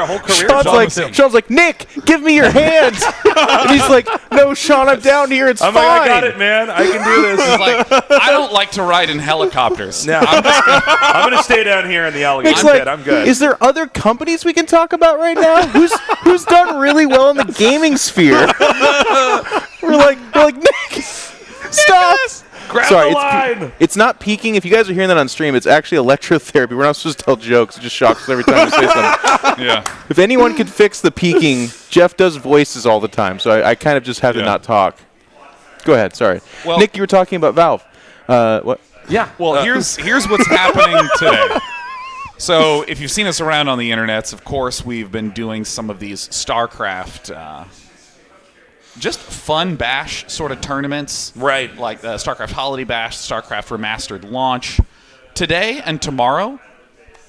our whole career. Sean's like, Nick, give me your hands. And he's like, no, Sean, I'm down here. It's fine. Like, I got it, man. I can do this. He's like, I don't like to ride in helicopters. No, I'm going to stay down here in the alligator pit. I'm good. Is there other companies we can talk about right now? Who's done really well in the gaming sphere? We're like, Nick, stop. Grab Sorry, the line. It's not peaking. If you guys are hearing that on stream, it's actually electrotherapy. We're not supposed to tell jokes. It just shocks us every time we say something. Yeah. If anyone could fix the peaking, Jeff does voices all the time, so I kind of just have to not talk. Go ahead. Sorry. Well, Nick, you were talking about Valve. What? Yeah. Well, here's what's happening today. So if you've seen us around on the internets, of course, we've been doing some of these StarCraft just fun bash sort of tournaments. Right. Like the StarCraft Holiday Bash, StarCraft Remastered launch. Today and tomorrow,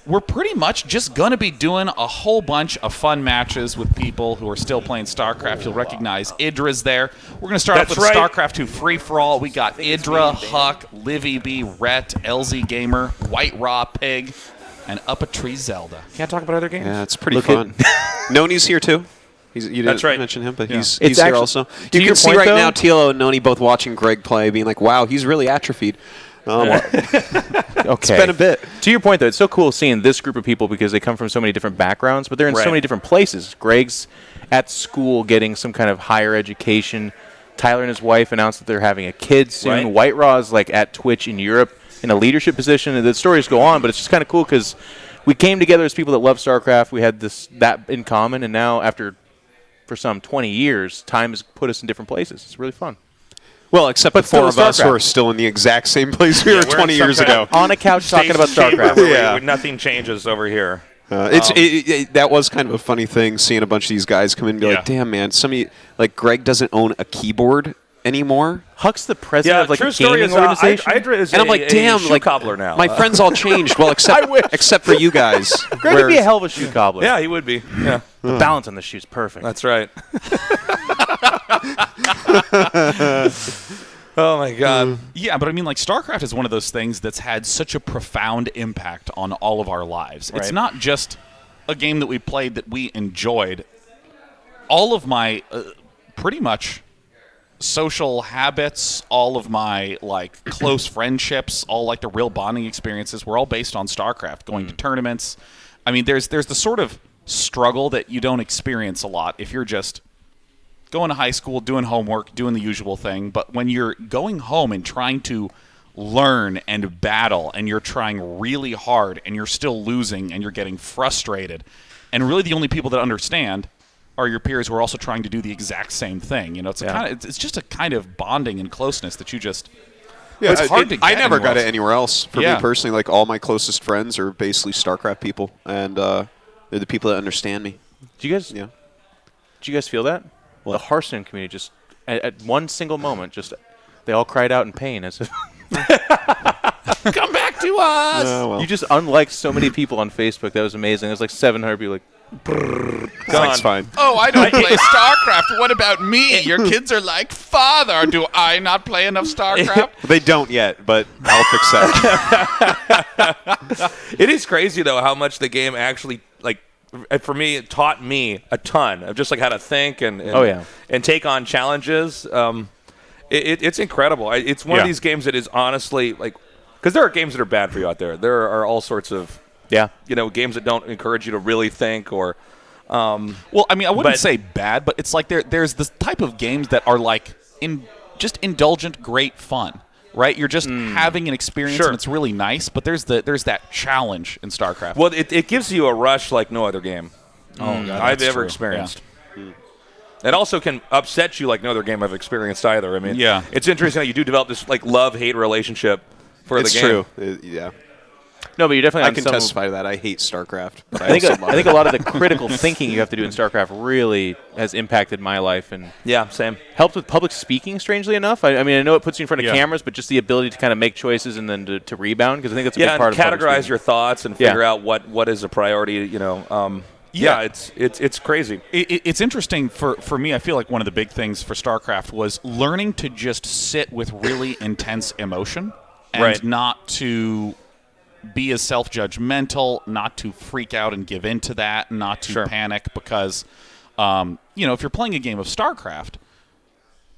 we're pretty much just going to be doing a whole bunch of fun matches with people who are still playing StarCraft. You'll recognize Idra's there. We're going to start off with StarCraft 2 Free-For-All. We got Idra, Huck, Livy B, Rhett, LZ Gamer, White Raw Pig, and Up a Tree Zelda. Can't talk about other games. Yeah, it's pretty fun. Noni's here too. You didn't mention him, but he's here also. You can see right now TLO and Noni both watching Greg play, being like, wow, he's really atrophied. Okay. It's been a bit. To your point, though, it's so cool seeing this group of people because they come from so many different backgrounds, but they're in so many different places. Greg's at school getting some kind of higher education. Tyler and his wife announced that they're having a kid soon. Right. White Raw is like at Twitch in Europe in a leadership position. And the stories go on, but it's just kind of cool because we came together as people that love StarCraft. We had that in common, and now for some 20 years, time has put us in different places. It's really fun. Well, except the four of us who are still in the exact same place we were 20 years ago. On a couch talking about StarCraft. Nothing changes over here. That was kind of a funny thing, seeing a bunch of these guys come in and be like, damn, man, like Greg doesn't own a keyboard anymore. Huck's the president of like a gaming organization. And I'm like, damn, like cobbler now. My friends all changed. Well, except for you guys. Greg would be a hell of a shoe cobbler. Yeah, he would be. Yeah. The balance on the shoe's perfect. That's right. Oh, my God. Yeah, but I mean, like, StarCraft is one of those things that's had such a profound impact on all of our lives. Right. It's not just a game that we played that we enjoyed. All of my pretty much social habits, all of my, like, close friendships, all, like, the real bonding experiences were all based on StarCraft, going to tournaments. I mean, there's the sort of struggle that you don't experience a lot if you're just going to high school, doing homework, doing the usual thing. But when you're going home and trying to learn and battle, and you're trying really hard, and you're still losing, and you're getting frustrated, and really the only people that understand are your peers who are also trying to do the exact same thing. You know, it's just a kind of bonding and closeness that you just. Yeah, it's hard to get I never got else. it anywhere else. For me personally, like all my closest friends are basically StarCraft people, and they're the people that understand me. Do you guys feel that? Well, the Hearthstone community just at one single moment, they all cried out in pain as if come back to us. You just unliked so many people on Facebook. That was amazing. There's like 700 people like. That's fine. Oh, I don't play StarCraft. What about me? Your kids are like, Father, do I not play enough StarCraft? They don't yet, but I'll fix that. It is crazy, though, how much the game actually, like, for me, it taught me a ton of just like how to think and take on challenges. It's incredible. It's one of these games that is honestly like, because there are games that are bad for you out there. There are all sorts of games that don't encourage you to really think or. Well, I mean, I wouldn't say bad, but it's like there's this type of games that are like just indulgent, great fun. Right, you're just having an experience, and it's really nice. But there's that challenge in StarCraft. Well, it gives you a rush like no other game I've ever true. experienced. Yeah. It also can upset you like no other game I've experienced either. I mean, it's interesting how you do develop this like love-hate relationship for the game. It's true. Yeah. No, but you're definitely. I can testify to that. I hate StarCraft. But I think a lot of the critical thinking you have to do in StarCraft really has impacted my life and same. Helped with public speaking. Strangely enough, I mean, I know it puts you in front of cameras, but just the ability to kind of make choices and then to rebound, because I think that's a big part of categorize your thoughts and figure out what is a priority. You know. It's crazy. It's interesting for me. I feel like one of the big things for StarCraft was learning to just sit with really intense emotion and not to be as self-judgmental, not to freak out and give in to that, not to panic, because, if you're playing a game of StarCraft,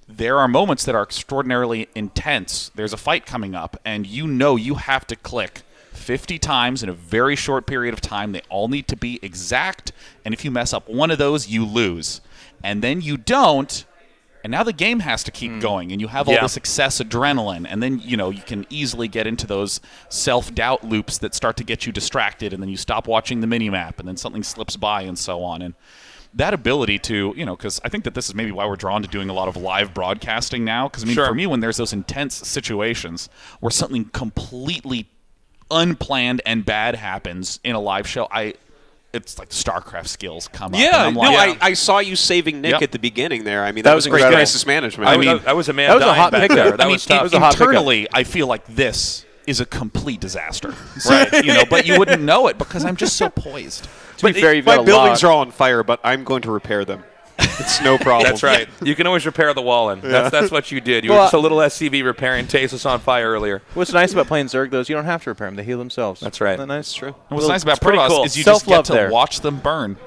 there are moments that are extraordinarily intense. There's a fight coming up, and you have to click 50 times in a very short period of time. They all need to be exact, and if you mess up one of those, you lose. And then you don't, and now the game has to keep going, and you have all this excess adrenaline, and then, you can easily get into those self-doubt loops that start to get you distracted, and then you stop watching the minimap, and then something slips by, and so on. And that ability to, because I think that this is maybe why we're drawn to doing a lot of live broadcasting now, because, for me, when there's those intense situations where something completely unplanned and bad happens in a live show, it's like the StarCraft skills come up. Yeah, and I'm like, I saw you saving Nick at the beginning there. I mean, that was great crisis management. I was a man. That was a hot pick there. That was tough. Internally, I feel like this is a complete disaster. Right? But you wouldn't know it because I'm just so poised. My buildings are all on fire, but I'm going to repair them. It's no problem. That's right. You can always repair the wall in. That's what you did. You were just a little SCV repairing Tasis on fire earlier. What's nice about playing Zerg, though, is you don't have to repair them. They heal themselves. That's right. Isn't that nice? True. And what's nice about Protoss is you just get to watch them burn.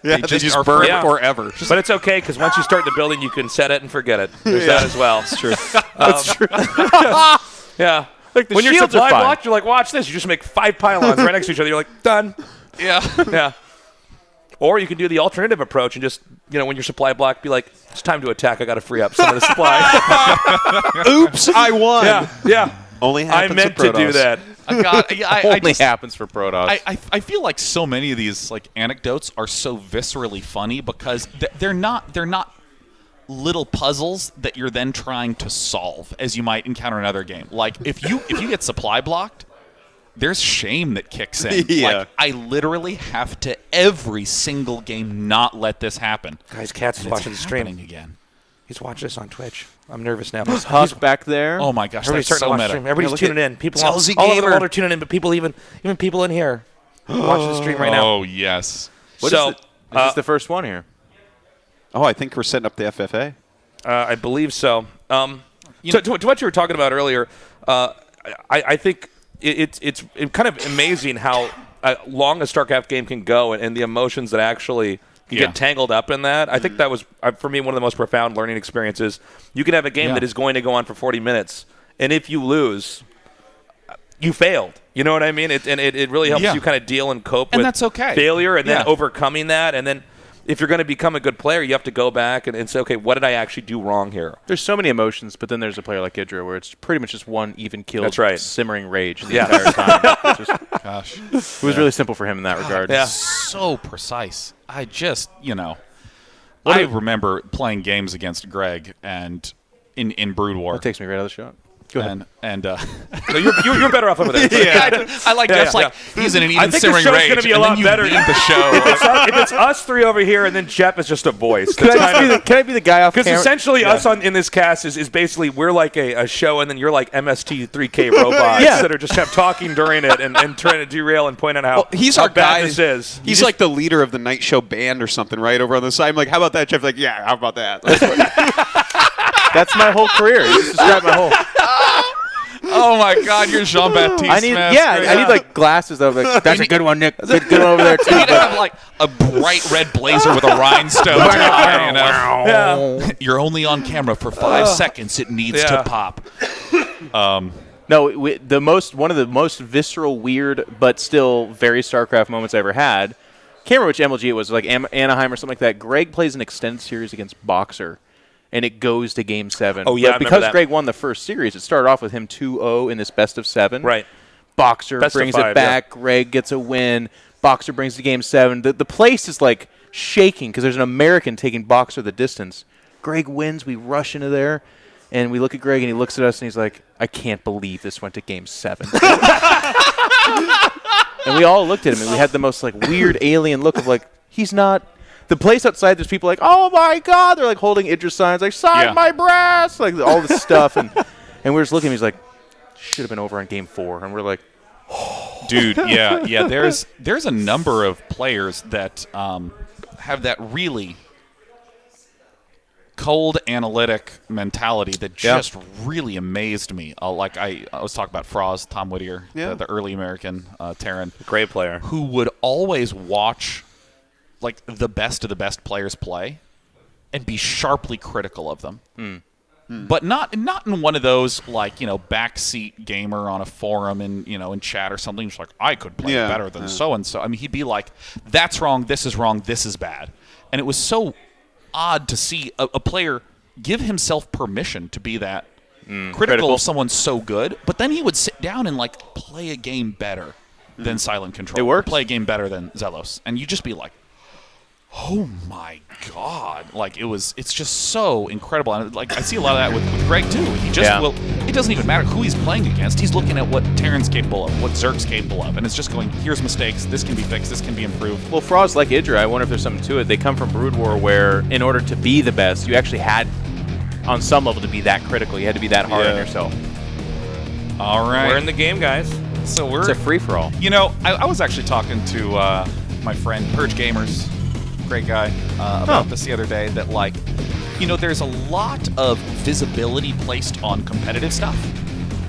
Yeah, they just burn forever. But it's okay, because once you start the building, you can set it and forget it. There's that as well. That's true. That's true. Yeah. Like when you're supply blocked, you're like, watch this. You just make 5 pylons right next to each other. You're like, done. Yeah. Yeah. Or you can do the alternative approach and just, when you're supply blocked, be like, it's time to attack. I got to free up some of the supply. Oops, I won. Yeah. Only happens I meant to do that. Only happens for Protoss. I feel like so many of these anecdotes are so viscerally funny because they're not little puzzles that you're then trying to solve as you might encounter another game. Like if you get supply blocked, there's shame that kicks in. Like, I literally have to every single game not let this happen. Guys, Katz is watching the stream again. He's watching this on Twitch. I'm nervous now. He's back there. Oh my gosh, everybody's that's starting so to watch meta. the stream. Everybody's tuning in. People all over the world are tuning in, but people even people in here watching the stream right now. Oh yes. Is this the first one here? Oh, I think we're setting up the FFA. I believe so. To what you were talking about earlier, I think it's kind of amazing how long a StarCraft game can go and the emotions that actually get tangled up in that. I think that was, for me, one of the most profound learning experiences. You can have a game that is going to go on for 40 minutes, and if you lose, you failed. You know what I mean? It really helps you kind of deal and cope with that's okay. failure and then overcoming that. And then if you're going to become a good player, you have to go back and say, okay, what did I actually do wrong here? There's so many emotions, but then there's a player like Idra where it's pretty much just one even-keeled, simmering rage the entire time. Gosh. It was really simple for him in that regard. Yeah. So precise. I just, I remember playing games against Greg and in Brood War. That takes me right out of the shot. Go ahead. And no, you're better off over there. I like Jeff's he's in an even simmering rage. I think the show's going to be a lot better. The show. if it's us three over here and then Jeff is just a voice. Can I be the guy off camera? Because essentially us in this cast is basically we're like a show and then you're like MST3K robots that are just kept talking during it and trying to derail and point out how our bad guy. This is. He's like the leader of the night show band or something right over on the side. I'm like, how about that, Jeff? Like, yeah, how about that? That's my whole career. You just described my whole... Oh my God, you're Jean-Baptiste. I need glasses though. Like, that's a good one, Nick. Good one over there too. You need to have a bright red blazer with a rhtstone tie. You're only on camera for 5 seconds. It needs to pop. No, one of the most visceral, weird, but still very StarCraft moments I ever had. Can't remember which MLG it was, like Anaheim or something like that. Greg plays an extended series against Boxer. And it goes to Game 7. Oh, yeah, but because Greg won the first series, it started off with him 2-0 in this best of 7. Right. Boxer brings it back. Greg gets a win. Boxer brings to Game 7. The place is shaking because there's an American taking Boxer the distance. Greg wins. We rush into there. And we look at Greg, and he looks at us, and he's like, I can't believe this went to Game 7. And we all looked at him, and we had the most weird alien look of he's not... The place outside, there's people oh my God, they're holding Idris signs, sign my brass, all this stuff, and we're just looking. He's like, should have been over on Game 4, and we're like, dude, yeah. There's a number of players that have that really cold analytic mentality that just really amazed me. Like I was talking about Froz, Tom Whittier, the early American Terran. Great player. Who would always watch like the best of the best players play and be sharply critical of them. But not in one of those like, you know, backseat gamer on a forum in, you know, in chat or something. Just like, I could play better than so-and-so. I mean, he'd be like, that's wrong, this is bad. And it was so odd to see a player give himself permission to be that critical of someone so good, but then he would sit down and like play a game better than Silent Control. It works. Play a game better than Zelos. And you just be like, oh my God! Like it's just so incredible. And like I see a lot of that with Greg too. He just it doesn't even matter who he's playing against. He's looking at what Terran's capable of, what Zerg's capable of, and it's just going, here's mistakes. This can be fixed. This can be improved. Well, Froz, like Idra, I wonder if there's something to it. They come from Brood War, where in order to be the best, you actually had, on some level, to be that critical. You had to be that hard on yourself. All right, we're in the game, guys. So it's a free for all. You know, I was actually talking to my friend Purge Gamers. Great guy, about this the other day, that like, you know, there's a lot of visibility placed on competitive stuff.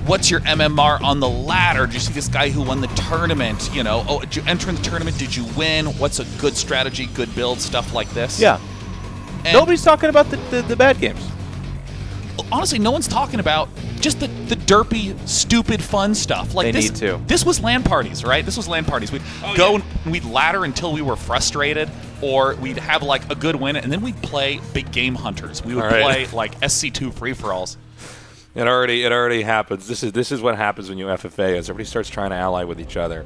What's your MMR on the ladder? Did you see this guy who won the tournament? You know, oh, did you enter in the tournament? Did you win? What's a good strategy, good build, stuff like this? Yeah. And nobody's talking about the bad games. Honestly, no one's talking about just the derpy, stupid, fun stuff. Like they need to. This was LAN parties, right? This was LAN parties. We'd go and we'd ladder until we were frustrated, or we'd have like a good win, and then we'd play big game hunters. We would play like SC2 free-for-alls. It already happens. This is what happens when you FFA, is everybody starts trying to ally with each other.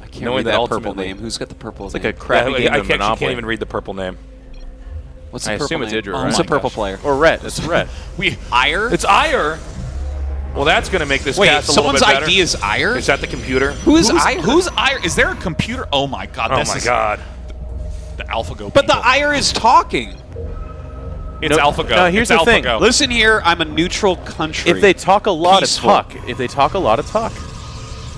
I can't read that purple name. Who's got the purple name? It's like a crappy game of Monopoly. I can't even read the purple name. What's the purple name? It's Idra, right? Who's the purple player? Or Red. It's Red. Ire? It's Ire. Well, that's going to make this cast a little bit better. Someone's ID is Ire? Is that the computer? Who's Ire? Who's Ire? Is there a computer? Oh my God! Oh my God! The AlphaGo. But the Ire is talking. It's AlphaGo. No, here's the thing. Listen here, I'm a neutral country. If they talk a lot of talk.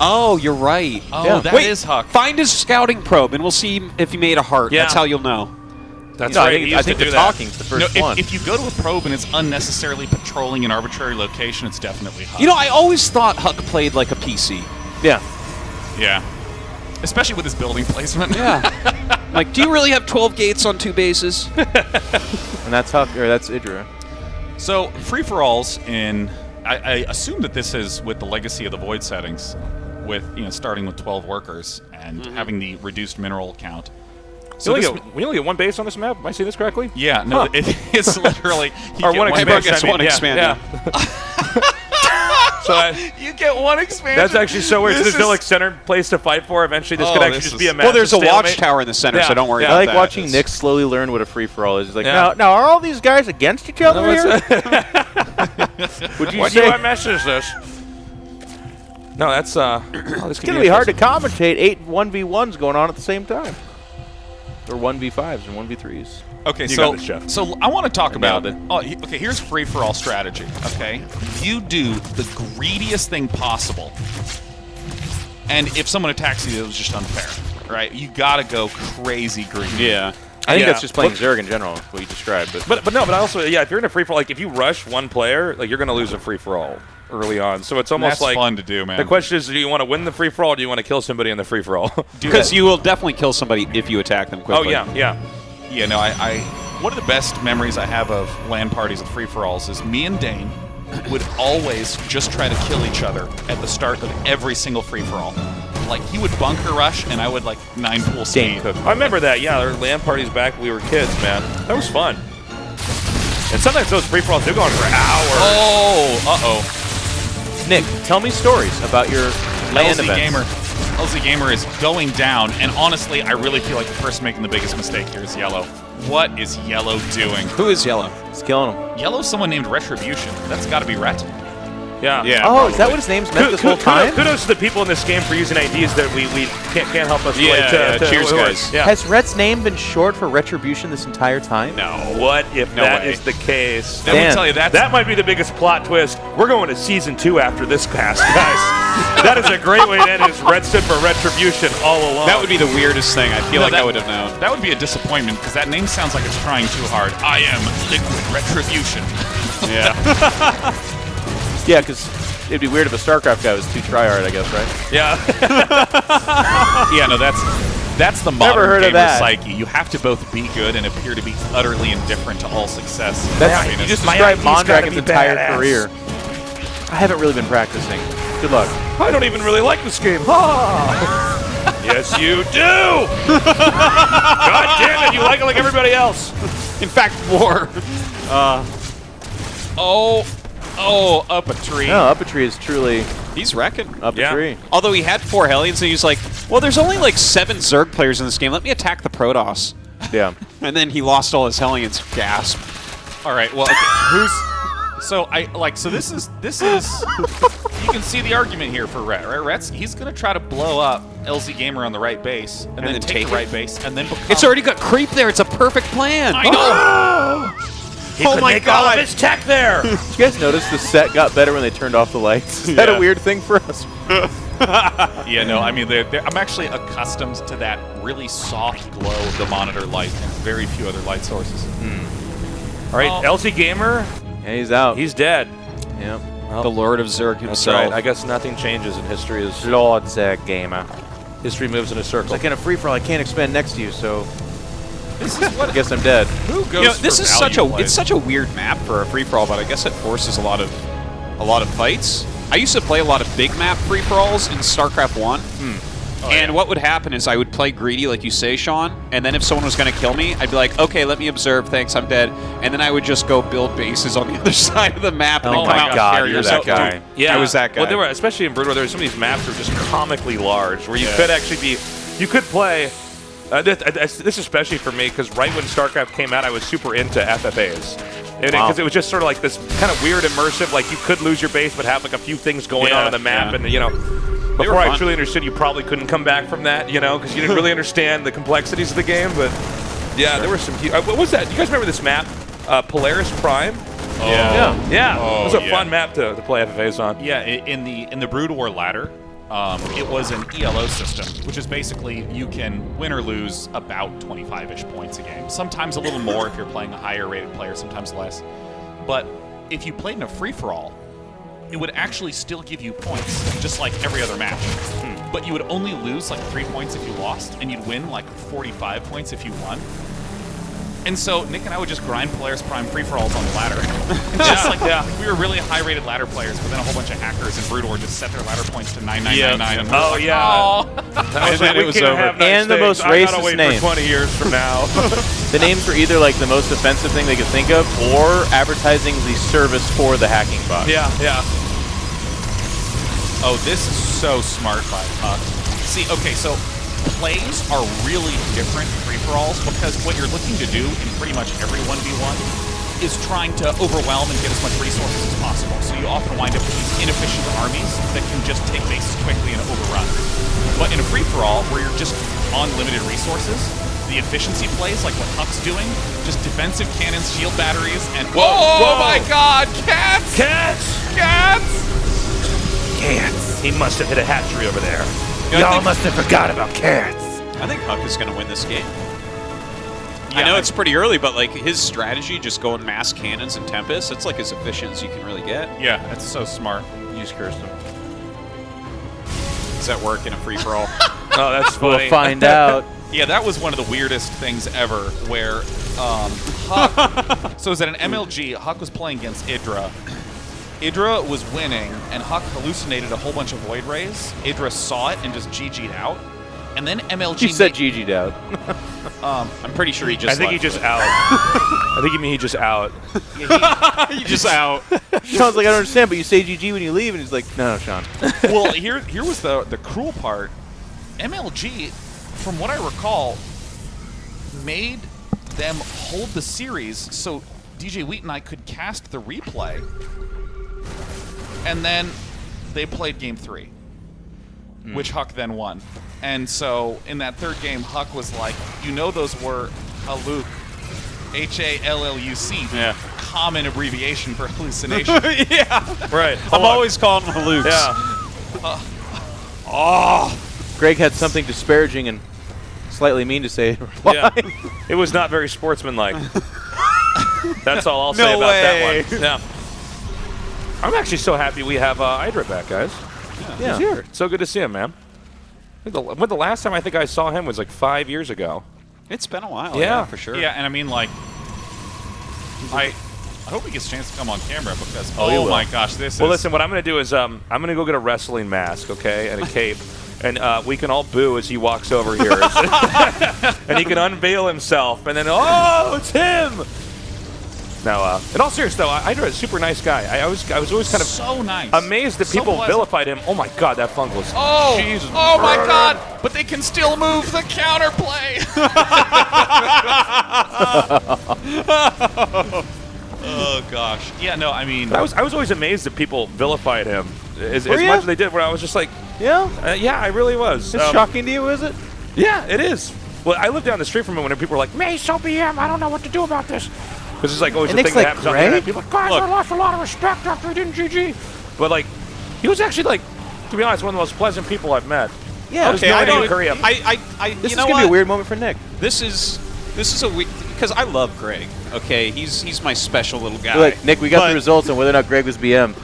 Oh, you're right. Oh, that is Huck. Find his scouting probe, and we'll see if he made a heart. Yeah. That's how you'll know. That's right. I think the talking's the first one. If you go to a probe and it's unnecessarily patrolling an arbitrary location, it's definitely Huck. You know, I always thought Huck played like a PC. Yeah. Yeah. Especially with his building placement. Yeah. Like, do you really have 12 gates on 2 bases? And that's Huck, or that's Idra. So, free-for-alls I assume that this is with the legacy of the Void settings, with, you know, starting with 12 workers and having the reduced mineral count. So we only get one base on this map. Am I seeing this correctly? Yeah, no, it's literally or one expansion. Yeah. So you get one expansion. That's actually so weird. So there's no like center place to fight for. Eventually, this could actually just be a massive Well, there's a stalemate. watchtower in the center, so don't worry about that. I like that. watching Nick slowly learn what a free-for-all is. He's like, now are all these guys against each other here? Would you say? Why do I message this? No, that's it's going to be hard to commentate 8 1v1s going on at the same time. Or 1v5s and 1v3s. Okay, so I want to talk about it. Okay, here's free-for-all strategy, okay? You do the greediest thing possible, and if someone attacks you, it was just unfair, right? You got to go crazy greedy. Yeah. I think that's just playing Zerg in general, what you described. But I also, if you're in a free-for-all, like if you rush one player, like you're going to lose a free-for-all early on. So it's almost that's fun to do, man. The question is, do you want to win the free-for-all or do you want to kill somebody in the free-for-all? Because you will definitely kill somebody if you attack them quickly. Oh, yeah. Yeah, no, one of the best memories I have of LAN parties with free-for-alls is me and Dane would always just try to kill each other at the start of every single free-for-all. Like, he would bunker rush, and I would, like, 9-pool speed. I remember that, yeah. There were LAN parties back when we were kids, man. That was fun. And sometimes those free-for-alls do go on for hours. Oh, uh-oh. Nick, tell me stories about your LAN events. LZ Gamer is going down, and honestly, I really feel like the person making the biggest mistake here is Yellow. What is Yellow doing? Who is Yellow? He's killing him. Yellow's someone named Retribution. That's got to be Ret. Yeah. Yeah. Oh, is that what his name's meant this whole time? Kudos to the people in this game for using IDs that we can't help us relate to. Cheers, guys. Yeah. Has Rhett's name been short for Retribution this entire time? No. What if that is the case? Let me tell you, that might be the biggest plot twist. We're going to season 2 after this cast, guys. That is a great way to end it. Red stood for Retribution all along. That would be the weirdest thing. I feel like I would have known. That would be a disappointment because that name sounds like it's trying too hard. I am Liquid Retribution. Yeah. Yeah, because it'd be weird if a StarCraft guy was too tryhard, I guess, right? Yeah. Yeah, no, that's the Never modern heard of gamer that. psyche. You have to both be good and appear to be utterly indifferent to all success. You just described Mondragon's entire career. I haven't really been practicing. Good luck. I don't even really like this game. Yes, you do. God damn it, you like it like everybody else. In fact, more. Up a tree. No, up a tree is truly He's wrecking. up a tree. Although he had 4 Hellions, and he's like, well, there's only like 7 Zerg players in this game. Let me attack the Protoss. Yeah. And then he lost all his Hellions. Gasp. All right. Well, okay, so this is you can see the argument here for Rhett, right? He's gonna try to blow up LZ Gamer on the right base, and then take the right base, and then become. It's already got creep there. It's a perfect plan. I know. He could make all of his tech there. Did you guys notice the set got better when they turned off the lights? Is that a weird thing for us? Yeah, no, I mean, I'm actually accustomed to that really soft glow of the monitor light and very few other light sources. All right, LC Gamer, Yeah, he's out. he's dead. yeah. Well, The Lord of Zerg that's himself. right. I guess nothing changes in history. As Lord Zerg Gamer. history moves in a circle. Like in a free-for-all, I can't expand next to you, so This is what I guess I'm dead. who goes. You know, this for is value plays? it's such a weird map for a free for all, but I guess it forces a lot of fights. I used to play a lot of big map free for alls in StarCraft 1. And what would happen is I would play greedy, like you say, Sean, and then if someone was going to kill me, I'd be like, okay, let me observe, thanks, I'm dead. And then I would just go build bases on the other side of the map and then come out with carriers. you're that guy. Yeah, I was that guy. Well, there were, especially in Brood War, there were some of these maps that were just comically large, where you could actually be, you could play. This especially for me, because right when StarCraft came out, I was super into FFAs. Because it was just sort of like this kind of weird immersive, like you could lose your base, but have like a few things going on the map, and before I truly understood, you probably couldn't come back from that, because you didn't really understand the complexities of the game. But yeah, there were some. What was that? Do you guys remember this map, Polaris Prime? Yeah. It was a fun map to play FFAs on. Yeah, in the Brood War ladder, it was an ELO system, which is basically you can win or lose about 25-ish points a game. Sometimes a little more if you're playing a higher rated player, sometimes less. But if you played in a free-for-all, it would actually still give you points, just like every other match. But you would only lose like 3 points if you lost, and you'd win like 45 points if you won. And so Nick and I would just grind Polaris Prime free-for-alls on the ladder. We were really high-rated ladder players, but then a whole bunch of hackers in Brood War just set their ladder points to 9999. And then it was over. And the most racist name. 20 years from now. The names were either like the most offensive thing they could think of, or advertising the service for the hacking bot. Yeah. Oh, this is so smart by Huck. See, okay, so plays are really different free-for-alls because what you're looking to do in pretty much every 1v1 is trying to overwhelm and get as much resources as possible. So you often wind up with these inefficient armies that can just take bases quickly and overrun. But in a free-for-all, where you're just on limited resources, the efficiency plays, like what Huck's doing, just defensive cannons, shield batteries, and whoa, my God, cats! He must have hit a hatchery over there. Y'all must have forgot about carrots. I think Huck is going to win this game. I know it's pretty early, but like his strategy, just going mass cannons and Tempest, it's like as efficient as you can really get. Yeah, that's so smart. You just cursed him. Does that work in a free-for-all? Oh, that's funny. We'll find out. Yeah, that was one of the weirdest things ever, where Huck... So it was at an MLG, Huck was playing against Idra. Idra was winning, and Huck hallucinated a whole bunch of Void Rays. Idra saw it and just GG'd out. And then MLG... You said GG'd out. I'm pretty sure he just I think he left. just out. I think you mean he just out. He just out. Sean's like, I don't understand, but you say GG when you leave, and he's like, no, Sean. Well, here was the cruel part. MLG, from what I recall, made them hold the series so DJ Wheat and I could cast the replay. And then they played game 3, which Huck then won. And so in that third game, Huck was like, those were Halluc, Halluc, common abbreviation for hallucination. Yeah. Right. I'm always calling them Hallucs. Yeah. Greg had something disparaging and slightly mean to say. Yeah. It was not very sportsmanlike. That's all I'll say about that one. Yeah. I'm actually so happy we have Idra back, guys. Yeah. He's here. It's so good to see him, man. When the last time I think I saw him was like 5 years ago. It's been a while. Yeah. For sure. Yeah, and I mean, like, I hope he gets a chance to come on camera because, he will. my gosh, this is... Well, listen, what I'm going to do is I'm going to go get a wrestling mask, okay, and a cape, and we can all boo as he walks over here. And he can unveil himself, and then, oh, it's him! Now, in all seriousness, though, Idra is a super nice guy. I was always kind of so nice. amazed that people pleasant. vilified him. Oh, my God, that fungus. Oh, Jesus. oh my God! But they can still move the counterplay. Oh gosh. Yeah. No. I mean, I was always amazed that people vilified him as you? much as they did. Where I was just like, Yeah? yeah, I really was. It's shocking to you, is it? Yeah, it is. Well, I live down the street from him when people were like, "May so be him. I don't know what to do about this." Because it's like always And the Nick's thing like, that happens on the internet. Greg? People are like, guys, I lost a lot of respect after he didn't GG. But like, he was actually like, to be honest, one of the most pleasant people I've met. Yeah. Okay, I I don't don't. agree. This You is know going to be what? a weird moment for Nick. This is a week because I love Greg. Okay, he's my special little guy. Look, Nick, we got But the results on whether or not Greg was BM.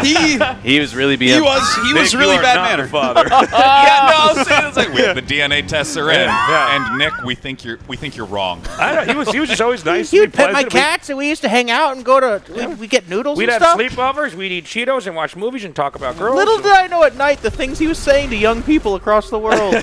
He He was really BM. he was Nick, really you are bad not manner. the father. yeah. No. I'll say it's like the DNA tests are in, Yeah. and Nick, we think you're wrong. I don't know. He was just always nice. He to would be pet my pleasant. cats, and we used to hang out and go to. We get noodles We'd and have stuff. sleepovers. We'd eat Cheetos and watch movies and talk about girls. Little did I know at night the things he was saying to young people across the world.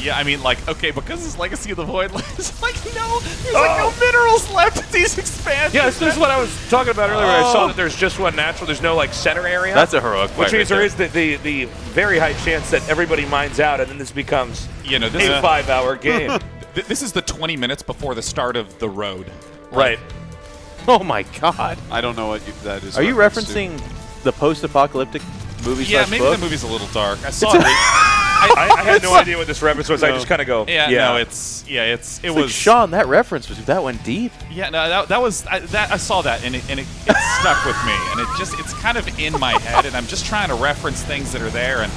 Yeah, I mean, like, okay, because his Legacy of the Void is like, there's like no minerals left at these expansions. Yeah, this is what I was talking about earlier. I saw that there's just one natural. There's no like center area. That's a heroic Which fight means right there is the very high chance that everybody mines out, and then this becomes this a is 5-hour game. this is the 20 minutes before the start of the road. Right. Oh my God! I don't know what that is. Are you reference to. referencing the post-apocalyptic movie? Yeah, slash maybe book? the movie's a little dark. I saw it. I had no idea what this reference was. I just kind of go, Yeah, yeah. no, it It's was. like, Sean, that reference that went deep. Yeah, no, that was I saw that and it stuck with me, and it's kind of in my head, and I'm just trying to reference things that are there. And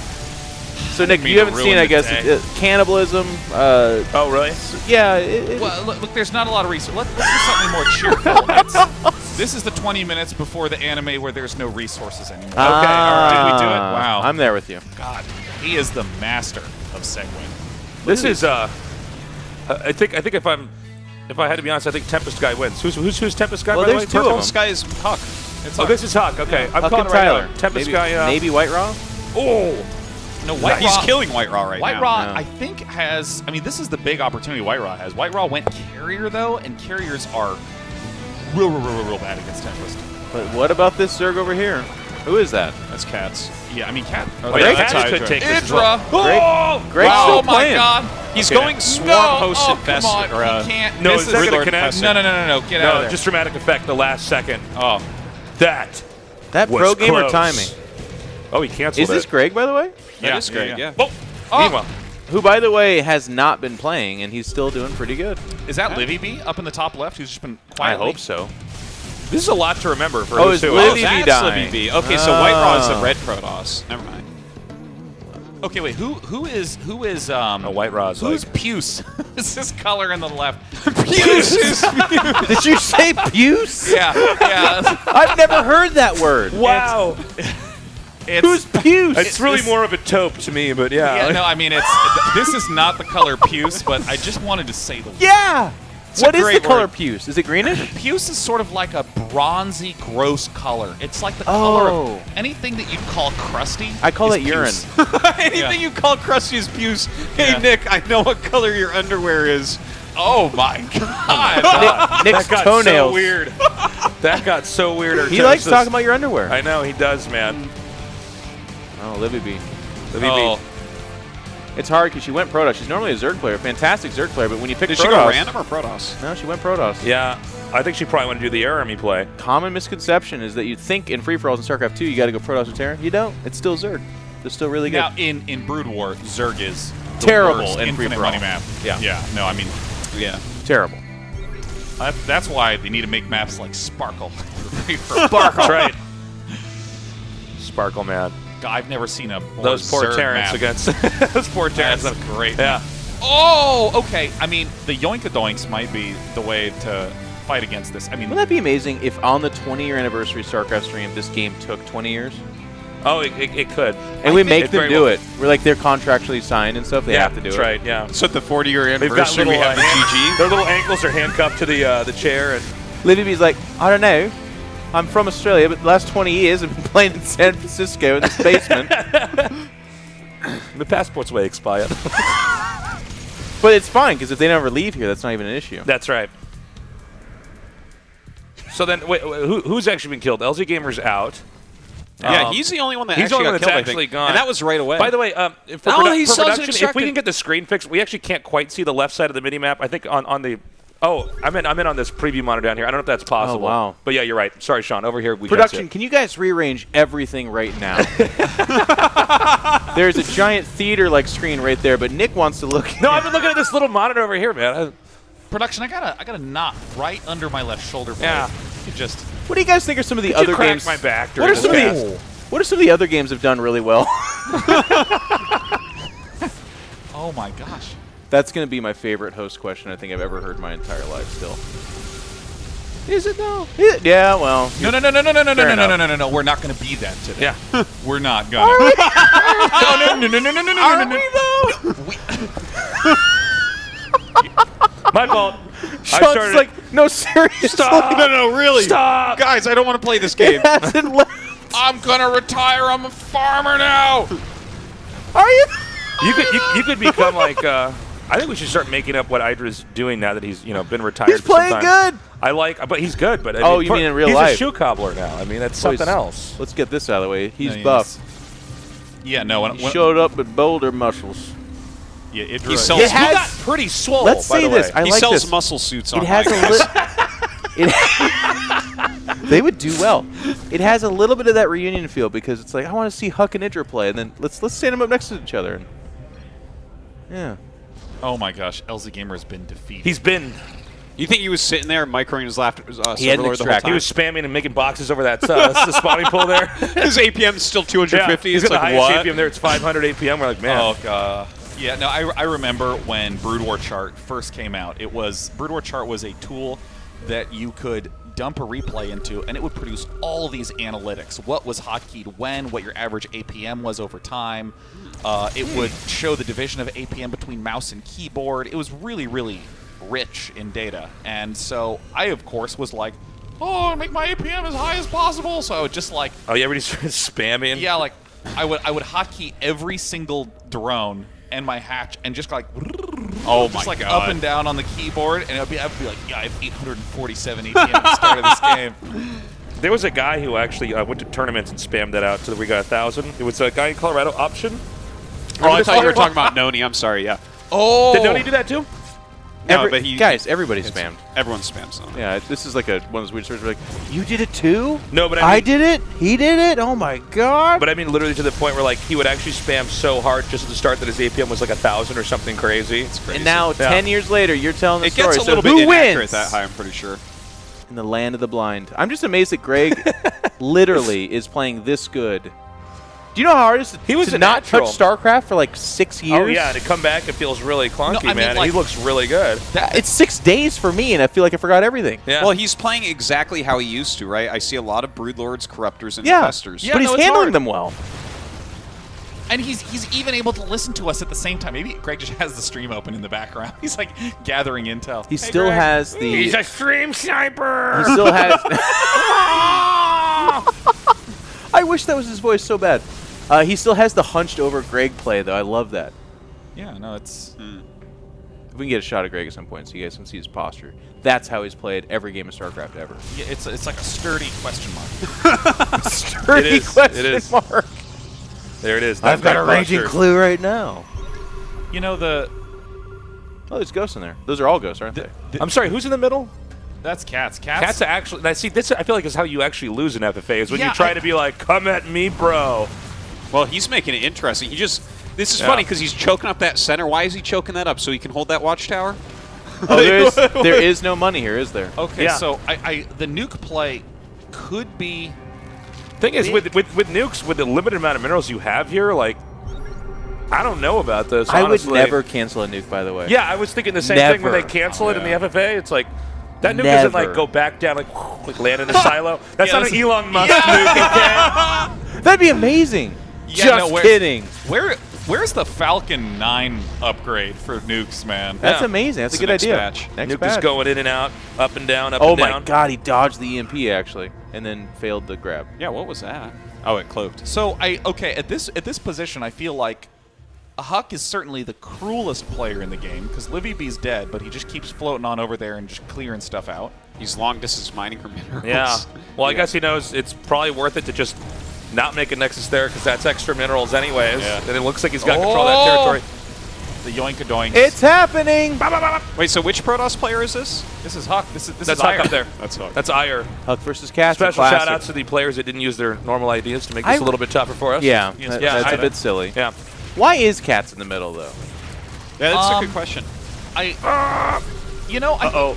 So Nick, Me you to haven't ruin seen, I the guess, day. cannibalism. Oh, really? Yeah. well, look, there's not a lot of research. Let's do something more cheerful. This is the 20 minutes before the anime where there's no resources anymore. Okay, all right. Did we do it? Wow. I'm there with you. God, he is the master of segue. This is I think if I had to be honest, I think Tempest Guy wins. Who's Tempest Guy? Well, by the there's way? two of Purple? them. Sky is Huck. It's Oh, Huck. this is Huck. Okay, I'm Huck calling and it right Tyler. now. Tempest maybe, Guy. maybe White Raw. Oh, No, White He's Raw. killing White Raw right White now. Raw, Yeah. I think, has. I mean, this is the big opportunity White Raw has. White Raw went carrier though, and carriers are real bad against Tempest. But what about this Zerg over here? Who is that? That's Cats. Yeah, I mean, Cat. Oh, Greg yeah, that's Hatch could Hydra. take this as well. Idra. Greg's Oh still my playing. God. He's Okay. going Swarm No, Host oh, Infested. come on. Or, He can't. No, This is that is gonna Redlord connect? Infested. no. Get out of No, there. just dramatic effect. The last second. Oh. That. That Was pro gamer close. timing. Oh, he canceled Is this it. Greg, by the way? That is Greg, yeah. Oh. Meanwhile, Who, by the way, has not been playing, and he's still doing pretty good. Is that Livy B up in the top left? Who's just been I quietly? hope so. this is a lot to remember for Oh, who's is who. Livy- Oh, Livy that's dying. Livy B. Okay, so White Raw is the Oh. red Protoss. Never mind. Okay, wait. Who is White Raw's who's like- Puce? Is this color in the left? Puce is Did you say puce? Yeah. I've never heard that word. Wow. It's Who's puce? It's really more of a taupe to me, but yeah. Yeah, no, I mean this is not the color puce, but I just wanted to say the word. Yeah. a What is the great color word. puce? Is it greenish? Puce is sort of like a bronzy, gross color. It's like the color Oh. of anything that you'd call crusty. I call is it urine. puce. anything you call crusty is Puce. Hey, Yeah. Nick, I know what color your underwear is. Oh my god! Nick's That got toenails. so weird. That got so weird. He likes talking about your underwear. I know he does, man. Oh, Libby B. Let me Oh. It's hard because she went Protoss. She's normally a Zerg player, fantastic Zerg player, but when you pick Did Protoss... she go random or Protoss? No, she went Protoss. Yeah, I think she probably wanted to do the air army play. Common misconception is that you think in free-for-alls in StarCraft 2 you got to go Protoss or Terran. You don't. It's still Zerg. They're still really good. Now, in Brood War, Zerg is the terrible worst in infinite free-for-all. money map. Yeah. Yeah. No, I mean, Yeah. Terrible. that's why they need to make maps like Sparkle. Sparkle. That's right. Sparkle, man. God, I've never seen a more Those poor Zerg Terrans map. against those poor Terrans. That's great. Yeah. Oh, okay. I mean, the Yoinkadoinks might be the way to fight against this. I mean, Wouldn't that be amazing if on the 20-year anniversary StarCraft stream this game took 20 years? Oh, it could. And we make it them very do well- it. We're like, they're contractually signed and stuff. They have to do that's it. right, yeah. So at the 40-year They've got anniversary, little, we have the GG. Their little ankles are handcuffed to the chair. And Livy B's like, I don't know. I'm from Australia, but the last 20 years I've been playing in San Francisco in this basement. the passports way expired. But it's fine, because if they never leave here, that's not even an issue. That's right. So then, wait, who's actually been killed? LZ Gamer's out. Yeah, he's the only one that He's the actually only one got that's killed, actually I think. gone. And that was right away. By the way, for he for sells an production, if we extractor. can get the screen fixed, we actually can't quite see the left side of the mini map. I think on the. Oh, I'm in on this preview monitor down here. I don't know if that's possible. Oh, wow. But yeah, you're right. Sorry, Sean. Over here, we Production, can can you guys rearrange everything right now? There's a giant theater-like screen right there, but Nick wants to look. No, I've been looking at this little monitor over here, man. production. I got a knot right under my left shoulder blade. Yeah. You just. What do you guys think are some of the Could other you crack games? my back What during are this some of cast? the What are some of the other games have done really well? Oh my gosh. That's going to be my favorite host question I think I've ever heard in my entire life. Still. Is it though? Yeah. Well. No. We're not going to be that today. Yeah. We're not going to. No. My fault. Sean's like, no, seriously. Stop. No, really. Stop. Guys, I don't want to play this game. It hasn't left. I'm going to retire. I'm a farmer now. Are you? You could become like. I think we should start making up what Idra's doing now that he's been retired. He's for some playing time. good. But he's good. But I Oh, mean, you mean in real he's life? He's a shoe cobbler now. I mean, that's something else. Let's get this out of the way. He's No, buff. Yeah, no. He showed up with boulder muscles. Yeah, it He sells. You got pretty swole. Let's by say the this. way. I He like sells this. muscle suits It on. has They would do well. It has a little bit of that reunion feel because it's like I want to see Huck and Idra play, and then let's stand them up next to each other. And, yeah. Oh my gosh, LZ Gamer has been defeated. He's been. You think he was sitting there microing his left He had an server the whole extractor. time? He was spamming and making boxes over that the spawning pool there. His APM is still 250. He's It's got like, the highest what? APM there. It's 500 APM. We're like, man. Oh god. Yeah, no, I remember when Brood War Chart first came out. Brood War Chart was a tool that you could dump a replay into, and it would produce all these analytics. What was hotkeyed when, what your average APM was over time. It would show the division of APM between mouse and keyboard. It was really, really rich in data. And so I, of course, was like, oh, make my APM as high as possible. So I would just like... Oh, yeah, everybody's spamming. Yeah, like, I would hotkey every single drone and my hatch and just like... Oh just my like God. up and down on the keyboard, and I'd be like, yeah, I have 847 APM at the start of this game. There was a guy who actually went to tournaments and spammed that out so that we got 1,000. It was a guy in Colorado, Option. Oh, I this thought you were guy? talking about Noni. I'm sorry, yeah. Oh! Did Noni do that too? No, but he... Guys, everybody spammed. Everyone spams Noni. Yeah, this is like one of those weird stories where like, you did it too? No, but I did it? He did it? Oh my god. But I mean, literally to the point where like he would actually spam so hard just at the start that his APM was like 1,000 or something crazy. It's crazy. And now, 10 years later, you're telling the It story. gets a So little who bit inaccurate wins? that high, I'm pretty sure. In the land of the blind. I'm just amazed that Greg literally is playing this good. Do you know how hard it is He was to a not natural. touch StarCraft for like 6 years? Oh yeah, to come back it feels really clunky, No, I mean, man. like- He looks really good. It's 6 days for me, and I feel like I forgot everything. Yeah. Well, he's playing exactly how he used to, right? I see a lot of Broodlords, Corruptors, and Yeah, Infestors. Yeah, but he's no, it's handling hard. them well. And he's even able to listen to us at the same time. Maybe Greg just has the stream open in the background. He's like gathering intel. He Hey, still Greg. has the... He's a stream sniper. He still has... I wish that was his voice so bad. He still has the hunched over Greg play, though. I love that. Yeah, no, it's... If we can get a shot of Greg at some point so you guys can see his posture. That's how he's played every game of StarCraft ever. Yeah, it's like a sturdy question mark. Sturdy It is. question It is. mark. There it is. I've got a raging posture. clue right now. You know the. Oh, there's ghosts in there. Those are all ghosts, aren't they? I'm sorry, who's in the middle? That's Cats. Cats are actually. See, this I feel like is how you actually lose an FFA is when Yeah, you try to be like, come at me, bro. Well, he's making it interesting. This is funny because he's choking up that center. Why is he choking that up? So he can hold that watchtower? Oh, there is no money here, is there? Okay, Yeah. so the nuke play could be. Thing is, with nukes, with the limited amount of minerals you have here, like, I don't know about this. I would honestly. never cancel a nuke, by the way. Yeah, I was thinking the same thing when they Never. cancel it in the FFA. It's like that nuke doesn't like go back down like land in a silo. That's not an Elon Musk nuke. Okay? That'd be amazing. Yeah, Just kidding. Where's the Falcon 9 upgrade for nukes, man? That's Yeah. amazing. That's It's a good the next idea. batch. Next Nuke batch. is going in and out, up and down, up Oh and my down. God, he dodged the EMP actually, and then failed the grab. Yeah, what was that? Oh, it cloaked. So at this position, I feel like Huck is certainly the cruelest player in the game because Livy B's dead, but he just keeps floating on over there and just clearing stuff out. He's long distance mining for minerals. Yeah. Well, I guess he knows it's probably worth it to just not make a Nexus there because that's extra minerals anyways. Yeah. And it looks like he's got control of that territory. The yoink-a-doinks. It's happening. Wait, so which Protoss player is this? This is Huck. This That's is Huck Iron. up there. That's Huck. That's Ire. Huck versus Cats. Special shout outs to the players that didn't use their normal ideas to make this a little bit tougher for us. Yeah, Yes, that's I- a bit silly. Yeah. Why is Cats in the middle though? Yeah, that's a good question. I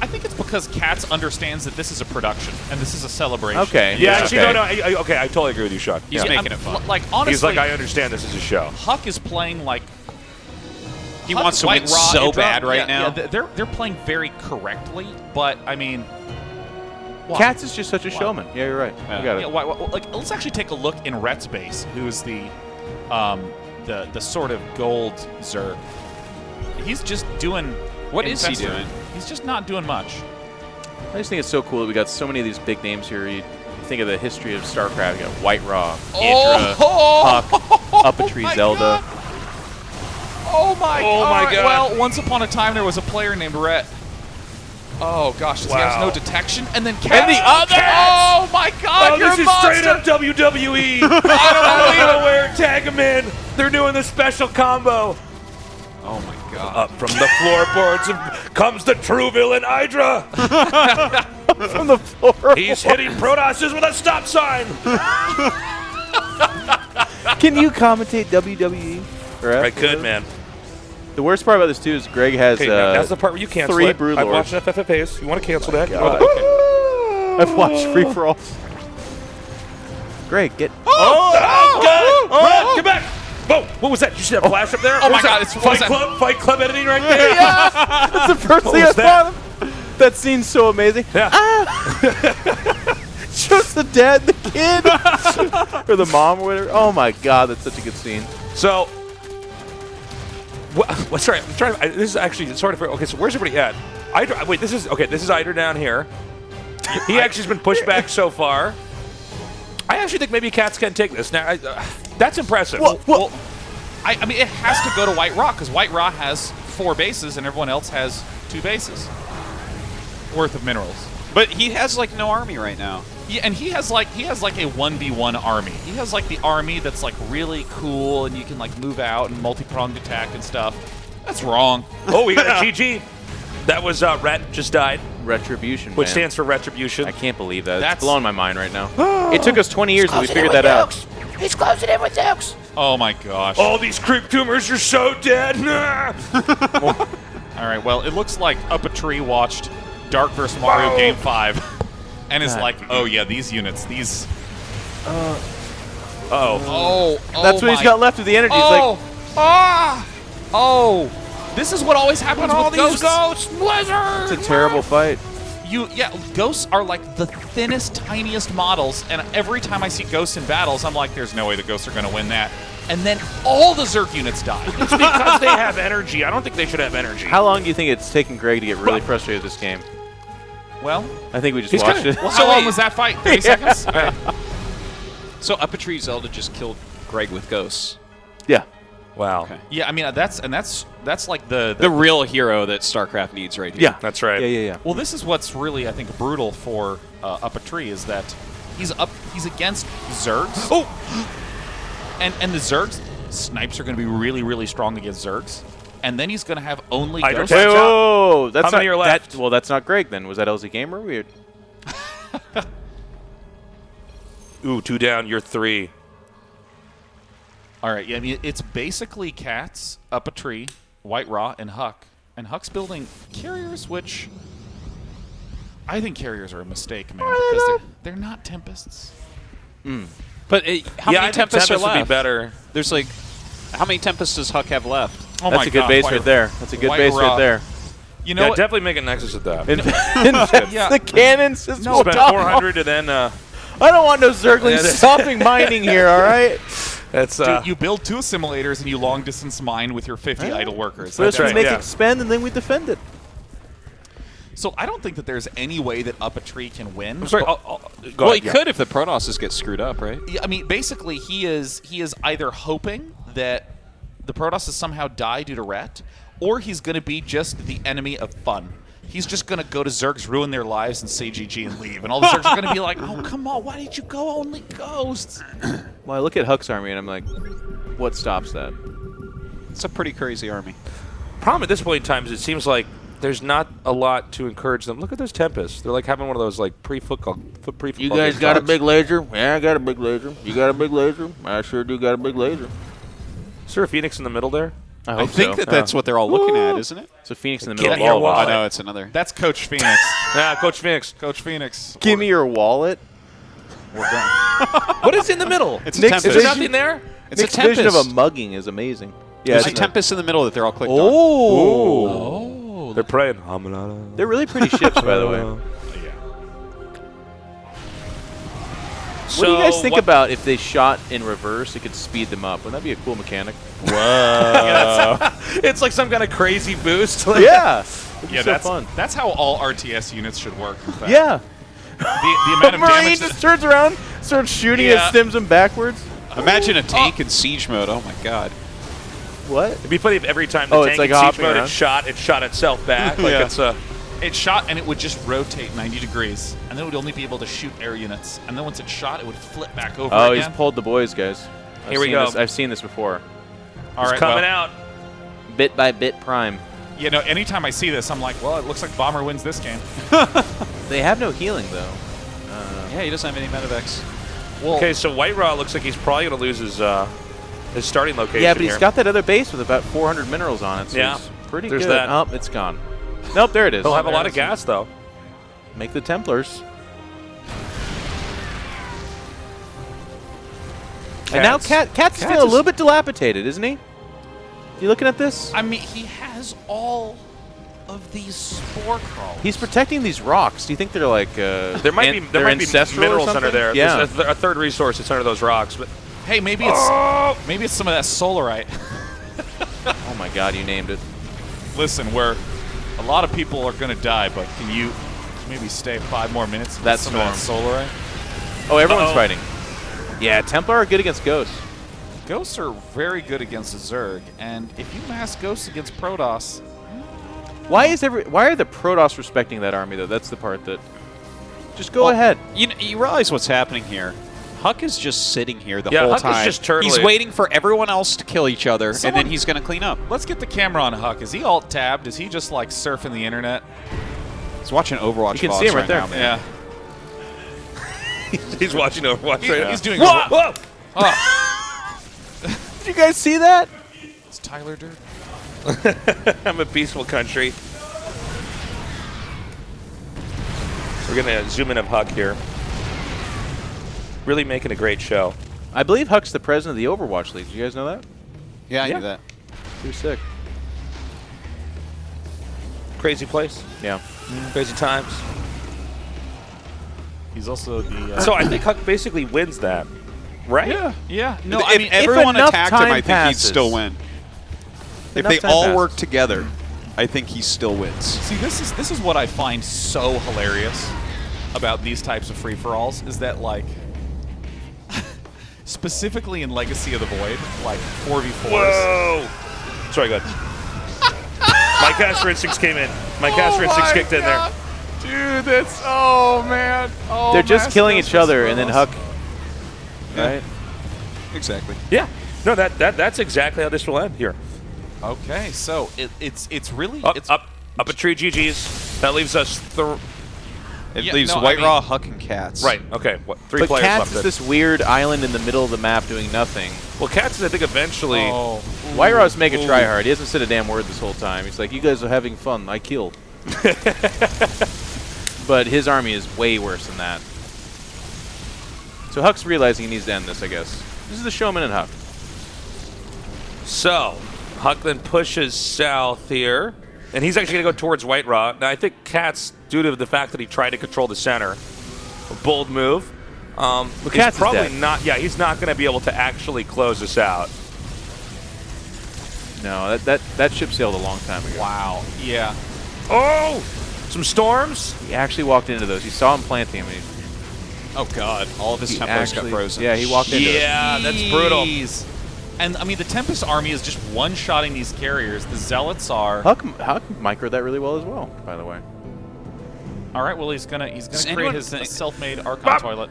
think it's because Cats understands that this is a production and this is a celebration. Okay. Yeah, Yeah, actually, okay. no, okay, I totally agree with you, Sean. He's Yeah. making it fun. Like honestly, He's like, I understand this is a show. Huck is playing like He Huck, wants to White win Raw, so Indra. bad right Yeah, now. yeah, they're playing very correctly, but I mean, why? Cats is just such a showman. Yeah, you're right. Yeah. You got it. Yeah, like let's actually take a look in Rhett's base, who's the sort of gold Zerg. He's just doing. What is he Infestor. doing? He's just not doing much. I just think it's so cool that we got so many of these big names here. You think of the history of StarCraft. You got White Raw, Indra, Huck, Up a Tree, Zelda. Oh my God. Well, once upon a time there was a player named Rhett. Oh gosh, this guy has no detection, and then Cats. And the other. Oh my God, Oh, you're this a is monster. straight up WWE. I don't know where tag him in. They're doing the special combo. Oh my god. Up from the floorboards comes the true villain Hydra. From the floor. He's hitting Protosses with a stop sign. Can you commentate WWE? I could, man. The worst part about this too is Greg has Okay, now that's the part where you cancel 3 it. Brood I've Lords. watched enough FFAs. You want to cancel that? God. Okay. I've watched free for all. Greg, get. Oh, God! Brad, get back! Whoa! What was that? Did you see that flash up there? Oh What my was God, that? it's- what was Fight Club editing right there. That's the first thing I was that? thought of. That scene's so amazing. Yeah. Shows the dad, the kid, or the mom, or whatever. Oh my God, that's such a good scene. So, sorry, I'm trying. This is actually sort of okay. So where's everybody at? Wait, this is okay. This is Eider down here. He actually has been pushed back so far. I actually think maybe Cats can take this. Now, that's impressive. Well, I mean, it has to go to White Raw because White Raw has 4 bases and everyone else has 2 bases worth of minerals. But he has like no army right now. Yeah, and he has like a 1v1 army. He has like the army that's like really cool and you can like move out and multi-pronged attack and stuff. That's wrong. Oh, we got a GG. That was Ret just died, Retribution, which man. stands for retribution. I can't believe that. That's- It's blowing my mind right now. It took us 20 years, but we figured that out. He's closing in with Dukes. Oh my gosh. All these creep tumors are so dead. All right, well, it looks like Up a Tree watched Dark vs. Mario Game 5 and is like, oh yeah, these units, these... Oh, That's what he's got left of the energy. He's Oh, this is what always happens with ghosts. Blizzard. it's a terrible fight. Ghosts are like the thinnest, tiniest models, and every time I see ghosts in battles, I'm like, there's no way the ghosts are going to win that. And then all the Zerg units die. It's because they have energy. I don't think they should have energy. How long do you think it's taken Greg to get really frustrated with this game? Well, I think we just He's watched kinda- it. well, how long was that fight? 30 seconds? Okay. So Up a Tree Zelda just killed Greg with ghosts. Yeah. Wow. Okay. Yeah, I mean, that's like The real hero that StarCraft needs right here. Yeah. That's right. Yeah. Well, this is what's really, I think, brutal for Up a Tree is that he's against Zergs. Oh! And the Zergs, snipes are going to be really, really strong against Zergs. and then he's going to have only Hydra Ghost. Punch. Oh, that's How many not, are left? well, that's not Greg then. Was that LZ Gamer? Weird. Ooh, 2 down. You're 3. All right, yeah, I mean, it's basically Cats, Up a Tree, White Raw, and Huck. And Huck's building carriers, which I think carriers are a mistake, man, because they're not Tempests. But how many I think Tempests are Tempest would left? be better. There's like, how many Tempests does Huck have left? Oh That's my a good God, base White- right there. That's a good White base Raw. right there. You know Yeah, what? definitely make a Nexus at that. Yeah. The cannons just No, Spend down. 400 and then I don't want no Zerglings stopping mining here, all right? that's Dude, you build 2 assimilators and you long distance mine with your 50 idle workers. First right, we make yeah. expend, and then we defend it. So I don't think that there's any way that Up a Tree can win. I'm sorry. but- Go Well, ahead, he yeah. could if the Pronosses get screwed up, right? Yeah, I mean, basically, he is either hoping that the Protoss somehow die due to Ret, or he's going to be just the enemy of fun. He's just going to go to Zergs, ruin their lives, and say GG and leave. And all the Zergs are going to be like, oh, come on, why did you go only Ghosts? Well, I look at Huck's army, and I'm like, what stops that? It's a pretty crazy army. Problem at this point in time is it seems like there's not a lot to encourage them. Look at those Tempests. They're like having one of those like pre-football. You guys got a big laser? Yeah, I got a big laser. You got a big laser? I sure do got a big laser. Is there a Phoenix in the middle there? I think that that's what they're all looking at, isn't it? It's a Phoenix in the Get middle out of your all of wall. us. I know, it's another. That's Coach Phoenix. Yeah, Coach Phoenix. Coach Phoenix. Give me your wallet. We're going. What is in the middle? It's a Nick's Is Tempest. there nothing there? It's Nick's a vision Tempest. of a mugging is amazing. Yeah, There's a it's Tempest in the middle that they're all clicked on. Oh. They're praying. They're really pretty ships, by the way. What do you guys think about if they shot in reverse? It could speed them up. Wouldn't that be a cool mechanic? It's like some kind of crazy boost. Like, Yeah. It'd be Yeah, so fun. that's how all RTS units should work. In fact. Yeah. The amount of Marine damage. just turns around, starts shooting Yeah. at stems them backwards. Imagine a tank in siege mode. Oh my god. What? It'd be funny if every time the Oh, it's tank like in siege hopping mode around. it shot itself back. Like Yeah. it's It shot and it would just rotate 90 degrees, and then it would only be able to shoot air units. And then once it shot, it would flip back over Oh, again. he's pulled the boys, guys. Here we go. I've seen this before. All right, coming well, out. Bit by bit prime. You know, anytime I see this, I'm like, well, it looks like Bomber wins this game. They have no healing, though. Yeah, he doesn't have any medevacs. Well, Okay, so White Raw looks like he's probably going to lose his starting location. Yeah, but he's here. got that other base with about 400 minerals on it, so Yeah. he's pretty There's good. that. Oh, it's gone. Nope, there it is. He'll have a There lot it of is. gas though. Make the Templars. And now Cat's Cats feeling a is- little bit dilapidated, isn't he? You looking at this? I mean, he has all of these spore crawlers. He's protecting these rocks. Do you think they're like There might be ancestral or minerals under something? there. Yeah. There's a third resource that's under those rocks. But Hey, maybe it's some of that solarite. Oh my God, you named it. Listen, where a lot of people are going to die, but can you maybe stay 5 more minutes? with That some of that solarite. Oh, everyone's Uh-oh. fighting. Yeah, Templar are good against ghosts. Ghosts are very good against a Zerg, and if you mass Ghosts against Protoss, Why are the Protoss respecting that army though? That's the part that. Just go ahead. You realize what's happening here. Huck is just sitting here the Yeah, whole Huck is time. just turtling. He's waiting for everyone else to kill each other, and Someone- then he's going to clean up. let's get the camera on Huck. Is he alt-tabbed? Is he just like surfing the internet? He's watching Overwatch. You can VODs see him right there. now, man. Yeah. he's watching Overwatch. He- right now. he's doing Whoa! Whoa! Oh, Did you guys see that? it's Tyler Durden. I'm a peaceful country. We're gonna zoom in of Huck here. Really making a great show. I believe Huck's the president of the Overwatch League. Did you guys know that? Yeah, I Yeah. knew that. Pretty sick. Crazy place. Yeah. Crazy times. He's also the. So I think Huck basically wins that, right? Yeah. No, if I mean, everyone enough attacked him, time I think passes. he'd still win. If Enough they time all passes. work together, I think he still wins. see, this is what I find so hilarious about these types of free-for-alls is that like. Specifically in Legacy of the Void, like 4v4s. Whoa! Sorry, go ahead. My caster instincts came in. My caster instincts kicked in there. Dude, that's man. Oh, They're just killing each other, and then Huck. Yeah. Right. Exactly. Yeah. No, that's exactly how this will end here. Okay, so it's really Up, it's up a tree. GG's. That leaves us It leaves White Raw, Huck, and Cats. right. Okay, what? 3 But players Cats left. is this weird island in the middle of the map doing nothing. Well, Cats is I think eventually. oh, White Raw's make a tryhard. He hasn't said a damn word this whole time. He's like, you guys are having fun. I killed. But his army is way worse than that. So Huck's realizing he needs to end this, I guess. This is the Showman and Huck. So, Huck then pushes south here, and he's actually going to go towards White Raw. Now, I think Cats, due to the fact that he tried to control the center, a bold move. He's Cats is probably dead. not. Yeah, he's not going to be able to actually close this out. No, that ship sailed a long time ago. wow, yeah. Oh, some storms. He actually walked into those. He saw him planting him. Oh, God. All of his He Templars got actually- frozen. Yeah, he walked into it. Yeah, that's brutal. Jeez. And I mean, the Tempest army is just one-shotting these carriers. The Zealots are Huck microed that really well as well, by the way. all right. Well, he's gonna create anyone his think- self-made Archon Bop. toilet.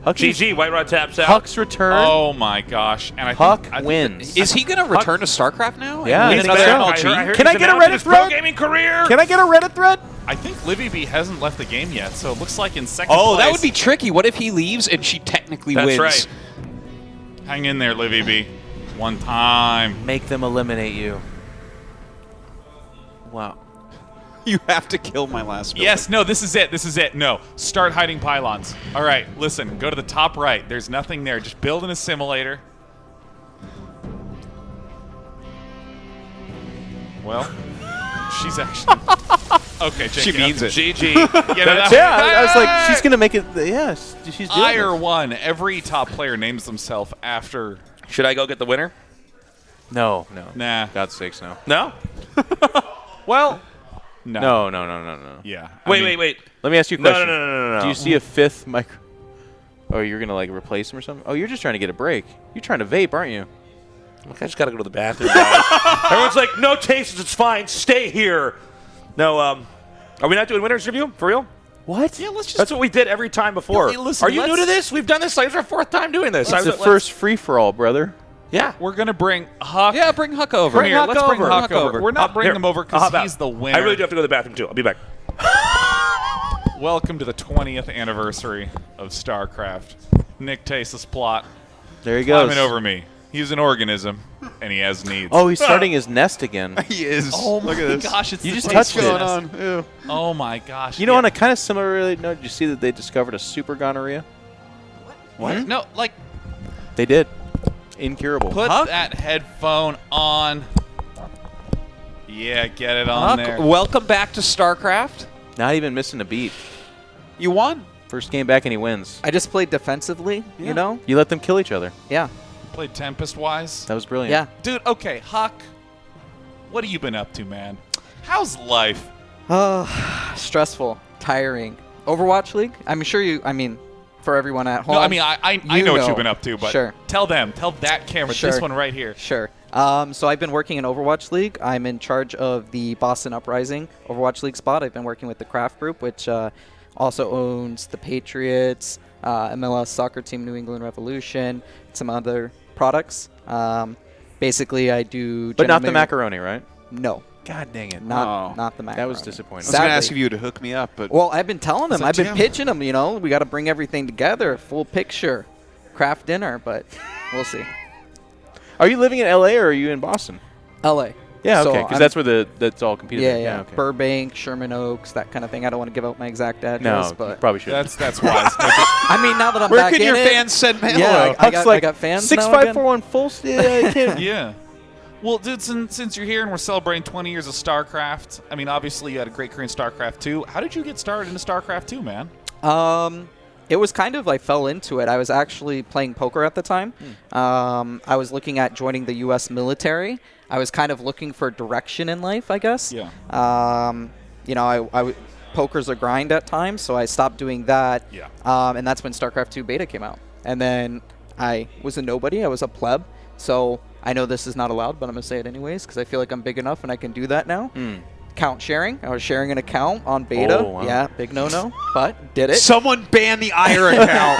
Huck GG, White Raw taps out. Huck's return. Oh my gosh! And I Huck think, I think wins. Is he going to return to StarCraft now? Yeah, And I win think another so. MLG? Can I get a Reddit pro thread? gaming career? Can I get a Reddit thread? I think Livy B hasn't left the game yet, so it looks like in second Oh, place. that would be tricky. What if he leaves and she technically That's wins? right. Hang in there, Livy B. One time. Make them eliminate you. Wow. You have to kill my last building. Yes, no, this is it. This is it. No, start hiding pylons. All right, listen, go to the top right. There's nothing there. Just build an assimilator. Well, she's actually okay. Jake, She means it. GG. I was like, she's gonna make it. Yeah, she's doing Ire it. one. Every top player names themselves after. Should I go get the winner? No. Nah. God's sakes, no. No? Well, No. Yeah. Wait. Let me ask you a No, question. no. Do you see a fifth micro? Oh, you're gonna like replace him or something? Oh, you're just trying to get a break. You're trying to vape, aren't you? Look, I just got to go to the bathroom, guys. Everyone's like, no tastes, it's fine. Stay here. No, are we not doing winner's review? For real? What? Yeah, let's just. That's what we did every time before. No, listen, are you new let's- to this? We've done this. Like, it's our 4th time doing this. It's the first free for all, brother. Yeah. We're gonna bring Huck. Yeah, bring Huck over. Bring Huck Let's bring over. Huck over. We're not bringing Here, him over I'll hop because out. he's the winner. I really do have to go to the bathroom, too. I'll be back. Welcome to the 20th anniversary of StarCraft. Nick Tase's plot. There he goes. Climbing over me. He's an organism, and he has needs. Oh, he's starting his nest again. He is. Oh my Look at this. gosh! It's You the just Tase touched it. nest. Oh my gosh! You know, yeah. on a kind of similar note, did you see that they discovered a super gonorrhea? What? No, like They did. Incurable. put that headphone on. Yeah, get it on Huck, there. welcome back to StarCraft. Not even missing a beat. You won. First game back and he wins. I just played defensively, you know? You let them kill each other. Yeah. Played Tempest wise. That was brilliant. Yeah. Dude, okay, Huck. What have you been up to, man? How's life? Stressful, tiring. Overwatch League? I'm sure for everyone at home. No, I mean I you know what know. you've been up to, but Sure. tell that camera, Sure. this one right here. Sure. So I've been working in Overwatch League. I'm in charge of the Boston Uprising Overwatch League spot. I've been working with the Kraft Group, which also owns the Patriots, MLS soccer team, New England Revolution, some other products. Basically, I do. But not the general- macaroni, right? No, God dang it. not the macaroni. That was disappointing. I was going to ask Sadly. you to hook me up, but Well, I've been telling them. So, I've been Jim- pitching them. You know, we got to bring everything together, full picture, craft dinner. But we'll see. Are you living in LA or are you in Boston? LA. Yeah, So okay, because I'm- that's where that's all competed. Yeah, in. yeah. Okay. Burbank, Sherman Oaks, that kind of thing. I don't want to give out my exact No, address, you but probably should. That's wise. I mean, now that I'm where back can in your it, fans send mail? Yeah, I Huck's got fans now 6541 full. Yeah, I can't. Yeah. Well, dude, since you're here and we're celebrating 20 years of StarCraft, I mean, obviously you had a great career in StarCraft 2. How did you get started into StarCraft 2, man? It was kind of I fell into it. I was actually playing poker at the time. I was looking at joining the U.S. military. I was kind of looking for direction in life, I guess. Yeah. Poker's a grind at times, so I stopped doing that. Yeah. And that's when StarCraft 2 beta came out. And then I was a nobody. I was a pleb. So I know this is not allowed, but I'm going to say it anyways because I feel like I'm big enough and I can do that now. Account sharing. I was sharing an account on beta. Oh, wow. Yeah, big no-no, but did it. Someone ban the Ire account.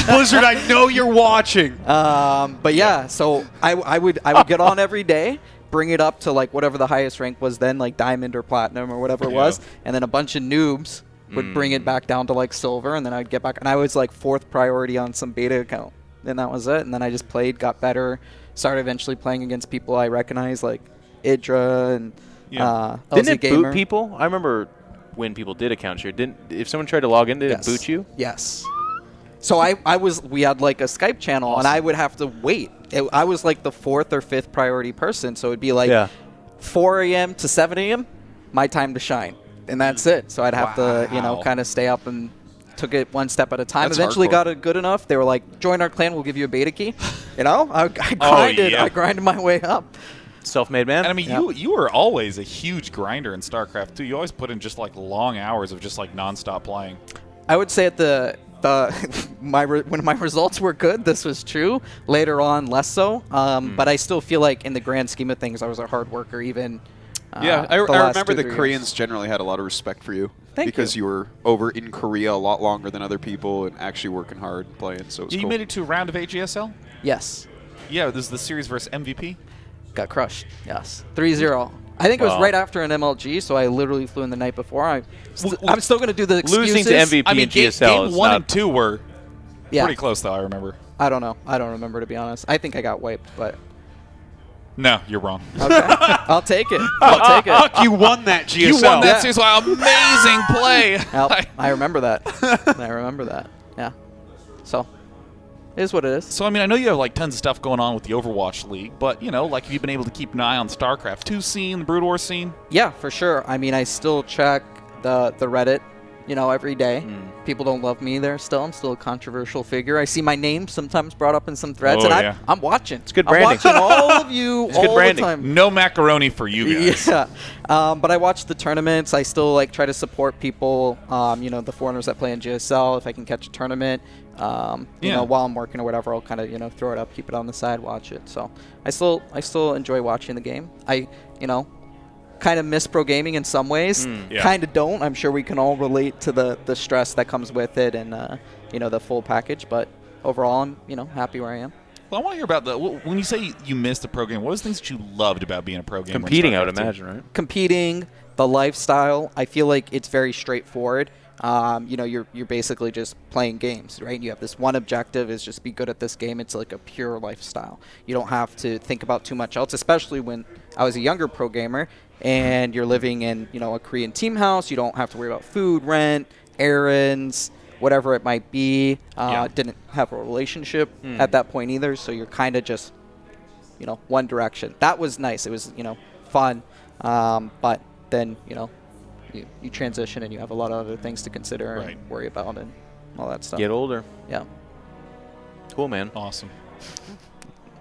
Blizzard, I know you're watching. But yeah, so I would get on every day, bring it up to like whatever the highest rank was then, like diamond or platinum or whatever it was, and then a bunch of noobs would bring it back down to like silver, and then I'd get back, and I was like 4th priority on some beta account, and that was it. And then I just played, got better, started eventually playing against people I recognized like Idra and Didn't it Gamer. boot people? I remember when people did account share. If someone tried to log in, did it boot you? Yes. So we had like a Skype channel, and I would have to wait. I was like the 4th or 5th priority person, so it'd be like 4 a.m. to 7 a.m. my time to shine, and that's it. So I'd have to, kind of stay up, and took it one step at a time. That's Eventually hardcore. got it good enough. They were like, join our clan, we'll give you a beta key. I grinded. I grinded my way up. Self-made man. And I mean, you were always a huge grinder in StarCraft too. You always put in just like long hours of just like nonstop playing. I would say at when my results were good, this was true. Later on, less so. But I still feel like in the grand scheme of things, I was a hard worker. Even I remember the Koreans generally had a lot of respect for you. Thank because you. you were over in Korea a lot longer than other people and actually working hard and playing. So it's You cool. made it to a round of AGSL? Yes. Yeah, this is the series versus MVP. Got crushed. Yes. 3-0. I think it was right after an MLG, so I literally flew in the night before. I'm still going to do the excuses. Losing to MVP I mean, and GSL game 1 and 2 were Yeah. pretty close, though, I remember. I don't know. I don't remember, to be honest. I think I got wiped, but No, you're wrong. okay. I'll take it. I'll take it. Fuck, you won that GSL. You won that Yeah. series. Wow, amazing play. I remember that. I remember that. Yeah. So, it is what it is. So, I mean, I know you have, like, tons of stuff going on with the Overwatch League, but, like, have you been able to keep an eye on StarCraft 2 scene, the Brood War scene? Yeah, for sure. I mean, I still check the Reddit, every day. People don't love me there still. I'm still a controversial figure. I see my name sometimes brought up in some threads, and yeah. I'm watching. It's good branding. I'm watching all of you It's good all branding. the time. No macaroni for you guys. Yeah, but I watch the tournaments. I still try to support people. The foreigners that play in GSL. If I can catch a tournament, while I'm working or whatever, I'll kind of throw it up, keep it on the side, watch it. So I still enjoy watching the game. I kind of miss pro gaming in some ways. Kind of don't. I'm sure we can all relate to the stress that comes with it and the full package. But overall, I'm happy where I am. Well, I want to hear about when you say you missed the pro game, what was things that you loved about being a pro gamer? Competing, I would imagine, right? Competing, the lifestyle. I feel like it's very straightforward. You're basically just playing games, right? You have this one objective is just be good at this game. It's like a pure lifestyle. You don't have to think about too much else, especially when I was a younger pro gamer and you're living in, a Korean team house. You don't have to worry about food, rent, errands, whatever it might be. Didn't have a relationship at that point either, so you're kind of just, one direction. That was nice. It was, fun. But then, you transition and you have a lot of other things to consider and worry about and all that stuff. Get older. Yeah. Cool, man. Awesome.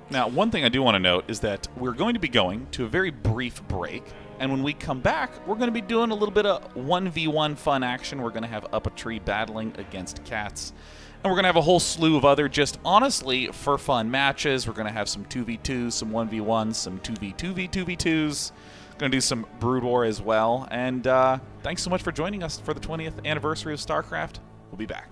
Now, one thing I do want to note is that we're going to be going to a very brief break, and when we come back, we're going to be doing a little bit of 1v1 fun action. We're going to have Up a Tree battling against cats, and we're going to have a whole slew of other just honestly for fun matches. We're going to have some 2v2s, some 1v1s, some 2v2v2v2s. Going to do some Brood War as well. And thanks so much for joining us for the 20th anniversary of StarCraft. We'll be back.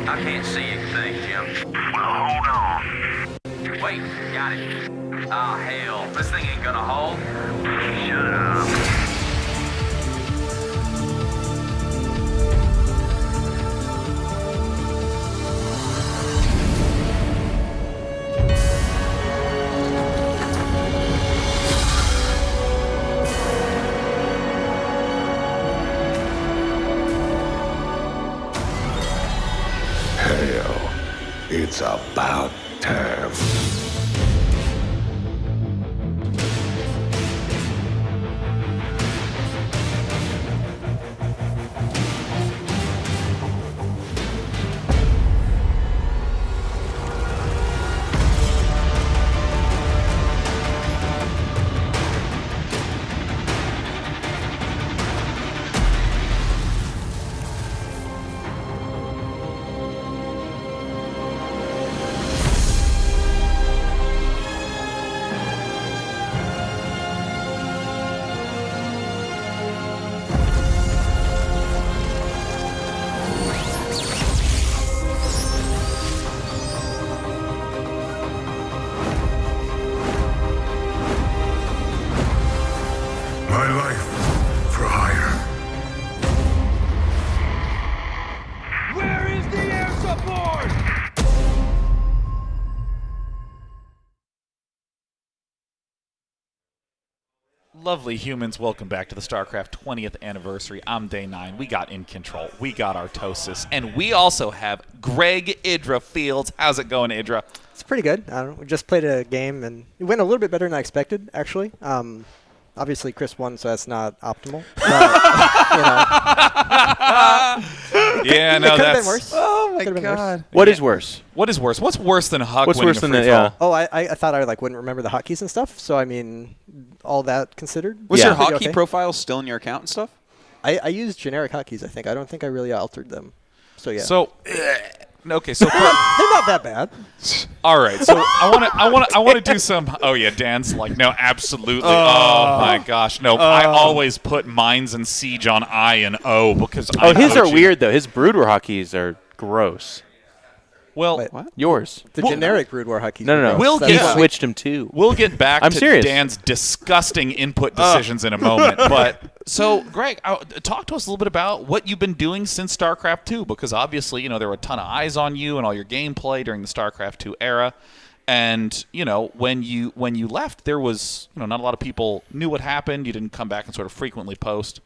I can't see anything, Jim. Well, hold on. Wait, got it. Ah, hell. This thing ain't gonna hold. Shut up. Hell, it's about time. My life for hire. Where is the air support? Lovely humans, welcome back to the StarCraft 20th anniversary. I'm Day 9. We got In Control. We got Artosis. And we also have Greg Idra Fields. How's it going, Idra? It's pretty good. I don't know. We just played a game, and it went a little bit better than I expected, actually. Obviously, Chris won, so that's not optimal. But, Yeah, no, it could have that's... been worse. Oh my Could've been God! worse. What is worse? What is worse? What's worse than Huck What's winning worse a than free that? for Yeah. all? Oh, I thought I wouldn't remember the hotkeys and stuff. So I mean, all that considered. Was Yeah. your Pretty hotkey okay. profile still in your account and stuff? I used generic hotkeys. I think. I don't think I really altered them. So yeah. So, okay, so... they're not that bad. All right, so I want to do some. Oh yeah, Dan's like, no, absolutely. Oh my gosh, no. I always put Mines and Siege on I and O because I'm His are coaching. weird though. His Brood War hotkeys are gross. Well, Wait, Yours? the Well, generic Brood War hotkeys. No, were no, no. gross. We'll That's He get- why- switched him too. we'll get back I'm to serious. Dan's disgusting input decisions in a moment. But so, Greg, talk to us a little bit about what you've been doing since StarCraft 2, because obviously, you know, there were a ton of eyes on you and all your gameplay during the StarCraft 2 era. And you know, when you left, there was, you know, not a lot of people knew what happened. You didn't come back and sort of frequently post.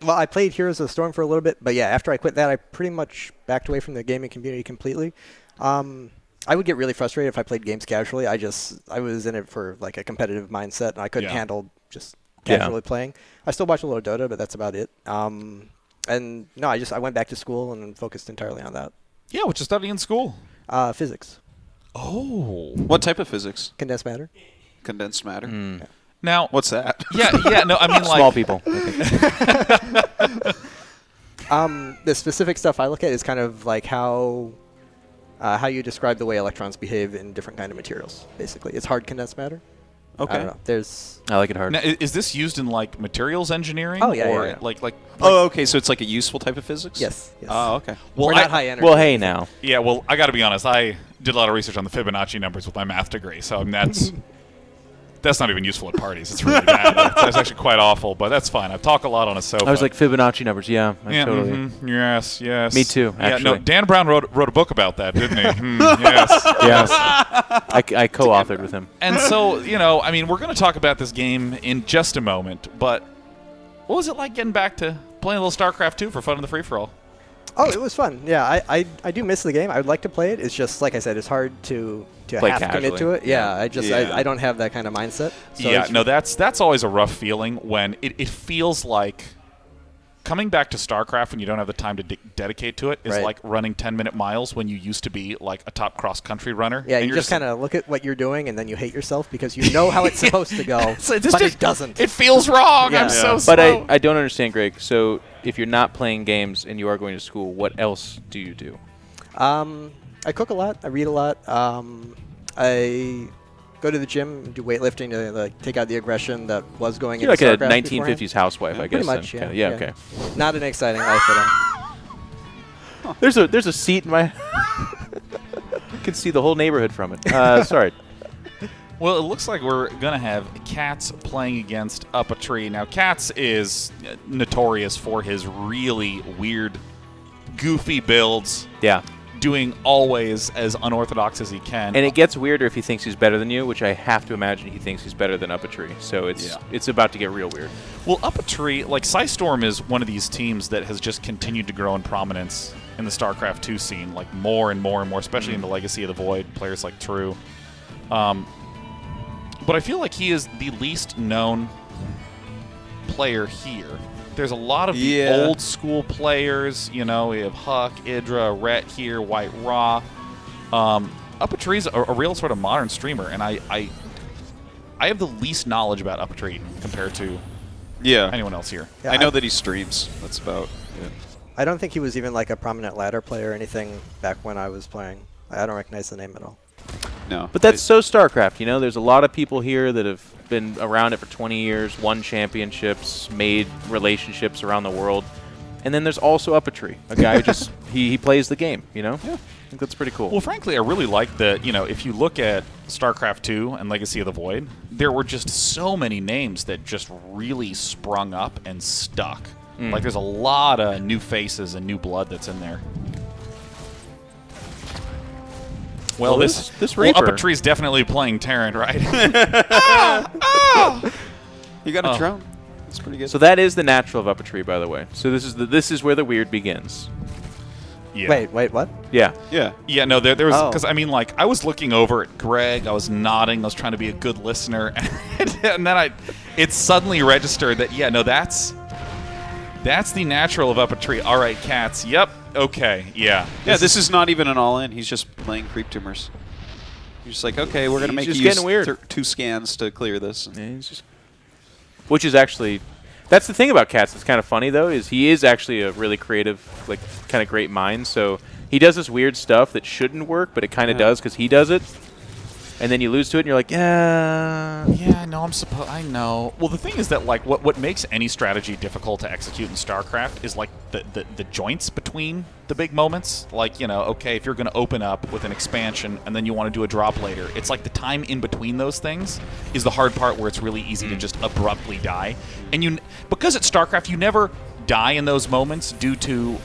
Well, I played Heroes of the Storm for a little bit, but yeah, after I quit that, I pretty much backed away from the gaming community completely. I would get really frustrated if I played games casually. I was in it for like a competitive mindset, and I couldn't Yeah. handle just casually playing. I still watch a little Dota, but that's about it. And no, I went back to school and focused entirely on that. Yeah, what you study in school? Physics, Oh, What type of physics? condensed matter. Condensed matter? now What's that? yeah, no, I mean like Small people. I think. The specific stuff I look at is kind of like how you describe the way electrons behave in different kind of materials. Basically, it's hard condensed matter. I don't know. There's. I like it hard. Now, is this used in like materials engineering? Oh, yeah, or yeah. like Oh, okay. So it's like a useful type of physics. Yes. Oh, okay. well, We're not high energy. Well, hey now. Yeah, well, I got to be honest. I did a lot of research on the Fibonacci numbers with my math degree, so that's not even useful at parties. It's really bad. That's actually quite awful, but that's fine. I talk a lot on a sofa. I was like Fibonacci numbers. Yeah, yeah, totally. Yes, yes. Me too, Yeah, no, actually. Dan Brown wrote a book about that, didn't he? Yes. Yes. I co-authored with him. And so, I mean, we're going to talk about this game in just a moment, but what was it like getting back to playing a little StarCraft 2 for fun in the free-for-all? Oh, it was fun. Yeah, I do miss the game. I would like to play it. It's just, like I said, it's hard to Play half commit casually. to it. Yeah, I don't have that kind of mindset. So Yeah, no, that's always a rough feeling when it feels like coming back to StarCraft when you don't have the time to dedicate to it is Right. like running 10-minute miles when you used to be like a top cross-country runner. Yeah, and you you're just kind of look at what you're doing, and then you hate yourself because you know how it's supposed to go, So but it doesn't. It feels wrong. Yeah. I'm so But slow. I don't understand, Greg. So if you're not playing games and you are going to school, what else do you do? I cook a lot. I read a lot. I go to the gym and do weightlifting to like take out the aggression that was going You're into like a StarCraft 1950s beforehand. housewife, I guess. Pretty much, then. yeah. Yeah, okay. Not an exciting life at all. There's a seat in my... You can see the whole neighborhood from it. Sorry. Well, it looks like we're going to have Cats playing against Up a Tree. Now, Cats is notorious for his really weird, goofy builds. Yeah. Doing always as unorthodox as he can. And it gets weirder if he thinks he's better than you, which I have to imagine he thinks he's better than Up a Tree. So it's about to get real weird. Well, Up a Tree, like Psystorm is one of these teams that has just continued to grow in prominence in the StarCraft 2 scene, like more and more and more, especially in the Legacy of the Void, players like True. But I feel like he is the least known player here. There's a lot of the old school players, we have Huck, Idra, Rhett here, White Raw. Up a Tree's a real sort of modern streamer, and I have the least knowledge about Up a Tree compared to anyone else here. Yeah, I know that he streams. That's about it. I don't think he was even like a prominent ladder player or anything back when I was playing. I don't recognize the name at all. No. But that's so StarCraft, There's a lot of people here that have been around it for 20 years, won championships, made relationships around the world. And then there's also Up a Tree, a guy who just, he plays the game, Yeah. I think that's pretty cool. Well, frankly, I really like that, if you look at StarCraft 2 and Legacy of the Void, there were just so many names that just really sprung up and stuck. Like, there's a lot of new faces and new blood that's in there. Well, this Reaper. Up a Tree's definitely playing Terran, right? You got a drone. That's pretty good. So that is the natural of Up a Tree, by the way. So this is where the weird begins. Yeah. Wait, what? Yeah. Yeah. Yeah, no, there was, Oh. because I was looking over at Greg, I was nodding, I was trying to be a good listener, and then it suddenly registered that, that's the natural of Up a Tree. All right, Cats. Yep. Okay. Yeah. Yeah, this is not even an all-in. He's just playing creep tumors. You're just like, okay, we're going to make you just use getting weird. 2 scans to clear this. Which is actually, that's the thing about Cats that's kind of funny, though, is he is actually a really creative, like, kind of great mind. So he does this weird stuff that shouldn't work, but it kind of does because he does it. And then you lose to it, and you're like, Yeah, no, I know. Well, the thing is that, like, what makes any strategy difficult to execute in StarCraft is, like, the joints between the big moments. Like, okay, if you're going to open up with an expansion and then you want to do a drop later, it's like the time in between those things is the hard part where it's really easy to just abruptly die. And because it's StarCraft, you never die in those moments due to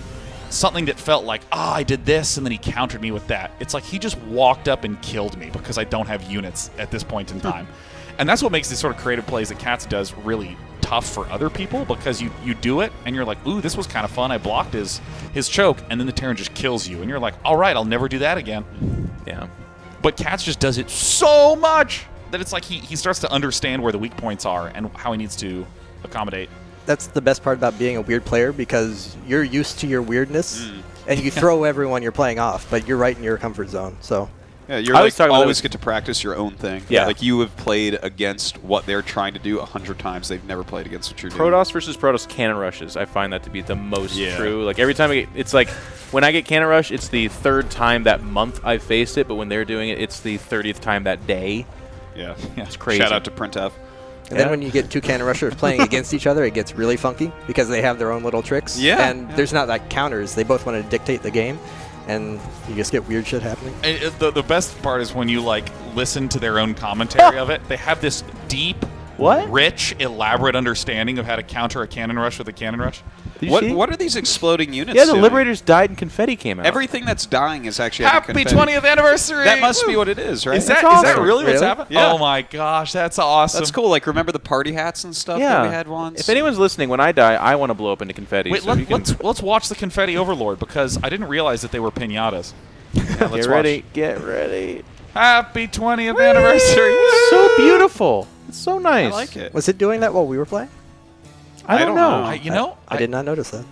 something that felt like, I did this, and then he countered me with that. It's like he just walked up and killed me because I don't have units at this point in time. And that's what makes these sort of creative plays that Cats does really tough for other people, because you do it, and you're like, ooh, this was kind of fun. I blocked his choke, and then the Terran just kills you. And you're like, all right, I'll never do that again. Yeah. But Cats just does it so much that it's like he starts to understand where the weak points are and how he needs to accommodate. That's the best part about being a weird player, because you're used to your weirdness, and you throw everyone you're playing off, but you're right in your comfort zone. So Yeah, you're always get to practice your own thing. Yeah. Like, you have played against what they're trying to do 100 times. They've never played against what you're doing. Protoss versus Protoss cannon rushes, I find that to be the most true. Like, every time it's like, when I get cannon rush, it's the 3rd time that month I've faced it, but when they're doing it, it's the 30th time that day. Yeah. It's crazy. Shout out to Printf. And then when you get two cannon rushers playing against each other, it gets really funky because they have their own little tricks. Yeah. And there's not like counters. They both want to dictate the game, and you just get weird shit happening. And the best part is when you like listen to their own commentary of it. They have this deep, rich, elaborate understanding of how to counter a cannon rush with a cannon rush. What are these exploding units Yeah, the doing? Liberators died and confetti came out. Everything that's dying is actually Happy confetti. 20th anniversary! That must be what it is, right? Is that really what's happening? Yeah. Oh my gosh, that's awesome. That's cool. Like, remember the party hats and stuff that we had once? If anyone's listening, when I die, I want to blow up into confetti. Wait, so let's watch the Confetti Overlord because I didn't realize that they were pinatas. Yeah, let's Get ready. Get ready. Happy 20th anniversary! So beautiful. It's so nice. I like it. Was it doing that while we were playing? I don't know. I did not notice that.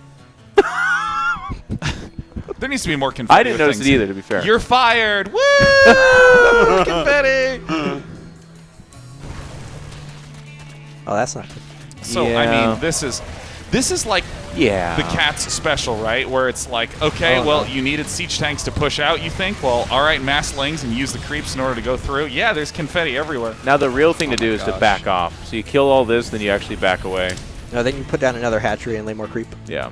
There needs to be more confetti. I didn't notice it either, to be fair. You're fired! Woo! Confetti! Oh, that's not good. So I mean, this is like the Cats special, right? Where it's like, okay, you needed siege tanks to push out. You think, well, all right, mass lings and use the creeps in order to go through. Yeah, there's confetti everywhere. Now the real thing to do is to back off. So you kill all this, then you actually back away. No, then you put down another hatchery and lay more creep. Yeah.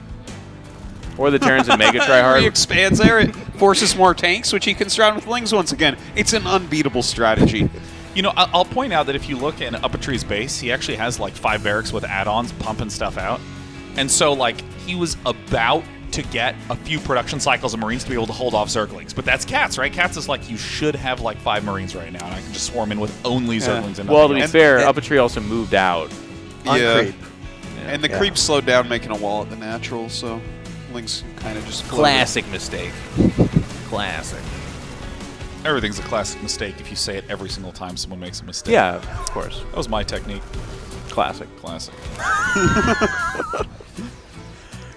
Or the Terrans and Mega try hard. He expands there. It forces more tanks, which he can surround with lings once again. It's an unbeatable strategy. You know, I'll point out that if you look in Uppatree's base, he actually has like 5 barracks with add-ons pumping stuff out. And so, like, he was about to get a few production cycles of Marines to be able to hold off Zerglings. But that's Cats, right? Cats is like, you should have like 5 Marines right now, and I can just swarm in with only Zerglings and well, to nothing be else. fair, Uppatree also moved out. On creep. And the creep slowed down, making a wall at the natural, so lings kind of just floated. Classic mistake. Classic. Everything's a classic mistake if you say it every single time someone makes a mistake. Yeah, of course. That was my technique. Classic. Classic.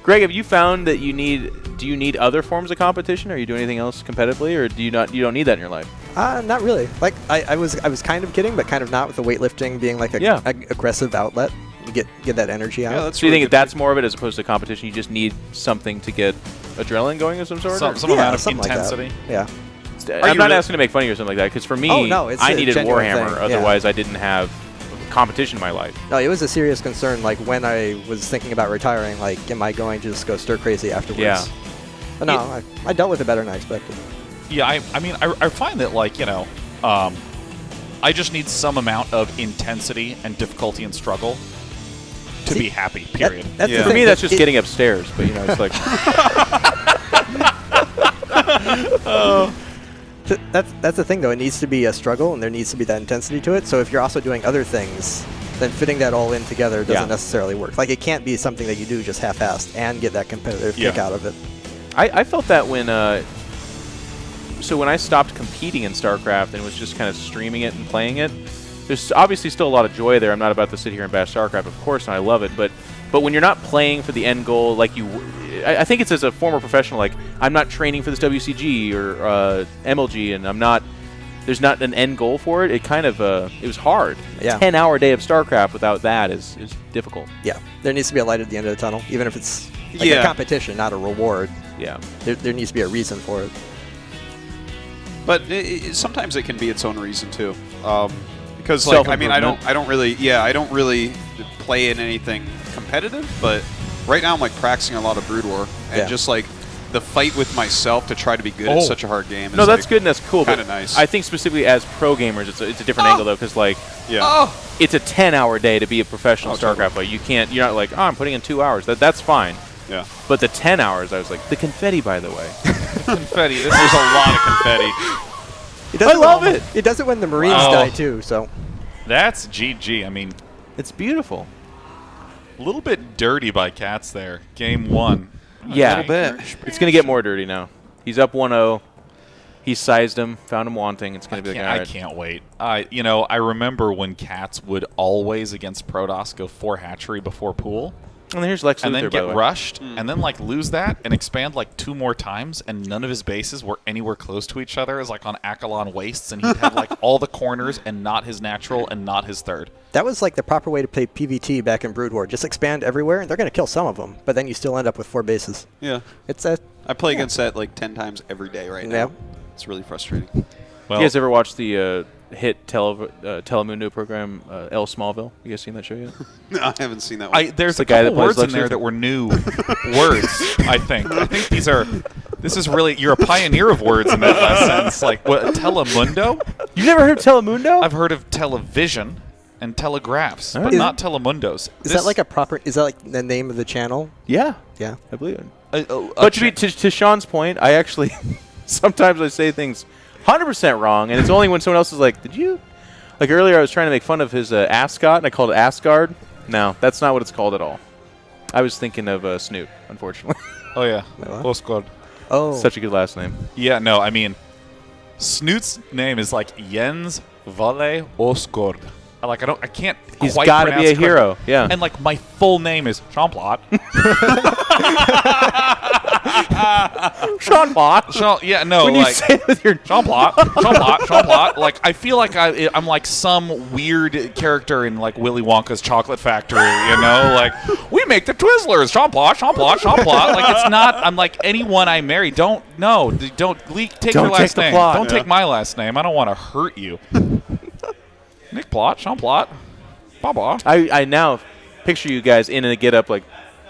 Greg, have you found that do you need other forms of competition? Or you do anything else competitively, or you don't need that in your life? Not really. Like I was kind of kidding, but kind of not, with the weightlifting being like a aggressive outlet. You get that energy out. Yeah, that's so you think that's more of it as opposed to competition? You just need something to get adrenaline going of some sort? Some amount of intensity? Like that. Yeah. I'm not asking to make fun of you or something like that, because for me, I needed Warhammer. Thing. Otherwise, I didn't have competition in my life. No, it was a serious concern. Like, when I was thinking about retiring, like, am I going to just go stir crazy afterwards? Yeah. But no, I dealt with it better than I expected. Yeah, I mean, I find that, like, you know, I just need some amount of intensity and difficulty and struggle to be happy, period. For me, that's just getting upstairs, but, you know, it's like... That's the thing, though. It needs to be a struggle, and there needs to be that intensity to it. So if you're also doing other things, then fitting that all in together doesn't necessarily work. Like, it can't be something that you do just half-assed and get that competitive kick out of it. I felt that when... So when I stopped competing in StarCraft and was just kind of streaming it and playing it, there's obviously still a lot of joy there. I'm not about to sit here and bash StarCraft, of course, and I love it. But when you're not playing for the end goal, like I think it's as a former professional, like, I'm not training for this WCG or MLG, and there's not an end goal for it. It kind of, it was hard. Yeah. A 10-hour day of StarCraft without that is difficult. Yeah. There needs to be a light at the end of the tunnel, even if it's like a competition, not a reward. Yeah. There needs to be a reason for it. But sometimes it can be its own reason too, because like I mean I don't really play in anything competitive, but right now I'm like practicing a lot of Brood War and just like the fight with myself to try to be good at such a hard game. No, that's good and that's cool. Kind of nice. I think specifically as pro gamers, it's a different angle though, because like it's a 10-hour day to be a professional StarCraft player. You're not like, I'm putting in 2 hours. That's fine. Yeah. But the 10 hours, I was like, the confetti, by the way. Confetti. There's a lot of confetti. I love it. It does it when the Marines die too. So that's GG. I mean, it's beautiful. A little bit dirty by Cats there. Game 1. Yeah, a little bit. It's going to get more dirty now. He's up 1-0. He sized him, found him wanting. It's going to be like, all right. I can't wait. I remember when Cats would always against Protoss go 4 hatchery before pool. And then here's Lex Luthor, and then by get the way. rushed, and then like lose that and expand like 2 more times, and none of his bases were anywhere close to each other. It was like on Akalon Wastes, and he'd have like all the corners and not his natural and not his third. That was like the proper way to play PvT back in Brood War. Just expand everywhere, and they're going to kill some of them, but then you still end up with 4 bases. Yeah. I play against that like 10 times every day right now. It's really frustrating. Well, you guys ever watch the hit Telemundo program El Smallville? You guys seen that show yet? No, I haven't seen that one. There's the a guy couple that plays words in Lex there Luthor. that were new words, I think. I think this is really, you're a pioneer of words in that last sentence. Like, what, Telemundo? You never heard of Telemundo? I've heard of television and telegraphs, but Is- not telemundos. Is that like a proper? Is that like the name of the channel? Yeah. Yeah. I believe it. But to Sean's point, I actually sometimes I say things 100% wrong, and it's only when someone else is like, "Did you?" Like earlier, I was trying to make fun of his ascot, and I called it Asgard. No, that's not what it's called at all. I was thinking of Snoop, unfortunately. Oh, yeah. What? Osgård. Oh, Such a good last name. Yeah, no, I mean, Snoot's name is like Jens Valle Osgård. I can't He's quite got to pronounce be a it hero. Yeah. And like my full name is Sean Plot. Sean Plot. Yeah, no, When you like say it with your Sean Plot, Sean Plot, Sean Plot. Like I feel like I'm like some weird character in like Willy Wonka's Chocolate Factory. You know, like we make the Twizzlers. Sean Plot, Sean Plot, Sean Plot. Like it's not. I'm like anyone I marry. Don't take Don't your last take the name. plot. Don't take my last name. I don't want to hurt you. Nick Plot, Sean Plot, Baba. I now picture you guys in a get up like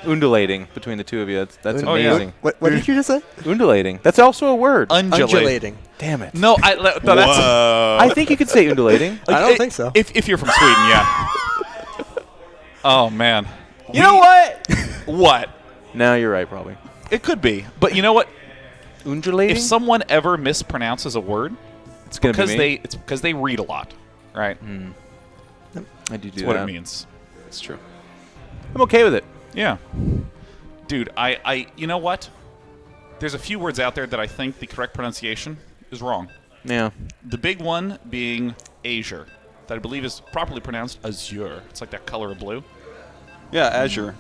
undulating between the two of you. That's Oh, yeah. amazing. what did you just say? Undulating. That's also a word. Undulating. Damn it. No, that's. I think you could say undulating. I don't think so. If you're from Sweden, yeah. Oh man. You know what? What? No, you're right, probably. It could be, but you know what? Undulating? If someone ever mispronounces a word, it's going to be me. it's because they read a lot, right? I do That's that. what it means. It's true. I'm okay with it. Yeah. Dude, I you know what? There's a few words out there that I think the correct pronunciation is wrong. Yeah. The big one being azure, that I believe is properly pronounced azure. It's like that color of blue. Yeah, Azure,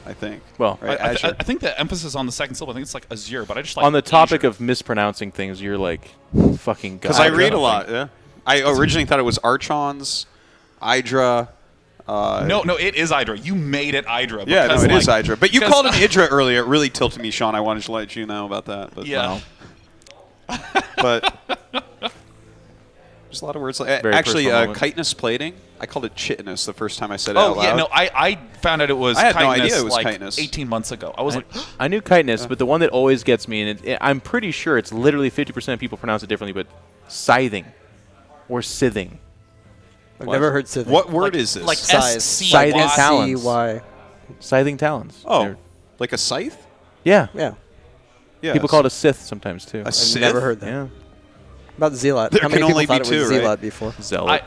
I think. Well, right, I Azure. think the emphasis on the second syllable, I think it's like azure, but I just like on the topic azure. of mispronouncing things, you're like fucking god. Because I read a lot, yeah. I originally thought it was Archons, Idra. No, it is Idra. You made it Idra. Yeah, no, because, it is like, Idra. But you because- called it Idra earlier. It really tilted me, Sean. I wanted to let you know about that. But Yeah. But there's a lot of words. Very Actually, personal moment. chitinous plating, I called it chitinous the first time I said it out Oh, loud. yeah, no, I found out it was I had no chitinous idea it was like chitinous. 18 months ago. I was like, I knew chitinous, but the one that always gets me, and I'm pretty sure it's literally 50% of people pronounce it differently, but scything or scything. I've never heard scything. What word is this? like Size. Scything S-C-Y. talons. C-Y. Scything talons. oh, They're- like a scythe? Yeah. Yeah. Yeah. People call it a Sith sometimes, too. a Sith? Never heard that. Yeah. About Zealot. There How many can people only thought be it was two, right? Zealot before? Zealot.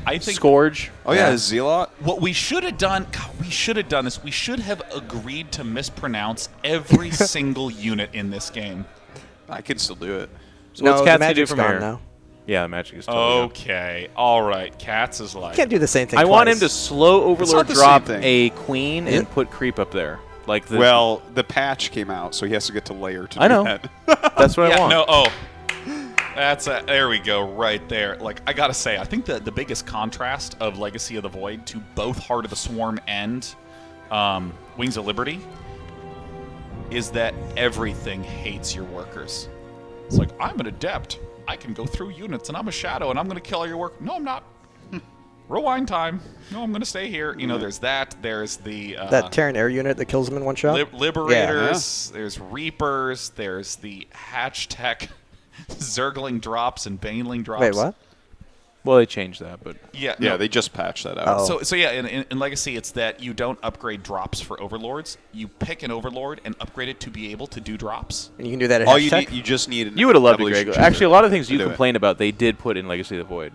I think Scourge. Oh, yeah, a zealot? what we should have done, God, we should have done this. We should have agreed to mispronounce every single unit in this game. I can still do it. So what's the Cats gonna do magic's from gone here? now. Yeah, the magic is totally gone. Okay, all right. Cats is like. You can't do the same thing I want him twice. to slow not Overlord the drop same thing. a queen Yeah. and put creep up there. Like the, Well, the patch came out, so he has to get to layer to I do know. that. that's what I Yeah, want. no, there we go, right there. Like, I gotta say, I think the biggest contrast of Legacy of the Void to both Heart of the Swarm and Wings of Liberty is that everything hates your workers. It's like, I'm an adept. I can go through units, and I'm a shadow, and I'm gonna kill all your work. No, I'm not. Rewind time. No, I'm gonna stay here. You know, there's that. There's the that Terran air unit that kills them in one shot. Liberators. There's Reapers. There's the Hatch Tech Zergling drops and Baneling drops. Wait, what? Well, they changed that, but Yeah, Yeah, no. they just patched that out. Oh. So yeah, in Legacy, it's that you don't upgrade drops for Overlords. You pick an Overlord and upgrade it to be able to do drops. And you can do that at All you hashtag? need, you just need an you would have loved it, evolution Greg. shooter Actually, a lot of things to you do it. complained about, they did put in Legacy of the Void.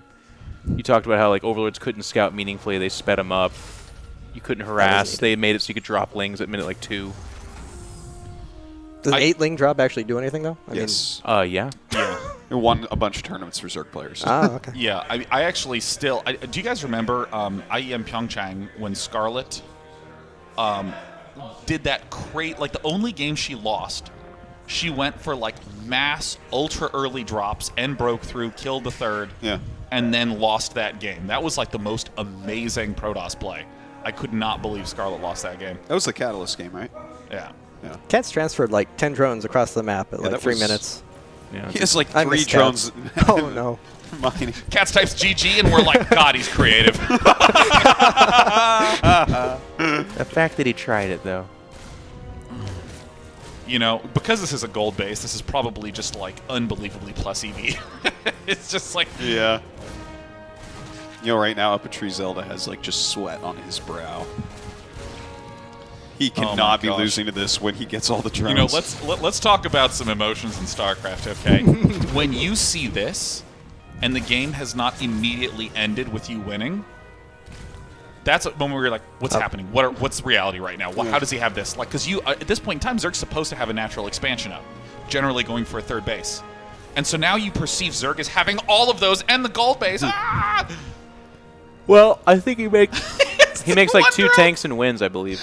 You talked about how like Overlords couldn't scout meaningfully. They sped them up. You couldn't harass. They made it so you could drop lings at minute like 2. Does an 8-ling drop actually do anything, though? I Yes. Yeah. Yeah. It won a bunch of tournaments for Zerg players. Okay. Yeah, I actually still. Do you guys remember IEM Pyeongchang when Scarlet did that like the only game she lost, she went for like mass ultra early drops and broke through, killed the third, Yeah. and then lost that game. That was like the most amazing Protoss play. I could not believe Scarlet lost that game. That was the Catalyst game, right? Yeah. Cats transferred like 10 drones across the map at like that 3 was- minutes. Yeah, He has like I 3 miss drones. Oh no. mining. Cats types GG, and we're like, God, he's creative. The fact that he tried it, though. You know, because this is a gold base, this is probably just like unbelievably plus EV. It's just like, Yeah. You know, right now, Up a Tree Zelda has like just sweat on his brow. He cannot be losing to this when he gets all the drones. you know, let's talk about some emotions in StarCraft, okay? When you see this, and the game has not immediately ended with you winning, that's when we were like, what's happening? What's reality right now? How does he have this? Like, because you at this point in time, Zerg's supposed to have a natural expansion up, generally going for a 3rd base. And so now you perceive Zerg as having all of those and the gold base. Well, I think he makes like 2 tanks and wins, I believe.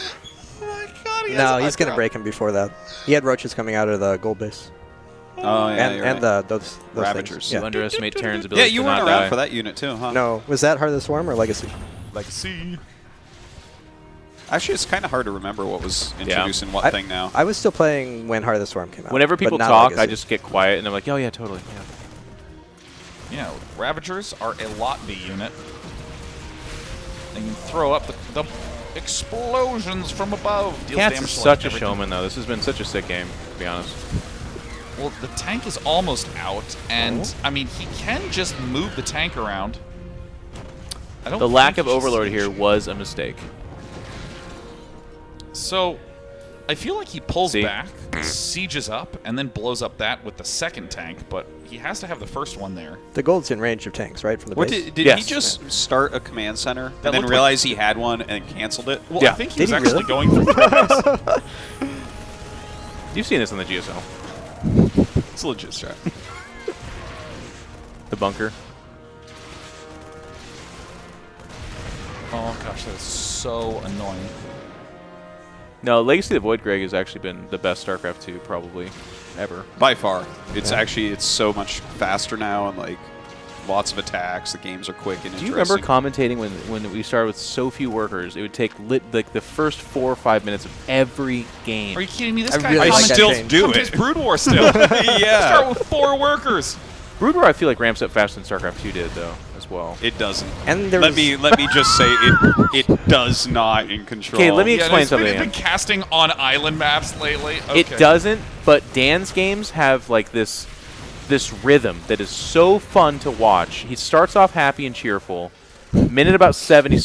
Oh my God, No, he's going to break him before that. He had roaches coming out of the gold base. Oh, yeah, and those Ravagers. Yeah. You underestimate Terran's ability Yeah, you to weren't not around die. for that unit too, huh? No, was that Heart of the Swarm or Legacy? Legacy. Actually, it's kind of hard to remember what was introduced in what thing now. I was still playing when Heart of the Swarm came out. Whenever people but not talk, Legacy. I just get quiet, and I'm like, oh, yeah, totally. Yeah. Yeah, Ravagers are a lot B unit. They can throw up the explosions from above. Deals Cats damage is to such a everything. showman, though. This has been such a sick game, to be honest. Well, the tank is almost out, and I mean, he can just move the tank around. I don't The lack think of he Overlord should. here was a mistake. So, I feel like he pulls See? back, sieges up, and then blows up that with the 2nd tank, but he has to have the 1st one there. The gold's in range of tanks, right, from the What base? did Yes. he just start a command center That and then looked realize he had one and canceled it? Well, Yeah. I think he Did was he actually really? going through 3 base. You've seen this on the GSL. It's a legit strat. The bunker. Oh gosh, that is so annoying. No, Legacy of the Void, Greg, has actually been the best StarCraft 2 probably ever. By far. It's actually, it's so much faster now and like lots of attacks. The games are quick and Do you remember interesting. commentating when we started with so few workers? It would take like the first 4 or 5 minutes of every game. Are you kidding me? This I guy really like that still change. do his Brood War still. Yeah. Start with 4 workers. Brood War, I feel like ramps up faster than StarCraft 2 did, though, as well. It doesn't. And there let was- me just say it does not in control. Okay, let me explain he's something. been casting on island maps lately. Okay. It doesn't, but Dan's games have like this rhythm that is so fun to watch. He starts off happy and cheerful. Minute about 7, he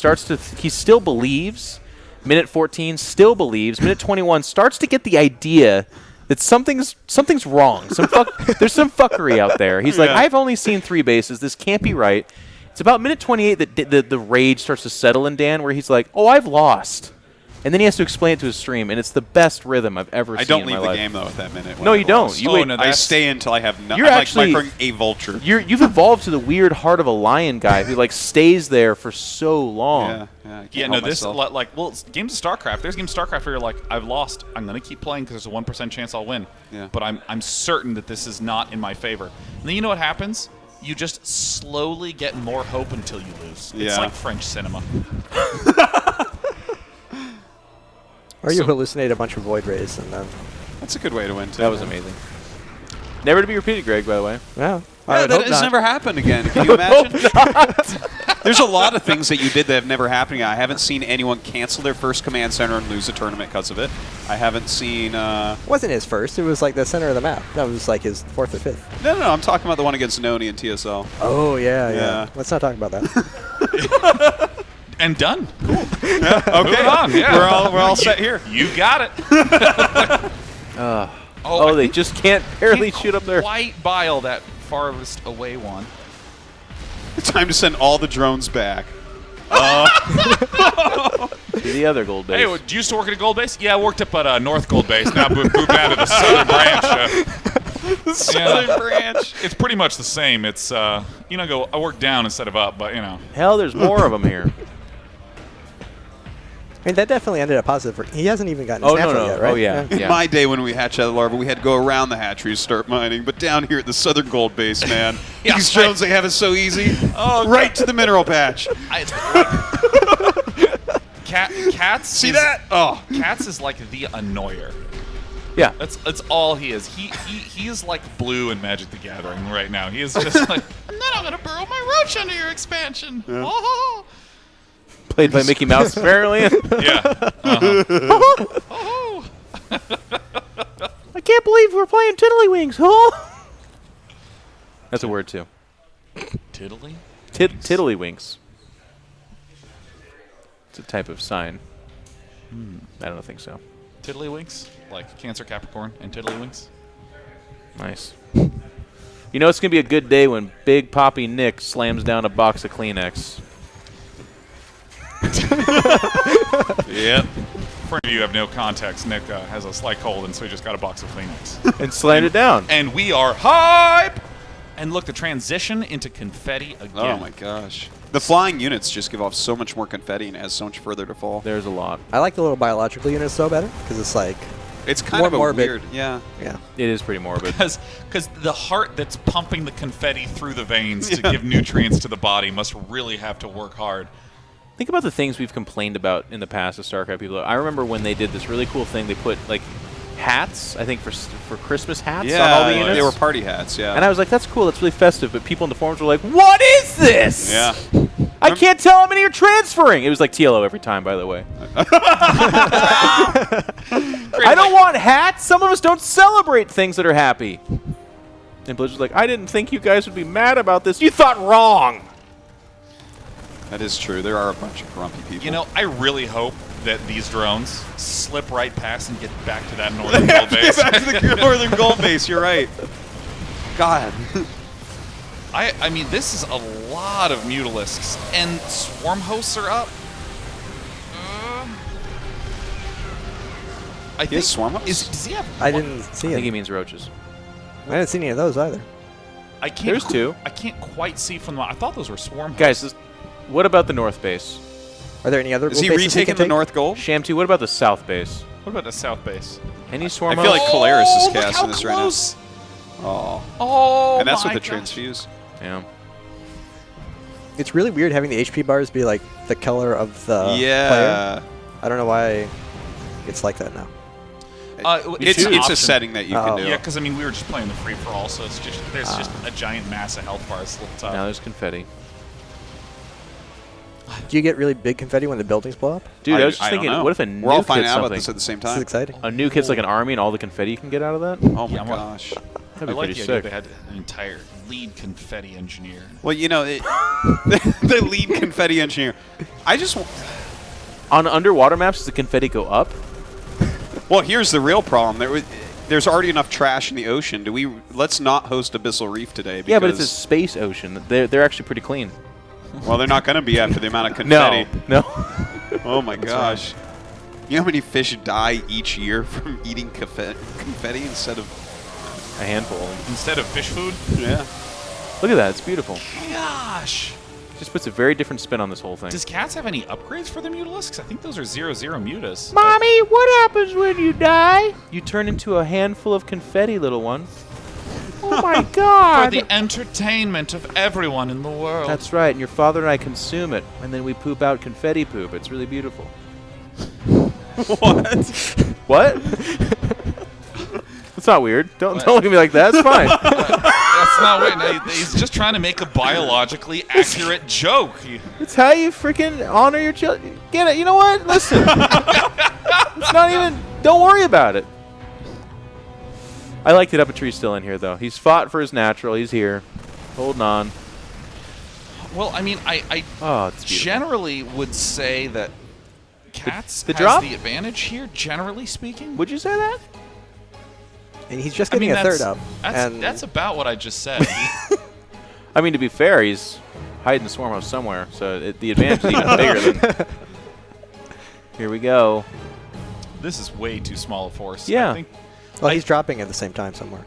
still believes. Minute 14, still believes. Minute 21, starts to get the idea that something's wrong. There's some fuckery out there. He's like, I've only seen 3 bases. This can't be right. It's about minute 28 that the rage starts to settle in Dan, where he's like, oh, I've lost. And then he has to explain it to his stream, and it's the best rhythm I've ever seen I don't in leave my the life. game though at that minute. when No, I you don't. lost. You wait. I stay until I have nothing. You're I'm actually- like a vulture. You've evolved to the weird heart of a lion guy who like stays there for so long. Yeah, I can't Yeah, help no, this myself. games of StarCraft. There's games of StarCraft where you're like, I've lost. I'm gonna keep playing because there's a 1% chance I'll win. Yeah. But I'm certain that this is not in my favor. And then you know what happens? You just slowly get more hope until you lose. It's Yeah. like French cinema. Or you hallucinate a bunch of void rays and then. That's a good way to win too. That was amazing. Never to be repeated, Greg, by the way. Yeah. Yeah, that has never happened again. Can you imagine? There's a lot of things that you did that have never happened. I haven't seen anyone cancel their first command center and lose a tournament because of it. I haven't seen. It wasn't his first. It was like the center of the map. That was like his 4th or 5th. No. I'm talking about the one against Noni and TSL. Oh, yeah. Yeah. Let's not talk about that. And done. Okay, Moving on, yeah. we're all set here. You got it. Oh, they just can't barely shoot up there. Quite bile that farthest away one. Time to send all the drones back. To the other gold base. Hey, do you used to work at a gold base? Yeah, I worked up at North Gold Base. Now moved down to the southern branch. The southern branch. It's pretty much the same. It's I work down instead of up, but Hell, there's more of them here. I mean, that definitely ended up positive. He hasn't even gotten his Oh, no, natural no. yet, right? Oh, yeah. In my day when we hatched out the larva, we had to go around the hatcheries to start mining. But down here at the southern gold base, man, Yeah, these drones, they have it so easy. Right to the mineral patch. Cats. See that? Oh. Cats is like the annoyer. Yeah. That's all he is. He is like Blue in Magic the Gathering right now. He is just like, and then I'm gonna burrow my roach under your expansion. Yeah. Oh. Played by Mickey Mouse, apparently. Yeah. Oh. I can't believe we're playing Tiddlywinks. Oh. That's a word too. Tiddly? Tiddlywinks. It's a type of sign. I don't think so. Tiddlywinks? Like Cancer, Capricorn, and Tiddlywinks? Nice. You know it's going to be a good day when Big Poppy Nick slams down a box of Kleenex. Yep. For you have no context, Nick has a slight cold, and so he just got a box of Kleenex. And slammed it down. And we are hype! And look, the transition into confetti again. Oh my gosh. The flying units just give off so much more confetti and it has so much further to fall. There's a lot. I like the little biological units so better because it's like it's kind of a weird, yeah. It is pretty morbid. Because the heart that's pumping the confetti through the veins to give nutrients to the body must really have to work hard. Think about the things we've complained about in the past as StarCraft people. I remember when they did this really cool thing. They put like hats, I think for Christmas hats on all the units. They were party hats, yeah. And I was like, that's cool, that's really festive. But people in the forums were like, what is this? Yeah. I can't tell how many you're transferring. It was like TLO every time, by the way. I don't want hats. Some of us don't celebrate things that are happy. And Blizzard's like, I didn't think you guys would be mad about this. You thought wrong. That is true. There are a bunch of grumpy people. You know, I really hope that these drones slip right past and get back to that northern gold base. Get back to the northern gold base. You're right. God. I mean, this is a lot of Mutalisks, and Swarm Hosts are up. I think Swarm Hosts? Does he have? I didn't see I it. think he means roaches. I didn't see any of those either. I can't. There's two. I can't quite see from the. I thought those were Swarm Hosts. Guys, what about the north base? Are there any other? Is he bases retaking can the north gold? Shamtu, what about the south base? What about the south base? Any Swarm I feel like Kalaris is look casting how this close. right now. Oh. Oh, And that's my with the gosh. transfuse. Yeah. It's really weird having the HP bars be like the color of the Yeah. player. I don't know why it's like that now. It's a setting that you can do. Yeah, because I mean we were just playing the free for all, so it's just there's just a giant mass of health bars. It's a little tough. Now there's confetti. Do you get really big confetti when the buildings blow up? Dude, I was just I don't thinking, know. what if a nuke We're all hits finding out about something? this at the same This is time. exciting. A nuke hits like an army and all the confetti you can get out of that? Oh my Yeah, gosh. That'd I be like pretty the idea sick. they had an entire lead confetti engineer. Well, you know, the lead confetti engineer. I just. On underwater maps, does the confetti go up? Well, here's the real problem. There's already enough trash in the ocean. Let's not host Abyssal Reef today. Yeah, but it's a space ocean. They're actually pretty clean. Well, they're not going to be after the amount of confetti. No. Oh my gosh. You know how many fish die each year from eating confetti instead of A handful. Instead of fish food? Yeah. Look at that. It's beautiful. Gosh. Just puts a very different spin on this whole thing. Does Cats have any upgrades for the Mutalisks? I think those are 0/0 mutas. Mommy, what happens when you die? You turn into a handful of confetti, little one. Oh my god. For the entertainment of everyone in the world. That's right, and your father and I consume it, and then we poop out confetti poop. It's really beautiful. What? What? That's not weird. Don't look at me like that. It's fine. That's not weird. He's just trying to make a biologically accurate joke. It's how you freaking honor your children. Get it? You know what? Listen. It's not even. Don't worry about it. I like that Uppetree's still in here, though. He's fought for his natural. He's here. Holding on. Well, I mean, I Oh, it's beautiful. generally would say that Cats The has drop? the advantage here, generally speaking. Would you say that? And he's just getting a third up. That's about what I just said. I mean, to be fair, he's hiding the Swarm House somewhere, so the advantage is even bigger than... Here we go. This is way too small a force. Yeah. I think, Well, he's dropping at the same time somewhere.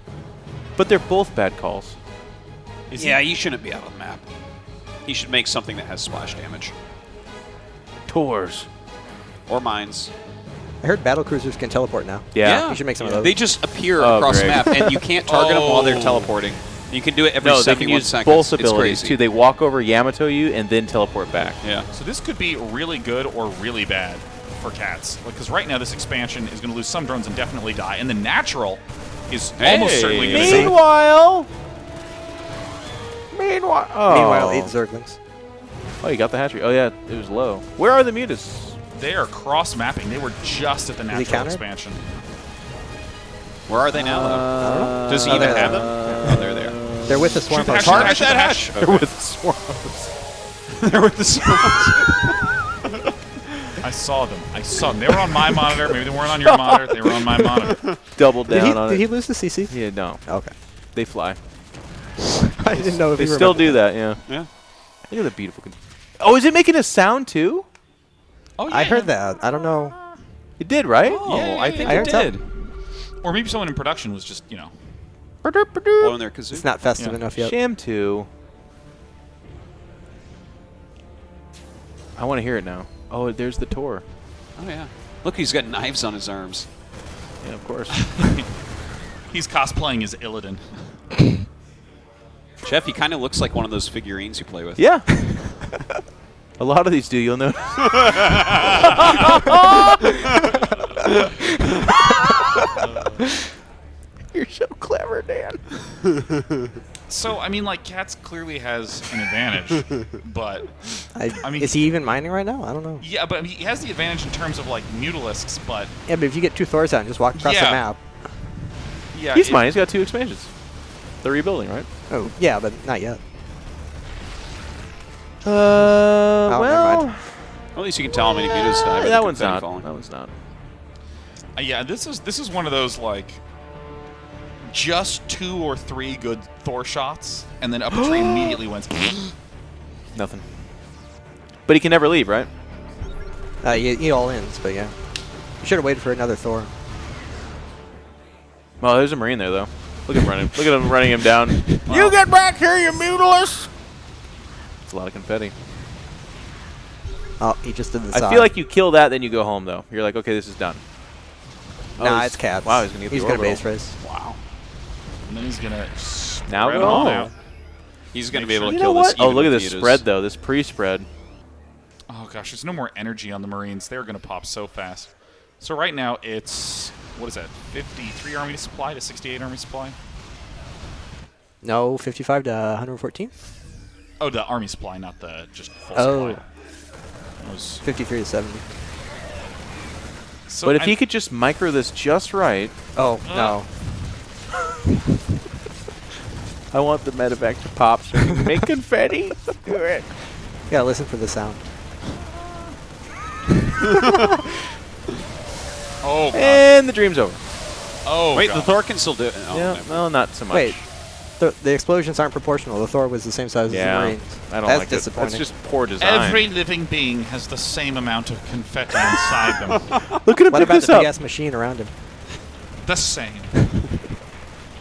But they're both bad calls. Yeah, you shouldn't be out of the map. He should make something that has splash damage. Tours. Or mines. I heard battle cruisers can teleport now. Yeah. You should make some of those. They just appear Oh, across great. the map, and you can't target them while they're teleporting. You can do it every No, they 71 can use seconds. both It's abilities, crazy. too. They walk over Yamato you and then teleport back. Yeah. so this could be really good or really bad. for Cats. Because right now this expansion is going to lose some drones and definitely die, and the natural is almost certainly going to die. Meanwhile, 8 Zerglings. Oh, you got the hatchery. Oh, yeah, it was low. Where are the mutas? They are cross-mapping. They were just at the natural expansion. Where are they now? I don't know. Does he even have them? Oh, they're there. They're with the swarm host. Target that hatch. They're with the swarm host. They're with the swarm host. I saw them. They were on my monitor. Maybe they weren't on your monitor. They were on my monitor. Double down on it. Did he lose the CC? Yeah, no. Okay. They fly. I didn't know if they he still do that, yeah. Yeah. Look at the beautiful. Oh, is it making a sound too? Oh, yeah. I heard that. I don't know. It did, right? Oh, Yeah, I think I it heard did. something. Or maybe someone in production was just, Blowing their kazoo. It's not festive enough yet. Sham 2. I want to hear it now. Oh, there's the tour. Oh, yeah. Look, he's got knives on his arms. Yeah, of course. He's cosplaying as Illidan. Jeff, he kind of looks like one of those figurines you play with. Yeah. A lot of these do, you'll notice. You're so clever, Dan. So, I mean, like, Cats clearly has an advantage, but... I mean, is he even mining right now? I don't know. Yeah, but he has the advantage in terms of, like, mutalisks, but... Yeah, but if you get 2 Thors out and just walk across the map. Yeah, He's mining. He's got 2 expansions. They're rebuilding, right? Oh, yeah, but not yet. Well... Well, at least you can tell how many mutas die. That one's not. That one's not. Yeah, this is one of those, like... just 2 or 3 good Thor shots, and then up a tree immediately went. Nothing. But he can never leave, right? He all ins, but yeah. You should have waited for another Thor. Oh, there's a Marine there, though. Look at him running. Look at him running him down. Wow. You get back here, you mutilus! It's a lot of confetti. Oh, he just did the side. I feel like you kill that, then you go home, though. You're like, okay, this is done. Nah, it's Cats. Wow, he's going to get the gonna orbital. base race. Wow. And then he's going to now spread go on home. out. He's going to be able to You kill know this. what? Oh, even look at with this mutas. spread, though. This pre-spread. Oh, gosh, there's no more energy on the Marines. They're going to pop so fast. So right now it's, what is that, 53 army supply to 68 army supply? No, 55 to 114? Oh, the army supply, not the just full Oh. supply. It was 53 to 70. so But if he could just micro this just right. Oh, no. I want the medevac to pop so we can make confetti. Do it. You gotta listen for the sound. Oh, God. And the dream's over. Oh, Wait, God. the Thor can still do it. Oh, Yeah, never. well, not so much. Wait, the explosions aren't proportional. The Thor was the same size as the Marines. I don't That's like disappointing. it. That's just poor design. Every living being has the same amount of confetti inside them. Look at him What pick about this the up. big ass machine around him? The same.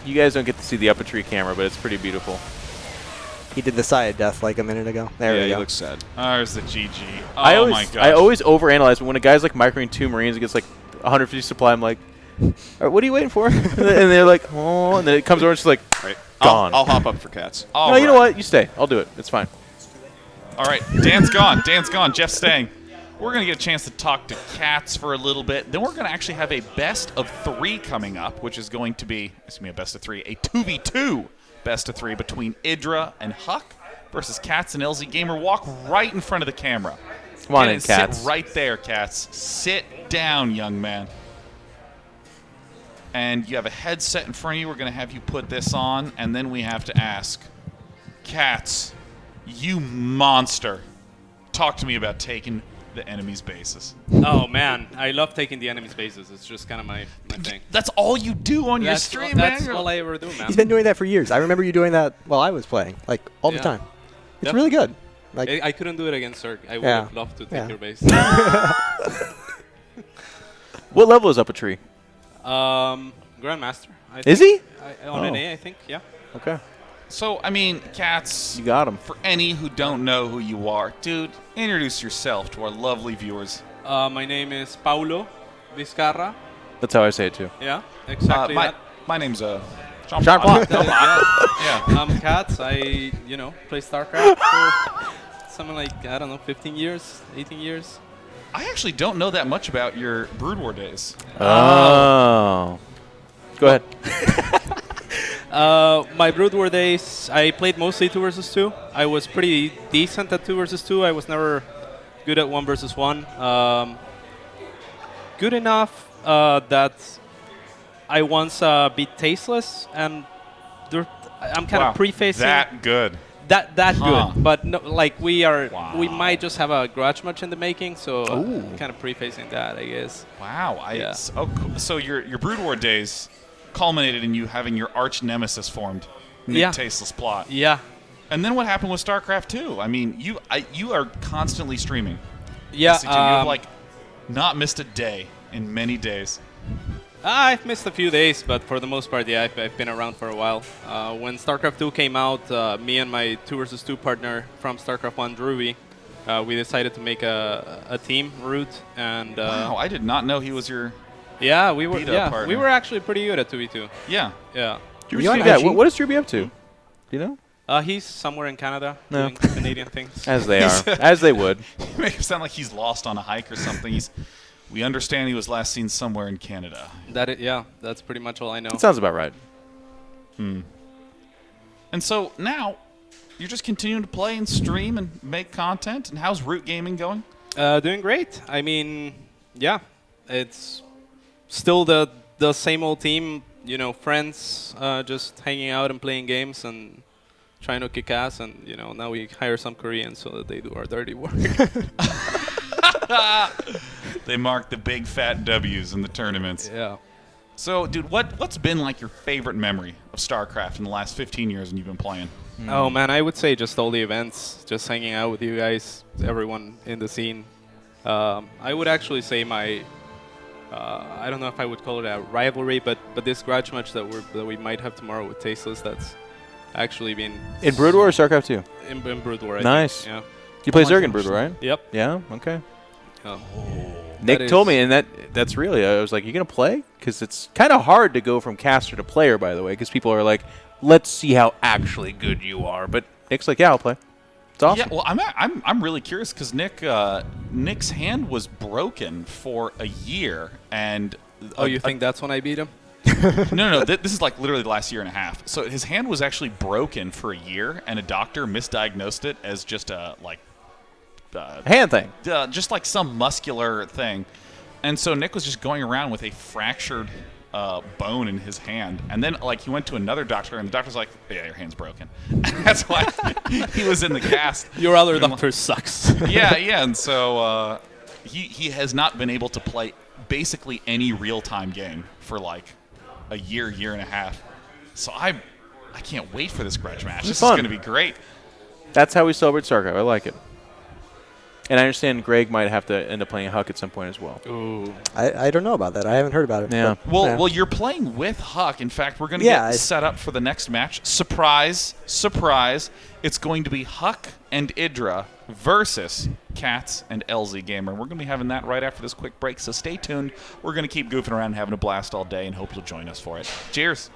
You guys don't get to see the up a tree camera, but it's pretty beautiful. He did the side death like a minute ago. There Yeah, we he go. looks sad. There's the GG. Oh, I my always gosh. overanalyze, but when a guy's like microing 2 Marines and gets like 150 supply, I'm like, all right, what are you waiting for? and they're like, oh, and then it comes over and she's like, Right. gone. I'll hop up for Cats. No, you know what? You stay. I'll do it. It's fine. All right, Dan's gone. Dan's gone. Jeff's staying. We're going to get a chance to talk to Cats for a little bit. Then we're going to actually have a best of 3 coming up, which is going to be, excuse me, a best of 3, a 2v2 best of 3 between Idra and Huck versus Cats and LZ Gamer. Walk right in front of the camera. Come on Get in, Cats. Sit right there, Cats. Sit down, young man. And you have a headset in front of you. We're going to have you put this on, and then we have to ask, Cats, you monster, talk to me about taking the enemy's bases. Oh man, I love taking the enemy's bases. It's just kind of my thing. That's all you do on your stream, That's man. all I ever do, man. He's been doing that for years. I remember you doing that while I was playing, like all the Yeah. time. It's Yep. really good. Like I couldn't do it against Zerg. I would Yeah. have loved to take Yeah. your base. What level is up a tree? Grandmaster. I Is think. On Oh. an A, I think. Yeah. Okay. So, I mean, Cats, You got him. for any who don't know who you are, dude, introduce yourself to our lovely viewers. My name is Paulo Vizcarra. That's how I say it, too. Yeah, exactly that. my name's Jean Jean Plot. Plot. Yeah. I'm Cats. I, play StarCraft for something like, I don't know, 15 years, 18 years. I actually don't know that much about your Brood War days. Oh. Go ahead. My Brood War days, I played mostly 2 versus 2. I was pretty decent at 2 versus 2. I was never good at 1 versus 1. Good enough that I once beat Tasteless, and I'm kind of prefacing that good. That good, but no, like we might just have a grudge match in the making, so kind of prefacing that, I guess. Wow, so your Brood War days culminated in you having your arch nemesis formed, Nick Tasteless Plot. Yeah. And then what happened with StarCraft 2? I mean, you are constantly streaming. Yeah. You've like not missed a day in many days. I've missed a few days, but for the most part, yeah, I've been around for a while. When StarCraft 2 came out, me and my 2 versus 2 partner from StarCraft 1, Druby, we decided to make a team route. And wow, I did not know he was your we were partner. We were actually pretty good at 2v2. Yeah. Yeah. What is Druby up to? Do you know? He's somewhere in Canada doing Canadian things. As they are. As they would. You make it sound like he's lost on a hike or something. We understand he was last seen somewhere in Canada. That's pretty much all I know. That sounds about right. And so now, you're just continuing to play and stream and make content. And how's Root Gaming going? Doing great. I mean, yeah, it's still the same old team. You know, friends, just hanging out and playing games and trying to kick ass. And now we hire some Koreans so that they do our dirty work. They mark the big fat W's in the tournaments. Yeah. So, dude, what's been like your favorite memory of StarCraft in the last 15 years when you've been playing? Oh, man, I would say just all the events, just hanging out with you guys, everyone in the scene. I would actually say my, I don't know if I would call it a rivalry, but this grudge match that we might have tomorrow with Tasteless, that's actually been... In Brood War or StarCraft 2? In Brood War, I nice. think. Yeah. You play Zerg in Brood War, right? Yep. Yeah? Okay. Oh. Nick told me, and that's really, I was like, you going to play? Because it's kind of hard to go from caster to player, by the way, because people are like, let's see how actually good you are. But Nick's like, yeah, I'll play. It's awesome. Yeah, well, I'm really curious because Nick's hand was broken for a year, and you think that's when I beat him? No. This is like literally the last year and a half. So his hand was actually broken for a year, and a doctor misdiagnosed it as just a hand thing, just like some muscular thing. And so Nick was just going around with a fractured bone in his hand, and then like he went to another doctor, and the doctor's like, "Yeah, your hand's broken." That's why he was in the cast. Your other doctor sucks. yeah, and so he has not been able to play basically any real-time game for like a year and a half. So I can't wait for this grudge match. This is going to be great. That's how we celebrate StarCraft. I like it. And I understand Greg might have to end up playing Huck at some point as well. Ooh. I don't know about that. I haven't heard about it. Yeah. Well, you're playing with Huck. In fact, we're going to get set up for the next match. Surprise, surprise. It's going to be Huck and Idra versus Cats and LZ Gamer. We're going to be having that right after this quick break, so stay tuned. We're going to keep goofing around and having a blast all day and hope you'll join us for it. Cheers.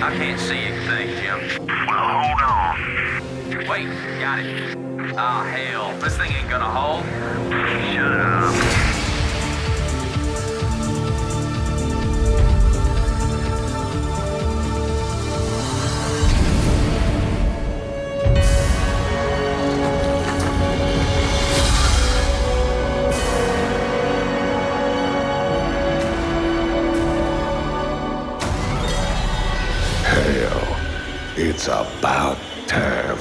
I can't see a thing, Jim. Well, hold on. Wait, got it. Ah, hell. This thing ain't gonna hold. Shut up. Hail. It's about time.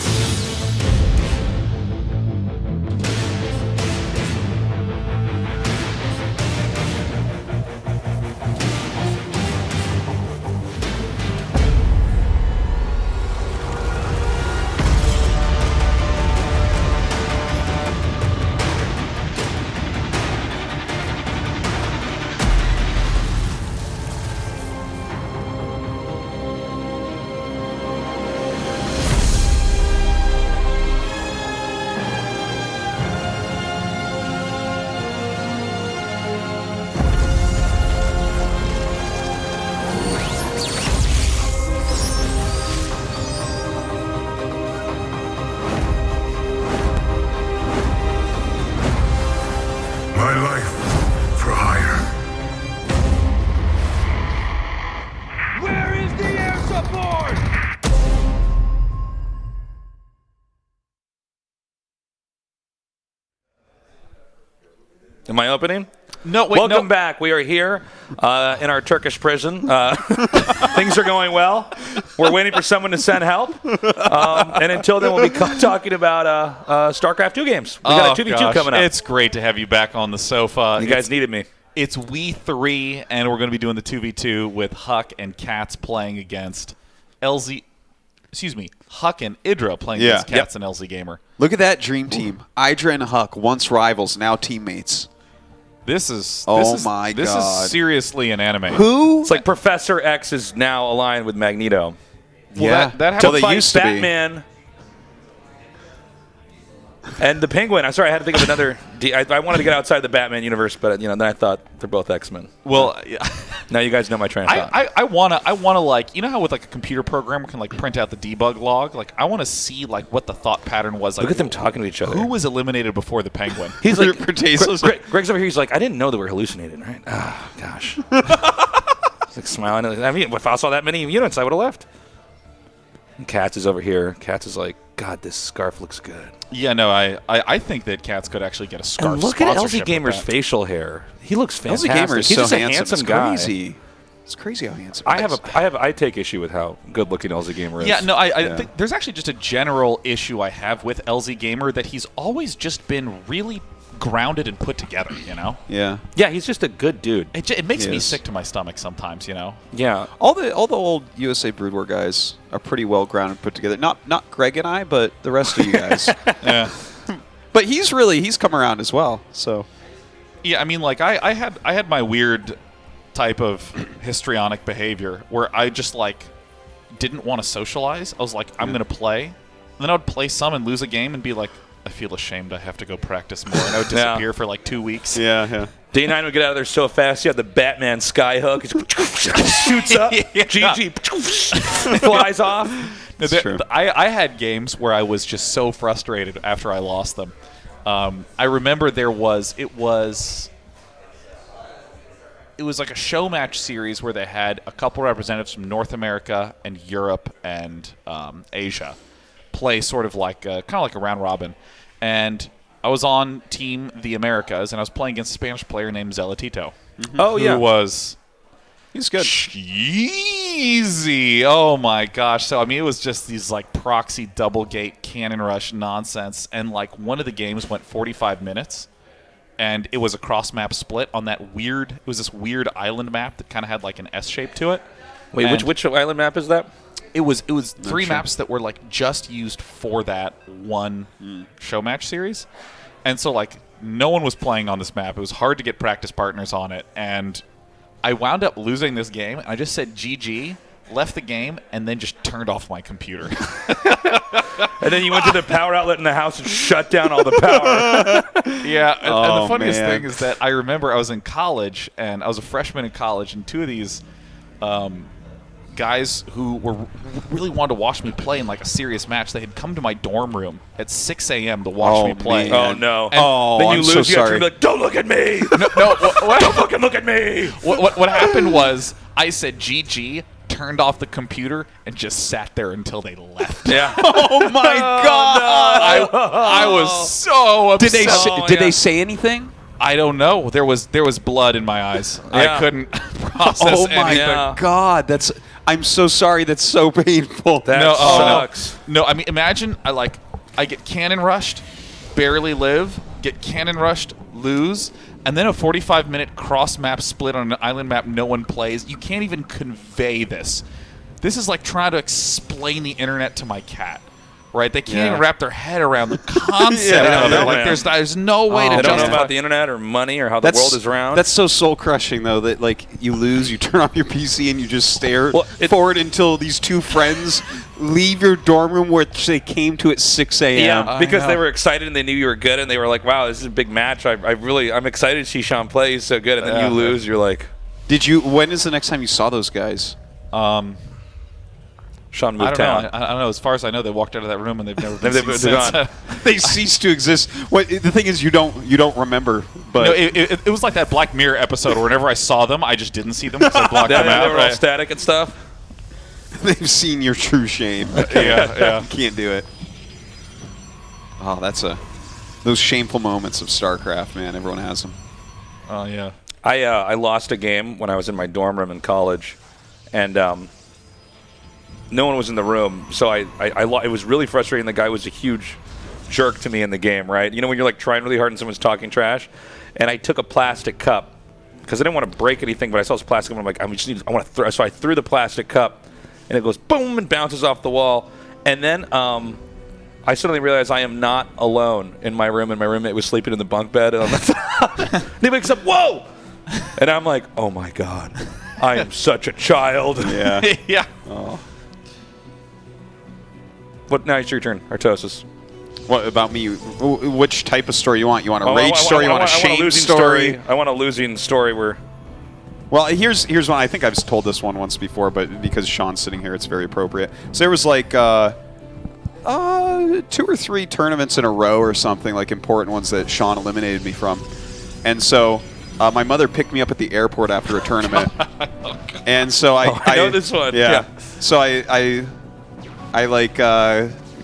My life for hire. Where is the air support? Am I opening? No, wait, Welcome back. We are here in our Turkish prison. Things are going well. We're waiting for someone to send help. And until then, we'll be talking about StarCraft 2 games. We got a 2v2 coming up. It's great to have you back on the sofa. You guys needed me. It's we 3, and we're going to be doing the 2v2 with Huck and Cats playing against LZ. Excuse me, Huck and Idra playing against Cats and LZ Gamer. Look at that dream team. Idra and Huck, once rivals, now teammates. This is my This God. is seriously an anime. Who? It's like Professor X is now aligned with Magneto. Yeah, that well, happened. they used to Batman and the Penguin. I'm sorry, I had to think of another. I wanted to get outside the Batman universe, but then I thought they're both X-Men. Well, yeah. Now you guys know my train of thought. I wanna like, you know how with like a computer programmer can like print out the debug log. Like I want to see like what the thought pattern was. Like, Look at them talking to each other. Who was eliminated before the Penguin? He's like, Greg's over here. He's like, I didn't know they were hallucinating, right? Oh, gosh. He's like smiling. I mean, if I saw that many units, I would have left. And Katz is over here. Katz is like, God, this scarf looks good. Yeah, no, I think that Cats could actually get a scarf. And look at LZ sponsorship Gamer's with that. facial hair. He looks fantastic. LZ Gamer is He's so just a handsome. handsome It's guy. crazy. It's crazy how handsome he is. I take issue with how good looking LZ Gamer is. Yeah, no, I think there's actually just a general issue I have with LZ Gamer that he's always just been really grounded and put together, you know? Yeah. Yeah, he's just a good dude. It makes He me is. sick to my stomach sometimes, you know? Yeah. All the old USA Brood War guys are pretty well grounded and put together. Not Greg and I, but the rest of you guys. Yeah. But he's come around as well. So Yeah, I mean, like, I had my weird type of histrionic behavior where I just, like, didn't want to socialize. I was like, I'm going to play. And then I would play some and lose a game and be like, I feel ashamed. I have to go practice more. And I would disappear for, like, 2 weeks. yeah. D9 would get out of there so fast. You have the Batman skyhook. He shoots up. GG. Flies off. No, I had games where I was just so frustrated after I lost them. I remember it was like a show match series where they had a couple representatives from North America and Europe and Asia play sort of like kind of like a round robin. And I was on Team the Americas, and I was playing against a Spanish player named Zelatito. Mm-hmm. Oh, yeah. Who was... He's good. Cheesy. Oh, my gosh. So, I mean, it was just these, like, proxy double gate cannon rush nonsense. And, like, one of the games went 45 minutes. And it was a cross-map split on that weird... It was this weird island map that kind of had, like, an S shape to it. Wait, And which island map is that? It was three maps that were, like, just used for that one show match series. And so, like, no one was playing on this map. It was hard to get practice partners on it. And I wound up losing this game. And I just said GG, left the game, and then just turned off my computer. And then you went to the power outlet in the house and shut down all the power. Yeah. And the funniest man. thing is that I remember I was in college, and I was a freshman in college, and two of these guys who really wanted to watch me play in like a serious match. They had come to my dorm room at 6 a.m. to watch me play. Man. Oh no! And then you I'm lose. so You have to sorry. be like, "Don't look at me! What? Don't fucking look at me!" What happened was I said GG, turned off the computer, and just sat there until they left. Yeah. Oh my God! I was so upset. Did they say anything? I don't know. There was blood in my eyes. Yeah. I couldn't process Oh my anything. God! I'm so sorry. That's so painful. That No, sucks. No, I mean, imagine I get cannon rushed, barely live, get cannon rushed, lose, and then a 45-minute cross-map split on an island map no one plays. You can't even convey this. This is like trying to explain the internet to my cat, right? They can't even wrap their head around the concept of it. Like, there's no way to They don't know justify. about the internet or money or how the world is round. That's so soul crushing, though. That like you lose, you turn off your PC, and you just stare forward until these two friends leave your dorm room, which they came to at 6 a.m. Yeah, because they were excited and they knew you were good, and they were like, "Wow, this is a big match. I'm excited to see Sean play. He's so good." And then you lose. You're like, When is the next time you saw those guys? Sean I moved don't town. know. I don't know. As far as I know, they walked out of that room and they've never been They've seen since. gone. They ceased to exist. The thing is, you don't remember. But No, it was like that Black Mirror episode where whenever I saw them, I just didn't see them because I blocked them out. They were all static and stuff. they've seen your true shame. Yeah. You can't do it. Oh, those shameful moments of StarCraft, man. Everyone has them. Oh yeah. I lost a game when I was in my dorm room in college, and no one was in the room, so it was really frustrating. The guy was a huge jerk to me in the game, right? You know when you're like trying really hard and someone's talking trash, and I took a plastic cup because I didn't want to break anything, but I saw this plastic cup and I'm like, I want to throw. So I threw the plastic cup, and it goes boom and bounces off the wall, and then I suddenly realized I am not alone in my room, and my roommate was sleeping in the bunk bed, and he wakes up, whoa, and I'm like, oh my god, I am such a child. Yeah. Yeah. Oh. But now it's your turn, Artosis. What about me? Which type of story you want? You want a rage story? You want a shame story? I want a losing story where... Well, here's one. I think I've told this one once before, but because Sean's sitting here, it's very appropriate. So there was like 2 or 3 tournaments in a row or something, like important ones that Sean eliminated me from. And so my mother picked me up at the airport after a tournament. And so I know this one. Yeah. So I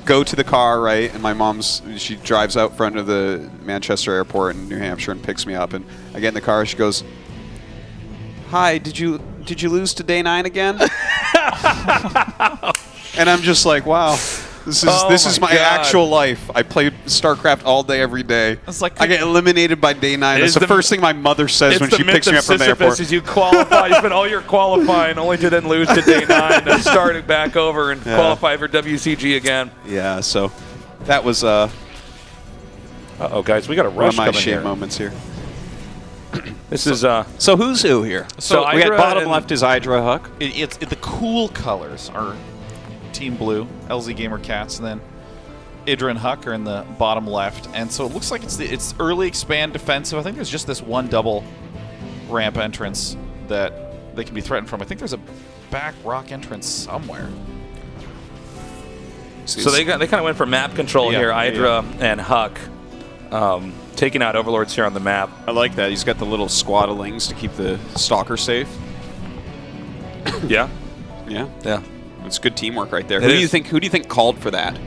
go to the car, right, and my she drives out front of the Manchester airport in New Hampshire and picks me up, and I get in the car, she goes, "Hi, did you lose to day 9 again?" And I'm just like, wow. This is my actual life. I play StarCraft all day, every day. It's like I get eliminated by day 9. That's the first thing my mother says when she picks me up from the airport. Is you qualify, you spend all your qualifying only to then lose to day 9 and start it back over and qualify for WCG again. Yeah, so that was Uh-oh, guys, we got a one rush of my coming shame here. moments here. This is So who's who here? So we got Idra bottom and- left is Idra Huck. The cool colors are Team Blue, LZ Gamer Cats, and then Idra and Huck are in the bottom left. And so it looks like it's early expand defensive. I think there's just this one double ramp entrance that they can be threatened from. I think there's a back rock entrance somewhere. So they kind of went for map control here, Idra and Huck, taking out overlords here on the map. I like that. He's got the little squad of lings to keep the stalker safe. Yeah. Yeah. It's good teamwork right there. It Who is. do you think called for that?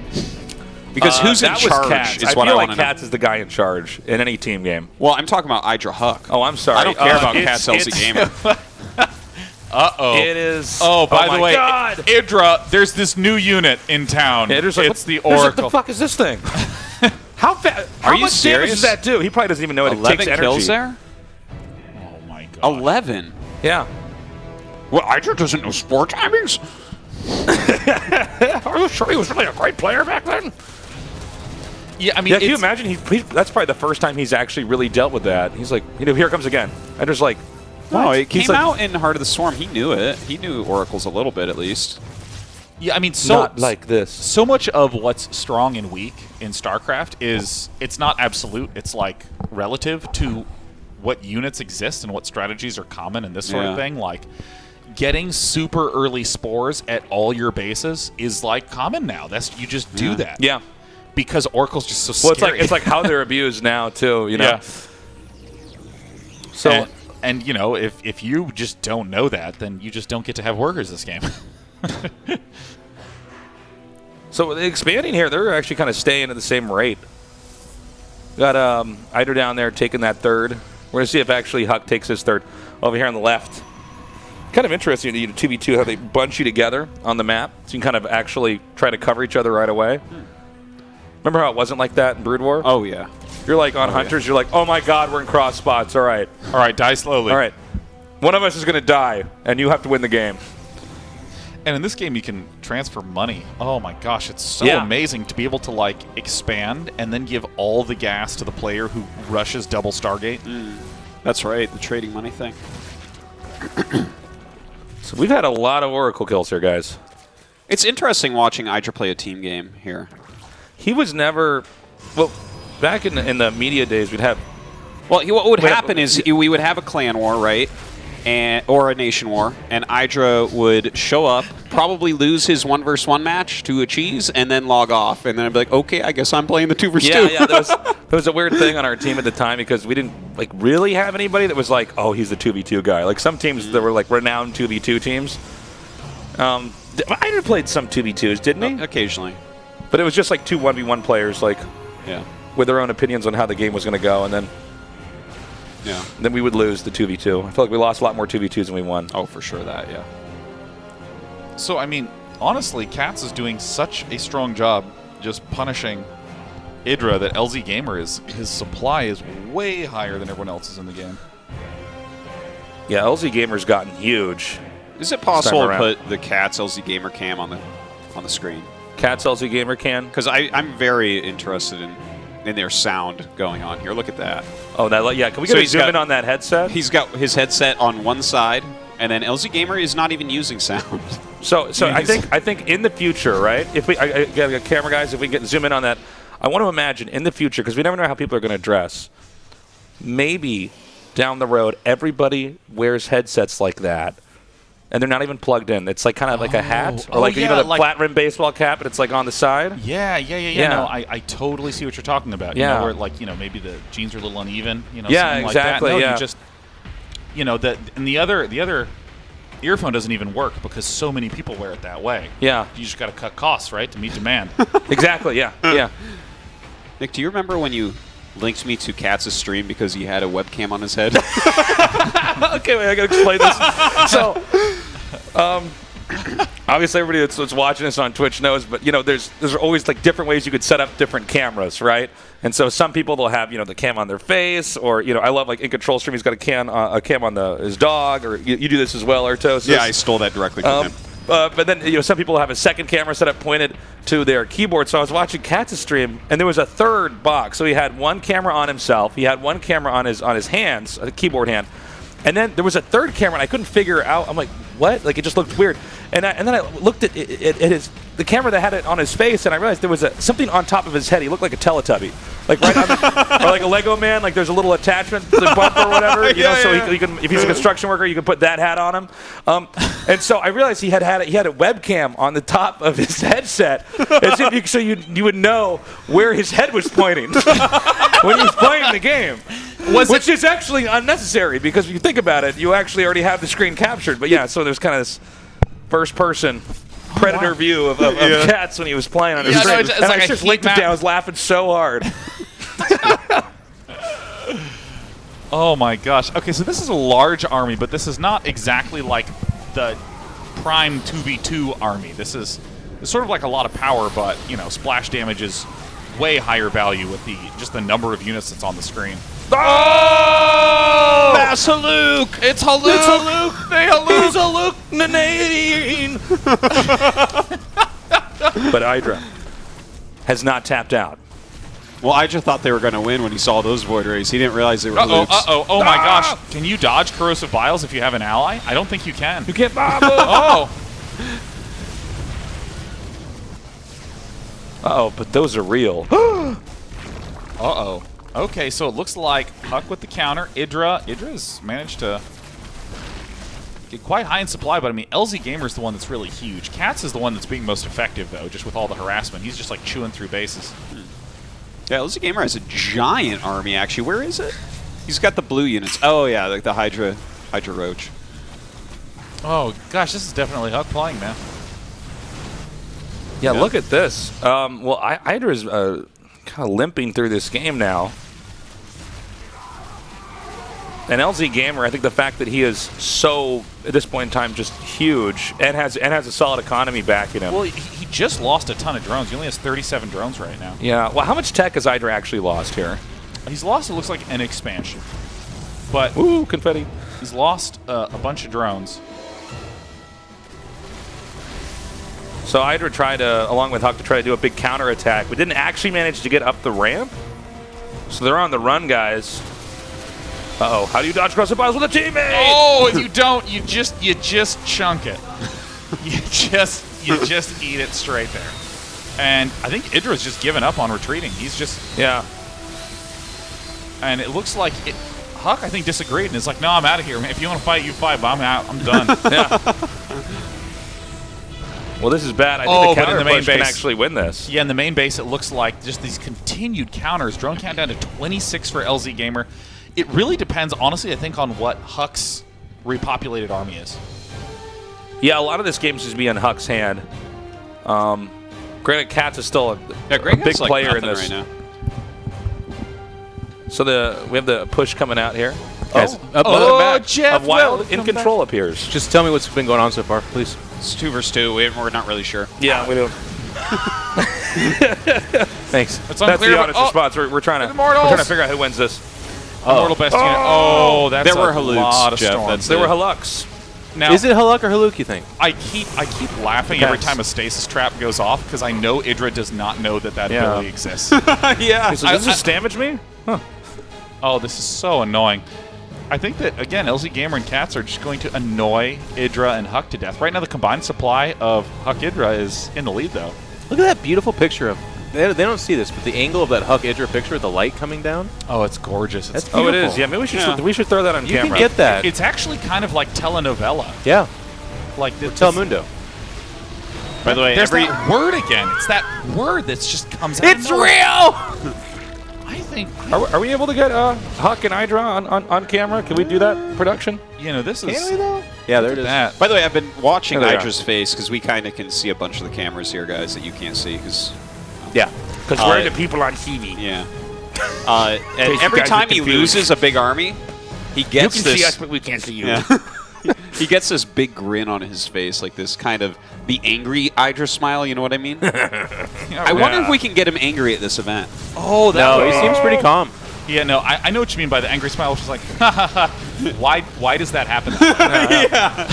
Because who's in that charge was Cats. is I what feel I like want to know. Cats is the guy in charge in any team game. Well, I'm talking about Idra Huck. Oh, I'm sorry. I don't care about it's- Cats LC Gamer. Uh-oh. It is. Oh, by my the way, God. Idra, there's this new unit in town. Idra's like, it's the Idra's like, Oracle. the fuck is this thing? How fast? How you much damage serious? does that do? He probably doesn't even know it 11 takes energy. kills there? Oh my god. 11? Yeah. Well, Idra doesn't know sport timings. Are you sure he was really a great player back then? Yeah, I mean, Yeah, can you imagine? That's probably the first time he's actually really dealt with that. He's like, here it comes again. And just like, No, it He's came like- out in Heart of the Storm. He knew it. He knew Oracles a little bit, at least. Yeah, I mean, so not like this. So much of what's strong and weak in StarCraft is it's not absolute. It's like relative to what units exist and what strategies are common and this sort of Yeah. thing. Like getting super early spores at all your bases is like common now. You just do that. Yeah. Because Oracle's just so scary. Well, it's like how they're abused now too. You know. Yeah. So and you know, if you just don't know that, then you just don't get to have workers this game. So expanding here, they're actually kind of staying at the same rate. Got Eider down there taking that third. We're going to see if actually Huck takes his third over here on the left. Kind of interesting to 2v2 how they bunch you together on the map, so you can kind of actually try to cover each other right away. Remember how it wasn't like that in Brood War? Oh, yeah. You're like on Hunters, you're like, oh my god, we're in cross spots. All right, die slowly. All right. One of us is going to die, and you have to win the game. And in this game, you can transfer money. Oh my gosh, it's so amazing to be able to like expand and then give all the gas to the player who rushes double Stargate. That's right, the trading money thing. So we've had a lot of Oracle kills here, guys. It's interesting watching Idra play a team game here. He was never, well, back in the media days, we'd have. Well, what would happen is we would have a clan war, right? Or a nation war, and Idra would show up, probably lose his 1v1 match to a cheese, and then log off. And then I'd be like, okay, I guess I'm playing the 2v2. Yeah, there was a weird thing on our team at the time because we didn't like really have anybody that was like, oh, he's the 2v2 guy. Like some teams that were like renowned 2v2 teams. Idra played some 2v2s, didn't he? Occasionally. But it was just like two 1v1 players, like with their own opinions on how the game was going to go, and then. Yeah. Then we would lose the 2v2. I feel like we lost a lot more 2v2s than we won. Oh, for sure that, yeah. So, I mean, honestly, Katz is doing such a strong job just punishing Idra that LZ Gamer his supply is way higher than everyone else's in the game. Yeah, LZ Gamer's gotten huge. Is it possible to put the Katz LZ Gamer cam on the screen? Katz LZ Gamer can? Because I'm very interested in their sound going on here. Look at that. Oh, that yeah. Can we go zoom in on that headset? He's got his headset on one side, and then LZ Gamer is not even using sound. So I think in the future, right? If we got camera guys, if we get zoom in on that, I want to imagine in the future because we never know how people are going to dress. Maybe down the road, everybody wears headsets like that. And they're not even plugged in. It's like kind of like a hat, or like the flat rim baseball cap, but it's like on the side. Yeah. No, I totally see what you're talking about. Yeah. You know, where like maybe the jeans are a little uneven. Yeah, exactly. Like that. No, you just and the other earphone doesn't even work because so many people wear it that way. Yeah. You just got to cut costs, right, to meet demand. Exactly. Yeah. Yeah. Nick, do you remember when you linked me to Katz's stream because he had a webcam on his head? Okay, wait, I gotta explain this. So, obviously, everybody that's watching this on Twitch knows, but there's always like different ways you could set up different cameras, right? And so some people they'll have the cam on their face, or I love like in Control Stream he's got a cam on his dog, or you do this as well, Artos. Yeah, I stole that directly from him. But then some people have a second camera set up pointed to their keyboard. So I was watching Katz's stream, and there was a third box. So he had one camera on himself, he had one camera on his hands, a keyboard hand, and then there was a third camera, and I couldn't figure out. I'm like, what? Like it just looked weird. And then I looked at the camera that had it on his face, and I realized there was something on top of his head. He looked like a Teletubby, like right on or like a Lego man. Like there's a little attachment to the bumper or whatever. So he can, if he's a construction worker, you can put that hat on him. And so I realized he had a webcam on the top of his headset, as if you would know where his head was pointing when he was playing the game. Which is actually unnecessary because if you think about it, you actually already have the screen captured. But yeah, so there's kind of this first-person predator view of Katz when he was playing on his stream. It's like I just linked it down. I was laughing so hard. Oh my gosh. Okay, so this is a large army, but this is not exactly like the prime 2v2 army. This is sort of like a lot of power, but splash damage is way higher value with just the number of units that's on the screen. Oh! That's Haluk! It's Haluk! It's Haluk! They Haluk! Haluk! But Idra has not tapped out. Well, I just thought they were going to win when he saw those Void Rays. He didn't realize they were Haluk's. Oh my gosh. Can you dodge Corrosive Vials if you have an ally? I don't think you can. You can't. Oh! Uh-oh, but those are real. Uh-oh. Okay, so it looks like Huck with the counter. Idra's managed to quite high in supply, but I mean, LZ Gamer is the one that's really huge. Cats is the one that's being most effective, though, just with all the harassment. He's just like chewing through bases. Yeah, LZ Gamer has a giant army, actually. Where is it? He's got the blue units. Oh, yeah, like the Hydra Roach. Oh, gosh, this is definitely Huck playing, man. Yeah, look at this. Well, Hydra's kind of limping through this game now. And LZ Gamer, I think the fact that he is so, at this point in time, just huge and has a solid economy backing him. Well, he just lost a ton of drones. He only has 37 drones right now. Yeah. Well, how much tech has Hydra actually lost here? He's lost, it looks like, an expansion. But ooh, confetti. He's lost a bunch of drones. So Hydra tried to, along with Huck, to try to do a big counterattack, but didn't actually manage to get up the ramp. So they're on the run, guys. Uh-oh, how do you dodge across the bars with a teammate? Oh, if you don't, you just chunk it. you just eat it straight there. And I think Idra's just given up on retreating. He's just... Yeah. And it looks like Huck, I think, disagreed and is like, no, I'm out of here. If you want to fight, you fight, but I'm out. I'm done. Yeah. Well, this is bad. I think the counter push can actually win this. Yeah, in the main base, it looks like just these continued counters. Drone count down to 26 for LZ Gamer. It really depends, honestly, I think, on what Huck's repopulated army is. Yeah, a lot of this game seems to be in Huck's hand. Granted, Cats is still a big player in this. Right now. So we have the push coming out here. Guys, Jeff Wild in control appears. Just tell me what's been going on so far, please. It's 2 versus 2. We're not really sure. Yeah, we do. Thanks. That's the honest response. We're trying to figure out who wins this. Immortal best unit. Oh, that's there were a lot of Jeff, storms. There were Haluks. Now, is it Haluk or Haluk, you think? I keep laughing every time a stasis trap goes off because I know Idra does not know that ability exists. Yeah. So does this damage me? Huh. Oh, this is so annoying. I think that, again, LZ Gamer and Cats are just going to annoy Idra and Huck to death. Right now, the combined supply of Huck Idra is in the lead, though. Look at that beautiful picture of... They don't see this, but the angle of that Huck Idra picture with the light coming down. Oh, it's gorgeous. That's beautiful. Oh, it is. Yeah, maybe we should throw that on camera. You can get that. It's actually kind of like telenovela. Yeah. Like Telemundo. By the way, there's that word again. It's that word that just comes out. It's real! I think... Are we able to get Huck and Hydra on camera? Can we do that production? You know, this is... Can we, though? Yeah, there it is. That. By the way, I've been watching Hydra's face because we kind of can see a bunch of the cameras here, guys, that you can't see. Yeah, because we're the people on TV. Yeah. And every time he loses a big army, he gets this... You can see us, but we can't see you. Yeah. He gets this big grin on his face, like this kind of the angry Hydra smile, you know what I mean? I wonder if we can get him angry at this event. Oh, no, he seems pretty calm. Yeah, no, I know what you mean by the angry smile, which is like, ha ha ha. Why does that happen? Yeah.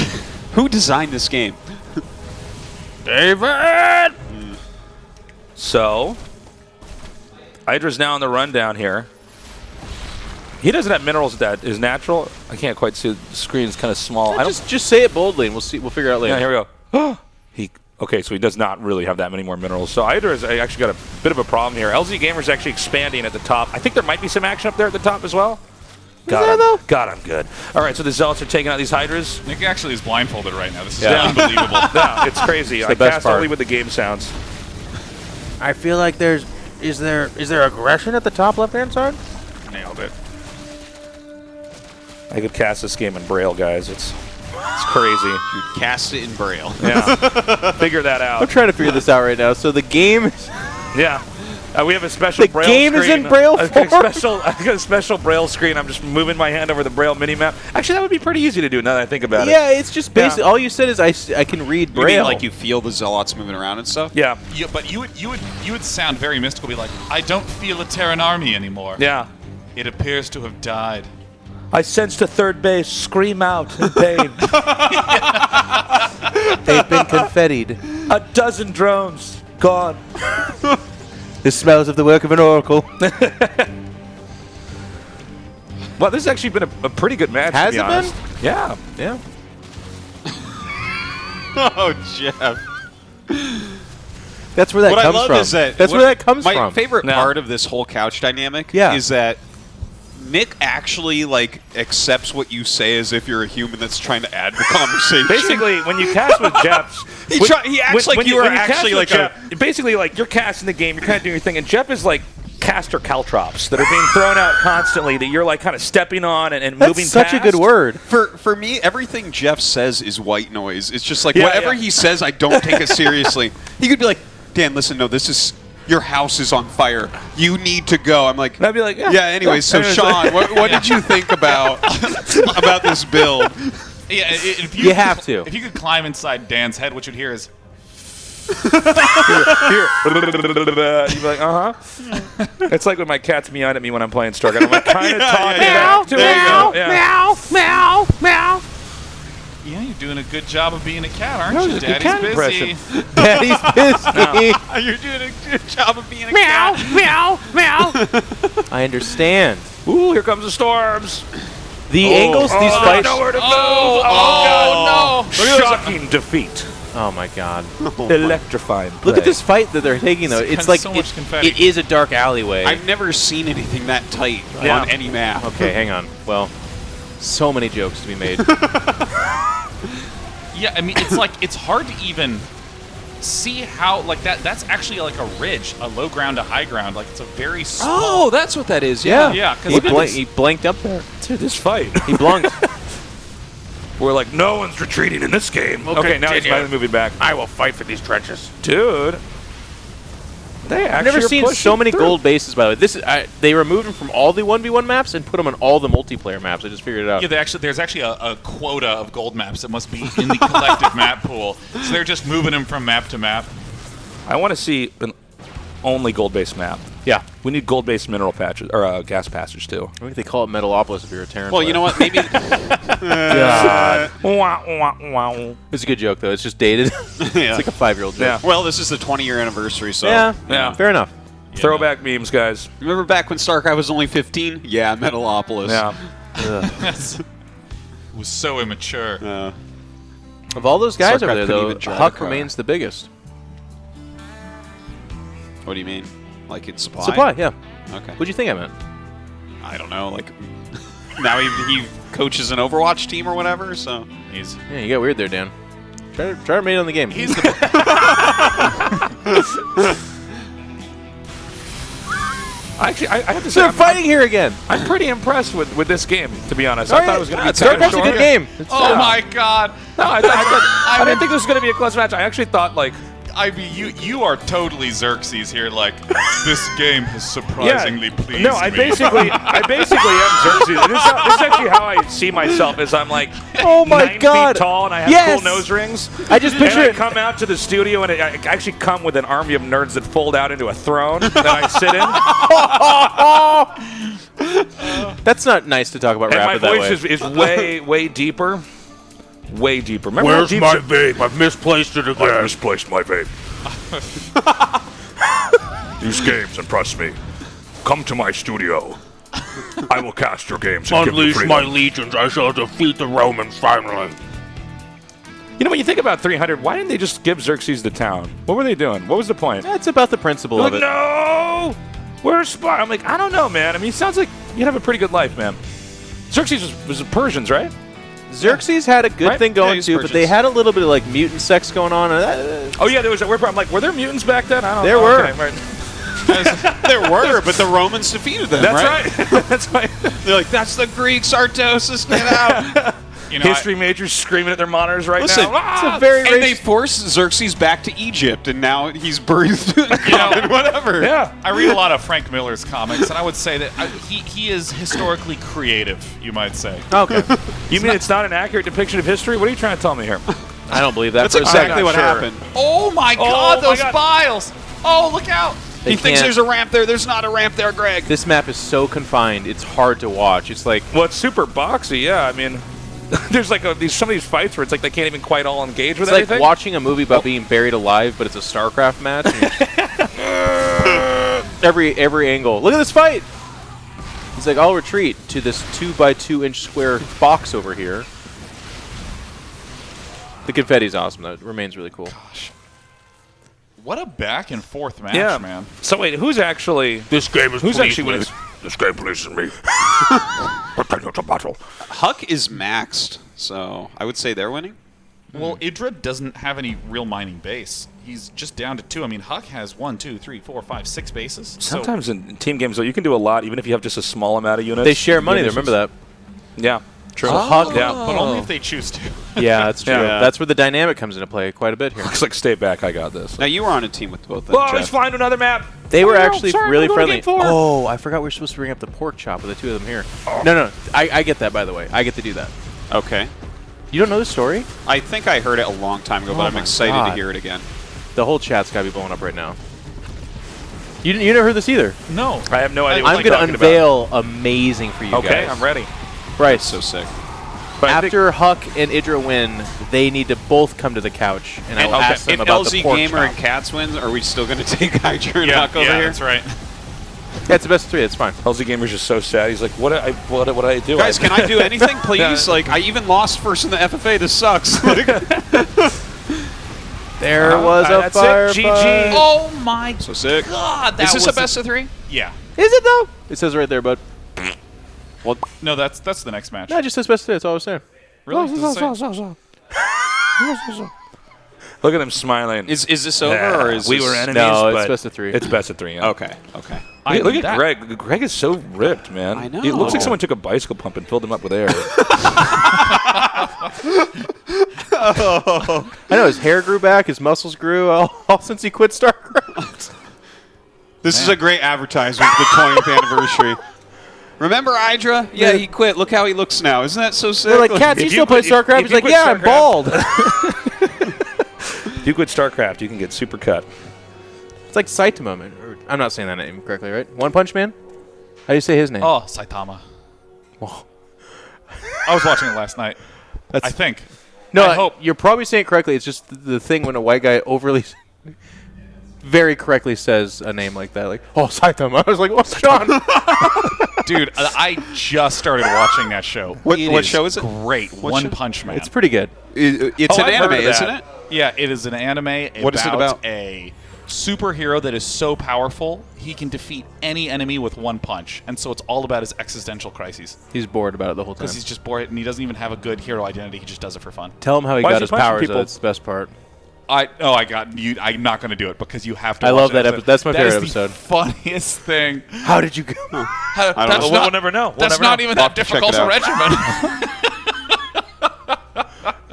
Who designed this game? David! So, Hydra's now on the rundown here. He doesn't have minerals that is natural. I can't quite see. The screen's kind of small. Just say it boldly, and we'll see. We'll figure it out later. Yeah, here we go. Okay, so he does not really have that many more minerals. So Hydra has actually got a bit of a problem here. LZ Gamer's actually expanding at the top. I think there might be some action up there at the top as well. God, I'm good. All right, so the Zealots are taking out these Hydras. Nick actually is blindfolded right now. This is unbelievable. Yeah, it's crazy. I cast only with the game sounds. I feel like is there aggression at the top left-hand side? Nailed it. I could cast this game in Braille, guys. It's crazy. You cast it in Braille. Yeah. Figure that out. I'm trying to figure this out right now. So the game is... Yeah. We have a special Braille screen. The game is in Braille form? I got a special Braille screen. I'm just moving my hand over the Braille mini-map. Actually, that would be pretty easy to do now that I think about it. Yeah, it's just basically... All you said is I can read Braille. You mean like you feel the Zealots moving around and stuff? Yeah. But you would sound very mystical, be like, I don't feel a Terran army anymore. Yeah. It appears to have died. I sensed a third base scream out in pain. They've been confettied. A dozen drones gone. This smells of the work of an oracle. Well, this has actually been a pretty good match, Has to be honest. Been? Yeah. Yeah. Oh, Jeff. That's where that what comes I love from. Is that That's where that comes my from. My favorite part of this whole couch dynamic is that Nick actually like accepts what you say as if you're a human that's trying to add the conversation. Basically, when you cast with Jeff, he acts like you are actually like Jeff, basically like you're casting the game, you're kind of doing your thing, and Jeff is like caster caltrops that are being thrown out constantly that you're like kind of stepping on and moving past. That's such a good word. For me, everything Jeff says is white noise. It's just like whatever he says, I don't take it seriously. He could be like, Dan, listen, no, this is... Your house is on fire. You need to go. I'm like, and I'd be like, anyway, so Sean, what did you think about this build? Yeah, if you have to. If you could climb inside Dan's head, what you'd hear is... Here. You'd be like, It's like when my cat's meowing at me when I'm playing StarCraft. I'm like kind of talking back to Meow, meow, meow. Yeah, you're doing a good job of being a cat, aren't you? Daddy's busy. Daddy's busy. You're doing a good job of being a meow, cat. meow, meow. I understand. Ooh, here comes the storms. The angles, these fights. Nowhere to move. Oh, no. Shocking defeat. Oh my god. Electrifying. Look at this fight that they're taking though. It's like so much confetti. it is a dark alleyway. I've never seen anything that tight on any map. Okay, hang on. Well, so many jokes to be made. Yeah, I mean, it's like, it's hard to even see how, like, that's actually like a ridge, a low ground to high ground. Like, it's a very small... Oh, that's what that is, Yeah, because he blanked up there. Dude, this fight. He blunked. We're like, no one's retreating in this game. Okay, now he's finally moving back. I will fight for these trenches. Dude. I've never seen so many gold bases, by the way. This is, they removed them from all the 1v1 maps and put them on all the multiplayer maps. I just figured it out. Yeah, there's actually a quota of gold maps that must be in the collective map pool. So they're just moving them from map to map. I want to see an only gold-based map. Yeah. We need gold-based mineral patches, or gas passage, too. I think they call it Metalopolis if you're a Terran Well, player. you know what? Maybe... God. It's a good joke, though. It's just dated. It's like a 5-year-old joke. Yeah. Well, this is the 20-year anniversary, so... Yeah. Fair enough. Throwback memes, guys. Remember back when StarCraft was only 15? Yeah, Metalopolis. Yeah. It was so immature. Of all those guys StarCraft over there, couldn't though, even drive a Huck car. remains the biggest. What do you mean? Like in supply? Supply, yeah. Okay. What'd you think I meant? I don't know. Like, now he coaches an Overwatch team or whatever, so... Yeah, you got weird there, Dan. Try to remain on the game. He's the... Actually, I have to say, They're fighting here again. I'm pretty impressed with this game, to be honest. I thought it was going to be StarCraft's a good game. Oh my god. No, I didn't think this was going to be a close match. I actually thought, like... I mean, you are totally Xerxes here. Like, this game has surprisingly pleased No, I me. basically am Xerxes. This is actually how I see myself. Is I'm like, Oh my 9 God. feet tall and I have Yes. cool nose rings. I just And picture I it. come out to the studio and I actually come with an army of nerds that fold out into a throne that I sit in. That's not nice to talk about And my rapid that way. voice is way deeper. Way deeper. Remember how Where's deep my vape? I've misplaced it again. I misplaced my vape. These games impress me. Come to my studio. I will cast your games and give you Unleash freedom. my legions. I shall defeat the Romans finally. You know, when you think about 300, why didn't they just give Xerxes the town? What were they doing? What was the point? That's about the principle of it. No! Where's Sparta? I'm like, I don't know, man. I mean, it sounds like you'd have a pretty good life, man. Xerxes was the Persians, right? Xerxes had a good Right? thing going he's too, but they Persians. had a little bit of like mutant sex going on. And Oh, yeah, there was a weird part. I'm like, were there mutants back then? I don't There know. were. Okay, right. There were, but the Romans defeated them, That's right? right. That's right. They're like, that's the Greeks, Artosis, get out. You know, History majors screaming at their monitors right Listen, now. Ah! it's a very and they forced Xerxes back to Egypt, and now he's buried in whatever. Yeah. I read a lot of Frank Miller's comics, and I would say that he is historically creative, you might say. okay. You mean it's not an accurate depiction of history? What are you trying to tell me here? I don't believe that. That's for a second. exactly what sure. happened. Oh my god, my those God. files! Oh, look out! They He thinks can't- there's a ramp there. There's not a ramp there, Greg. This map is so confined. It's hard to watch. It's like Well, it's super boxy, yeah. I mean, there's like some of these fights where it's like they can't even quite all engage with it's like anything. watching a movie about being buried alive, but it's a StarCraft match. every angle. Look at this fight. He's like, I'll retreat to this 2x2 inch square box over here. The confetti's awesome. Though. It remains really cool. What a back and forth match, yeah, man. So wait, who's actually? This game is Who's actually pleasing winning? me. This game pleases me. Prepare to battle. Huck is maxed, so I would say they're winning. Well, Idra doesn't have any real mining base. He's just down to 2. I mean, Huck has 1, 2, 3, 4, 5, 6 bases. Sometimes in team games, though, you can do a lot, even if you have just a small amount of units. They share money there, remember that? Yeah, true. So Huck, But only if they choose to. Yeah, that's true. Yeah. That's where the dynamic comes into play quite a bit here. Looks like stay back, I got this. Now, you were on a team with both of them, Well, Jeff. he's flying to another map. They were actually really we're going friendly. to game 4. Oh, I forgot we were supposed to bring up the pork chop with the 2 of them here. No, I get that, by the way. I get to do that. Okay. You don't know the story? I think I heard it a long time ago, but I'm excited to hear it again. The whole chat's got to be blowing up right now. You never heard this either? No. I have no idea what I'm you're going to talking unveil amazing for you guys. Okay, I'm ready. Bryce. So sick. But After Huck and Idra win, they need to both come to the couch, and I will ask them If about the LZ pork Gamer chop. and Cats wins, are we still going to take Hydra and Huck over here? That's right. Yeah, it's the best of 3. It's fine. LZ Gamer's just so sad. He's like, what did I do? Guys, can I do anything, please? Like, I even lost first in the FFA. This sucks. There was a that's it. firefight. GG. Oh, my So sick. God. Is this a was best of 3? Yeah. Is it, though? It says right there, bud. Well, no, that's the next match. No, it just says best of 3. That's all I was saying. Really? Does it say? Look at him smiling. Is this over, or is we this... were enemies? No, it's but best of 3. It's best of 3. Yeah. Okay. Look at Greg. Greg is so ripped, man. I know. It looks like someone took a bicycle pump and filled him up with air. I know, his hair grew back, his muscles grew, all since he quit StarCraft. This is a great advertisement for the 20th anniversary. Remember Hydra? Yeah, he quit. Look how he looks now. Isn't that so sick? They're like, Cats, you still play StarCraft? He's like, yeah, I'm bald. If you quit StarCraft, you can get super cut. It's like Saitama. I'm not saying that name correctly, right? One Punch Man? How do you say his name? Oh, Saitama. Oh. I was watching it last night. That's I think. No, I hope. you're probably saying it correctly. It's just the thing when a white guy overly, very correctly says a name like that. Like, oh, Saitama. I was like, what's Sean? Dude, I just started watching that show. What show is it? Great. One Punch Man. It's pretty good. It's an anime, isn't it? Yeah, it is an anime What is it about? a superhero that is so powerful, he can defeat any enemy with one punch. And so it's all about his existential crises. He's bored about it the whole time. Because he's just bored, and he doesn't even have a good hero identity. He just does it for fun. Tell him how he Why got is he his punching powers. people? That's the best part. I'm not going to do it because you have to. I watch love that episode. That's my favorite That episode. is the funniest thing. How did you go? We'll never know. That's not even that difficult a regimen.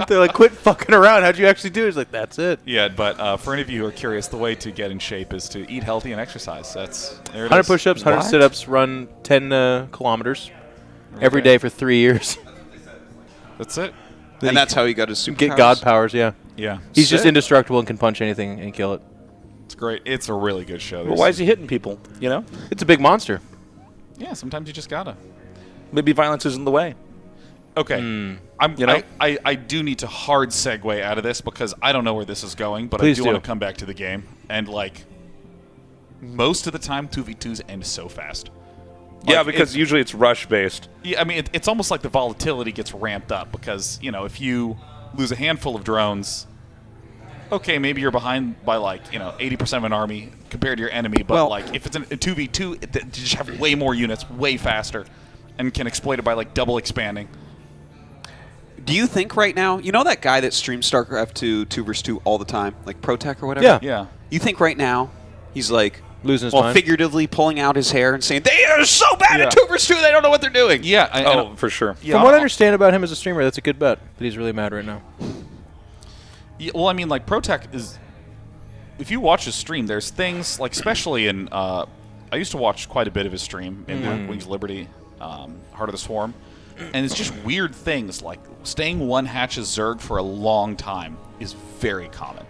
They're like, quit fucking around. How'd you actually do it? He's like, that's it. Yeah, but for any of you who are curious, the way to get in shape is to eat healthy and exercise. There it 100 is. push-ups, 100 sit-ups, run 10 kilometers every day for 3 years. That's it. And that's how he got his superpowers? Get god powers, yeah. Yeah. He's just indestructible and can punch anything and kill it. It's great. It's a really good show. Well, why is he hitting people? You know? It's a big monster. Yeah, sometimes you just gotta. Maybe violence isn't the way. Okay. I do need to hard segue out of this because I don't know where this is going, but Please I do do. want to come back to the game. And, most of the time, 2v2s end so fast. Yeah, because usually it's rush-based. Yeah, I mean, it's almost like the volatility gets ramped up because, if you lose a handful of drones, okay, maybe you're behind by, 80% of an army compared to your enemy, but, if it's a 2v2, you just have way more units, way faster, and can exploit it by, double expanding. Do you think right now, that guy that streams StarCraft 2 vs 2 all the time, like ProTech or whatever? Yeah. You think right now he's losing his mind? Figuratively pulling out his hair and saying, they are so bad at 2 vs 2, they don't know what they're doing. Yeah. For sure. Yeah, From what I understand about him as a streamer, that's a good bet. But he's really mad right now. Yeah, well, I mean, ProTech is... If you watch his stream, there's things, especially in... I used to watch quite a bit of his stream in Wings of Liberty, Heart of the Swarm. And it's just weird things, like staying one hatch's Zerg for a long time is very common.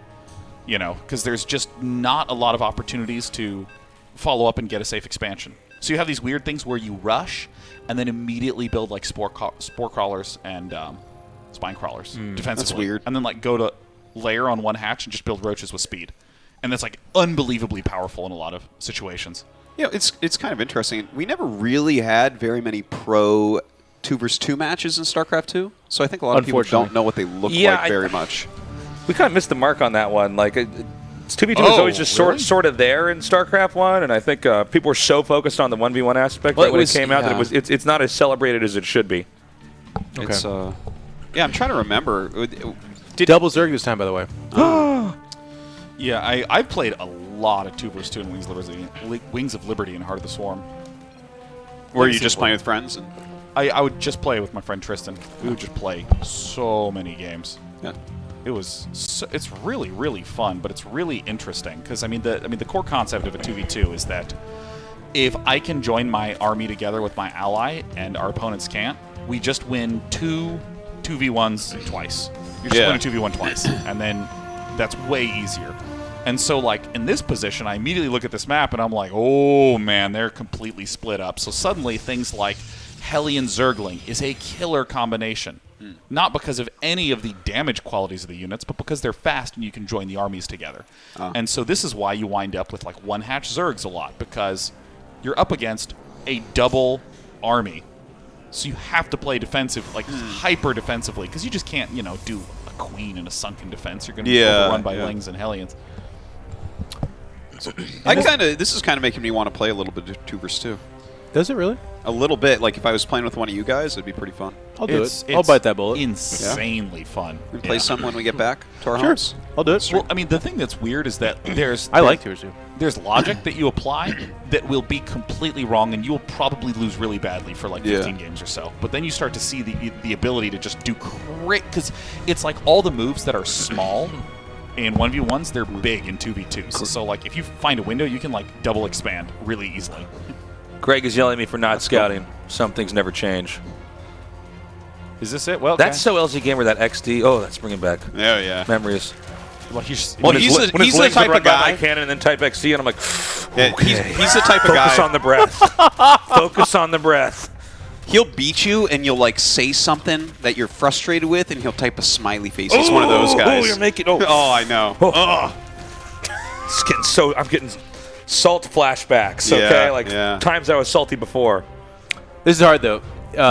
Because there's just not a lot of opportunities to follow up and get a safe expansion. So you have these weird things where you rush and then immediately build spore crawlers and spine crawlers defensively. That's weird. And then go to layer on one hatch and just build roaches with speed. And that's unbelievably powerful in a lot of situations. It's kind of interesting. We never really had very many pro 2 vs 2 matches in StarCraft 2, so I think a lot of people don't know what they look like very much. We kind of missed the mark on that one. 2v2 was always just sort of there in StarCraft 1, and I think people were so focused on the 1v1 aspect when it came out that it's not as celebrated as it should be. Okay. It's, yeah, I'm trying to remember. Did double Zerg this time, by the way. Yeah, I've played a lot of 2 vs. 2 in Wings of Liberty and Heart of the Swarm. Were you just playing with friends? I would just play with my friend Tristan. We would just play so many games. Yeah. It's really, really fun, but it's really interesting because the core concept of a 2v2 is that if I can join my army together with my ally and our opponents can't, we just win 2v1s twice. You're just winning 2v1 twice, and then that's way easier. And so, like, in this position, I immediately look at this map, and I'm like, oh, man, they're completely split up. So suddenly, things like Hellion Zergling is a killer combination. Not because of any of the damage qualities of the units, but because they're fast and you can join the armies together. And so this is why you wind up with, like, one-hatch Zergs a lot, because you're up against a double army. So you have to play defensive, like, hyper-defensively, because you just can't, do a queen in a sunken defense. You're going to be overrun by Lings and Hellions. This is kind of making me want to play a little bit of 2 vs. 2. Does it really? A little bit. Like if I was playing with one of you guys, it'd be pretty fun. I'll do it. I'll bite that bullet. Insanely fun. We play some when we get back to our homes. I'll do it. Well, the thing that's weird is that I like 2 vs. 2. There's logic that you apply that will be completely wrong, and you will probably lose really badly for like 15 games or so. But then you start to see the ability to just do great, because it's like all the moves that are small in 1v1s, they're big in 2v2s. So like if you find a window, you can like double expand really easily. Greg is yelling at me for not scouting. Cool. Some things never change. Is this it? Well, okay. That's so LG Gamer, that XD. Oh, that's bringing back memories. Well, he's the type of guy. Cannon and then type XD, and I'm like, okay. He's the type of guy. Focus on the breath. Focus on the breath. He'll beat you, and you'll like say something that you're frustrated with, and he'll type a smiley face. He's one of those guys. Oh, you're making. Oh, I know. It's getting so. I'm getting salt flashbacks. Okay, times I was salty before. This is hard though.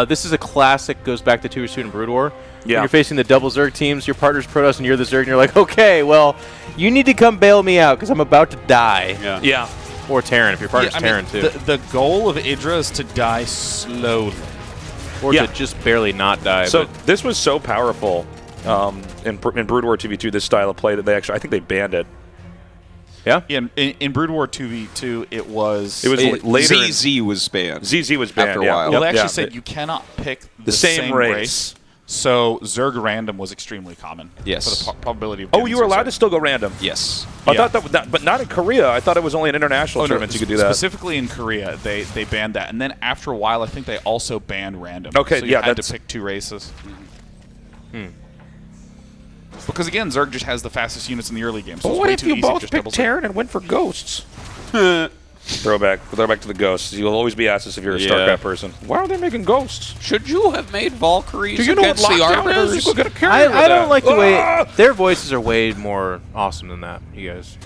This is a classic. Goes back to 2 vs. 2 in Brood War. Yeah. When you're facing the double Zerg teams, your partner's Protoss and you're the Zerg, and you're like, okay, well, you need to come bail me out because I'm about to die. Yeah. Or Terran, if your partner's Terran, too. The goal of Idra is to die slowly. Or to just barely not die. So this was so powerful in Brood War 2v2, this style of play, that I think they banned it. Yeah? In Brood War 2v2, it was later. ZZ was banned. ZZ was banned after a while. Well, they actually said you cannot pick the same race. So Zerg random was extremely common. Yes. For the probability of. Oh, you were allowed to still go random. Yes. I thought that, but not in Korea. I thought it was only in international tournaments you could do that. Specifically in Korea, they banned that, and then after a while, I think they also banned random. Okay, so you had to pick 2 races. Because again, Zerg just has the fastest units in the early game. So what if you both pick Terran and went for ghosts? Throwback to the ghosts. You'll always be asked this if you're a StarCraft person. Why are they making ghosts? Should you have made Valkyries Do you know what against the lockdown Arbiters? is? You could get a carry I don't like the way their voices are way more awesome than that. You guys.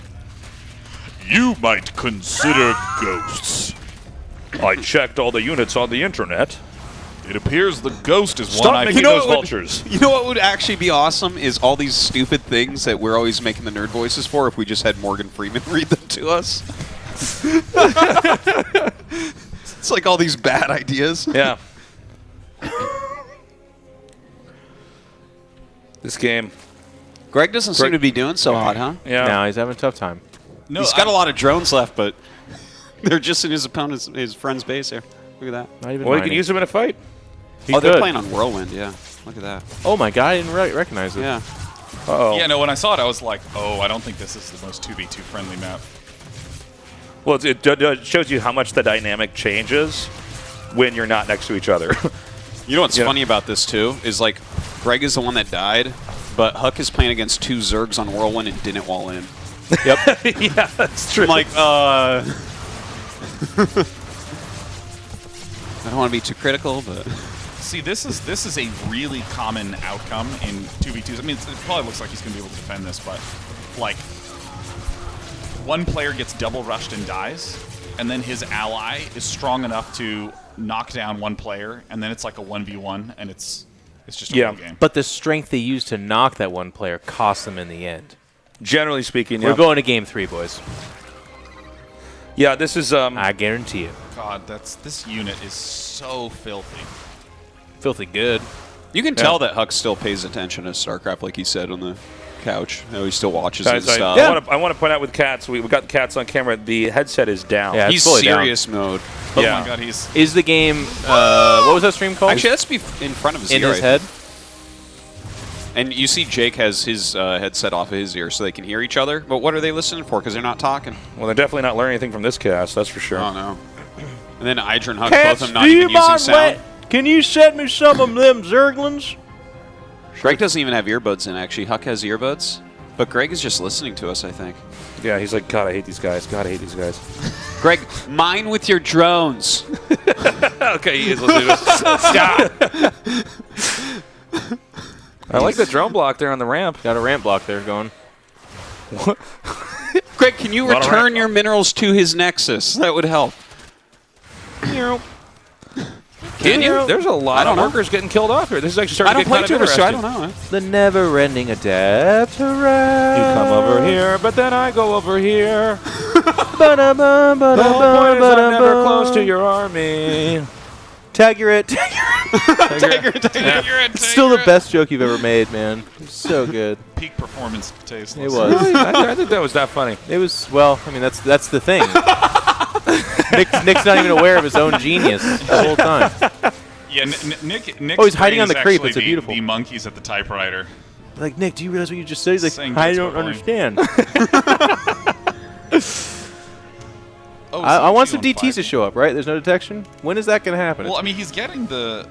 You might consider ghosts. I checked all the units on the internet. It appears the ghost is Stop one I making those vultures. You know what would actually be awesome is all these stupid things that we're always making the nerd voices for if we just had Morgan Freeman read them to us. It's like all these bad ideas. Yeah. This game. Greg doesn't seem to be doing so hot, huh? Yeah. No, he's having a tough time. No, he's got a lot of drones left, but they're just in his friend's base here. Look at that. Not even you can use them in a fight. They're playing on Whirlwind, yeah. Look at that. Oh my god, I didn't recognize it. Yeah. Uh-oh. Yeah, no, when I saw it, I was like, oh, I don't think this is the most 2v2 friendly map. Well, it shows you how much the dynamic changes when you're not next to each other. You know what's funny about this, too, is like Greg is the one that died, but Huck is playing against 2 Zergs on Whirlwind and didn't wall in. Yep. Yeah, that's true. I'm like, I don't want to be too critical, but... See, this is a really common outcome in 2v2s. I mean, it probably looks like he's going to be able to defend this, but, like, one player gets double rushed and dies, and then his ally is strong enough to knock down one player, and then it's like a 1v1, and it's just a real game. But the strength they use to knock that one player costs them in the end. Generally speaking, yeah. We're going to game 3, boys. Yeah, this is. I guarantee it. God, this unit is so filthy. Filthy good. You can tell that Huck still pays attention to StarCraft, like he said on the couch. How he still watches it and stuff. I want to point out with cats, we got the cats on camera. The headset is down. Yeah, he's serious mode. Oh my God, he's. Is the game? What was that stream called? Actually, let's be in front of his in ear. his head. And you see Jake has his headset off of his ear so they can hear each other. But what are they listening for? Because they're not talking. Well, they're definitely not learning anything from this cast, that's for sure. Oh, no. And then Idra and Huck, Cats, both of them not even using sound. Can you set me some of them zerglings? Greg doesn't even have earbuds in, actually. Huck has earbuds. But Greg is just listening to us, I think. Yeah, he's like, God, I hate these guys. God, I hate these guys. Greg, mine with your drones. Okay, he is listening to us. Stop. I like the drone block there on the ramp. Got a ramp block there going. Greg, can you return your minerals to his Nexus? That would help. Can you? There's a lot of workers getting killed off here. This is actually starting to get kind of interesting. I don't know. The never-ending Adepterate. You come over here, but then I go over here. The whole point is I'm never close to your army. Tagger it. Still the best joke you've ever made, man. So good. Peak performance taste. It was. I think that was that funny. It was. Well, I mean, that's the thing. Nick's not even aware of his own genius the whole time. Yeah, Nick. Oh, he's hiding on the creep. It's beautiful. The monkeys at the typewriter. Like, Nick, do you realize what you just said? He's like, Saying I jokes don't about understand. Oh, I want some on DTs to fire. show up, right? There's no detection. When is that going to happen? Well, I mean, he's getting the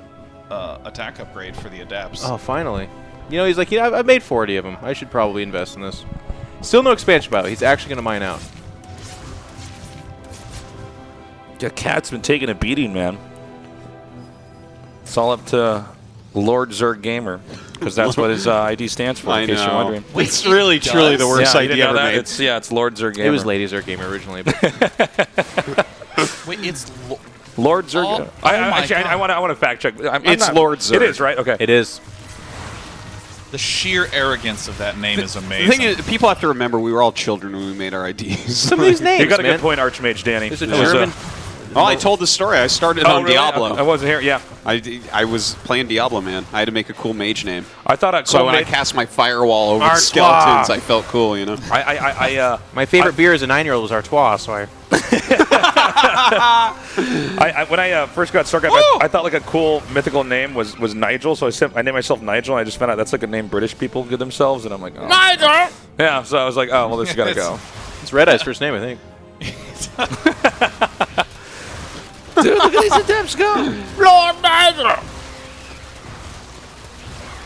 attack upgrade for the Adepts. Oh, finally. You know, he's like, I've made 40 of them. I should probably invest in this. Still no expansion battle. He's actually going to mine out. The cat's been taking a beating, man. It's all up to Lord Zerg Gamer, because that's what his ID stands for, in case you're wondering. It's really, truly the worst idea ever made. It's Lord Zerg Gamer. It was Lady Zerg Gamer originally. But Wait, it's Lord Zerg. Oh, I want to fact check. It's Lord Zerg. It is, right? Okay. it is. the sheer arrogance of that name is The amazing. thing is, people have to remember we were all children when we made our IDs. Some of these names, You got a man. good point, Archmage Danny. There's a That was, German. Oh, I told the story. I started on really? Diablo. I wasn't here. Yeah. I was playing Diablo, man. I had to make a cool mage name. I thought So when I cast my firewall over the skeletons, I felt cool, you know? My favorite beer as a 9-year-old was Artois, so I... when I first got StarCraft, I thought like a cool mythical name was Nigel, so I named myself Nigel, and I just found out that's like a name British people give themselves, and I'm like, oh. Nigel! Yeah, so I was like, oh, well, this has got to go. It's Red Eye's first name, I think. Dude, look at these Adepts go. Lord Nigel!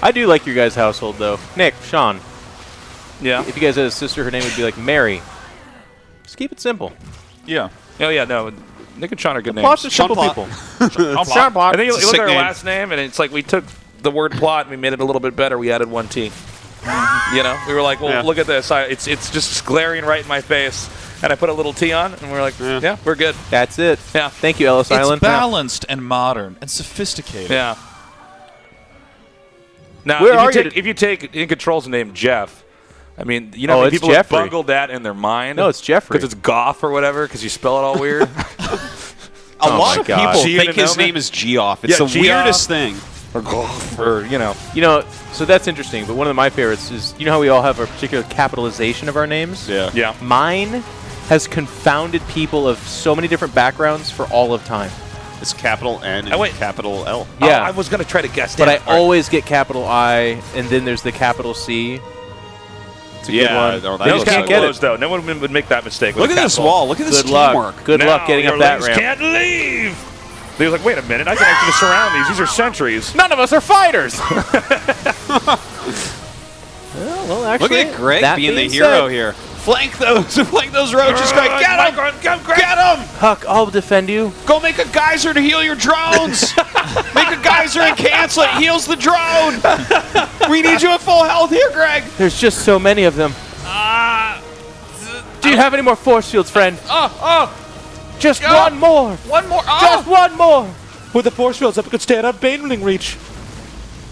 I do like your guys' household, though. Nick, Sean. Yeah. If you guys had a sister, her name would be like Mary. Just keep it simple. Yeah. Oh, yeah, no. Nick and Sean are good Plots names. are simple people. I think you look at our name. last name, and it's like we took the word plot and we made it a little bit better. We added one T. You know? We were like, well, look at this. It's just glaring right in my face. And I put a little T on, and we're like, yeah, we're good. That's it. Yeah. Thank you, Ellis Island. It's balanced and modern and sophisticated. Yeah. Now, if you take In Control's name, Jeff, I mean, you know, how many people have bungled that in their mind. No, it's Jeffrey. Because it's Goff or whatever, because you spell it all weird. A lot of people Gia think his Denoma? name is Geoff. It's the Geoff. weirdest thing. Or Goff, or, you know. You know, so that's interesting, but one of my favorites is, you know how we all have a particular capitalization of our names? Yeah. Yeah. Mine has confounded people of so many different backgrounds for all of time. It's capital N and capital L. Yeah. I was going to try to guess But that. I always get capital I, and then there's the capital C. It's a good one. no, Those can't get it. though. No one would make that mistake. Look at this wall. Look at this Good luck. teamwork. Good luck getting up that ramp. Can't leave. They was like, wait a minute, I can actually surround these. These are sentries. None of us are fighters. well, actually, Look at Greg that being the being hero said, here. Flank those roaches, Greg. Get him! Get him! Huck, I'll defend you. Go make a geyser to heal your drones. Make a geyser and cancel it. Heals the drone. We need you at full health here, Greg. There's just so many of them. Do you have any more force fields, friend? Just one more. One more. Just one more. With the force fields up, we could stay out of baneling reach.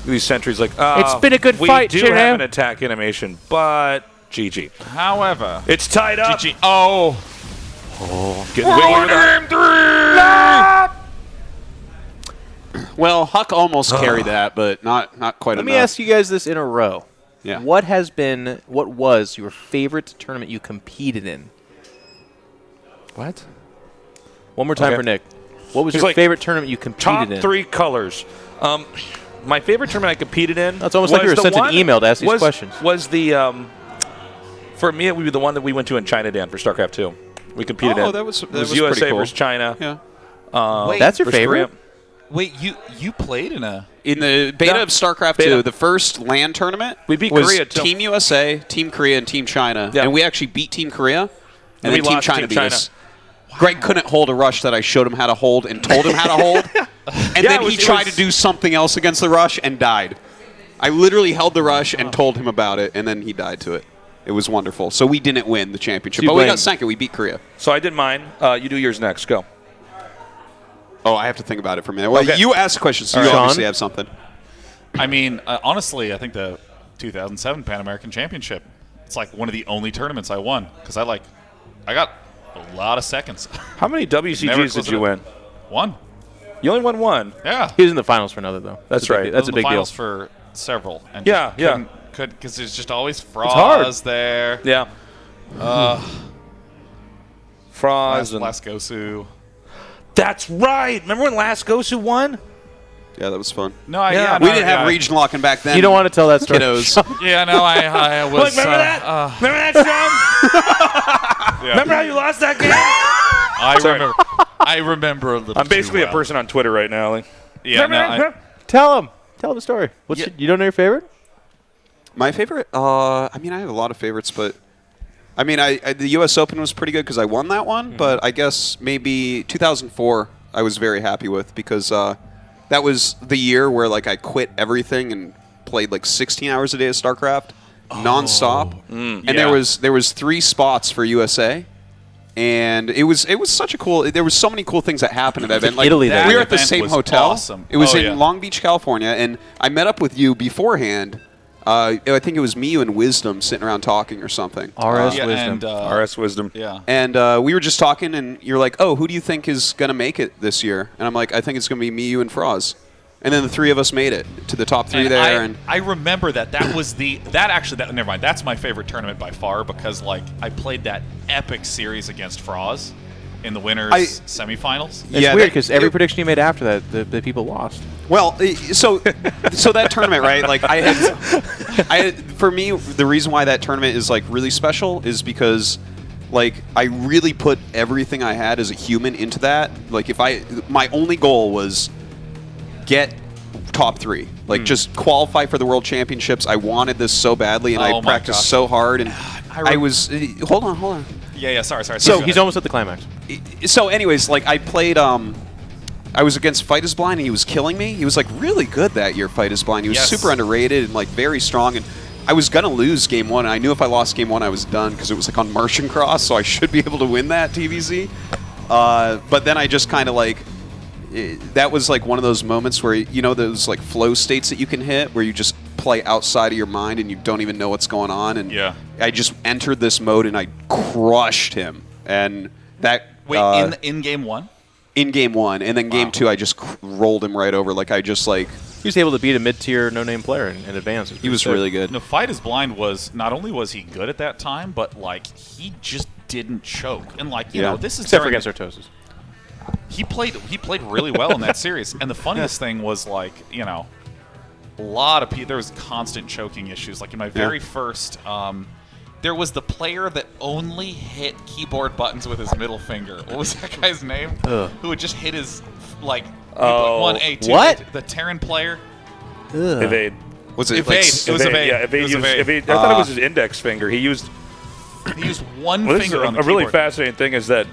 These sentries like, It's been a good fight, We do have Jim. an attack animation, but GG. However, it's tied up. GG. Oh. Getting wiggly with game 3. Well, Huck almost carried that, but not quite enough. Let me ask you guys this in a row. Yeah. What was your favorite tournament you competed in? What? One more time for Nick. What was your favorite tournament you competed in? Top 3 colors. My favorite tournament I competed in. That's almost like you were sent an email to ask these questions. Was the for me it would be the one that we went to in China, Dan, for StarCraft 2. We competed in. Oh, that was USA pretty cool. versus China. Yeah. Wait, that's your favorite? Korea. Wait, you played in the beta of StarCraft 2, the first LAN tournament. We beat was Korea too. Team USA, Team Korea, and Team China, and we actually beat Team Korea, and then Team China beat us. Wow. Greg couldn't hold a rush that I showed him how to hold and told him how to hold, and then he tried to do something else against the rush and died. I literally held the rush and told him about it, and then he died to it. It was wonderful. So we didn't win the championship, but we got second. We beat Korea. So I did mine. You do yours next. Go. Oh, I have to think about it for a minute. Well, you asked questions, so you obviously have something. I mean, honestly, I think the 2007 Pan American Championship, it's like one of the only tournaments I won because I got a lot of seconds. How many WCGs did you win? One. You only won one? Yeah. He was in the finals for another, though. That's right. That's a big deal. Finals for several. And yeah. Because there's just always Froz there. Yeah. Froz and Lasgosu. That's right. Remember when Lasgosu won? Yeah, that was fun. No, we didn't have region locking back then. You don't want to tell that story. Kiddos. Yeah, no, I was. Look, remember that? Remember that, Sean? Remember how you lost that game? I remember a little. I'm basically a person on Twitter right now. Like, yeah, tell him. Tell the story. You don't know your favorite? My favorite? I mean, I have a lot of favorites, but I mean, the U.S. Open was pretty good because I won that one. But I guess maybe 2004 I was very happy with because that was the year where I quit everything and played 16 hours a day of StarCraft nonstop. And there was 3 spots for USA. And it was such a cool. There was so many cool things that happened at that event. Italy, we were at the same hotel. Awesome. It was in Long Beach, California, and I met up with you beforehand. I think it was me, you, and Wisdom sitting around talking or something. RS Wisdom. RS Wisdom. Yeah. And we were just talking, and you're like, "Oh, who do you think is gonna make it this year?" And I'm like, "I think it's gonna be me, you, and Froz." And then the 3 of us made it to the top 3 there. And I remember that was never mind. That's my favorite tournament by far because I played that epic series against Froz in the winners semifinals. It's weird because every prediction you made after that, the people lost. Well, so that tournament, right? I had, for me, the reason why that tournament is really special is because I really put everything I had as a human into that. My only goal was get top 3. Just qualify for the World Championships. I wanted this so badly, and I practiced so hard. And I was hold on. Yeah. Sorry. So he's almost at the climax. So, anyways, I played. I was against Fight is Blind, and he was killing me. He was really good that year. Fight is Blind. He was super underrated and very strong. And I was gonna lose game 1. And I knew if I lost game 1, I was done because it was on Martian Cross, so I should be able to win that TVZ. But then I just kind of that was one of those moments where those flow states that you can hit where you just play outside of your mind and you don't even know what's going on. And I just entered this mode and I crushed him. And that in game 1. In game 1, and then game 2, I just rolled him right over. He was able to beat a mid-tier, no-name player in advance. He was really good. No, Fight is Blind was not only was he good at that time, but he just didn't choke. And this is except for against Artosis. He played really well in that series. And the funniest thing was a lot of people. There was constant choking issues. In my very first. There was the player that only hit keyboard buttons with his middle finger. What was that guy's name? Who would just hit his 1A, 2. What? The Terran player. Evade. Was it Evade? It was Evade. Yeah, Evade. It was Evade. I thought it was his index finger. He used one finger on the keyboard. A really keyboard. fascinating thing is that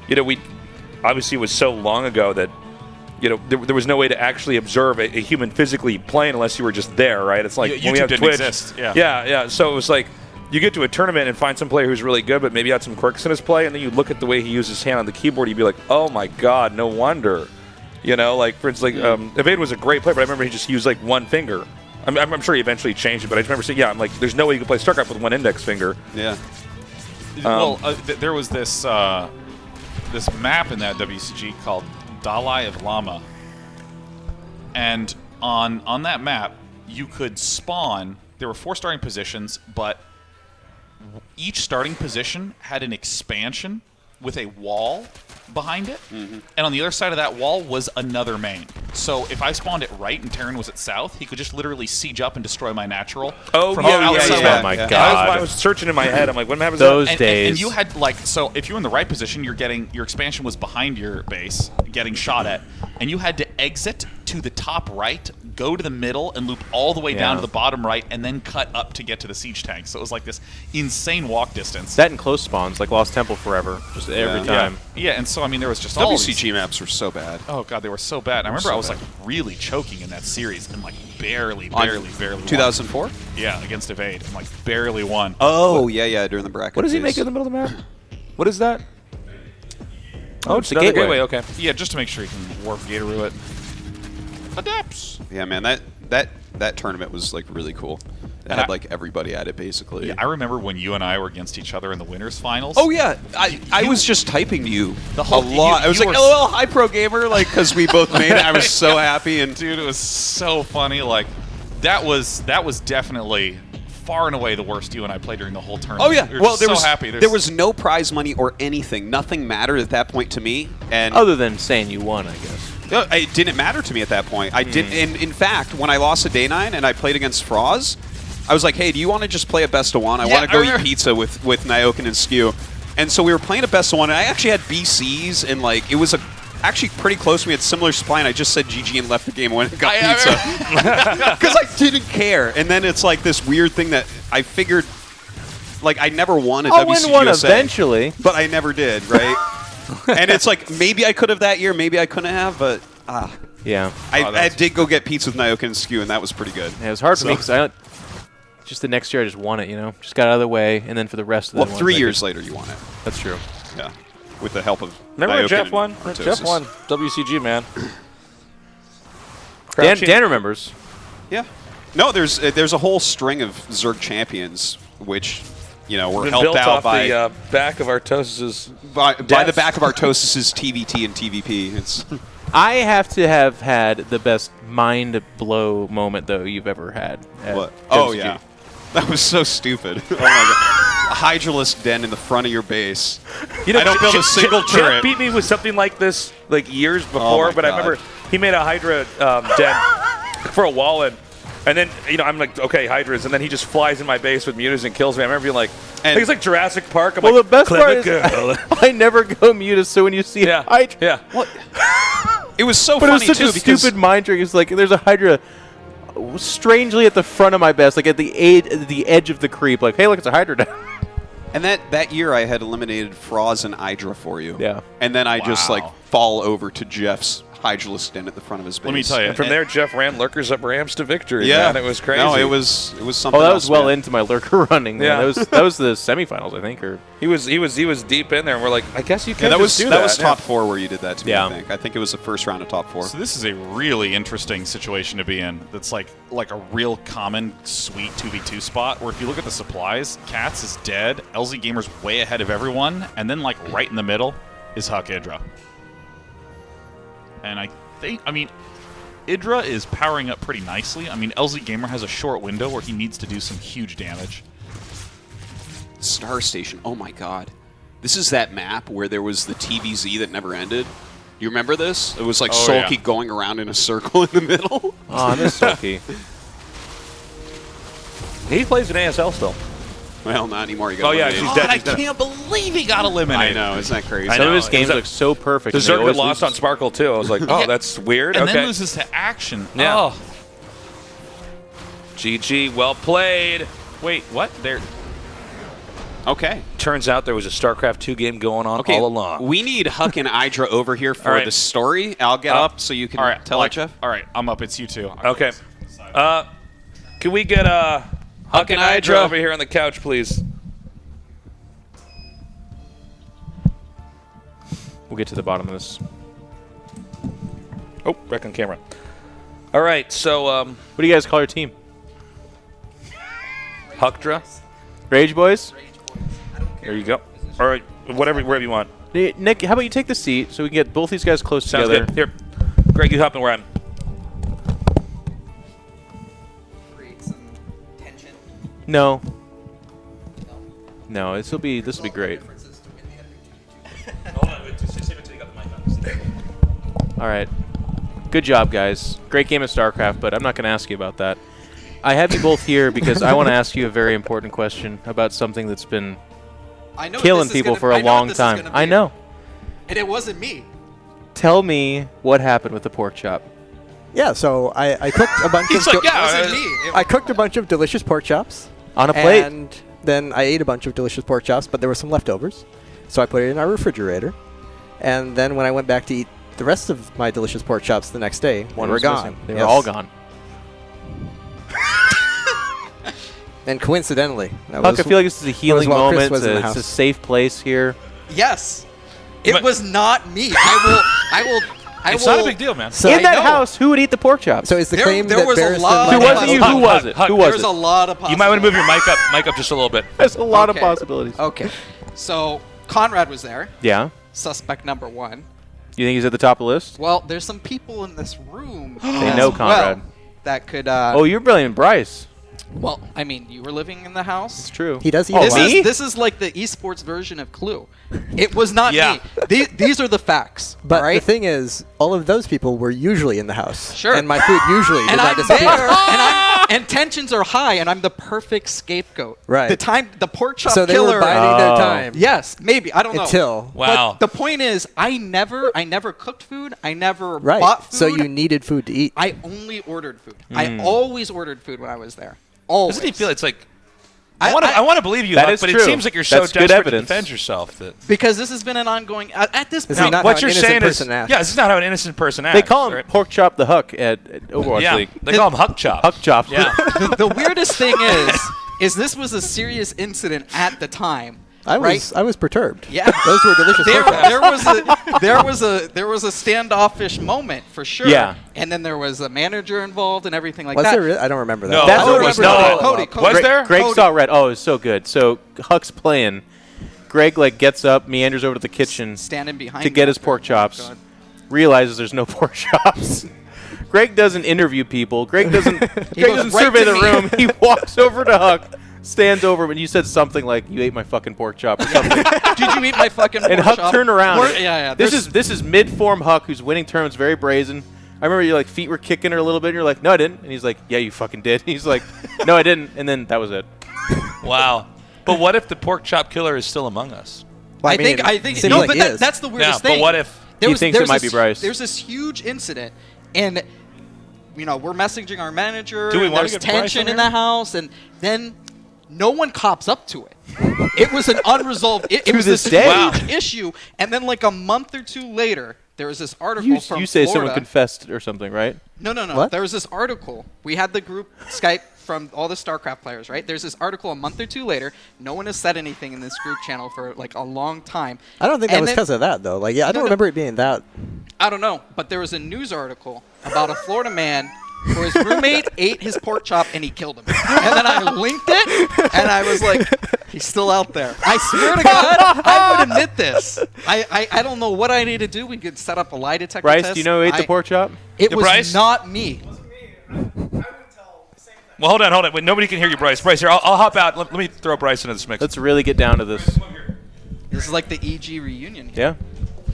we obviously it was so long ago that there was no way to actually observe a human physically playing unless you were just there, right? It's when we have didn't Twitch. Exist. Yeah. So it was you get to a tournament and find some player who's really good, but maybe had some quirks in his play, and then you look at the way he uses his hand on the keyboard, you'd be like, oh my God, no wonder. For instance, Evade was a great player, but I remember he just used one finger. I'm sure he eventually changed it, but I just remember saying, I'm like, there's no way you can play StarCraft with one index finger. Yeah. There was this this map in that WCG called Dalai of Lama, and on that map you could spawn. There were 4 starting positions, but each starting position had an expansion with a wall behind it, and on the other side of that wall was another main. So if I spawned at right and Terran was at south, he could just literally siege up and destroy my natural. Oh, from yeah, outside. yeah. Oh my God! I was searching in my head. I'm like, what happens? Those And days. you had so if you were in the right position, you're getting your expansion was behind your base, getting shot at, and you had to exit to the top right, go to the middle, and loop all the way down to the bottom right, and then cut up to get to the siege tank. So it was like this insane walk distance. That and close spawns, like Lost Temple forever, just every time. Yeah, and so I mean, there was just all WCG these, maps were so bad. oh god, they were so bad. I remember I was like really choking in that series and like barely On won. 2004? Yeah, against Evade, and like barely won. Oh, yeah, during the bracket. What does he phase. make in the middle of the map? What is that? Oh, it's the another gateway. Okay. Yeah, just to make sure you can warp Gatoroo it. Adapts. Yeah, man, that tournament was like really cool. It had like everybody at it basically. Yeah, I remember when you and I were against each other in the winners finals. Oh yeah, I was just typing to you The whole- a lot. you- I was you like, were- "LOL, hi pro gamer," like because we both made it. I was so happy, and dude, it was so funny. Like that was definitely far and away the worst you and I played during the whole tournament. oh yeah, We were well just there so was happy. there was no prize money or anything. Nothing mattered at that point to me, and Other than saying you won, I guess. it didn't matter to me at that point. I didn't. And in fact, when I lost a day 9 and I played against Froz, I was like, "Hey, do you want to just play a best of 1? I want to go eat pizza with Nyokin and Skew." And so we were playing a best of 1, and I actually had BCs, and like it was actually pretty close. We had similar supply, and I just said GG and left the game and went and got pizza because I didn't care. And then it's like this weird thing that I figured, like I never won a I'll WCG win one USA, eventually. but I never did, right? And it's like maybe I could have that year, maybe I couldn't have, but Yeah. I did go get pizza with Nyokin and Skew, and that was pretty good. Yeah, it was hard for me because just the next year I just won it, just got out of the way, and then for the rest of the Well, 3 years later you won it. That's true. Yeah, with the help of Remember when Nyokin Jeff and won? Artosis. Jeff won WCG, man. Dan remembers. Yeah. No, there's a whole string of Zerg champions, which were Been helped built out off by the back of Artosis's by the back of Artosis' TVT and TVP. It's I have to have had the best mind blow moment though you've ever had. at what? Oh WCG. yeah, that was so stupid. Oh my god, a Hydralisk den in the front of your base. I don't build a single Jeff turret. beat me with something like this like years before, my but I God. remember he made a Hydra den for a wall and then I'm like, okay, Hydras, and then he just flies in my base with mutas and kills me. I remember being like, I think it's like Jurassic Park. I'm Well, like, the best clever part is girl. I never go muted, so when you see a Hydra, yeah. It was so but it funny was such too a because stupid mind trick. It's like there's a Hydra strangely at the front of my base, like at the edge of the creep. Like, hey, look, it's a Hydra down. And that year I had eliminated Froz and Hydra for you. Yeah. And then I just Wow. like fall over to Jeff's Hydralisk den at the front of his base. Let me tell you. And from there, Jeff ran lurkers up ramps to victory. Yeah, man. It was crazy. No, it was something. Oh, that else, was well man. into my lurker running. Yeah. Yeah, that was the semifinals, I think. Or He was deep in there, and we're like, I guess you can Yeah, that was just do that was yeah. top 4 where you did that to me. Yeah. I think it was the first round of top 4. So this is a really interesting situation to be in. That's like a real common sweet 2v2 spot where if you look at the supplies, Katz is dead, LZ Gamer's way ahead of everyone, and then like right in the middle is Huck Idra. And I mean, Idra is powering up pretty nicely. I mean, LZ Gamer has a short window where he needs to do some huge damage. Star Station. Oh my god. This is that map where there was the TVZ that never ended. You remember this? It was like Oh, Sulky yeah. going around in a circle in the middle. oh, I miss Sulky. He plays in ASL still. Well, not anymore. You got Oh, yeah, eliminated. she's dead. I can't believe he got eliminated. I know. Isn't that crazy? I Some know. of his games It was look so perfect. The and they Zerg always that lost lose. on Sparkle too. I was like, oh, Yeah. that's weird. And okay. then loses to action. Yeah. Oh. GG, well played. Wait, what? There. Okay. Turns out there was a StarCraft 2 game going on Okay. all along. We need Huck and Hydra over here for All right. the story. I'll get up so you can All right, tell it, Jeff. All right, I'm up. It's you two. Okay. Can we get Huck and Hydra over here on the couch, please? We'll get to the bottom of this. Oh, back on camera. All right, so What do you guys call your team? Huckdra. Rage Boys. There you go. All right, wherever you want. Hey, Nick, how about you take the seat so we can get both these guys close Sounds together? good. Here, Greg, you hop in where I'm. Create some tension. No. No, this will be great. Hold on, just save it till you got the mic on. All right. Good job, guys. Great game of StarCraft, but I'm not going to ask you about that. I have you both here because I want to ask you a very important question about something that's been killing people for a long time. I know. And it wasn't me. Tell me what happened with the pork chop. Yeah, so I cooked a bunch He's of like, yeah, It wasn't me. I cooked a bunch of delicious pork chops. On a plate. And then I ate a bunch of delicious pork chops, but there were some leftovers. So I put it in our refrigerator. And then when I went back to eat the rest of my delicious pork chops the next day, One were was gone. missing. They were all gone. And coincidentally, Huck, I feel like this is a healing while Chris moment. was in the It's house. a safe place here. Yes. It was not me. I will. It's not a big deal, man. So in that house, who would eat the pork chops? So is the There- claim there that was a Barristan lot might Who have- wasn't you? Who was it? Who was There's it? a lot of possibilities. You might want to move your mic up just a little bit. There's a lot of Okay. possibilities. Okay. So Conrad was there. Yeah. Suspect number one. You think he's at the top of the list? Well, there's some people in this room. They as know well Conrad. that could. Oh, you're brilliant, Bryce. Well, I mean, you were living in the house. It's true. He does eat Oh, a lot. me? This is like the esports version of Clue. It was not Yeah. me. These are the facts. But all right? the thing is, all of those people were usually in the house. Sure. And my food usually did and not I'm disappear. there, and tensions are high, and I'm the perfect scapegoat. Right. The pork chop So they killer. were biding their time. Yes, maybe I don't know. Until. Wow. But the point is, I never cooked food. I never Right. bought food. So you needed food to eat. I only ordered food. I always ordered food when I was there. Always. Doesn't he feel it's like? I- I want to believe you, That Huck, is but true. it seems like you're so That's good desperate to evidence. defend yourself that. Because this has been an ongoing at this This point. is not what how you're an innocent saying is, person acts. yeah, this is not how an innocent person acts. They call him right? Pork Chop the Huck at Overwatch Yeah, League. they call him Huck Chop. Huck Chop. Yeah. the weirdest thing is this was a serious incident at the time. I right? was perturbed. Yeah. Those were delicious There, pork chops. there was a standoffish moment for sure. Yeah. And then there was a manager involved and everything like Was that. there really? I don't remember that. No. That's I what don't was remember no. that. Cody. Was there? Greg Cody. saw red. Oh, it was so good. So Huck's playing. Greg gets up, meanders over to the kitchen Standing behind to get me his after. pork chops. God. Realizes there's no pork chops. Greg doesn't interview people. Greg doesn't. Greg goes doesn't right survey to the me. room. He walks over to Huck, stands over him, and you said something like, "You ate my fucking pork chop" or something. Did you eat my fucking pork And Huck chop? turned around. Yeah. This there's- is mid-form Huck who's winning tournaments, very brazen. I remember your feet were kicking her a little bit. And you're like, "No, I didn't." And he's like, "Yeah, you fucking did." And he's like, "No, I didn't." And then that was it. Wow. But what if the pork chop killer is still among us? Well, I think seems no, like but he is. that's the weirdest Yeah, thing. but what if he thinks it there's might be Bryce? There's this huge incident, and we're messaging our manager. Do we and wanna there's get Bryce tension on in here? the house, and then no one cops up to it. It was an unresolved. It To was this this day. huge issue, and then like a month or two later, there was this article You from say Florida. someone confessed or something, right? No. What? There was this article. We had the group Skype from all the StarCraft players, right? There's this article a month or two later. No one has said anything in this group channel for like a long time. I don't think that And was then- because of that, though. I don't no. remember it being that. I don't know, but there was a news article about a Florida man where his roommate ate his pork chop and he killed him. And then I linked it, and I was like, he's still out there. I swear to God, I would admit this. I don't know what I need to do. We could set up a lie detector Bryce, test. do you know who ate the pork chop? It Yeah, was Bryce? not me. Well, hold on. Wait, nobody can hear you, Bryce. Bryce, here, I'll hop out. Let me throw Bryce into this mix. Let's really get down to this. This is like the EG reunion here.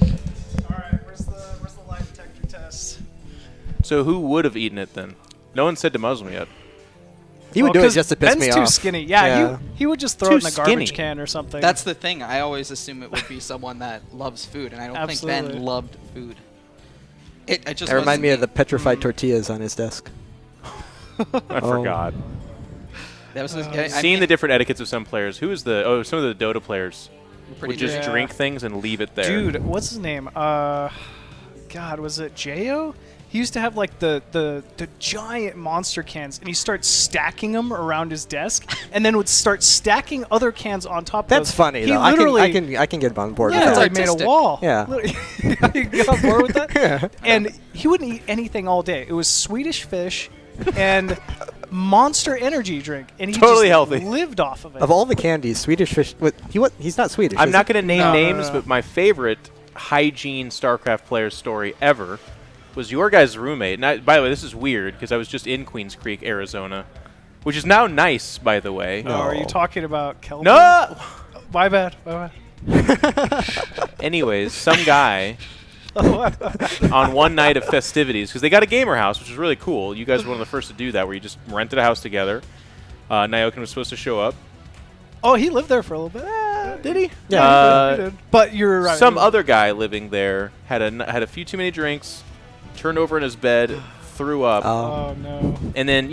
Yeah. All right, where's the lie detector test? So who would have eaten it then? No one said to Muslim yet. He would do it 'cause just to piss Ben's me too off. skinny. Yeah, he would just throw Too it in a garbage skinny. can or something. That's the thing. I always assume it would be someone that loves food, and I don't think Absolutely. Ben loved food. It just That remind wasn't me of the petrified tortillas on his desk. I forgot. That was Seeing the different etiquettes of some players. Some of the Dota players Pretty would just good. drink things and leave it there. Dude, what's his name? God, was it Jo? He used to have like the giant monster cans, and he started stacking them around his desk, and then would start stacking other cans on top. That's of those. funny, He though. literally, I can get on board yeah, with it's that. like made a wall. Yeah. You got on board with that? Yeah. And he wouldn't eat anything all day. It was Swedish fish and Monster Energy drink, and he Totally just healthy. lived off of it. Of all the candies, Swedish Fish. He's not Swedish. I'm is not he? going to name No, names, no. but my favorite hygiene StarCraft player story ever was your guys' roommate. And by the way, this is weird because I was just in Queens Creek, Arizona, which is now nice, by the way. Oh, are you talking about Kelvin? No! My bad. My bad. Anyways, some guy on one night of festivities, because they got a gamer house, which is really cool. You guys were one of the first to do that, where you just rented a house together. Nyokin was supposed to show up. Oh, he lived there for a little bit. Did he? Yeah, he did. But you're right. Some other guy living there had a few too many drinks, turned over in his bed, threw up. Oh, no. And then,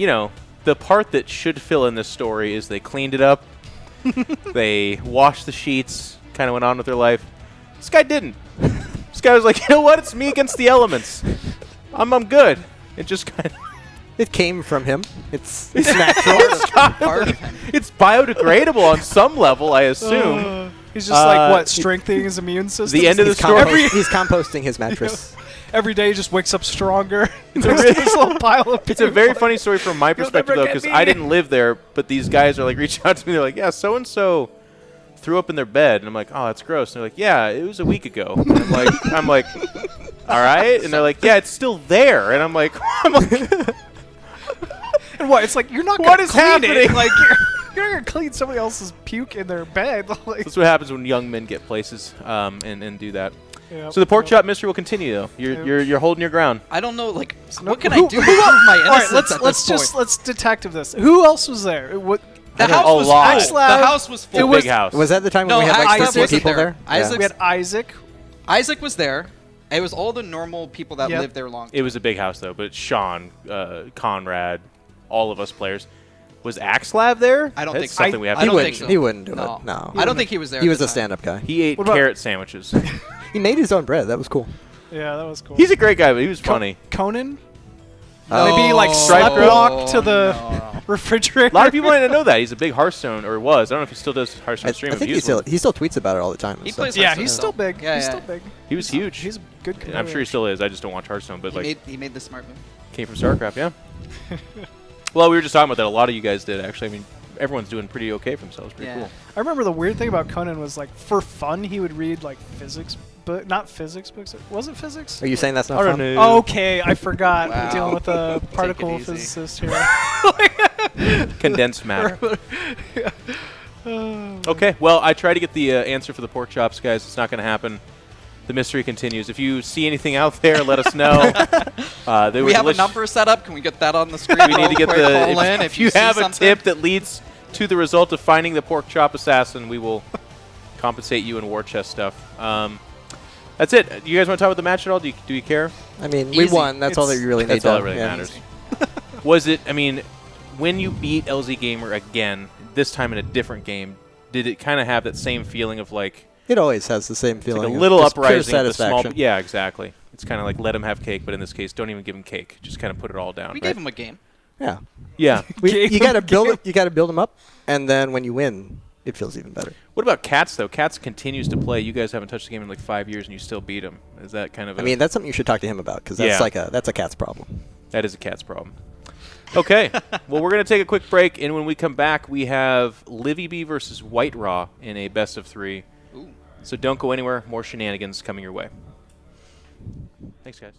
the part that should fill in this story is they cleaned it up. They washed the sheets, kind of went on with their life. This guy didn't. This guy was like, you know what? It's me against the elements. I'm good. It just kind of... It came from him. It's natural. It's biodegradable on some level, I assume. He's just strengthening his immune system. The end of the story. He's composting his mattress. Every day he just wakes up stronger. There's this little pile of It's a very funny story from my You'll perspective, never though, get because me. I didn't live there, but these guys are like reaching out to me. They're like, yeah, so-and-so threw up in their bed. And I'm like, oh, that's gross. And they're like, yeah, it was a week ago. And I'm like, all right. And they're like, yeah, it's still there. And I'm like, And what? It's like you're not. What gonna is clean happening? It. Like you're not gonna clean somebody else's puke in their bed. Like, that's what happens when young men get places and do that. Yep. So the pork chop mystery will continue, though. You're holding your ground. I don't know, what who- can I do to who- prove my All right, innocence at this point? let's detective this. Who else was there? What? The house was full. The house was full. Big house. Was that the time No, when we had like Isaac 60 wasn't people there. there? We had Isaac. Isaac was there. It was all the normal people that Yep. lived there long. It was a big house, though. But Sean, Conrad, all of us players. Was Axelav there? I don't That's think so. something we have I to don't do. think so. He wouldn't do No. it. No. I don't think he was there. He at was the a time. stand-up guy. He ate What about- carrot sandwiches. He made his own bread. That was cool. Yeah, that was cool. He's a great guy, but he was funny. Conan. Oh. Maybe like Stripe slept Grill? walk to the refrigerator. A lot of people didn't know that. He's a big Hearthstone, or was. I don't know if he still does Hearthstone stream. I think he still tweets about it all the time. He so. plays Yeah, Hearthstone he's still. still big. Yeah, he's yeah. still big. He was huge. He's a good. And I'm sure he still is. I just don't watch Hearthstone, but He made the smart move. came from StarCraft, yeah. Well, we were just talking about that. A lot of you guys did, actually. I mean, everyone's doing pretty okay for themselves. Pretty cool. I remember the weird thing about Conan was like for fun he would read like physics, but not physics books. Was it physics? Are you saying that's not I don't fun? know. Okay, I forgot. Wow. We're dealing with a Take it particle easy. physicist here. Condensed matter. Okay, well, I tried to get the answer for the pork chops, guys. It's not going to happen. The mystery continues. If you see anything out there, let us know. We have a number set up. Can we get that on the screen? We need to get real quick? the. Call in If you see have a something. tip that leads to the result of finding the pork chop assassin, we will compensate you in war chest stuff. That's it. You guys want to talk about the match at all? Do you care? I mean, we Easy. won. That's all that you really need. That's all that to- really yeah. matters. Was it? I mean, when you beat LZ Gamer again, this time in a different game, did it kind of have that same feeling of like? It always has the same It's feeling. like a of little just pure uprising of the small. satisfaction. Yeah, exactly. It's kind of like let him have cake, but in this case, don't even give him cake. Just kind of put it all down. We right? gave him a game. Yeah. Yeah. You got to build it. You got to build them up, and then when you win, it feels even better. What about Cats though? Cats continues to play. You guys haven't touched the game in like 5 years, and you still beat him. Is that kind of? I mean, that's something you should talk to him about because that's that's a cat's problem. That is a cat's problem. Okay. Well, we're going to take a quick break, and when we come back, we have Livy B versus White Raw in a best of 3. Ooh. So don't go anywhere. More shenanigans coming your way. Thanks, guys.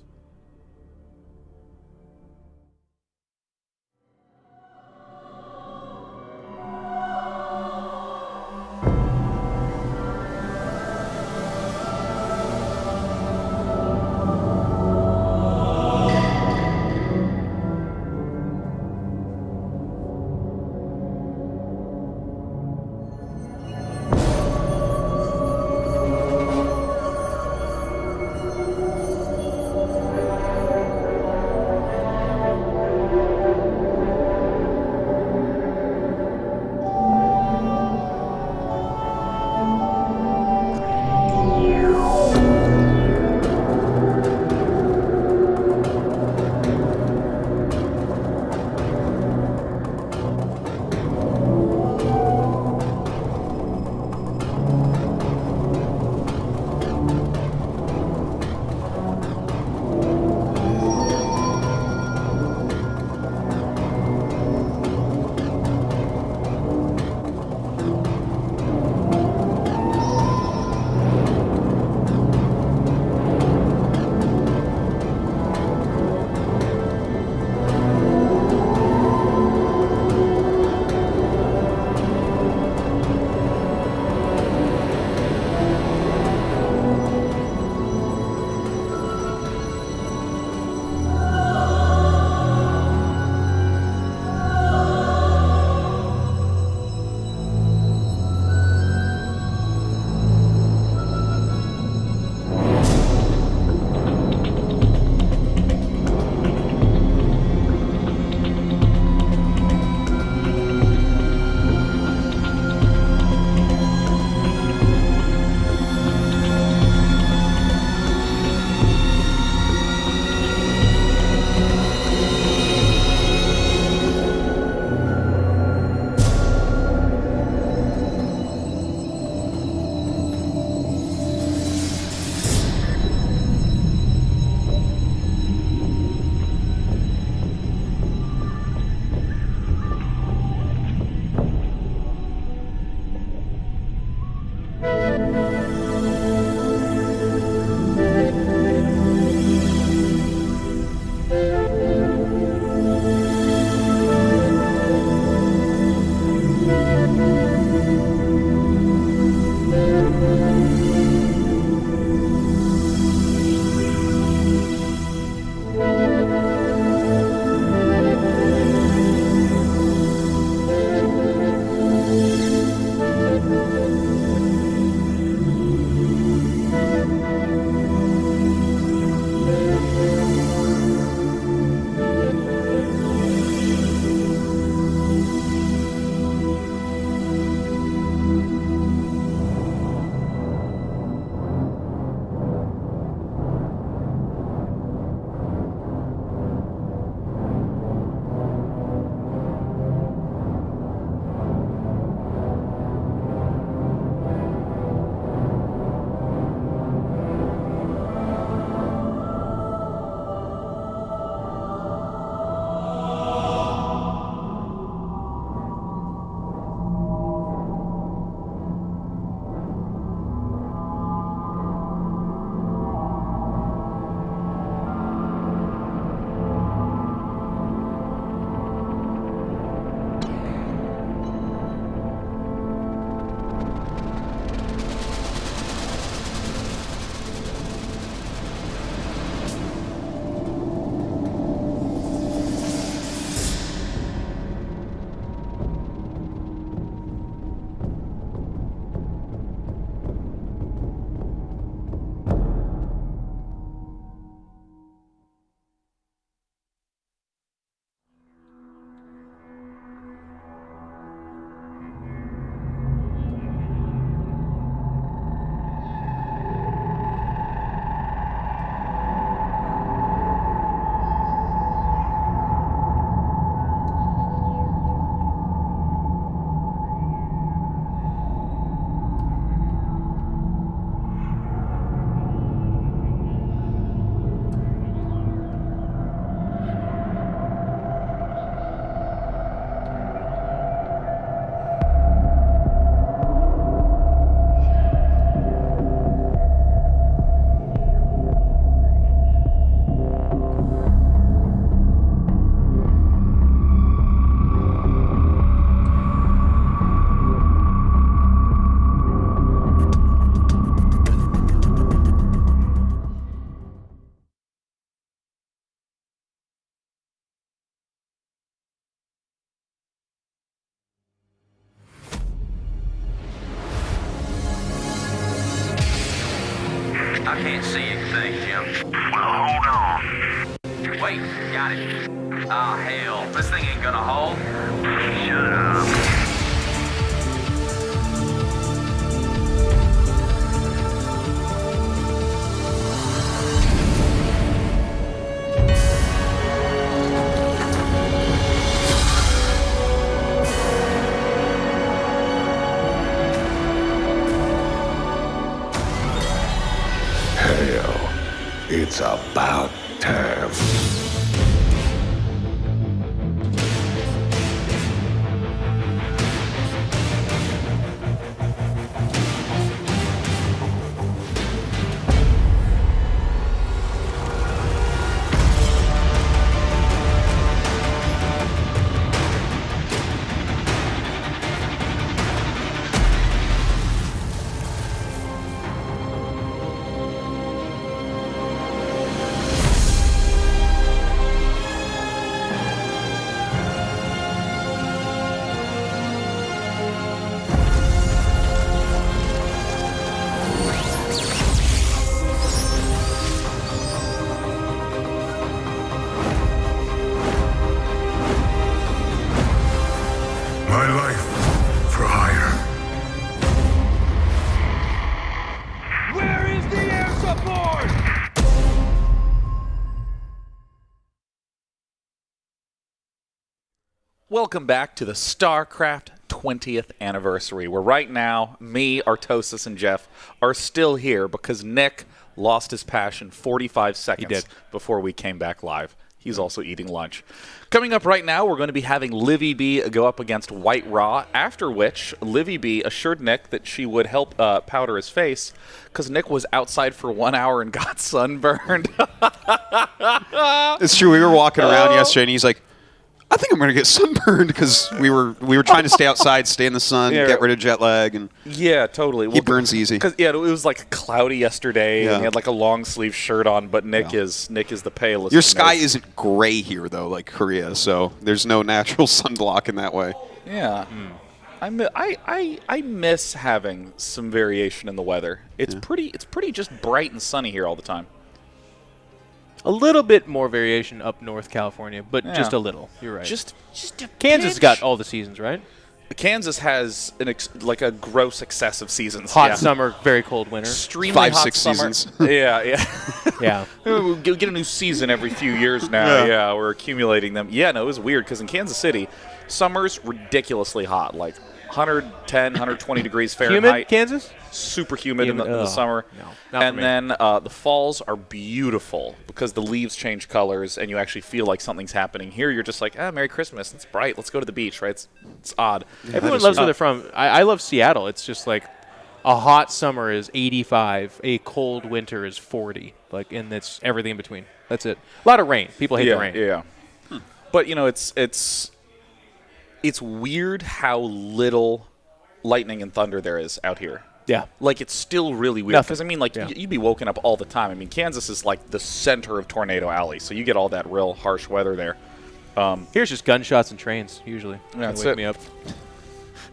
I can't see anything, Jim. Well, hold on. Wait, got it. Ah, hell. This thing ain't gonna hold. Shut up. It's about time. My life for hire. Where is the air support? Welcome back to the StarCraft 20th anniversary, where right now, me, Artosis, and Jeff are still here because Nick lost his passion 45 seconds before we came back live. He's also eating lunch. Coming up right now, we're going to be having Livy B go up against White Raw, after which Livy B assured Nick that she would help powder his face because Nick was outside for 1 hour and got sunburned. It's true. We were walking around yesterday, and he's like, I think I'm going to get sunburned because we were trying to stay outside, stay in the sun, get rid of jet lag. And yeah, totally. He burns easy. Yeah, it was like cloudy yesterday, and he had like a long sleeve shirt on, but Nick is the palest. Your sky isn't gray here, though, like Korea, so there's no natural sunblock in that way. Yeah. I miss having some variation in the weather. It's pretty just bright and sunny here all the time. A little bit more variation up North California, but just a little. You're right. Just a Kansas pinch. got all the seasons, right? Kansas has like a gross excess of seasons. Hot summer, very cold winter. Extremely 5, hot 6 summer. seasons. Yeah. We get a new season every few years now. Yeah, we're accumulating them. Yeah, no, it was weird because in Kansas City, summer's ridiculously hot, like 110, 120 degrees Fahrenheit. Humid, Kansas? Super humid in the summer. No, and then the falls are beautiful because the leaves change colors and you actually feel like something's happening. Here you're just like, Merry Christmas. It's bright. Let's go to the beach, right? It's odd. Everyone loves where they're from. I love Seattle. It's just like a hot summer is 85, a cold winter is 40. And it's everything in between. That's it. A lot of rain. People hate the rain. Yeah. But, it's weird how little lightning and thunder there is out here. Yeah. Like, it's still really weird. Because, you'd be woken up all the time. I mean, Kansas is like the center of Tornado Alley, so you get all that real harsh weather there. Here's just gunshots and trains, usually. That's wake it. me up.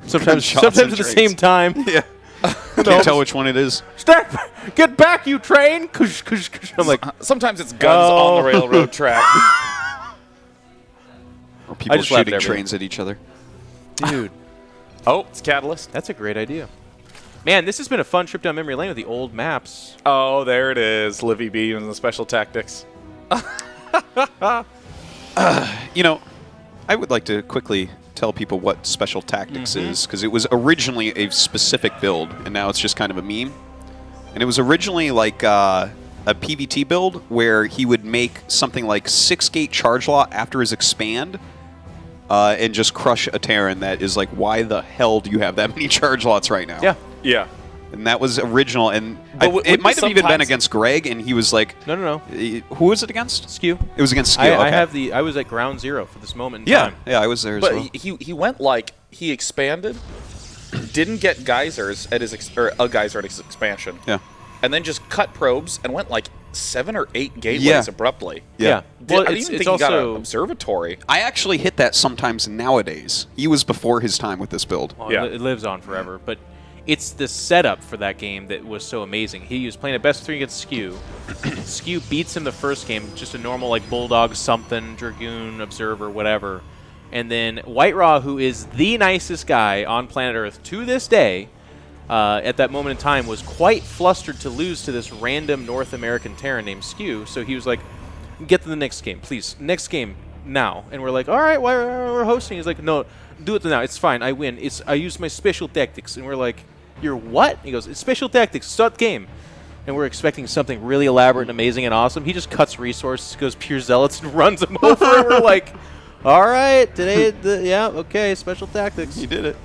Sometimes at the same time. Yeah. Can't tell which one it is. Get back, you train! I'm like, sometimes it's guns on the railroad track. Or people shooting trains at each other. Dude. It's Catalyst. That's a great idea. Man, this has been a fun trip down memory lane with the old maps. Oh, there it is. Livy B and the special tactics. I would like to quickly tell people what special tactics is, because it was originally a specific build, and now it's just kind of a meme. And it was originally like a PvT build where he would make something like 6-gate charge lot after his expand and just crush a Terran that is like, why the hell do you have that many charge lots right now? Yeah. And that was original, and it might have even been against Greg, and he was like, No. Who was it against? Skew. It was against Skew. I was at ground zero for this moment in time. Yeah, I was there as well. But he went he expanded, didn't get geysers at a geyser at his expansion. Yeah. And then just cut probes and went like 7 or 8 gateways abruptly. Yeah. I didn't even think he got an observatory. I actually hit that sometimes nowadays. He was before his time with this build. Well, it lives on forever, but it's the setup for that game that was so amazing. He was playing a best of 3 against Skew. Skew beats him the first game, just a normal like Bulldog something, Dragoon, Observer, whatever. And then White Raw, who is the nicest guy on planet Earth to this day, at that moment in time, was quite flustered to lose to this random North American Terran named Skew. So he was like, get to the next game, please. Next game, now. And we're like, all right, why we're hosting? He's like, no, do it now. It's fine. I win. I used my special tactics. And we're like, you're what? He goes, it's special tactics. Start game. And we're expecting something really elaborate and amazing and awesome. He just cuts resources, goes pure zealots, and runs them over. And we're like, all right, today, yeah, okay, special tactics. You did it.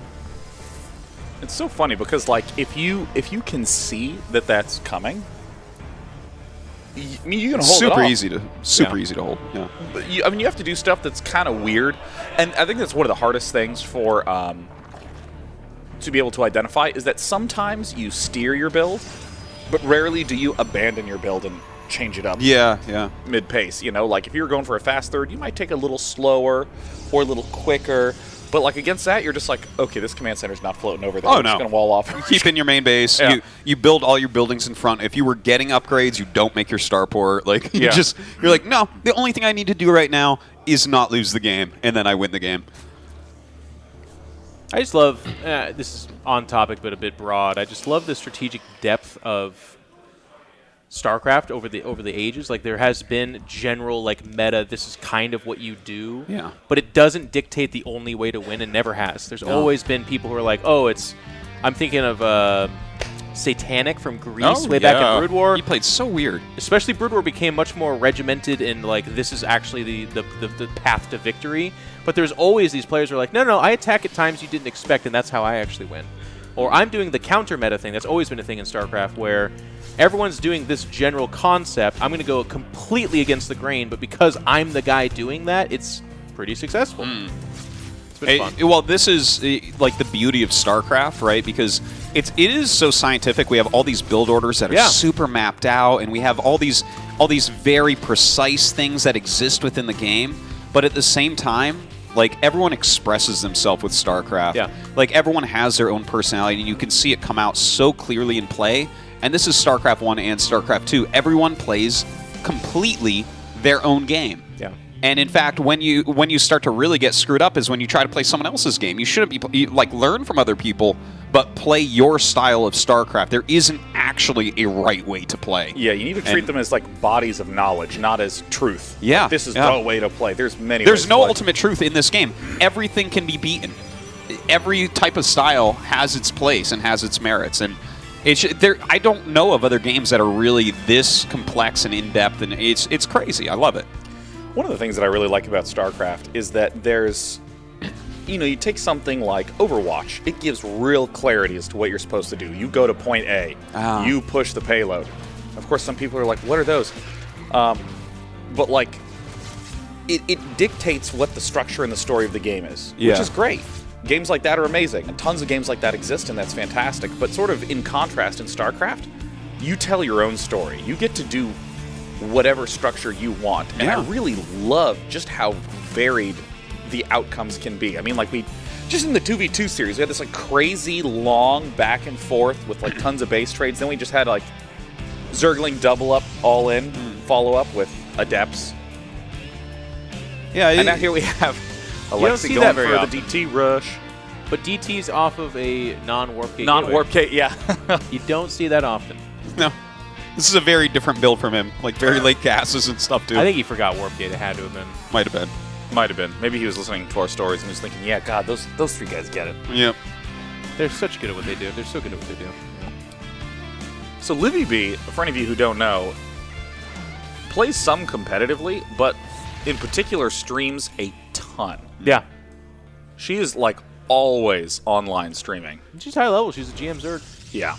It's so funny because, like, if you can see that that's coming, I mean, you can hold super it off. easy to hold. Yeah. But you have to do stuff that's kind of weird, and I think that's one of the hardest things for to be able to identify is that sometimes you steer your build, but rarely do you abandon your build and change it up. Yeah. Mid-pace, you know, like if you're going for a fast third, you might take a little slower or a little quicker. But like against that, you're just like, okay, this command center's not floating over there. Oh, I'm just going to wall off. You keep in your main base. Yeah. You build all your buildings in front. If you were getting upgrades, you don't make your starport. Like you're like, no. The only thing I need to do right now is not lose the game, and then I win the game. I just love, this is on topic but a bit broad, I just love the strategic depth of StarCraft over the ages. Like there has been general like meta, this is kind of what you do. Yeah. But it doesn't dictate the only way to win and never has. There's always been people who are like, oh, I'm thinking of Satanic from Greece way back in Brood War. He played so weird. Especially Brood War became much more regimented in like this is actually the path to victory. But there's always these players who are like, no, I attack at times you didn't expect, and that's how I actually win. Or I'm doing the counter meta thing. That's always been a thing in StarCraft where everyone's doing this general concept. I'm going to go completely against the grain, but because I'm the guy doing that, it's pretty successful. It's been fun. Well, this is like the beauty of StarCraft, right? Because it is so scientific. We have all these build orders that are super mapped out, and we have all these very precise things that exist within the game. But at the same time, like everyone expresses themselves with StarCraft. Yeah. Like everyone has their own personality, and you can see it come out so clearly in play. And this is StarCraft 1 and StarCraft 2. Everyone plays completely their own game. Yeah. And in fact, when you start to really get screwed up is when you try to play someone else's game. You shouldn't be learn from other people, but play your style of StarCraft. There isn't actually a right way to play. Yeah, you need to treat them as like bodies of knowledge, not as truth. Yeah. Like, this is the way to play. There's many. There's ways no to play. ultimate truth in this game. Everything can be beaten. Every type of style has its place and has its merits, and I don't know of other games that are really this complex and in depth, and it's crazy. I love it. One of the things that I really like about StarCraft is that there's, you take something like Overwatch. It gives real clarity as to what you're supposed to do. You go to point A. You push the payload. Of course, some people are like, what are those? But like, it dictates what the structure and the story of the game is, which is great. Games like that are amazing, and tons of games like that exist, and that's fantastic. But sort of in contrast in StarCraft, you tell your own story. You get to do whatever structure you want. And I really love just how varied the outcomes can be. I mean, like just in the 2v2 series, we had this like crazy long back and forth with like tons of base trades. Then we just had like Zergling double up, all in, follow up with Adepts. Yeah, and now here we have Alexi going for the DT rush. But DT's off of a non-warp gate. Non-warp gate, yeah. You don't see that often. No. This is a very different build from him. Like very late gases and stuff, too. I think he forgot warp gate. It had to have been. Might have been. Might have been. Maybe he was listening to our stories and was thinking, yeah, God, those three guys get it. Yep. They're such good at what they do. They're so good at what they do. So Livy B, for any of you who don't know, plays some competitively, but in particular streams a ton. Yeah. She is like always online streaming. She's high level. She's a GM Zerg. Yeah.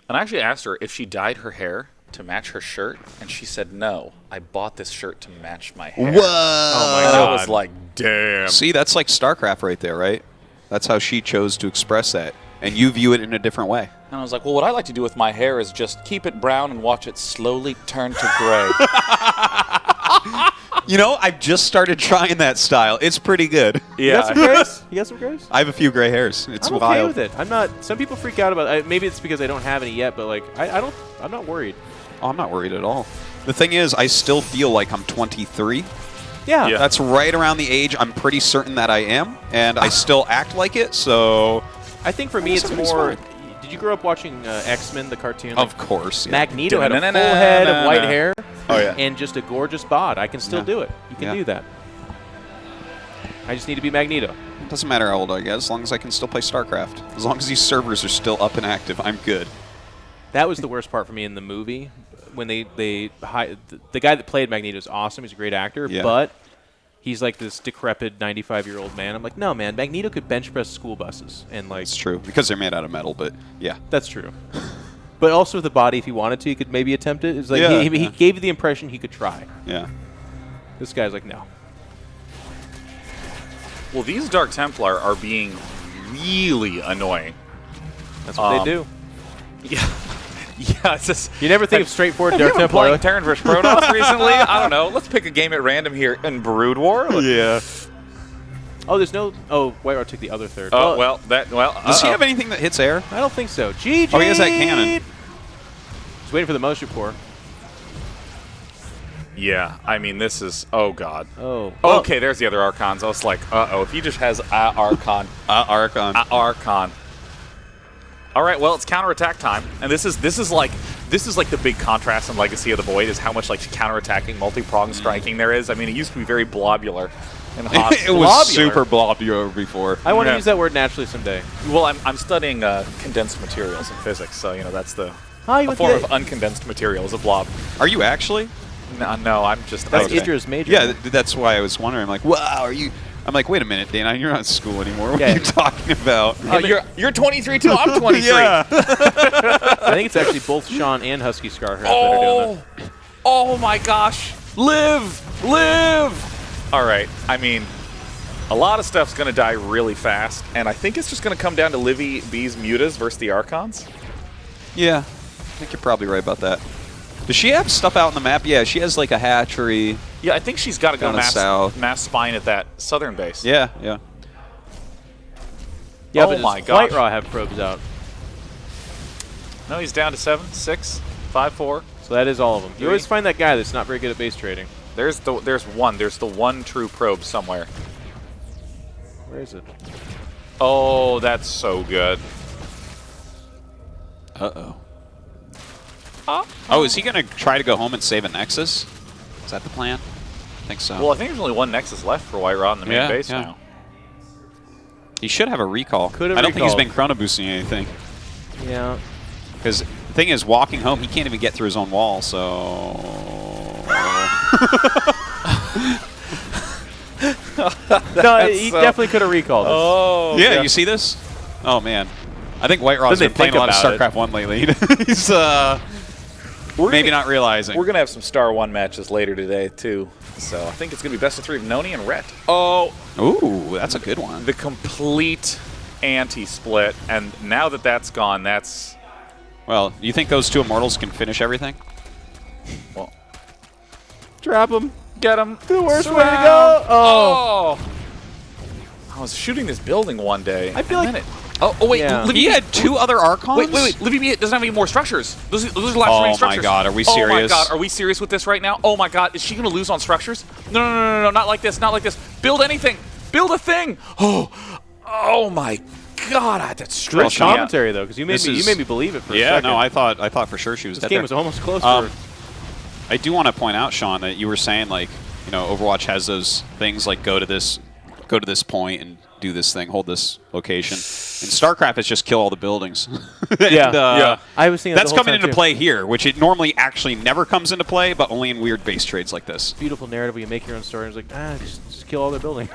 And I actually asked her if she dyed her hair to match her shirt, and she said, no, I bought this shirt to match my hair. Whoa! Oh my God. I was like, damn. See, that's like StarCraft right there, right? That's how she chose to express that. And you view it in a different way. And I was like, well, what I like to do with my hair is just keep it brown and watch it slowly turn to gray. You know, I've just started trying that style. It's pretty good. Yeah. You got some grays? You got some grays? I have a few gray hairs. It's I'm wild. okay with it. I'm not. Some people freak out about it. Maybe it's because I don't have any yet, but like I'm not worried. Oh, I'm not worried at all. The thing is, I still feel like I'm 23. Yeah. That's right around the age I'm pretty certain that I am, and I still act like it. So I think for me, it's more. Did you grow up watching X-Men, the cartoon? Of course. Yeah. Magneto had a full head of white hair. Oh, yeah. And just a gorgeous bod. I can still do it. You can do that. I just need to be Magneto. It doesn't matter how old I get, as long as I can still play StarCraft. As long as these servers are still up and active, I'm good. That was the worst part for me in the movie. When the guy that played Magneto is awesome. He's a great actor. Yeah. But he's like this decrepit 95-year-old man. I'm like, no, man. Magneto could bench press school buses. And like, it's true. Because they're made out of metal, but yeah. That's true. But also with the body, if he wanted to, he could maybe attempt it. It's like he gave you the impression he could try. Yeah. This guy's like, no. Well, these Dark Templar are being really annoying. That's what they do. Yeah. Yeah, it's just... You never think of straightforward Dark Templar. Templar. Playing Terran vs. Protoss recently? I don't know. Let's pick a game at random here in Brood War. Yeah. Oh, there's no... Oh, White Rock took the other third. Oh, well, Does he have anything that hits air? I don't think so. GG! Oh, he has that cannon. He's waiting for the motion pour. Yeah, I mean, this is... Oh, God. Oh. Okay, there's the other Archons. I was like, uh-oh, if he just has Archon. Archon. All right, well, it's counterattack time, and this is like the big contrast in Legacy of the Void is how much like counterattacking, multi-pronged striking there is. I mean, it used to be very blobular and hot. It was super blobular before. I want to use that word naturally someday. Well, I'm studying condensed materials in physics, so you know that's the a form of uncondensed material is a blob. Are you actually? No, I'm just. That's Idra's major. Yeah, that's why I was wondering. I'm like, wow, are you? I'm like, wait a minute, Dana, you're not in school anymore. What are you talking about? You're 23 too. I'm 23. Yeah. I think it's actually both Sean and Husky Scarcraft that are doing that. Oh my gosh! Live! All right. I mean, a lot of stuff's gonna die really fast, and I think it's just gonna come down to Livy B's Mutas versus the Archons. Yeah, I think you're probably right about that. Does she have stuff out on the map? Yeah, she has like a hatchery. Yeah, I think she's got to go south. mass spine at that southern base. Yeah, yeah. Yeah, oh but my does gosh. White Raw have probes out? No, he's down to 7, 6, 5, 4. So that is all of them. You Three. always find that guy that's not very good at base trading. There's one. There's the one true probe somewhere. Where is it? Oh, that's so good. Uh-oh. Oh, is he going to try to go home and save a Nexus? Is that the plan? I think so. Well, I think there's only one Nexus left for White Rod in the main base now. He should have a recall. Could have I don't think he's recalled. been chrono boosting anything. Yeah. Because the thing is, walking home, he can't even get through his own wall, so... No, he definitely could have recalled this. Oh, yeah, you see this? Oh, man. I think White Rod's Then been they playing a lot of think about StarCraft 1 lately. He's maybe not realizing. We're going to have some Star 1 matches later today, too. So I think it's going to be best of 3 of Noni and Rhett. Oh. Ooh, that's a good one. The complete anti-split. And now that that's gone, that's... Well, you think those two Immortals can finish everything? Well, Trap him. get him. The worst way to go. Oh. I was shooting this building one day. I feel like... Oh, wait. Yeah. He had 2 other Archons? Wait. Livy B doesn't have any more structures. Those are the last remaining structures. Oh, my God. Are we Oh, my serious? God. Are we serious with this right now? Oh, my God. Is she going to lose on structures? No. Not like this. Not like this. Build anything. Build a thing. Oh, my God. That's Great stressing commentary, though, because you made me believe it for a second. No, I thought for sure she was This dead game there. was almost close I do want to point out, Sean, that you were saying, like, you know, Overwatch has those things like go to this point and do this thing, hold this location. In StarCraft, it's just kill all the buildings. Yeah. I was thinking that's the whole coming time into too. play here, which it normally actually never comes into play, but only in weird base trades like this. Beautiful narrative where you make your own story. And it's like, just kill all their building.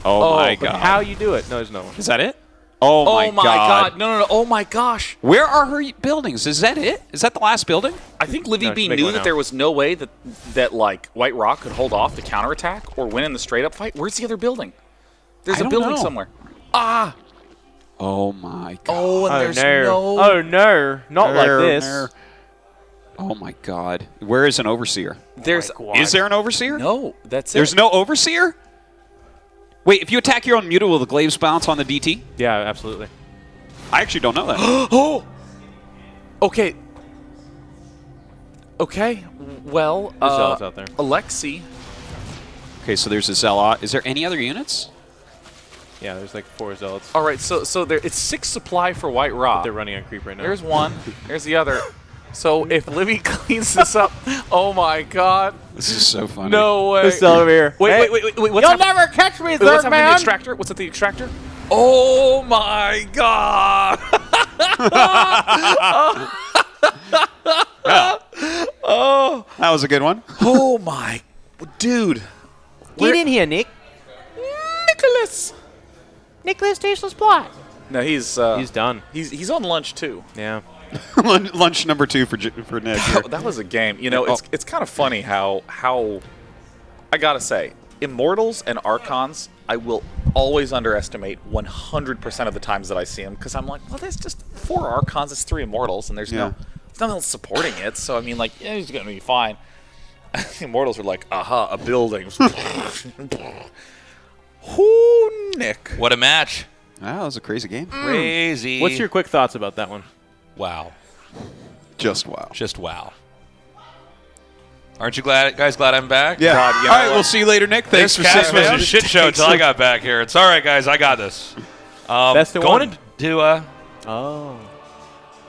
Oh my But God. how you do it? No, there's no one. Is that it? Oh my God. No. Oh, my gosh. Where are her buildings? Is that it? Is that the last building? I think Livy No, B she's making knew one that now. there was no way that like White Rock could hold off the counterattack or win in the straight up fight. Where's the other building? There's I a don't building know. somewhere. Ah. Oh my God. Oh, and there's no. no. Oh no, not like this. Oh my God! Where is an overseer? Is there an overseer? No, that's There's no overseer. Wait, if you attack your own mutant, will the glaives bounce on the DT? Yeah, absolutely. I actually don't know that. Oh. Okay. Okay. Well, There's zealots out there. Alexi. Okay, so there's a zealot. Is there any other units? Yeah, there's like 4 zealots. All right, so there it's 6 supply for White Raw. But they're running on creep right now. There's one. There's the other. So if Livy cleans this up, oh my God. This is so funny. No way. Let's over here. Wait, what's You'll never catch me, what's third happening to the man. extractor? What's at the extractor? Oh my God. Oh, that was a good one. Oh my, dude. Get in here, Nick. Nicholas Tasteless Plot. No, he's done. He's on lunch too. Yeah. Lunch number 2 for Nick. Here. That was a game. You know, it's kind of funny how I gotta say, Immortals and Archons, I will always underestimate 100% of the times that I see them, because I'm like, well, there's just 4 Archons, it's 3 Immortals, and there's nothing else supporting it. So I mean, like, yeah, he's gonna be fine. The Immortals are like, aha, a building. Whoo, Nick. What a match. Wow, that was a crazy game. Crazy. What's your quick thoughts about that one? Wow. Just wow. Just wow. Aren't you guys glad I'm back? Yeah. God, all right, we'll see you later, Nick. Thanks for this sitting was a shit show until I got back here. It's all right, guys. I got this. Best of going one. to Oh.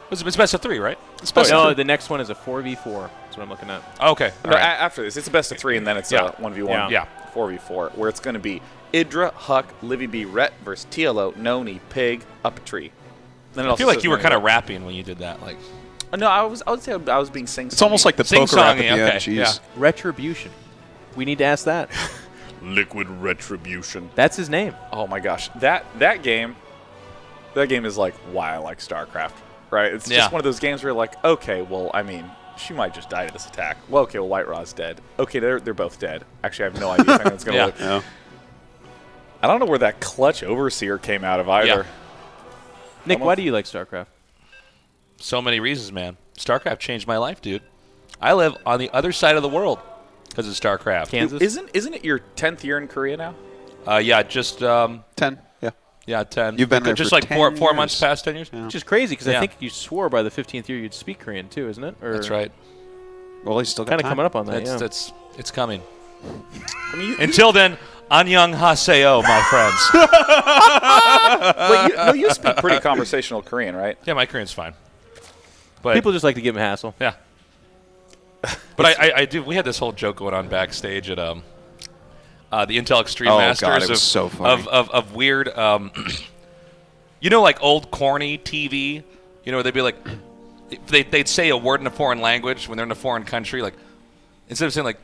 it's best of 3, right? It's best of 3. The next one is a 4v4. That's what I'm looking at. Okay. No, after this, it's a best of 3, and then it's a 1v1. Yeah. 4v4, where it's going to be Idra, Huck, Livy B, Rhett versus TLO, Noni, Pig, Up a Tree. Then I feel like you were kind of rapping when you did that. Like, no, I would say I was being sing-songy. It's almost like the poker rap at the end. Jeez. Yeah. Retribution. We need to ask that. Liquid Retribution. That's his name. Oh my gosh, that game is like why I like StarCraft, right? It's just one of those games where you're like, okay, well, I mean, she might just die to this attack. Well, okay, well, White Raw's dead. Okay, they're both dead. Actually, I have no idea how it's gonna look. Yeah. I don't know where that clutch Overseer came out of either. Yeah. Nick, why do you like StarCraft? So many reasons, man. StarCraft changed my life, dude. I live on the other side of the world because of StarCraft. Kansas? Isn't it your 10th year in Korea now? Yeah, just 10. Yeah. Yeah, 10. You've been there just for like 10 4 years. months past 10 years. Yeah. Which is crazy because I think you swore by the 15th year you'd speak Korean too, isn't it? Or That's right. Well, he's still got kind of time. coming up on that. It's coming. I mean, Until then, annyeong haseyo, my friends. Wait, you speak pretty conversational Korean, right? Yeah, my Korean's fine. But people just like to give him hassle. Yeah. But I do. We had this whole joke going on backstage at the Intel Extreme Masters. God, it was so funny. Of weird, you know, like old corny TV. You know, where they'd be like, they'd say a word in a foreign language when they're in a foreign country. Like, instead of saying like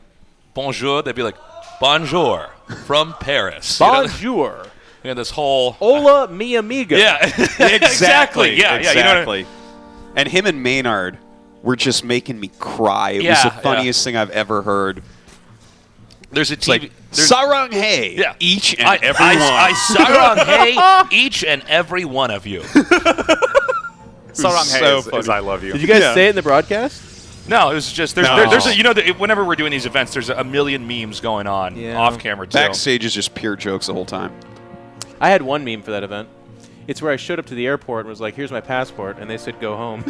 bonjour, they'd be like bonjour from Paris. Bonjour. You know, this whole Hola, mi amiga. Yeah, exactly. Yeah, exactly. yeah. You know what I mean? And him and Maynard were just making me cry. It was the funniest thing I've ever heard. There's a TV. Like, Sarang Hey. Yeah. Each and every one. I Sarang Hey, each and every one of you. Sarang Hey is I love you. Did you guys say it in the broadcast? No, it was just there's a, you know, whenever we're doing these events, there's a million memes going on off camera too. Backstage is just pure jokes the whole time. I had one meme for that event. It's where I showed up to the airport and was like, "Here's my passport," and they said, "Go home."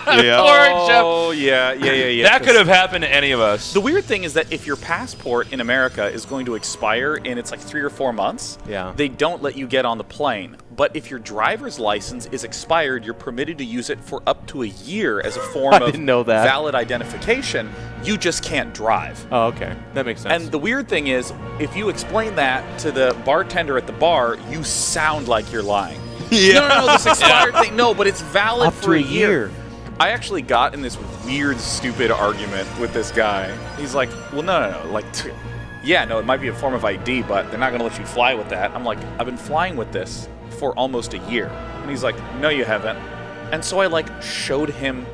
Oh, yeah. That could have happened to any of us. The weird thing is that if your passport in America is going to expire in it's like 3 or 4 months, they don't let you get on the plane. But if your driver's license is expired, you're permitted to use it for up to a year as a form of valid identification. You just can't drive. Oh, okay. That makes sense. And the weird thing is, if you explain that to the bartender at the bar, you sound like you're lying. No, this expired thing. No, but it's valid up for to a year. I actually got in this weird, stupid argument with this guy. He's like, well, no. Like, yeah, no, it might be a form of ID, but they're not going to let you fly with that. I'm like, I've been flying with this for almost a year. And he's like, no, you haven't. And so I, like, showed him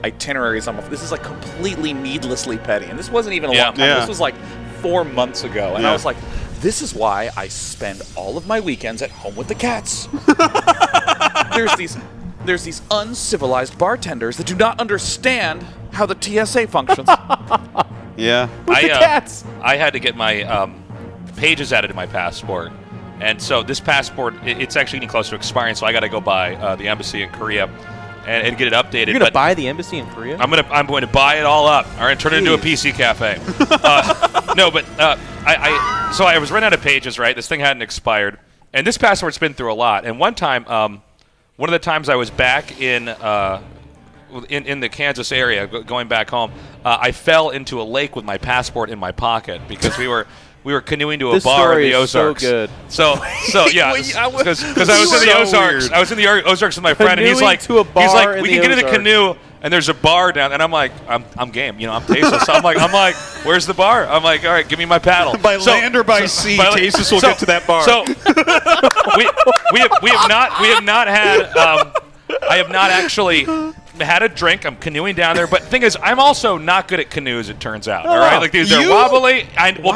itineraries. This is, like, completely needlessly petty. And this wasn't even a long time. This was, like, 4 months ago. And I was like, this is why I spend all of my weekends at home with the cats. There's these there's these uncivilized bartenders that do not understand how the TSA functions. Yeah. I had to get my pages added to my passport. And so this passport, it's actually getting close to expiring, so I got to go by the embassy in Korea and get it updated. You're going to buy the embassy in Korea? I'm going to buy it all up, all right, turn it into a PC cafe. No, but so I was running out of pages, right? This thing hadn't expired. And this passport's been through a lot. And one time, one of the times I was back in the Kansas area, going back home, I fell into a lake with my passport in my pocket because we were canoeing to a bar in the Ozarks. So good. So yeah, because I was in the Ozarks. I was in the Ozarks with my friend, and he's like, we can get in a canoe, and there's a bar down, and I'm like, I'm game. You know, I'm tasteless. So I'm like, where's the bar? I'm like, all right, give me my paddle. By land or by sea, Tasteless will get to that bar. So we have not had. I have not actually had a drink. I'm canoeing down there, but the thing is, I'm also not good at canoes. It turns out. All right, like they're wobbly.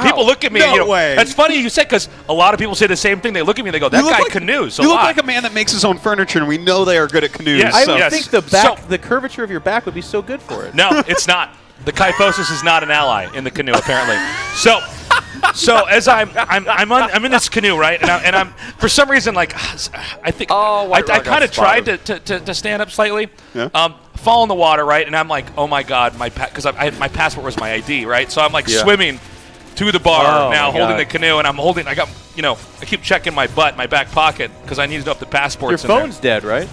People look at me. No way. That's funny you said because a lot of people say the same thing. They look at me and they go, "That guy canoes a lot." You look like a man that makes his own furniture, and we know they are good at canoes. Yes, I would think the curvature of your back would be so good for it. No, it's not. The kyphosis is not an ally in the canoe, apparently. So as I'm in this canoe, right, and I'm for some reason like I think I kind of tried to stand up slightly, fall in the water, right, and I'm like, oh my god, because my passport was my ID, right, so I'm like swimming to the bar now, holding the canoe, and I keep checking my back pocket because I need to know if the passport's Your phone's dead, right?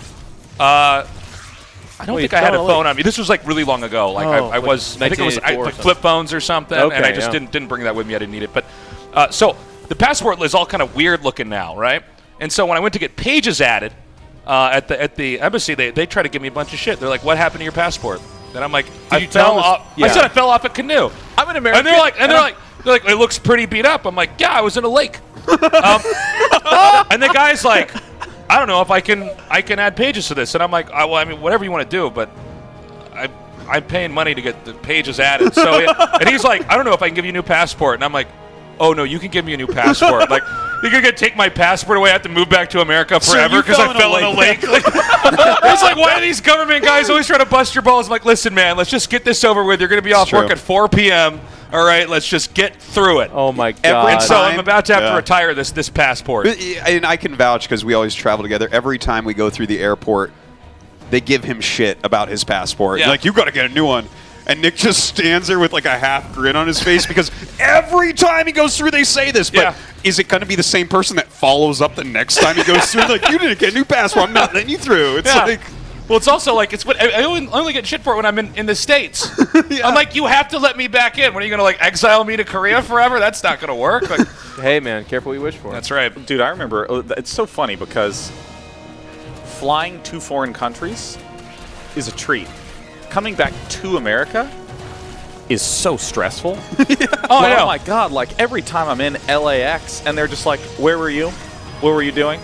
I don't think I had a phone on me. This was like really long ago. Like I think it was like flip phones or something, and I just didn't bring that with me. I didn't need it. But so the passport is all kind of weird looking now, right? And so when I went to get pages added at the embassy, they try to give me a bunch of shit. They're like, "What happened to your passport?" And I'm like, I fell off a canoe. I'm an American. And they're like, it looks pretty beat up. I'm like, yeah, I was in a lake. And the guy's like, I don't know if I can add pages to this, and I'm like, well, I mean, whatever you want to do, but I'm paying money to get the pages added. So, and he's like, I don't know if I can give you a new passport, and I'm like, oh no, you can give me a new passport. Like, you're gonna take my passport away? I have to move back to America forever because I fell in a lake. It's like, why are these government guys always trying to bust your balls? I'm like, listen, man, let's just get this over with. You're gonna be off work at 4 p.m. All right, let's just get through it. Oh my god! And so I'm about to have to retire this passport. And I can vouch because we always travel together. Every time we go through the airport, they give him shit about his passport. Yeah. Like, you got to get a new one. And Nick just stands there with like a half grin on his face because every time he goes through, they say this. But is it going to be the same person that follows up the next time he goes through? Like, you didn't get a new passport. I'm not letting you through. It's like. Well, it's also like I only get shit for it when I'm in the States. I'm like, you have to let me back in. What are you gonna exile me to Korea forever? That's not gonna work. Like, hey man, careful what you wish for. That's right, dude. I remember it's so funny because flying to foreign countries is a treat. Coming back to America is so stressful. Oh my god! Like every time I'm in LAX and they're just like, "Where were you? What were you doing?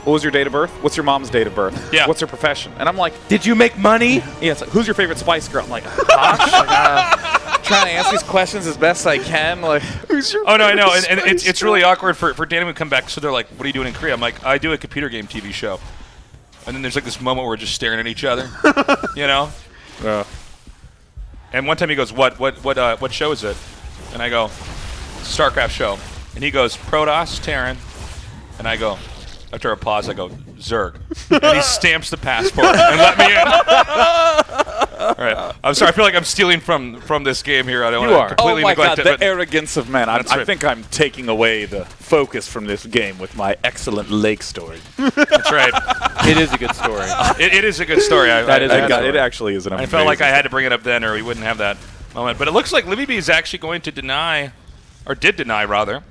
What was your date of birth? What's your mom's date of birth? Yeah. What's her profession?" And I'm like, "Did you make money?" Yeah. It's like, "Who's your favorite Spice Girl?" I'm like, "Gosh." Trying to answer these questions as best I can. Like, who's your? Oh no, I know, and it's really awkward for Danny to come back. So they're like, "What are you doing in Korea?" I'm like, "I do a computer game TV show." And then there's like this moment where we're just staring at each other, you know. And one time he goes, "What show is it?" And I go, "StarCraft show." And he goes, "Protoss, Terran," and I go. After a pause, I go, Zerg. And he stamps the passport and let me in. All right. I'm sorry. I feel like I'm stealing from this game here. I don't want to completely neglect it. The arrogance of man. I think I'm taking away the focus from this game with my excellent lake story. That's right. It is a good story. It is a good story. It actually is an amazing I felt like I had to bring it up then or we wouldn't have that moment. But it looks like Libby B is actually going to deny, or did deny rather,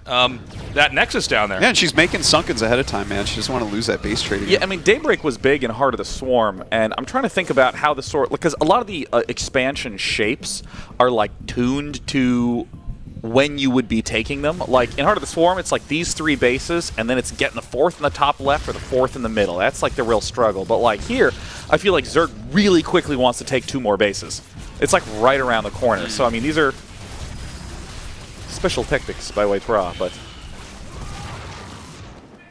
that Nexus down there. Yeah, and she's making Sunkens ahead of time, man. She doesn't want to lose that base trade again. Yeah, I mean, Daybreak was big in Heart of the Swarm, and I'm trying to think about how the sort, because a lot of the expansion shapes are like tuned to when you would be taking them. Like in Heart of the Swarm, it's like these 3 bases, and then it's getting the 4th in the top left or the 4th in the middle. That's like the real struggle. But like here, I feel like Zerg really quickly wants to take 2 more bases. It's like right around the corner. So I mean, these are special tactics by Waitra, but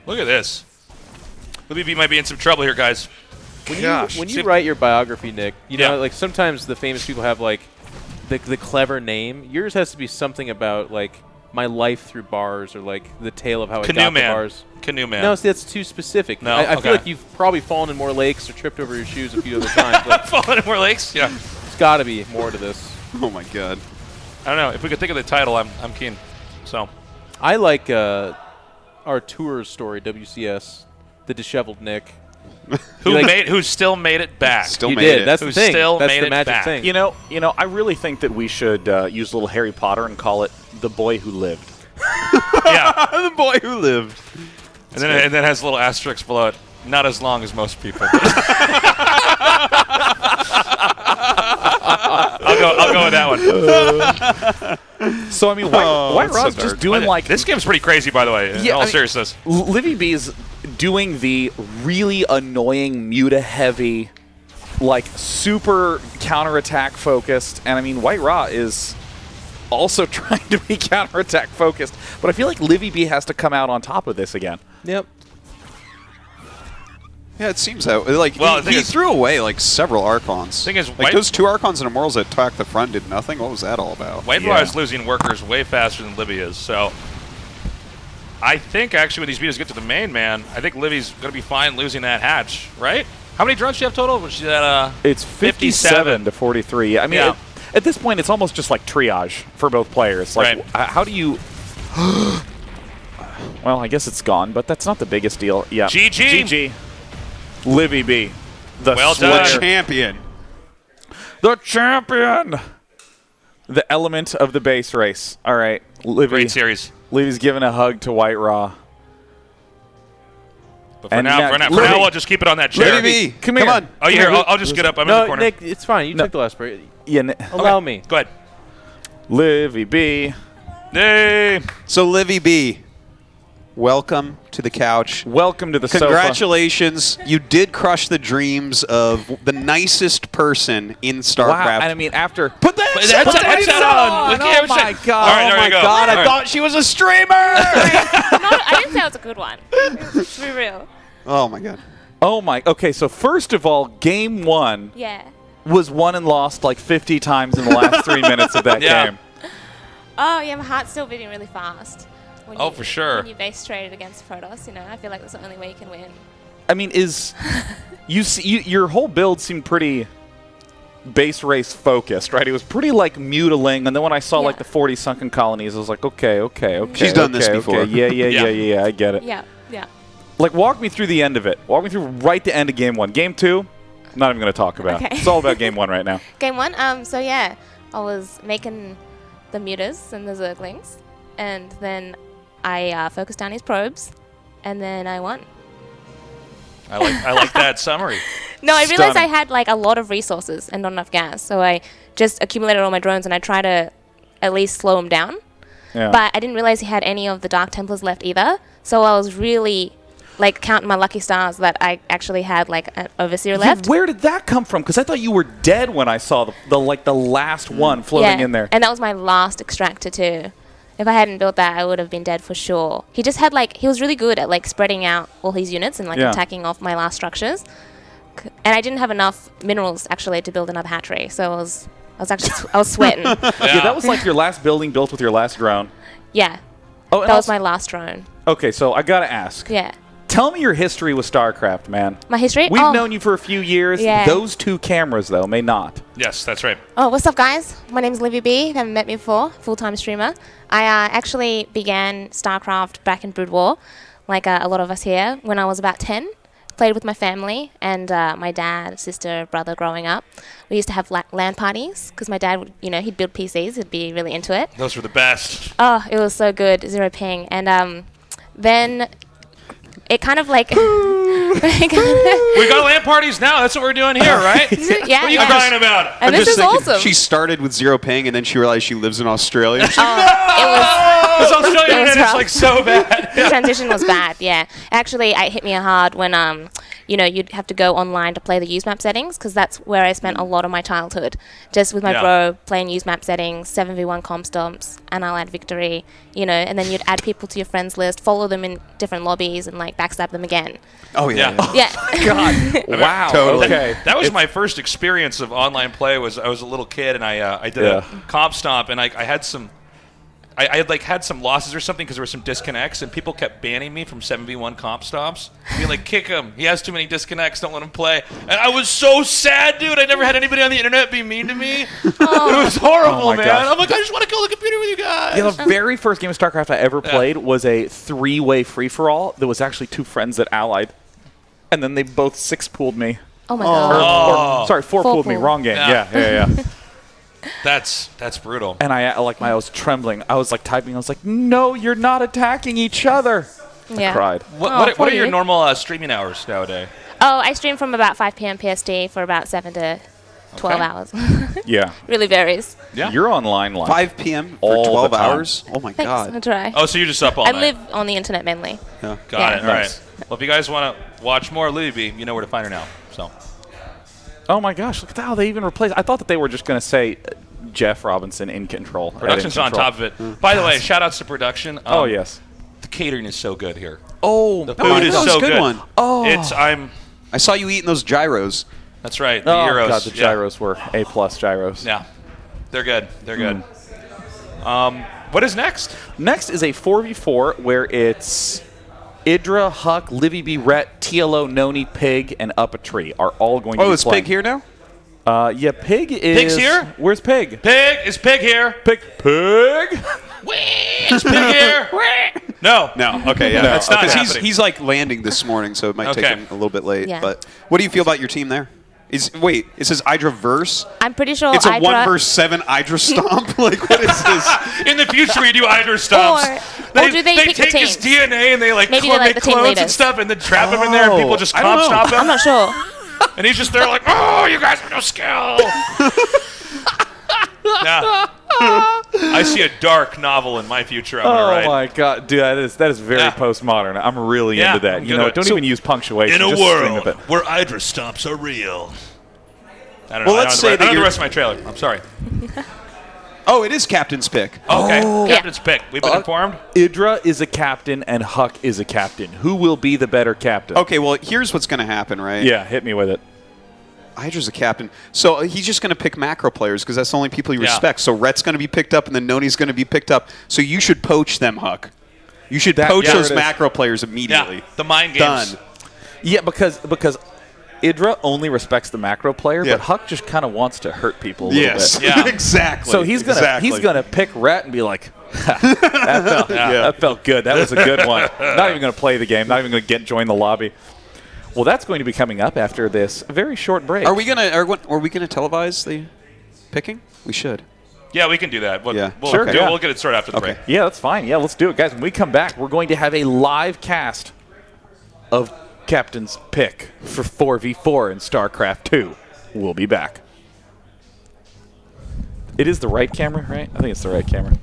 look at this. Libby B might be in some trouble here, guys. When you write your biography, Nick, you know, like sometimes the famous people have like the clever name. Yours has to be something about like my life through bars or like the tale of how I got to bars. Canoe Man. No, see, that's too specific. No, I feel like you've probably fallen in more lakes or tripped over your shoes a few other times. Like, fallen in more lakes? Yeah. There's got to be more to this. Oh my God. I don't know. If we could think of the title, I'm keen. So. I like our tour story, WCS, the disheveled Nick. Who still made it back? Still made it. That's the thing. Still That's made the it magic back. thing. You know, I really think that we should use a little Harry Potter and call it The Boy Who Lived. Yeah. The Boy Who Lived. And then it has a little asterisk below it. Not as long as most people. I'll go with that one. So I mean, White Rod's just doing like this game's pretty crazy, by the way. In all seriousness, Livy B's doing the really annoying Muta-heavy, like super counterattack focused, and I mean White Raw is also trying to be counterattack focused, but I feel like Livy B has to come out on top of this again. Yep. Yeah, it seems that way. Like, he threw away like several Archons. Thing is, like those 2 Archons and Immortals that attacked the front did nothing. What was that all about? White Raw is losing workers way faster than Livy is, so I think actually when these beaters get to the main, man, I think Livy's going to be fine losing that hatch, right? How many drones do you have total? Was she at, it's 57 to 43. I mean, at this point, it's almost just like triage for both players. Like, how do you... Well, I guess it's gone, but that's not the biggest deal. Yeah. GG. Livy B. The champion. The champion. The element of the base race. All right. Livy. Great series. Livy's giving a hug to White Raw. But for now, we'll just keep it on that chair. Livy B, come on. Oh, you here? I'll just get up. I'm in the corner. Nick, it's fine. You took the last break. Yeah. Allow me. Go ahead. Livy B. Hey. So Livy B, welcome to the couch. Welcome to the sofa. Congratulations. You did crush the dreams of the nicest person in StarCraft. Wow. And I mean, after... Put that on. Oh, my God. All right, God. I thought she was a streamer. No, I didn't say it was a good one. To be real. Oh, my God. Oh, my... Okay, so first of all, game 1 was won and lost like 50 times in the last 3 minutes of that game. Oh, yeah, my heart's still beating really fast. For sure. When you base traded against Protoss, you know, I feel like that's the only way you can win. I mean, your whole build seemed pretty base race focused, right? It was pretty like mutiling, and then when I saw like the 40 sunken colonies, I was like, okay. She's done this before. Yeah, I get it. Yeah. Like, walk me through the end of it. Walk me through right the end of game 1. Game 2, not even going to talk about. Okay. It's all about game 1 right now. Game 1, so yeah, I was making the mutas and the Zerglings, and then I focused down his probes, and then I won. I like that summary. No, I realized I had like a lot of resources and not enough gas, so I just accumulated all my drones and I tried to at least slow him down. Yeah. But I didn't realize he had any of the Dark Templars left either, so I was really like counting my lucky stars that I actually had like an Overseer left. Where did that come from? Because I thought you were dead when I saw the last one floating in there. And that was my last extractor too. If I hadn't built that, I would have been dead for sure. He just had he was really good at spreading out all his units and attacking off my last structures. And I didn't have enough minerals actually to build another hatchery, so I was sweating. Yeah, that was like your last building built with your last drone. Yeah. Oh, that was my last drone. Okay, so I gotta ask. Yeah. Tell me your history with StarCraft, man. My history? We've known you for a few years. Yeah. Those 2 cameras, though, may not. Yes, that's right. Oh, what's up, guys? My name's Livy B. If you haven't met me before, full-time streamer. I actually began StarCraft back in Brood War, like a lot of us here, when I was about 10. Played with my family and my dad, sister, brother growing up. We used to have LAN parties because my dad would, he'd build PCs. He'd be really into it. Those were the best. Oh, it was so good. Zero ping. And then it kind of we got LAN parties now. That's what we're doing here, right? Yeah. What are you crying about? And this is awesome. She started with zero ping, and then she realized she lives in Australia. This Australian internet is so bad. The transition was bad, yeah. Actually, it hit me hard when, you'd have to go online to play the use map settings, because that's where I spent a lot of my childhood, just with my bro playing use map settings, 7v1 comp stomps, and I'll add victory, and then you'd add people to your friends list, follow them in different lobbies, and like backstab them again. Oh yeah. Yeah. God. Wow. Totally. Okay. That was my first experience of online play. I was a little kid, and I did a comp stomp, and I had some. I had had some losses or something because there were some disconnects, and people kept banning me from 7v1 comp stomps. Being like, kick him. He has too many disconnects. Don't let him play. And I was so sad, dude. I never had anybody on the internet be mean to me. It was horrible, man. Gosh. I'm like, I just want to kill the computer with you guys. Yeah, the very first game of StarCraft I ever played was a 3-way free-for-all. There was actually 2 friends that allied, and then they both 6-pooled me. Oh, my God. Sorry, 4-pooled me. Wrong game. Yeah. That's brutal. And I was trembling. I was typing. I was like, "No, you're not attacking each other." Yeah. I cried. What are your normal streaming hours nowadays? Oh, I stream from about 5 p.m. PST for about 7 to 12 hours. Yeah. Really varies. Yeah. You're online 5 p.m. for 12 hours? Oh, my Thanks, God. I try. Oh, so you're just up all I night? live on the internet mainly. Yeah. Got it. All right. Well, if you guys want to watch more Libby, you know where to find her now. So. Oh my gosh! Look at how they even replaced. I thought that they were just going to say Jeff Robinson in control. Production's on top of it. By the way, shout outs to production. Oh yes. The catering is so good here. Oh, the food is so good. One. Oh, I saw you eating those gyros. That's right. The oh gyros. God, the gyros were A+ gyros. Yeah, they're good. They're good. What is next? Next is a 4v4 where it's Idra, Huck, Livy B, Rhett, TLO, Noni, Pig, and Up a Tree are all going to be Oh, is playing. Pig here now? Yeah, Pig is... Pig's here? Where's Pig? Is Pig here? Pig. Is Pig here? No. Okay, yeah. No, it's not Because happening. he's landing this morning, so it might take him a little bit late. Yeah. But what do you feel about your team there? Wait, it says Idra verse? I'm pretty sure It's a Idra 1 versus 7 Idra stomp? Like, what is this? In the future, we do Idra stomps. Or do they pick the take his teams? DNA and they Maybe they're make the team clones and leaders. stuff and then trap him in there and people just I don't comp know. stomp him. I'm not sure. And he's just there like, oh, you guys have no skill. Yeah. I see a dark novel in my future. I'm gonna write. my God, dude, that is very postmodern. I'm really Yeah, into that. I'm You know, good. don't So, even use punctuation. In a just string world of it. where Idra stomps are real. I don't Well, know. let's say I don't that know the you're- rest of my trailer. I'm sorry. Oh, it is Captain's pick. Okay, Oh. Captain's pick. We've been informed. Idra is a captain and Huck is a captain. Who will be the better captain? Okay, well, here's what's going to happen, right? Yeah, hit me with it. Idra's a captain. So he's just going to pick macro players because that's the only people he Yeah. respects. So Rhett's going to be picked up and then Noni's going to be picked up. So you should poach them, Huck. You should poach yeah, those there it is. macro players immediately. Yeah, the mind games. Done. Yeah, because Idra only respects the macro player, Yeah. but Huck just kind of wants to hurt people a little bit. Yeah. Exactly. So he's gonna pick Rhett and be like, that felt good. That was a good one. Not even gonna play the game. Not even gonna join the lobby. Well, that's going to be coming up after this very short break. Are we gonna televise the picking? We should. Yeah, we can do that. We'll get it sorted after the break. Yeah, that's fine. Yeah, let's do it, guys. When we come back, we're going to have a live cast of Captain's Pick for 4v4 in StarCraft 2. We'll be back. It is the right camera, right? I think it's the right camera.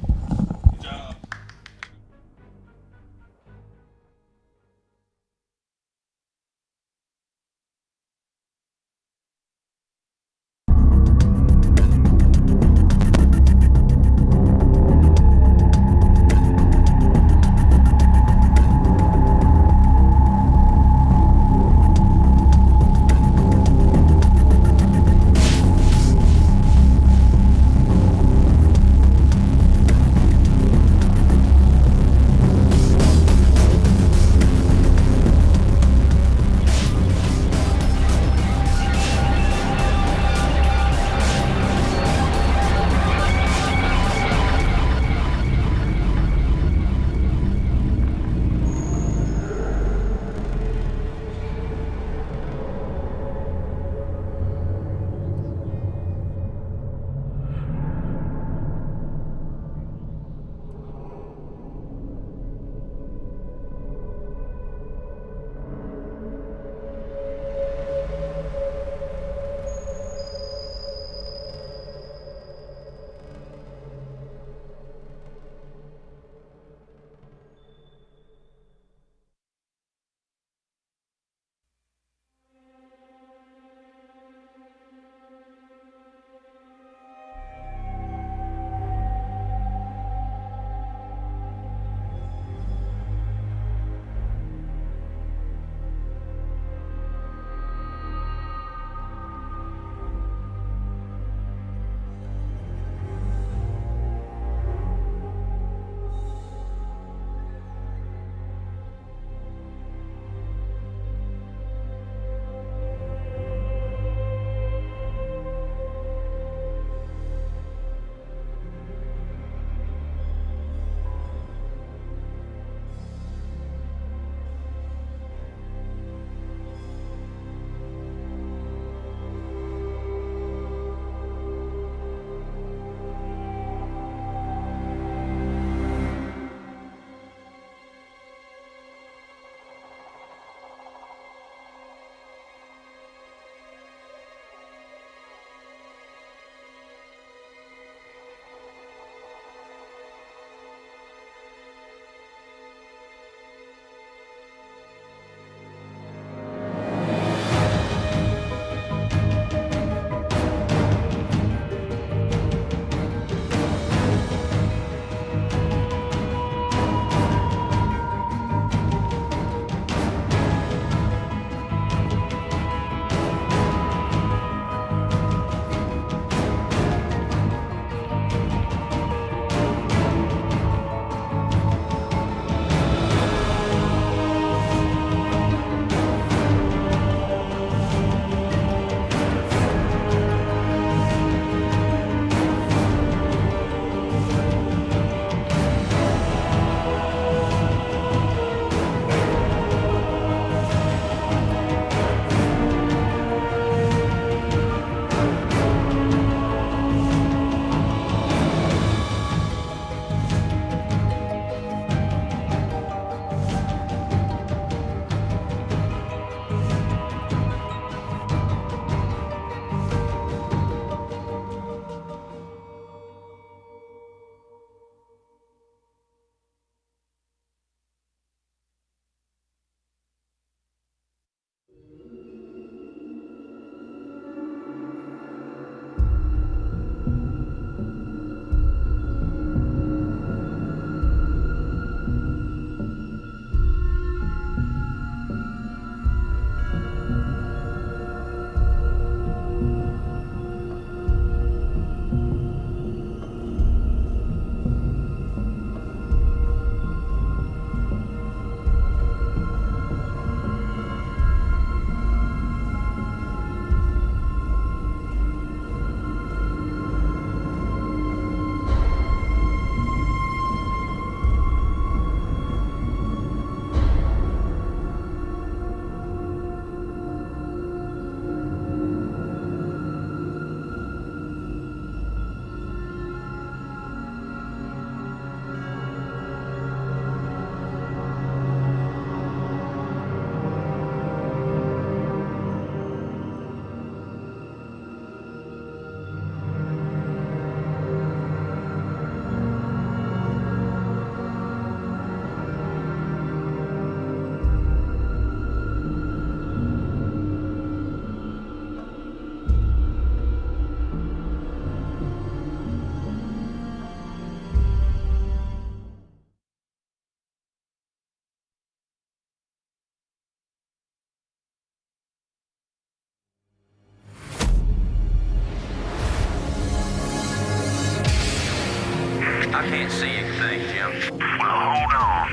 can't see a thing, Jim. Hold on.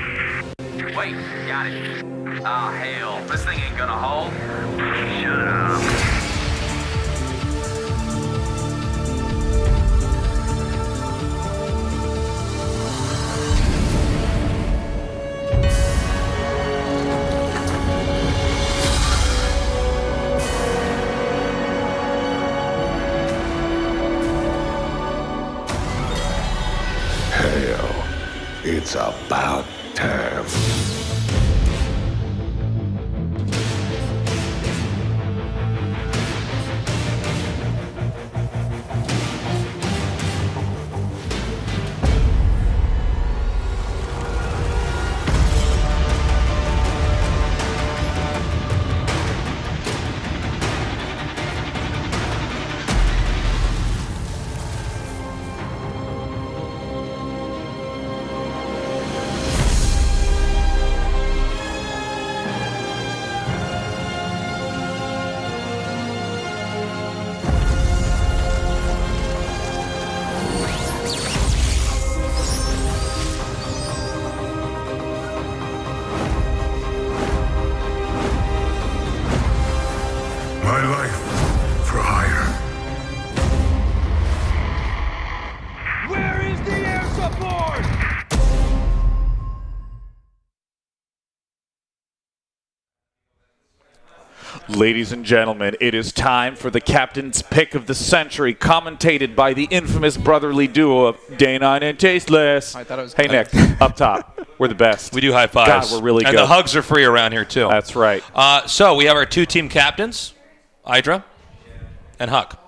Wait, got it. Ah, hell. This thing ain't gonna hold. Shut up. Hell, it's about time. My life for hire. Where is the air support? Ladies and gentlemen, it is time for the captain's pick of the century, commentated by the infamous brotherly duo of Day9 and Tasteless. I thought it was Hey, Nick, up top. We're the best. We do high fives. God, we're really and good. And the hugs are free around here, too. That's right. So we have our two team captains, Idra and Huck.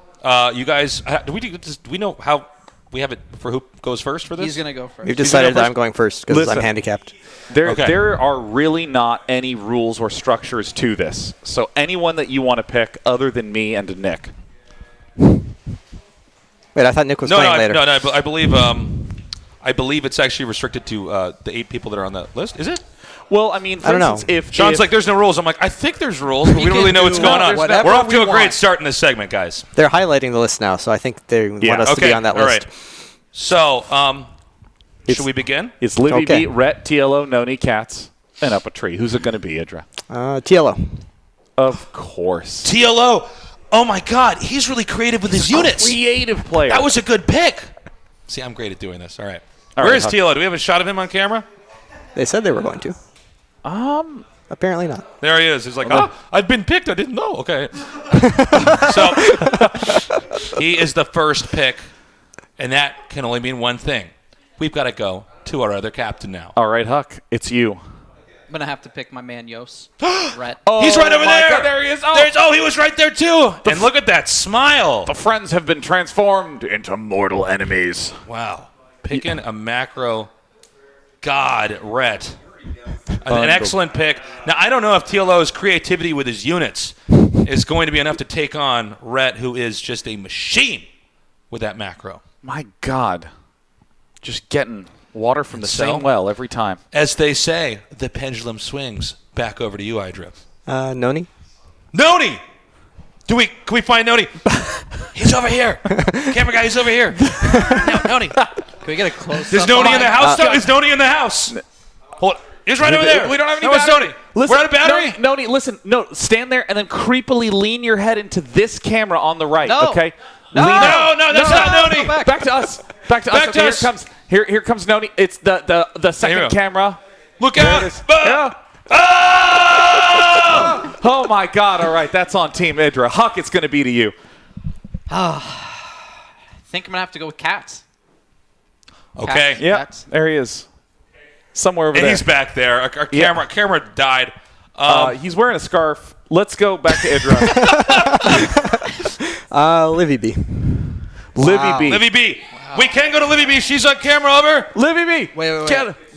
You guys, do we know how we have it for who goes first for this? He's going to go first. We've decided that I'm going first because I'm handicapped. There are really not any rules or structures to this. So anyone that you want to pick other than me and Nick. Wait, I thought Nick was playing later. No, I believe it's actually restricted to the 8 people that are on that list. Is it? Well, I mean, for instance, if Sean's like, there's no rules. I'm like, I think there's rules, but we don't really know what's going on. We're off to a great start in this segment, guys. They're highlighting the list now, so I think they want us to be on that list. All right. So, should we begin? It's Livy B, Rhett, TLO, Noni, Cats, and Up a Tree. Who's it going to be, Idra? TLO. Of course. TLO. Oh, my God. He's really creative with his units. Creative player. That was a good pick. See, I'm great at doing this. All right. Where is TLO? Do we have a shot of him on camera? They said they were going to. Apparently not. There he is. He's like, I've been picked. I didn't know. Okay. So he is the first pick, and that can only mean one thing. We've got to go to our other captain now. All right, Huck, it's you. I'm going to have to pick my man, Yos. Rhett. He's right over there. God, there he is. He was right there, too. And look at that smile. The friends have been transformed into mortal enemies. Wow. Picking a macro god, Rhett. An excellent pick. Now, I don't know if TLO's creativity with his units is going to be enough to take on Rhett, who is just a machine with that macro. My God. Just getting water from the same well every time. As they say, the pendulum swings. Back over to you, Idra. Noni? Noni! Can we find Noni? He's over here. Camera guy, he's over here. No, Noni. Can we get a close-up? Is Noni in the house? Is Noni in the house? Hold on. He's right over there. We don't have any battery. Listen, we're out of battery? Noni, listen. No, stand there and then creepily lean your head into this camera on the right, No. okay? No, that's not Noni. Back to us. Back to us. Okay, here comes Noni. It's the second camera. Look out. Oh, my God. All right, that's on Team Idra. Huck, it's going to be to you. I think I'm going to have to go with Cats. Okay. Yeah, there he is. Somewhere over there. And he's back there. Our camera died. He's wearing a scarf. Let's go back to Idra. Livy B. Livy B. Wow. We can go to Livy B. She's on camera. Over. Livy B. Wait.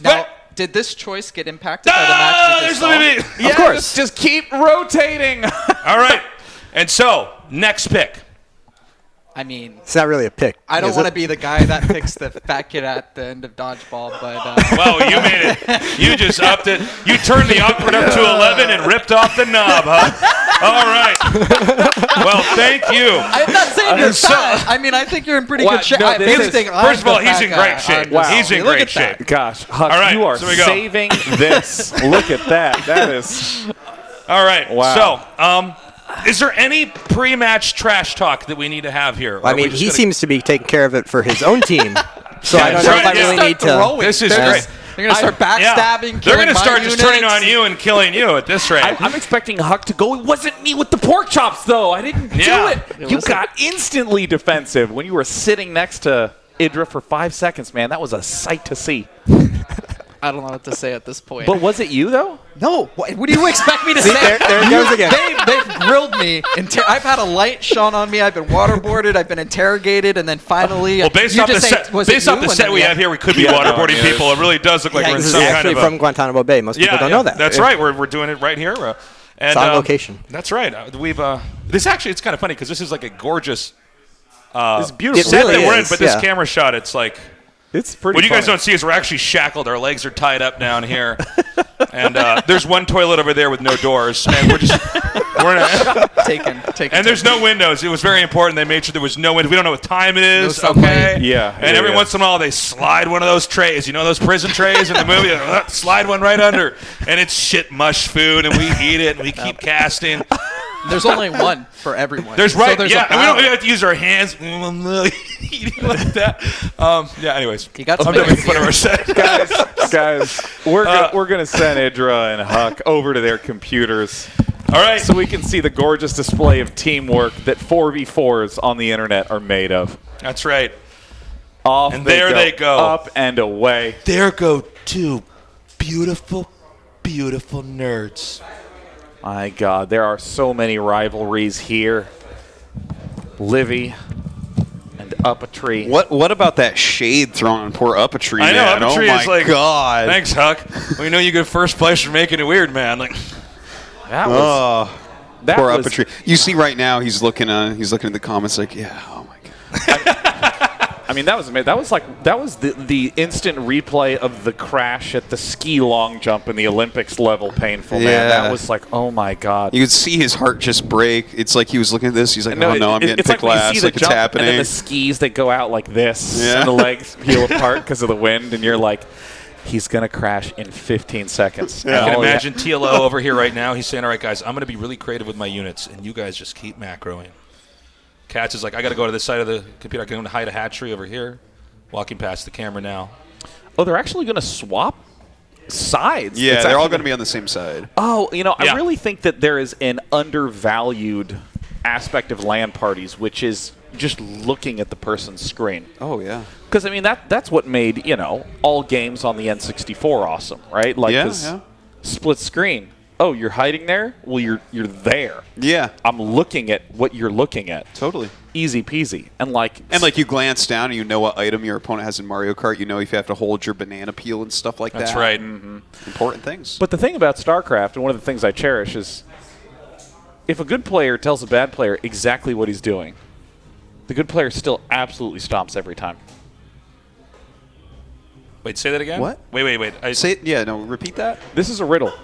Now, did this choice get impacted by the match we just saw? Livy B. Yes, of course. Just keep rotating. All right. And so, next pick. I mean, it's not really a pick. I don't want to be the guy that picks the fat kid at the end of dodgeball, but well, you made it. You just upped it. You turned the awkward up to 11 and ripped off the knob, huh? All right. Well, thank you. I'm not saying you're fat. I mean, I think you're in pretty good shape. No, first of all, he's in great shape. Wow. He's in great shape. Gosh, Huck, All right, you are so we go. saving this. Look at that. That is. All right. Wow. So, is there any pre-match trash talk that we need to have here? I mean, he seems to be taking care of it for his own team. So I don't know if I really need to. This is great. They're going to start backstabbing, They're going to start units. just turning on you and killing you at this rate. I'm expecting Huck to go. It wasn't me with the pork chops, though. I didn't do it. You got instantly defensive when you were sitting next to Idra for 5 seconds, man. That was a sight to see. I don't know what to say at this point. But was it you, though? No. What do you expect me to say? There it goes again. They've grilled me. I've had a light shone on me. I've been waterboarded. I've been interrogated. And then finally, well, based off the set we have here, we could be waterboarding people. It really does look like we're in this some is kind actually of from Guantanamo Bay. Most people don't know that. That's right. We're doing it right here. And, it's on location. That's right. We've this actually, it's kind of funny because this is like a gorgeous it's beautiful. set really that we're in, is, but this camera shot, it's like. It's pretty What you guys funny. don't see is we're actually shackled. Our legs are tied up down here. And there's one toilet over there with no doors. And we're taken. And there's no windows. It was very important. They made sure there was no windows. We don't know what time it is. No okay. Yeah. And every once in a while they slide one of those trays. You know those prison trays in the movie? Slide one right under. And it's shit mush food. And we eat it. And we keep casting. There's only one for everyone. There's right. So there's yeah. And we don't even have to use our hands. Eating like that. Yeah. Anyways. You got I'm done making fun of our set. guys, we're gonna send Idra and Huck over to their computers. All right. So we can see the gorgeous display of teamwork that 4v4s on the internet are made of. That's right. Off and there they go. Up and away. There go two beautiful, beautiful nerds. My God, there are so many rivalries here. Livy and Up a Tree. What about that shade thrown on poor Up a Tree? I know, man? Up a Tree oh is my like, God. Thanks, Huck. We know you get first place for making it weird, man. Like that was poor Up a Tree. You see right now he's looking at the comments like, yeah, oh my God. I mean, that was amazing. That was the instant replay of the crash at the ski long jump in the Olympics level painful, man. That was like, oh my God. You could see his heart just break. It's like he was looking at this. He's like, no, I'm getting picked last. It's like it's happening. And then the skis, they go out like this, and the legs peel apart because of the wind, and you're like, he's going to crash in 15 seconds. I can imagine TLO over here right now. He's saying, all right, guys, I'm going to be really creative with my units, and you guys just keep macroing. Katz is like, I got to go to this side of the computer. I can hide a hatchery over here. Walking past the camera now. Oh, they're actually going to swap sides. Yeah, they're all going to be on the same side. Oh, I really think that there is an undervalued aspect of LAN parties, which is just looking at the person's screen. Oh, yeah. Because, I mean, that's what made, all games on the N64 awesome, right? Like, split screen. Oh, you're hiding there? Well, you're there. Yeah. I'm looking at what you're looking at. Totally. Easy peasy. And you glance down and you know what item your opponent has in Mario Kart. You know if you have to hold your banana peel and stuff like that. That's right. Mm-hmm. Important things. But the thing about StarCraft, and one of the things I cherish, is if a good player tells a bad player exactly what he's doing, the good player still absolutely stomps every time. Wait, say that again? What? Wait. Repeat that. This is a riddle.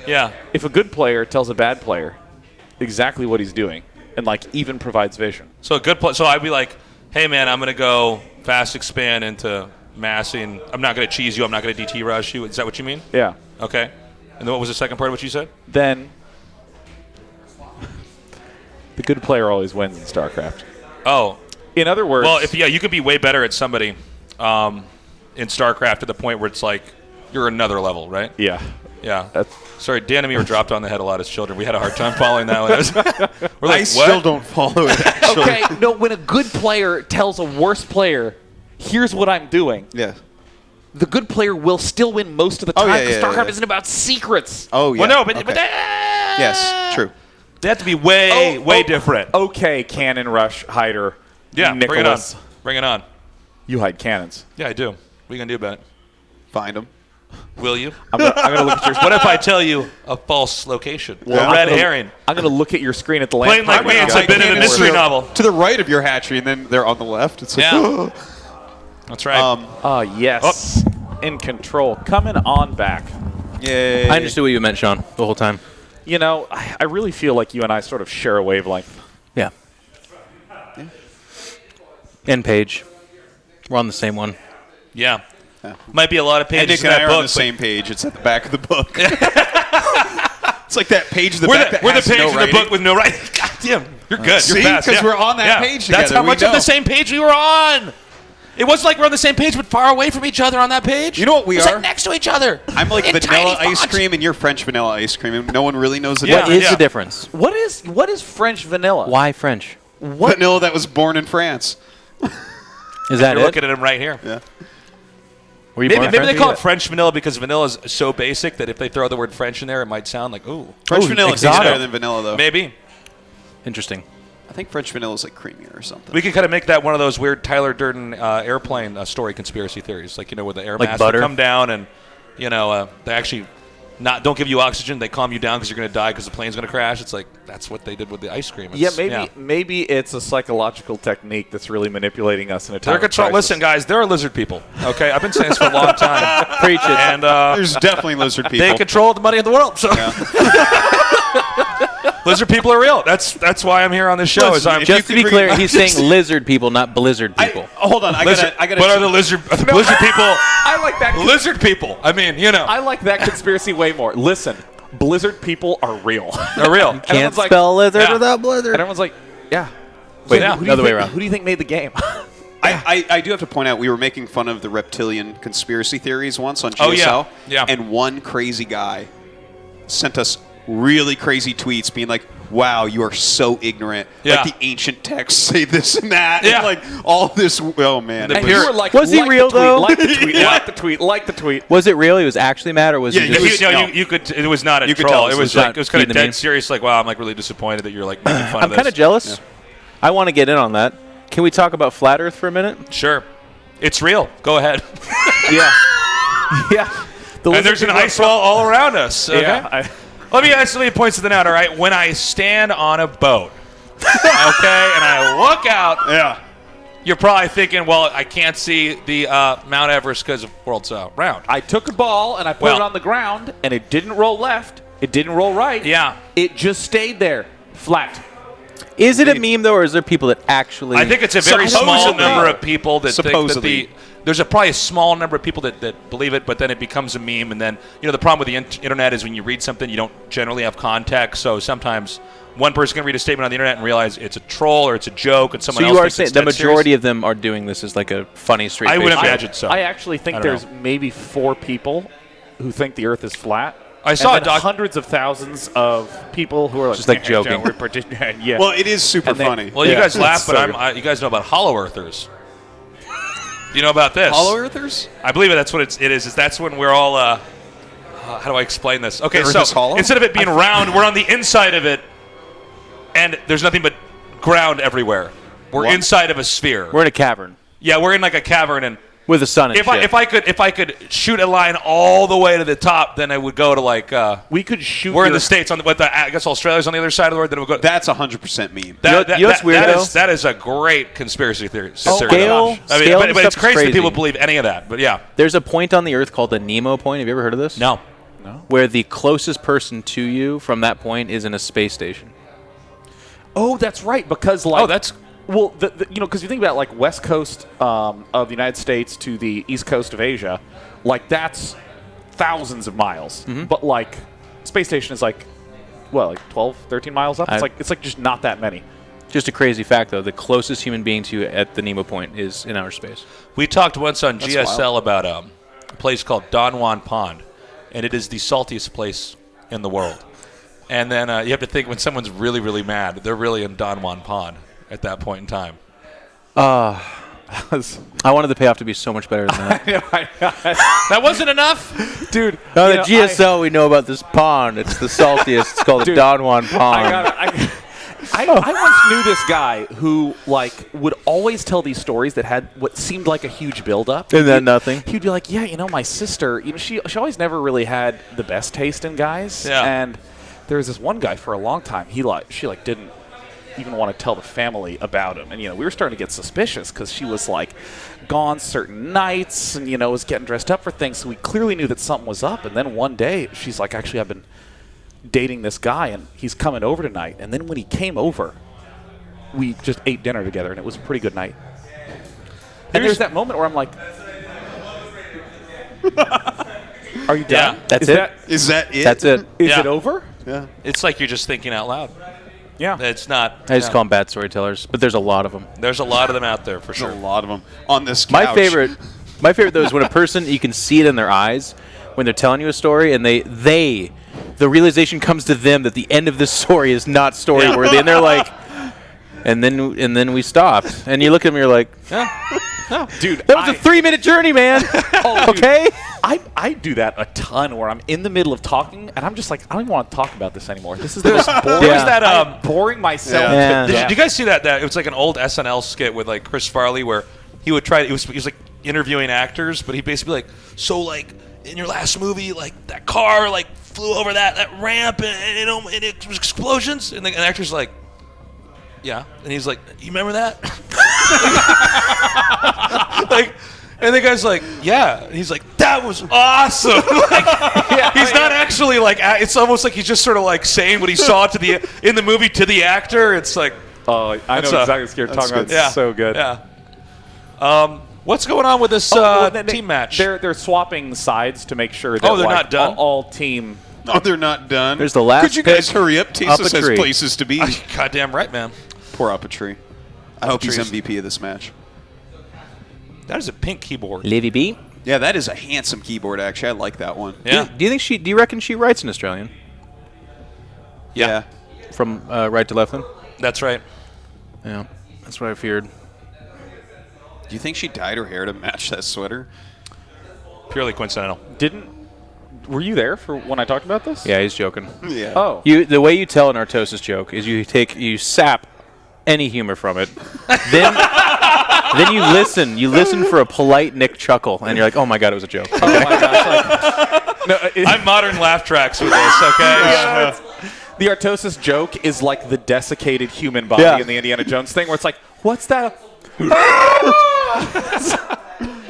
Yeah. If a good player tells a bad player exactly what he's doing and even provides vision. So a good so I'd be like, hey man, I'm gonna go fast expand into massing. I'm not gonna cheese you, I'm not gonna DT rush you. Is that what you mean? Yeah. Okay. And then what was the second part of what you said? Then the good player always wins in StarCraft. Oh. In other words, well, you could be way better at somebody in StarCraft to the point where it's like you're another level, right? Yeah. Yeah. Sorry, Dan and me were dropped on the head a lot as children. We had a hard time following that one. We're like, I still don't follow it, actually. Okay, no, when a good player tells a worse player, here's what I'm doing. Yeah. The good player will still win most of the time because StarCraft isn't about secrets. Oh, yeah. Well, no, but yes, true. They have to be way different. Okay, Cannon Rush Hider. Yeah, Nicholas. Bring it on. You hide cannons. Yeah, I do. What are you going to do about it? Find them. Will you? I'm gonna look at your. What if I tell you a false location? A red herring. I'm gonna look at your screen at the land. Plain like me, it's a bit of a mystery novel. To the right of your hatchery, and then they're on the left. It's like, That's right. Yes. In control. Coming on back. Yay. I understood what you meant, Sean, the whole time. You know, I really feel like you and I sort of share a wavelength. Yeah. End page. We're on the same one. Yeah. Might be a lot of And pages Nick in and I that are book. on the same page. It's at the back of the book. It's like that page in the we're back the, that we're has the page no in the writing. book with no writing. God damn, you're good. See? You're fast. 'Cause yeah. we're on that Yeah. page That's together. how We much of know. the same page we were on. It wasn't like we're on the same page, but far away from each other on that page. You know what we It's are? like next to each other. I'm like in vanilla tiny ice font. cream and you're French vanilla ice cream, and no one really knows the What difference. is the difference? What is French vanilla? Why French? What? Vanilla that was born in France. Is that You're it? looking at him right here. Yeah. Were you Maybe, born maybe they French? call it French vanilla because vanilla is so basic that if they throw the word French in there, it might sound like, ooh. French vanilla tastes exotic. better than vanilla, though. Maybe. Interesting. I think French vanilla is like creamier or something. We could kind of make that one of those weird Tyler Durden airplane story conspiracy theories, like, you know, where the air Like mass butter? would come down and, you know, they actually don't give you oxygen. They calm you down because you're going to die because the plane's going to crash. It's like that's what they did with the ice cream. Yeah, It's- maybe it's a psychological technique that's really manipulating us in a time They're of control. crisis. Listen, guys, there are lizard people. Okay, I've been saying this for a long time. Preach it. And There's definitely lizard people. they control the money of the world. So lizard people are real. That's why I'm here on this show. Listen, if Just to you be could clear, bring- he's saying lizard people, not blizzard people. Hold on, I gotta. What are the lizard people? I like that. Lizard people. I mean, you know, I like that conspiracy way more. Listen, blizzard people are real. they're real. Can't everyone's like- spell lizard Yeah. without blizzard. And everyone's like, yeah. Wait, Yeah. another way around. Who do you think made the game? I do have to point out we were making fun of the reptilian conspiracy theories once on GSL. Oh, yeah. Yeah. And one crazy guy sent us really crazy tweets being like, wow, you are so ignorant. Yeah. Like the ancient texts say this and that. Yeah. And like all this. Oh, man. And It you was- were like, Was he like real, the tweet, though? Like the tweet, Yeah. like the tweet, like the tweet. Was it real? He was actually mad, or was Yeah, he he just... was- no. you could. It was not a You could troll. tell It us was it was like not it was kind of being the dead meme. serious. Like, wow, I'm like really disappointed that you're like making fun I'm of this. kind of jealous. I want to get in on that. Can we talk about flat Earth for a minute? Sure, it's real. Go ahead. Yeah. Yeah. The And there's an lizard ice wall all around us. Okay? Yeah. Let me point something out. All right, when I stand on a boat, okay, and I look out, Yeah. you're probably thinking, well, I can't see the Mount Everest because the world's round. I took a ball and I put Well- it on the ground, and it didn't roll left. It didn't roll right. Yeah. It just stayed there, flat. Is it a meme, though, or is there people that actually... I think it's a very small Supposedly. number of people that think that Supposedly. there's probably a small number of people that believe it, but then it becomes a meme. And then, you know, the problem with the internet is when you read something, you don't generally have context. So sometimes one person can read a statement on the internet and realize it's a troll or it's a joke, and someone So else you are thinks saying it's the dead majority serious. of them are doing this as like a funny straight I would face imagine so. I actually think I don't there's maybe 4 people who think the Earth is flat. I saw and a then hundreds of thousands of people who are like, Just like joking. Yeah. Well, it is super And then- funny. Well, you Yeah. guys laugh, but So you guys know about hollow earthers. You know about this? Hollow Earthers? I believe that's what it is. Is that's when we're all. How do I explain this? Okay, The Earth so is hollow? instead of it being round, we're on the inside of it, and there's nothing but ground everywhere. We're What? inside of a sphere. We're in a cavern Yeah, we're in like a cavern, and with the sun and if shit. I could shoot a line all the way to the top, then I would go to like. we could shoot. We're in the States on I guess Australia's on the other side of the world. Then we go. That's 100% meme. You know what's weird, though? That is a great conspiracy theory. Scale I mean, and but it's stuff's crazy that crazy. people believe any of that. But yeah, There's a point on the Earth called the Nemo point. Have you ever heard of this? no. Where the closest person to you from that point is in a space station. Oh, that's right. Because like, Oh, that's well, because you think about like west coast of the United States to the east coast of Asia, like that's thousands of miles. But like, space station is like, what, like 12, 13 miles up? It's like just not that many. Just a crazy fact, though. The closest human being to you at the Nemo point is in outer space. We talked once on That's GSL wild. about a place called Don Juan Pond, and it is the saltiest place in the world. And then you have to think when someone's really, really mad, they're really in Don Juan Pond at that point in time. I wanted the payoff to be so much better than that. That wasn't enough? Dude, No, you the know, GSL, we know about this pond. It's the saltiest. It's called the Dude, Don Juan Pond. I once knew this guy who like would always tell these stories that had what seemed like a huge buildup. And then nothing. He'd be like, "Yeah, you know, my sister, she always never really had the best taste in guys." Yeah. And there was this one guy for a long time. She didn't even want to tell the family about him, and we were starting to get suspicious because she was like gone certain nights and was getting dressed up for things. So we clearly knew that something was up. And then one day she's like, "Actually, dating this guy, and he's coming over tonight. And then when he came over, we just ate dinner together, and it was a pretty good night. And there's that moment where I'm like, are you done? Yeah. That's it. Is that it? That's it. Is Yeah. it over? Yeah. It's like you're just thinking out loud. Yeah. It's not. I just call them bad storytellers, but there's a lot of them. There's a lot of them out there for There's sure. a lot of them on this couch. My favorite though is when a person, you can see it in their eyes when they're telling you a story, and the realization comes to them that the end of this story is not story worthy, and they're like, and then we stopped, and you look at me, you're like, Dude, that was a 3-minute journey, man. Okay. I do that a ton where I'm in the middle of talking and I'm just like, I don't even want to talk about this anymore. This is the most boring. There's that I'm boring myself. Yeah. to death. Did you guys see that? It was like an old SNL skit with like Chris Farley where he would try. He was like interviewing actors, but he basically like, so like in your last movie, like that car like flew over that ramp and and it was explosions, and the actor's like, yeah, and he's like, you remember that? Like, and the guy's like, yeah. And he's like, that was awesome. Like, he's not actually like. It's almost like he's just sort of like saying what he saw in the movie to the actor. It's like, oh, I know exactly what you're talking about. It's so good. Yeah. What's going on with this team match? They're swapping sides to make sure that they're not done? All team. Oh, they're not done. There's the last. Could you guys pick, hurry up? Tesis has Uppatry. places to be. Goddamn right, man. Poor Uppatry. I hope he's MVP of this match. That is a pink keyboard. Levy B. Yeah, that is a handsome keyboard. Actually, I like that one. Yeah. Do you reckon she writes in Australian? Yeah. From right to left then? That's right. Yeah. That's what I feared. Do you think she dyed her hair to match that sweater? Purely coincidental. Were you there for when I talked about this? Yeah, he's joking. Yeah. Oh. The way you tell an Artosis joke is you sap any humor from it, then you listen for a polite Nick chuckle, and you're like, oh my god, it was a joke. Okay. Oh my gosh! I'm modern laugh tracks with this. Okay. The Artosis joke is like the desiccated human body in the Indiana Jones thing, where it's like, what's that?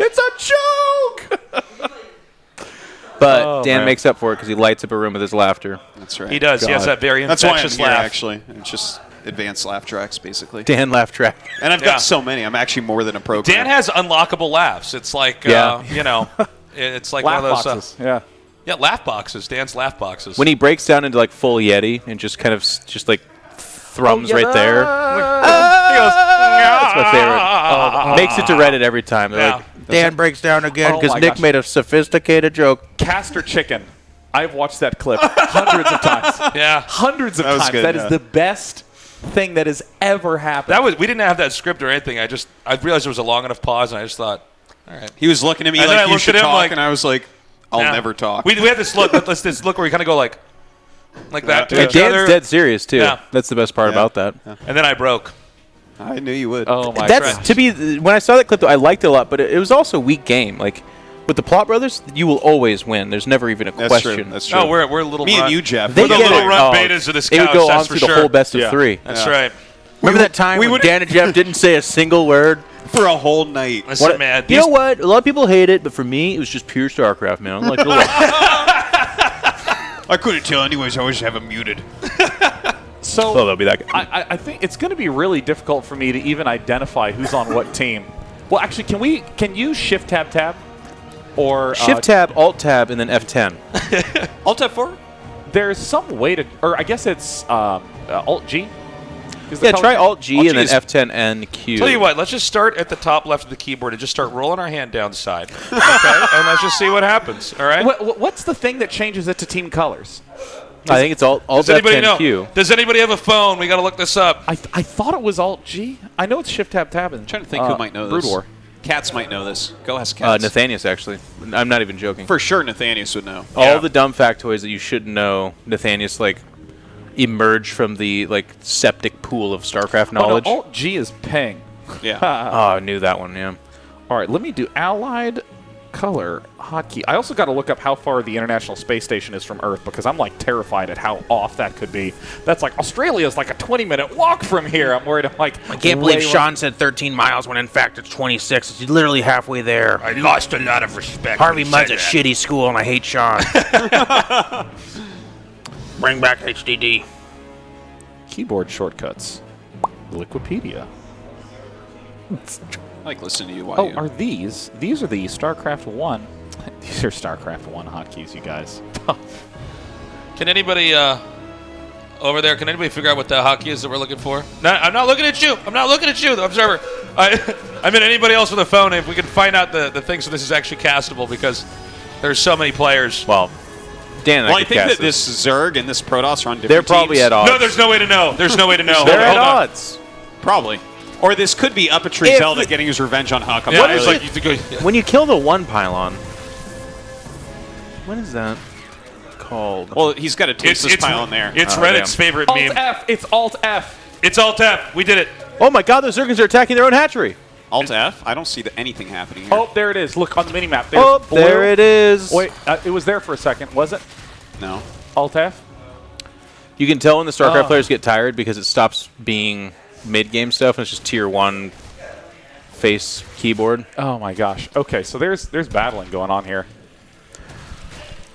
It's a joke. But Dan makes up for it because he lights up a room with his laughter. That's right. He does. He has that very infectious That's why I'm laugh. here, actually. It's just advanced laugh tracks, basically. Dan laugh track. And I've got so many. I'm actually more than a program. Dan has unlockable laughs. It's like, it's like Laugh one of those. boxes. Yeah. Yeah, laugh boxes. Dan's laugh boxes. When he breaks down into like full Yeti and just kind of just like thrums right there. He goes, That's my favorite. Makes it to Reddit every time. They're like, Dan breaks down again Oh because my Nick gosh. made a sophisticated joke. Castor chicken. I've watched that clip hundreds of times. Yeah. Hundreds of That was times. good, That is the best thing that has ever happened. we didn't have that script or anything. I realized there was a long enough pause, and I just thought, all right. He was looking at me And then like, I you looked should at him talk, like- and I was like, I'll Yeah. never talk. We had this look. This look where we kind of go like that to And each other. Dan's dead serious too. Yeah. That's the best part about that. And then I broke. I knew you would. Oh my That's gosh. to be when I saw that clip though, I liked it a lot, but it was also a weak game. Like with the Plot Brothers, you will always win. There's never even a That's question. true. That's true. No, we're little. Me run, and you, Jeff. They We're the get little it. run Oh, betas of this it couch. would go that's on for through sure. the whole best of three. That's right. Remember that time when Dan and Jeff didn't say a single word? For a whole night. Listen, man. You know what? A lot of people hate it, but for me, it was just pure StarCraft, man. I like it a lot. I couldn't tell anyways. I always have him muted. So Well, that'll be that guy. I think it's going to be really difficult for me to even identify who's on what team. Well, actually, can you shift tab? Or Shift tab, Alt tab, and then F10. Alt F4? There's some way to, or I guess it's Alt G. Yeah, try Alt G and then is- F10 and Q. Tell you what, let's just start at the top left of the keyboard and just start rolling our hand down the side. Okay? And let's just see what happens. All right? What's the thing that changes it to team colors? I think it's Alt Does anybody F10 know? Q. Does anybody have a phone? We got to look this up. I thought it was Alt G. I know it's Shift tab. I'm trying to think who might know Brood this. War. Cats might know this. Go ask Cats. Nathanius, actually. I'm not even joking. For sure, Nathanius would know. All the dumb factoids that you shouldn't know, Nathanius, like, emerged from the, like, septic pool of StarCraft knowledge. Oh, no, Alt G is ping. Yeah. Oh, I knew that one, yeah. All right, let me do Allied color hotkey. I also got to look up how far the International Space Station is from Earth because I'm like terrified at how off that could be. That's like Australia's like a 20-minute walk from here. I'm worried. I'm like, I can't believe Sean said 13 miles when in fact it's 26. It's literally halfway there. I lost a lot of respect. Harvey when he Mudd's said a that. shitty school and I hate Sean. Bring back HDD. Keyboard shortcuts. Wikipedia. I like listening to you. Oh, are these? These are the StarCraft 1. These are StarCraft 1 hotkeys, you guys. Can anybody over there? Can anybody figure out what the hotkey is that we're looking for? No, I'm not looking at you. I'm not looking at you, the observer. I mean anybody else with a phone. If we can find out the thing, so this is actually castable, because there's so many players. Well, Dan, I think that this Zerg and this Protoss are on different They're probably teams. at odds. No, there's no way to know. There's no way to know. They're at odds. Probably. Or this could be Up a Tree Zelda getting his revenge on Huck. Yeah, Really. like you When you kill the one pylon, what is that called? Well, he's got a Tasteless pylon there. It's Reddit's favorite meme. Alt-F. It's Alt-F. It's Alt-F. We did it. Oh my god, the Zergans are attacking their own hatchery. Alt-F? I don't see anything happening here. Oh, there it is. Look on the minimap. Oh, there it is. Wait, it was there for a second, was it? No. Alt-F? You can tell when the StarCraft players get tired because it stops being mid-game stuff and it's just tier 1 face keyboard. Oh my gosh. Okay, so there's battling going on here.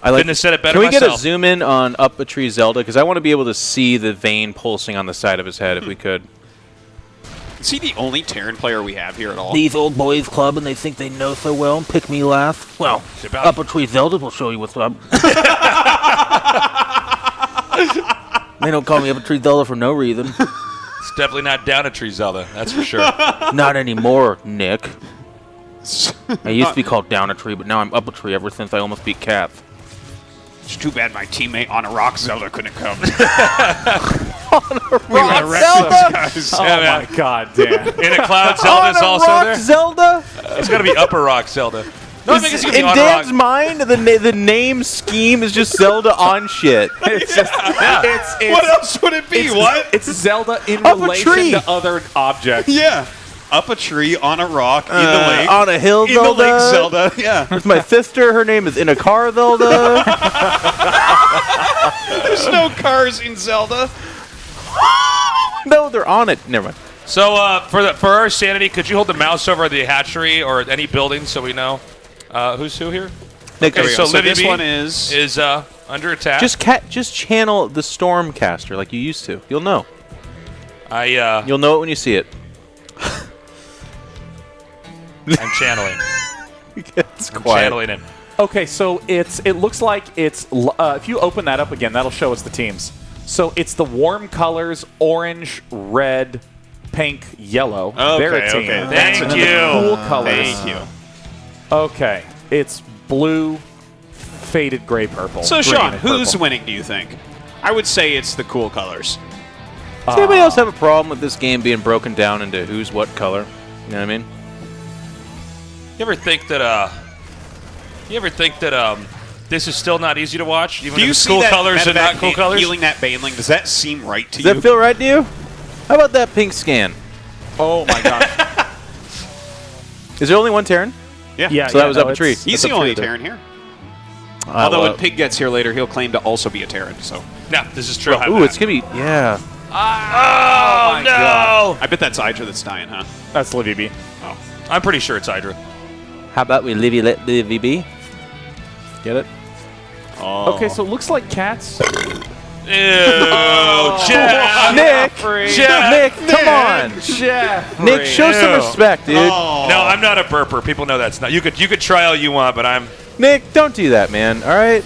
I like. Couldn't have said it better Can we get a myself. zoom in on Up a Tree Zelda? Because I want to be able to see the vein pulsing on the side of his head if we could. Is he the only Terran player we have here at all? These old boys club and they think they know so well and pick me last. Well, Up a Tree Zelda will show you what's up. They don't call me Up a Tree Zelda for no reason. It's definitely not Down a Tree Zelda. That's for sure. Not anymore, Nick. I used to be called Down a Tree, but now I'm Up a Tree ever since I almost beat Kath. It's too bad my teammate on a rock Zelda couldn't come. Rock Zelda? Oh my god, Dan. In a Cloud Zelda's also Rock there. Zelda? It's got to be Upper Rock Zelda. No, I think it's gonna be In on Dan's Rock. mind, the name scheme is just Zelda on shit. It's just, it's, What else would it be? What? It's Zelda in Up a relation tree. to other objects. Yeah. Up a tree, on a rock, in the lake. On a hill in Zelda. the lake Zelda. Yeah. With my sister, her name is In a Car Zelda. There's no cars in Zelda. No, they're on it. Never mind. So for our sanity, could you hold the mouse over the hatchery or any building so we know who's who here? Nick, Okay, so So Livy this B one is under attack. just channel the Stormcaster like you used to. You'll know. You'll know it when you see it. I'm channeling. It's I'm quiet. channeling him. Okay, so it looks like it's if you open that up again, that'll show us the teams. So it's the warm colors: orange, red, pink, yellow. Okay, They're a team. okay. That's Thank another you. Cool colors. Thank you. Okay, it's blue, faded gray, purple. So, green, Sean, and who's purple. winning, do you think? I would say it's the cool colors. Does anybody else have a problem with this game being broken down into who's what color? You know what I mean? You ever think that this is still not easy to watch, even Do if you it's see cool that colors and medevac not cool colors? healing that baneling? Does that seem right to Does you? that feel right to you? How about that pink scan? Oh my gosh. Is there only one Terran? Yeah. So that was Up a Tree. He's That's the up only tree. Terran here. Although well, when Pig gets here later, he'll claim to also be a Terran. So. No, this is true. Ooh, it's gonna be yeah. Oh, no! God. I bet that's Hydra that's dying, huh? That's Livy B. Oh. I'm pretty sure it's Hydra. How about we let Livy be? Get it? Oh. Okay, so it looks like cats. Ew, Jeff! Nick, come on! Jeff! Nick, show some Ew. respect, dude. Oh. No, I'm not a burper. People know that's not. You could try all you want, but I'm. Nick, don't do that, man. All right.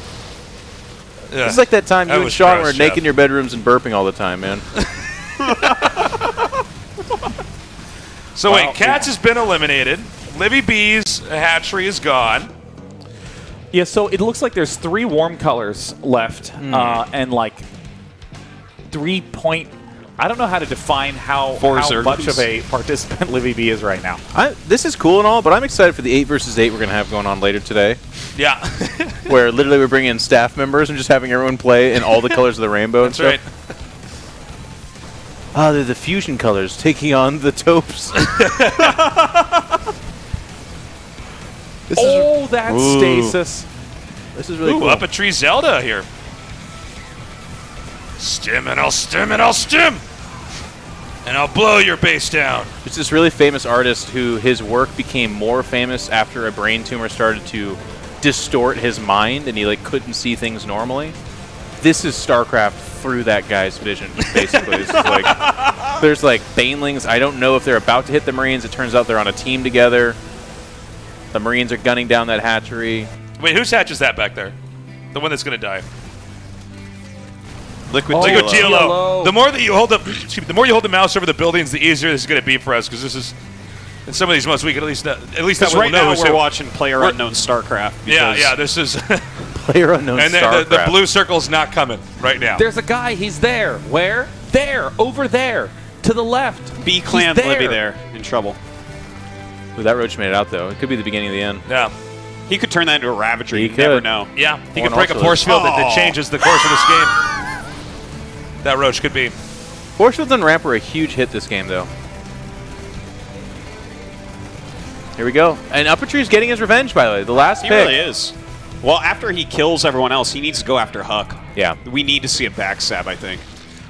Yeah. It's like that time That you and was Sean gross, were naked Jeff. in your bedrooms and burping all the time, man. So wait, Cats has been eliminated. Livy B's hatchery is gone. Yeah, so it looks like there's 3 warm colors left, and like 3 point. I don't know how to define how Zergans. much of a participant Livy B is right now. This is cool and all, but I'm excited for the 8 versus 8 we're going to have going on later today, Yeah. where literally we're bringing in staff members and just having everyone play in all the colors of the rainbow and That's stuff. right. Ah, they're the fusion colors taking on the taupes. That's Ooh. stasis. This is really Ooh, cool. Up a Tree Zelda here. Stim and I'll stim and I'll stim. And I'll blow your base down. It's this really famous artist who his work became more famous after a brain tumor started to distort his mind and he like couldn't see things normally. this is StarCraft through that guy's vision, basically. It's just like, there's like Banelings. I don't know if they're about to hit the Marines. It turns out they're on a team together. The Marines are gunning down that hatchery. Wait, whose hatch is that back there? The one that's going to die. Liquid GLO. The more that you hold the more you hold the mouse over the buildings, the easier this is going to be for us, because this is in some of these months we can at least that right now we're watching PlayerUnknown StarCraft. Yeah, this is PlayerUnknown and StarCraft. the blue circle's not coming right now. There's a guy. He's there. Where? There. Over there. To the left. B clan Libby there in trouble. Ooh, that roach made it out though. It could be the beginning of the end. Yeah. He could turn that into a Ravager. You could. never know. Yeah, he could break a force field that changes the course of this game. That roach could be. Force fields on ramp were a huge hit this game, though. Here we go. And Uppatree's getting his revenge, by the way. The last He pick. really is. Well, after he kills everyone else, he needs to go after Huck. Yeah. We need to see a backstab, I think.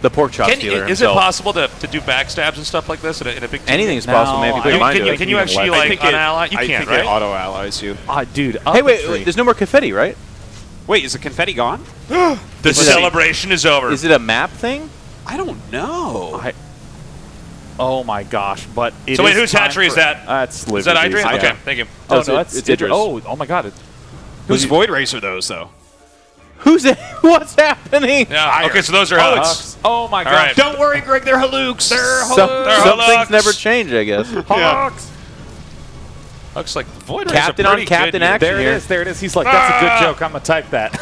The pork chop stealer Is it possible to do backstabs and stuff like this in a big team? Anything's possible, man. If you put your mind to it. Can you actually, like, unally? You can't, right? It auto-allies you. Dude. Hey, wait. There's no more confetti, right? Wait, is the confetti gone? The celebration is over. Is it a map thing? I don't know. Oh my gosh! But so wait, whose hatchery is that? That's Is that Adrian? Okay, thank you. Oh, no, that's Idris. Oh my God! Who's Void Racer those though? What's happening? Yeah. Okay, so those are Hux. Oh my All gosh! right. Don't worry, Greg. They're Halukes. They're Some things never change, I guess. Hux. Looks like Void Captain Racer on captain good action There it here. is. There it is. He's like, that's a good joke. I'm gonna type that.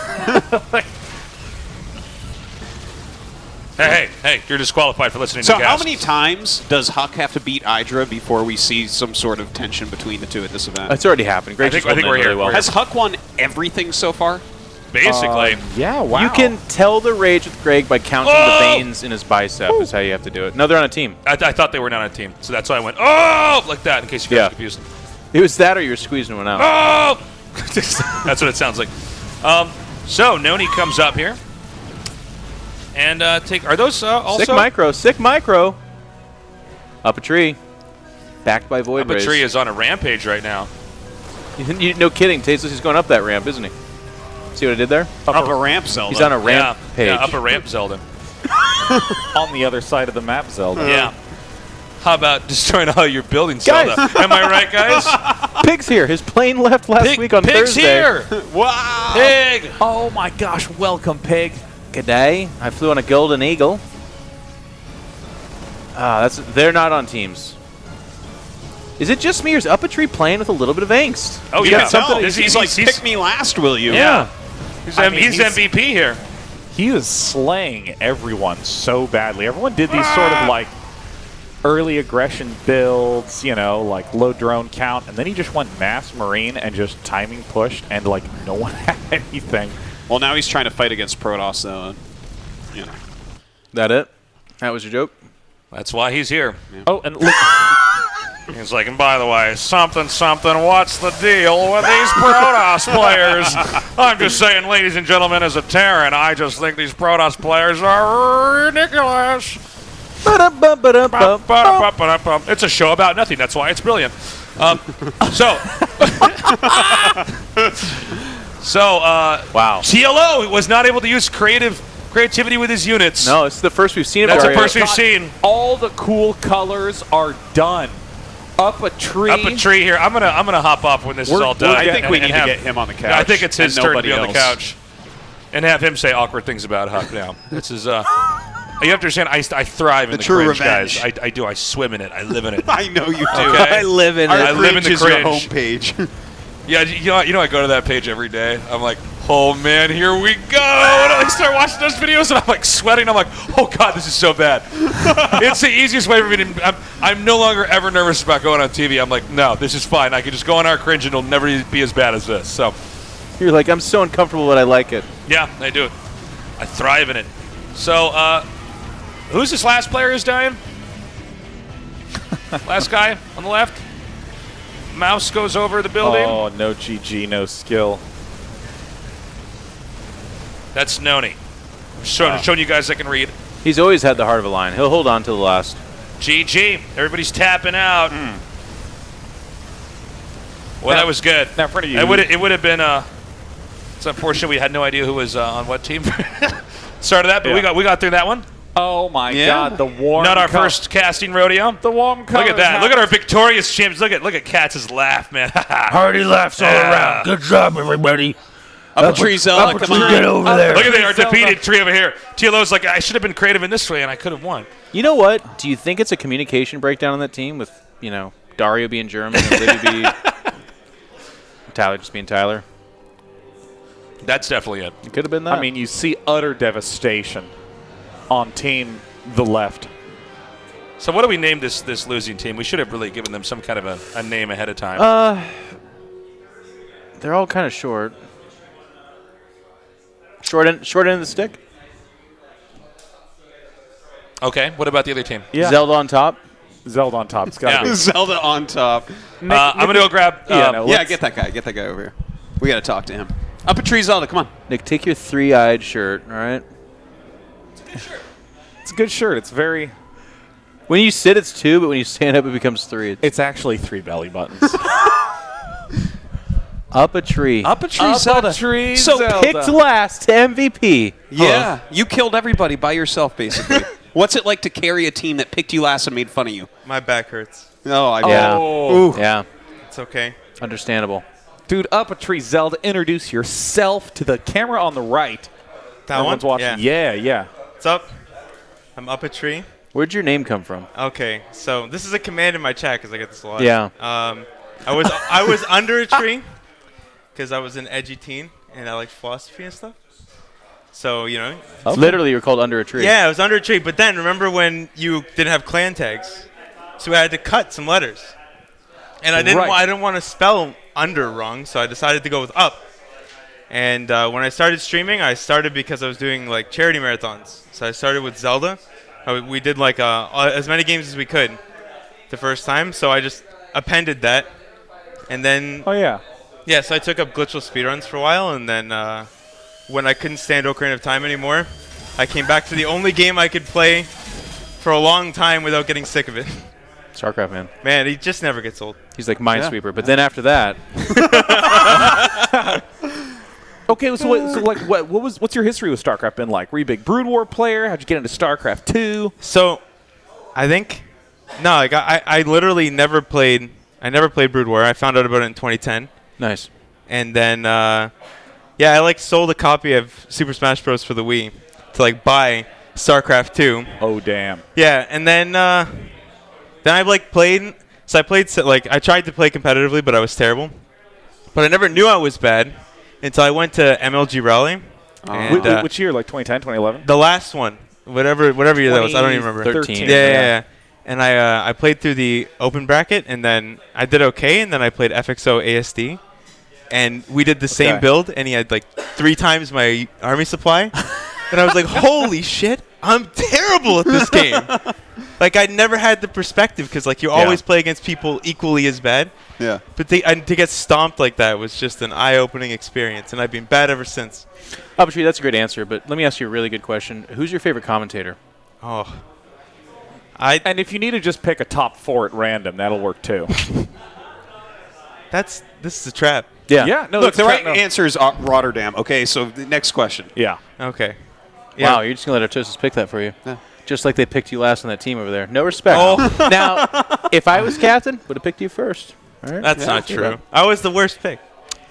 Hey, you're disqualified for listening So to Gas. how many times does Huck have to beat Hydra before we see some sort of tension between the two at this event? It's already happened. Greg I think we're here. Has Huck won everything so far? Basically. Yeah, wow. You can tell the rage with Greg by counting the veins in his bicep is how you have to do it. No, they're on a team. I thought they were not on a team, so that's why I went, oh, like that, in case you got confused. It was that or you were squeezing one out. Oh! That's what it sounds like. So, Noni comes up here. And are those also? Sick micro. Up a tree. Backed by Void Rays. Tree is on a rampage right now. No kidding. Tasteless is going up that ramp, isn't he? See what I did there? Up a ramp, Zelda. He's on a ramp page. Yeah, up a ramp, Zelda. On the other side of the map, Zelda. Yeah. How about destroying all your buildings, Zelda? Am I right, guys? Pig's here. His plane left last week on Pig's Thursday. here. Wow. Pig. Oh my gosh! Welcome, Pig. G'day. I flew on a golden eagle. They're not on teams. Is it just me or is Uppattree playing with a little bit of angst? Oh, You yeah. can tell. He's He's like, pick me last, will you? Yeah. He's MVP here. He was slaying everyone so badly. Everyone did these sort of like early aggression builds, like low drone count, and then he just went mass marine and just timing pushed, and like no one had anything. Well, now he's trying to fight against Protoss, though. That it? That was your joke? That's why he's here. Yeah. Oh, and look. He's like, and by the way, something, what's the deal with these Protoss players? I'm just saying, ladies and gentlemen, as a Terran, I just think these Protoss players are ridiculous. It's a show about nothing. That's why it's brilliant. Wow. CLO was not able to use creativity with his units. No, it's the first we've seen of That's Dario. the first we've seen. All the cool colors are done. Up a tree here. I'm gonna hop off when this is all done. I think we need to get him on the couch. I think it's his turn to be on the else. couch, and have him say awkward things about Huck. Now this is. You have to understand. I thrive in the true cringe, revenge. guys. I do. I swim in it. I live in it. I know you do. Okay? I live in it. I live in the Is your cringe. homepage. Yeah, you know, I go to that page every day. I'm like, oh man, here we go. And I start watching those videos, and I'm like sweating. I'm like, oh god, this is so bad. It's the easiest way for me to. I'm no longer ever nervous about going on TV. I'm like, no, this is fine. I can just go on our cringe, and it'll never be as bad as this. So, You're like, I'm so uncomfortable that I like it. yeah, I do. I thrive in it. So, who's this last player who's dying? Last guy on the left. Mouse goes over the building. Oh, no GG, no skill. That's Noni. Showing you guys I can read. He's always had the heart of a lion. He'll hold on to the last. GG. Everybody's tapping out. Well, that was good. Now, for you, it would have been. It's unfortunate we had no idea who was on what team. start of that, but we got through that one. Oh my God, the warm. Not our first casting rodeo. The warm. Look at that. Look at our victorious champions. Look at Katz's laugh, man. Hearty laughs all around. Good job, everybody. Up a tree, Zelda. Come on. Get over there. Look at our defeated tree over here. TLO's like, I should have been creative in this way, and I could have won. You know what? Do you think it's a communication breakdown on that team with, Dario being German and Libby being Tyler just being Tyler? That's definitely it. It could have been that. I mean, you see utter devastation on team the left. So what do we name this losing team? We should have really given them some kind of a name ahead of time. They're all kind of short. Short end of the stick. Okay. What about the other team? Yeah. Zelda on top. Zelda on top. It's got to be. Zelda on top. I'm going to go grab... get that guy. Get that guy over here. We got to talk to him. Up a tree, Zelda. Come on. Nick, take your three-eyed shirt, all right? It's a good shirt. It's a good shirt. It's very... When you sit, it's 2, but when you stand up, it becomes 3. It's actually 3 belly buttons. Up a tree. Up a tree, Up Zelda. a tree, So Zelda. picked last to MVP. Yeah. You killed everybody by yourself, basically. What's it like to carry a team that picked you last and made fun of you? My back hurts. Oh, I Yeah. Oh. Yeah. It's okay. Understandable. Dude, up a tree, Zelda. Introduce yourself to the camera on the right. That Everyone's one? watching. Yeah. What's up? I'm up a tree. Where'd your name come from? Okay, so this is a command in my chat because I get this a lot. Yeah. I was under a tree because I was an edgy teen and I like philosophy and stuff. So Literally, you're called under a tree. Yeah, I was under a tree. But then remember when you didn't have clan tags, so I had to cut some letters, and I didn't want to spell under wrong, so I decided to go with up. And when I started streaming, I started because I was doing like charity marathons. So I started with Zelda. We did like as many games as we could the first time, so I just appended that. And then... Oh, yeah. Yeah, so I took up glitchless speedruns for a while, and then when I couldn't stand Ocarina of Time anymore, I came back to the only game I could play for a long time without getting sick of it. StarCraft, man. Man, he just never gets old. He's like Minesweeper. But then after that... Okay, so what's your history with StarCraft been like? Were you a big Brood War player? How'd you get into StarCraft 2? So, I think I literally never played. I never played Brood War. I found out about it in 2010. Nice. And then I sold a copy of Super Smash Bros. For the Wii to buy StarCraft 2. Oh damn. Yeah, and then I played. So I played I tried to play competitively, but I was terrible. But I never knew I was bad until I went to MLG Raleigh. And, which year? Like 2010, 2011? The last one, whatever year that was. I don't even remember. 13. Yeah. And I played through the open bracket, and then I did okay, and then I played FXO ASD, and we did the same build, and he had 3 times my army supply, and I was like, holy shit, I'm terrible at this game. I never had the perspective, because you always play against people equally as bad. Yeah. But to get stomped like that was just an eye-opening experience, and I've been bad ever since. Uptree, that's a great answer, but let me ask you a really good question. Who's your favorite commentator? Oh. And if you need to just pick a top 4 at random, that'll work too. This is a trap. Yeah. Yeah. No, Look, the right answer is Rotterdam. Okay, so the next question. Yeah. Okay. Yeah. Wow, you're just going to let Artosis pick that for you. Yeah. Just like they picked you last on that team over there. No respect. Oh. Now, if I was captain, would have picked you first. All right? That's not true. I was the worst pick.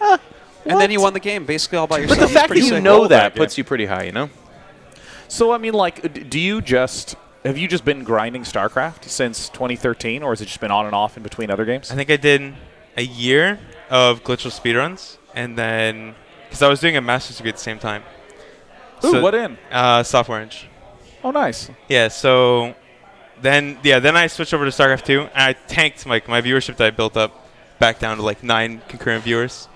And then you won the game basically all by yourself. But the fact that Pretty you sick. know that puts you pretty high, So, I mean, do you have you just been grinding StarCraft since 2013, or has it just been on and off in between other games? I think I did a year of glitchless speedruns, and then because I was doing a master's degree at the same time. Ooh, what in? Software Eng. Oh, nice. Yeah, so then I switched over to StarCraft 2, and I tanked my viewership that I built up back down to 9 concurrent viewers.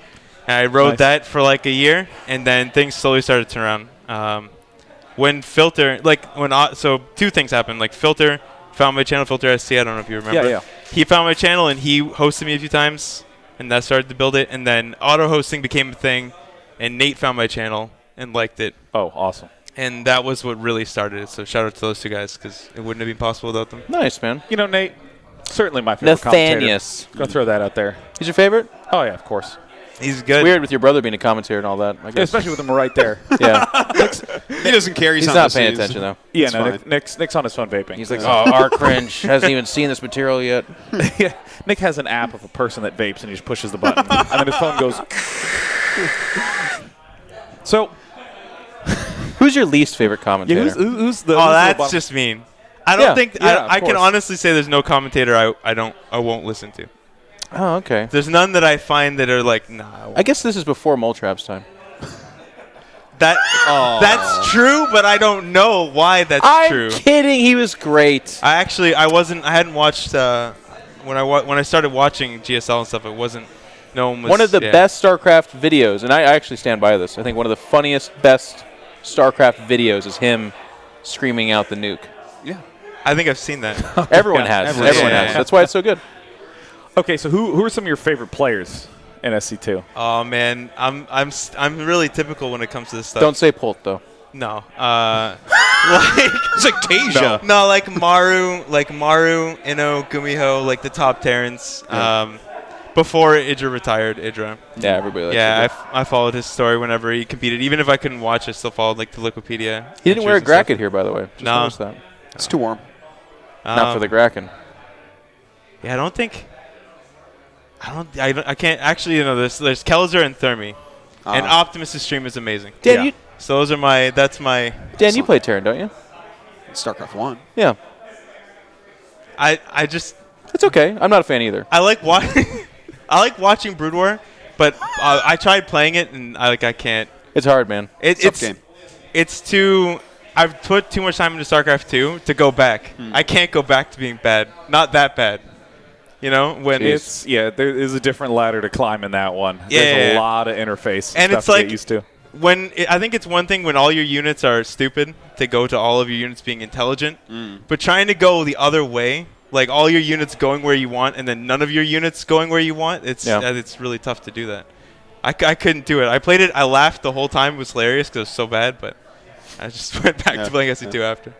And I rode that for a year, and then things slowly started to turn around. When Filter, so 2 things happened. Filter found my channel, Filter SC, I don't know if you remember. Yeah. He found my channel, and he hosted me a few times, and that started to build it. And then auto-hosting became a thing, and Nate found my channel and liked it. Oh, awesome. And that was what really started it. So shout out to those 2 guys, because it wouldn't have been possible without them. Nice, man. Nate, certainly my favorite commentator. Nathanius. Gonna throw that out there. He's your favorite? Oh, yeah, of course. He's good. It's weird with your brother being a commentator and all that. I guess. Especially with him right there. Yeah. He doesn't care. He's not paying attention, though. Yeah, no, Nick's on his phone vaping. He's like, oh, our cringe hasn't even seen this material yet. Yeah, Nick has an app of a person that vapes, and he just pushes the button, and then his phone goes. So, who's your least favorite commentator? Yeah, who's the? Oh, that's just mean. I don't think I can honestly say there's no commentator I won't listen to. Oh, okay. There's none that I find that are like, nah. I guess this is before Moletrap's time. That's true, but I don't know why that's true. I'm kidding. He was great. I hadn't watched when I started watching GSL and stuff. It wasn't. No one was. One of the best StarCraft videos, and I actually stand by this. I think one of the funniest, best StarCraft videos is him screaming out the nuke. Yeah, I think I've seen that. Everyone has. Everyone has. That's why it's so good. Okay, so who are some of your favorite players in SC2? Oh man, I'm really typical when it comes to this stuff. Don't say Pult though. No. It's like Tasia. No, like Maru, Inno, Gumiho, like the top Terrans. Before Idra retired, Idra. Yeah, everybody likes Idra. I followed his story whenever he competed. Even if I couldn't watch, I still followed like the Wikipedia. He didn't wear a Gracket here, by the way. Just no. noticed that. It's too warm. Not for the Kraken. Yeah, I can't actually. There's Kelzer and Thermi, and Optimus' stream is amazing. Dan, so those are that's my. Dan, you play Terran, don't you? StarCraft 1. Yeah. I just. It's okay. I'm not a fan either. I like watching. I like watching Brood War, but I tried playing it and I can't. It's hard, man. It's too. I've put too much time into StarCraft 2 to go back. I can't go back to being bad. Not that bad. You know, when there is a different ladder to climb in that one. Yeah, There's a lot of interface and stuff it's like to get used to. I think it's one thing when all your units are stupid to go to all of your units being intelligent, but trying to go the other way, like all your units going where you want and then none of your units going where you want, it's really tough to do that. I couldn't do it. I played it. I laughed the whole time. It was hilarious because it was so bad, but I just went back to playing SC2 after.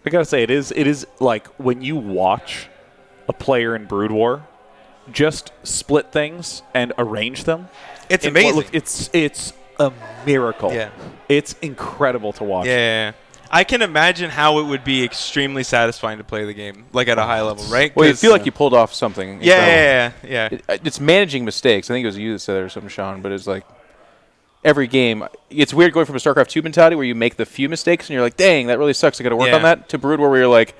I gotta say, it is like when you watch a player in Brood War just split things and arrange them. It's amazing. It's a miracle. Yeah. It's incredible to watch. Yeah. I can imagine how it would be extremely satisfying to play the game, like at a high level, right? Well, you feel like you pulled off something. Yeah. It's managing mistakes. I think it was you that said it or something, Sean, but it's like every game. It's weird going from a StarCraft 2 mentality where you make the few mistakes and you're like, dang, that really sucks. I got to work on that, to Brood where you're like,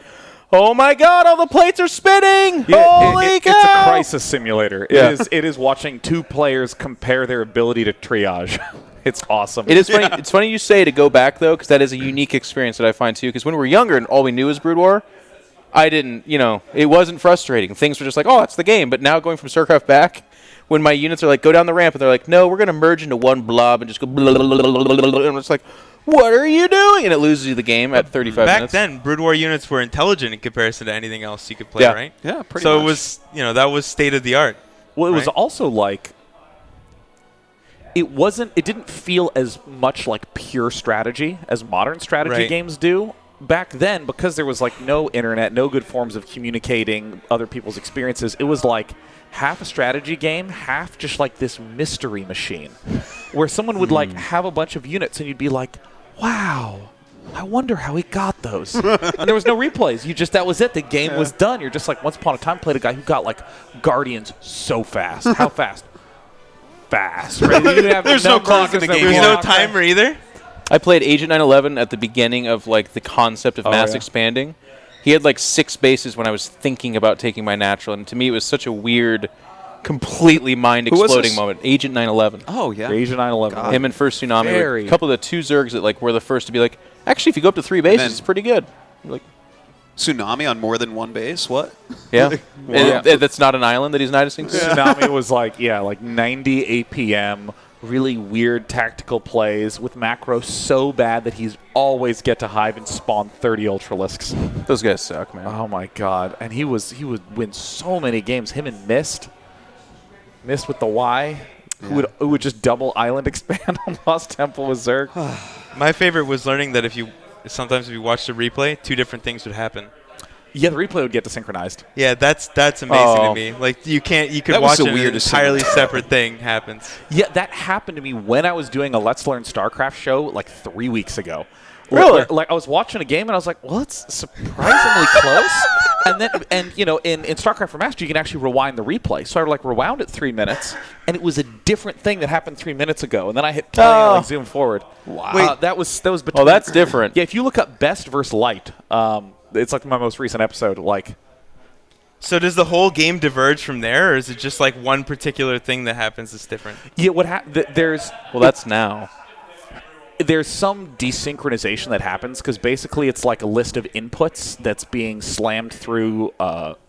oh my God, all the plates are spinning! Holy cow! It's a crisis simulator. It is watching two players compare their ability to triage. It's awesome. It is funny. It's funny you say to go back, though, because that is a unique experience that I find, too. Because when we were younger and all we knew was Brood War, I didn't, it wasn't frustrating. Things were just like, oh, that's the game. But now going from StarCraft back, when my units are like, go down the ramp, and they're like, no, we're going to merge into one blob and just go blah, blah, blah, blah, blah, blah, and it's like, what are you doing? And it loses you the game at 35 minutes. Back then, Brood War units were intelligent in comparison to anything else you could play, right? Yeah, pretty much. So it was, that was state of the art. Well, it was also like, it didn't feel as much like pure strategy as modern strategy games do. Back then, because there was like no internet, no good forms of communicating other people's experiences, it was like half a strategy game, half just like this mystery machine where someone would like have a bunch of units and you'd be like, wow, I wonder how he got those. And there was no replays. That was it. The game was done. You're just like, once upon a time, played a guy who got like Guardians so fast. How fast? Fast. Right? There's no clock in the game. There's no timer either. I played Agent 911 at the beginning of like the concept of mass expanding. He had like 6 bases when I was thinking about taking my natural, and to me it was such a weird, completely mind-exploding moment. Agent 911. Oh, yeah. Agent 911. God. Him and First Tsunami. A couple of the 2 Zergs that like were the first to be like, actually, if you go up to 3 bases, it's pretty good. Like, Tsunami on more than one base? What? Yeah. That's not an island that he's noticing. Tsunami was like 90 APM, really weird tactical plays with macro so bad that he's always get to hive and spawn 30 Ultralisks. Those guys suck, man. Oh my God. And he would win so many games. Him and Mist with the Y, who would just double island expand on Lost Temple with Zerg. My favorite was learning that if you watch the replay, 2 different things would happen. Yeah, the replay would get desynchronized. Yeah, that's amazing to me. Like you could watch it, and an entirely separate thing happens. Yeah, that happened to me when I was doing a Let's Learn StarCraft show like 3 weeks ago. Really? Like I was watching a game and I was like, well, it's surprisingly close. And you know, in StarCraft Remastered, you can actually rewind the replay. So I like rewound it 3 minutes, and it was a different thing that happened 3 minutes ago. And then I hit play and like zoom forward. Wow. Wait, that was between. Oh, that's different. Yeah, if you look up Best versus Light, it's like my most recent episode. Like, so does the whole game diverge from there, or is it just like one particular thing that happens that's different? Yeah, there's that's now. There's some desynchronization that happens because basically it's like a list of inputs that's being slammed through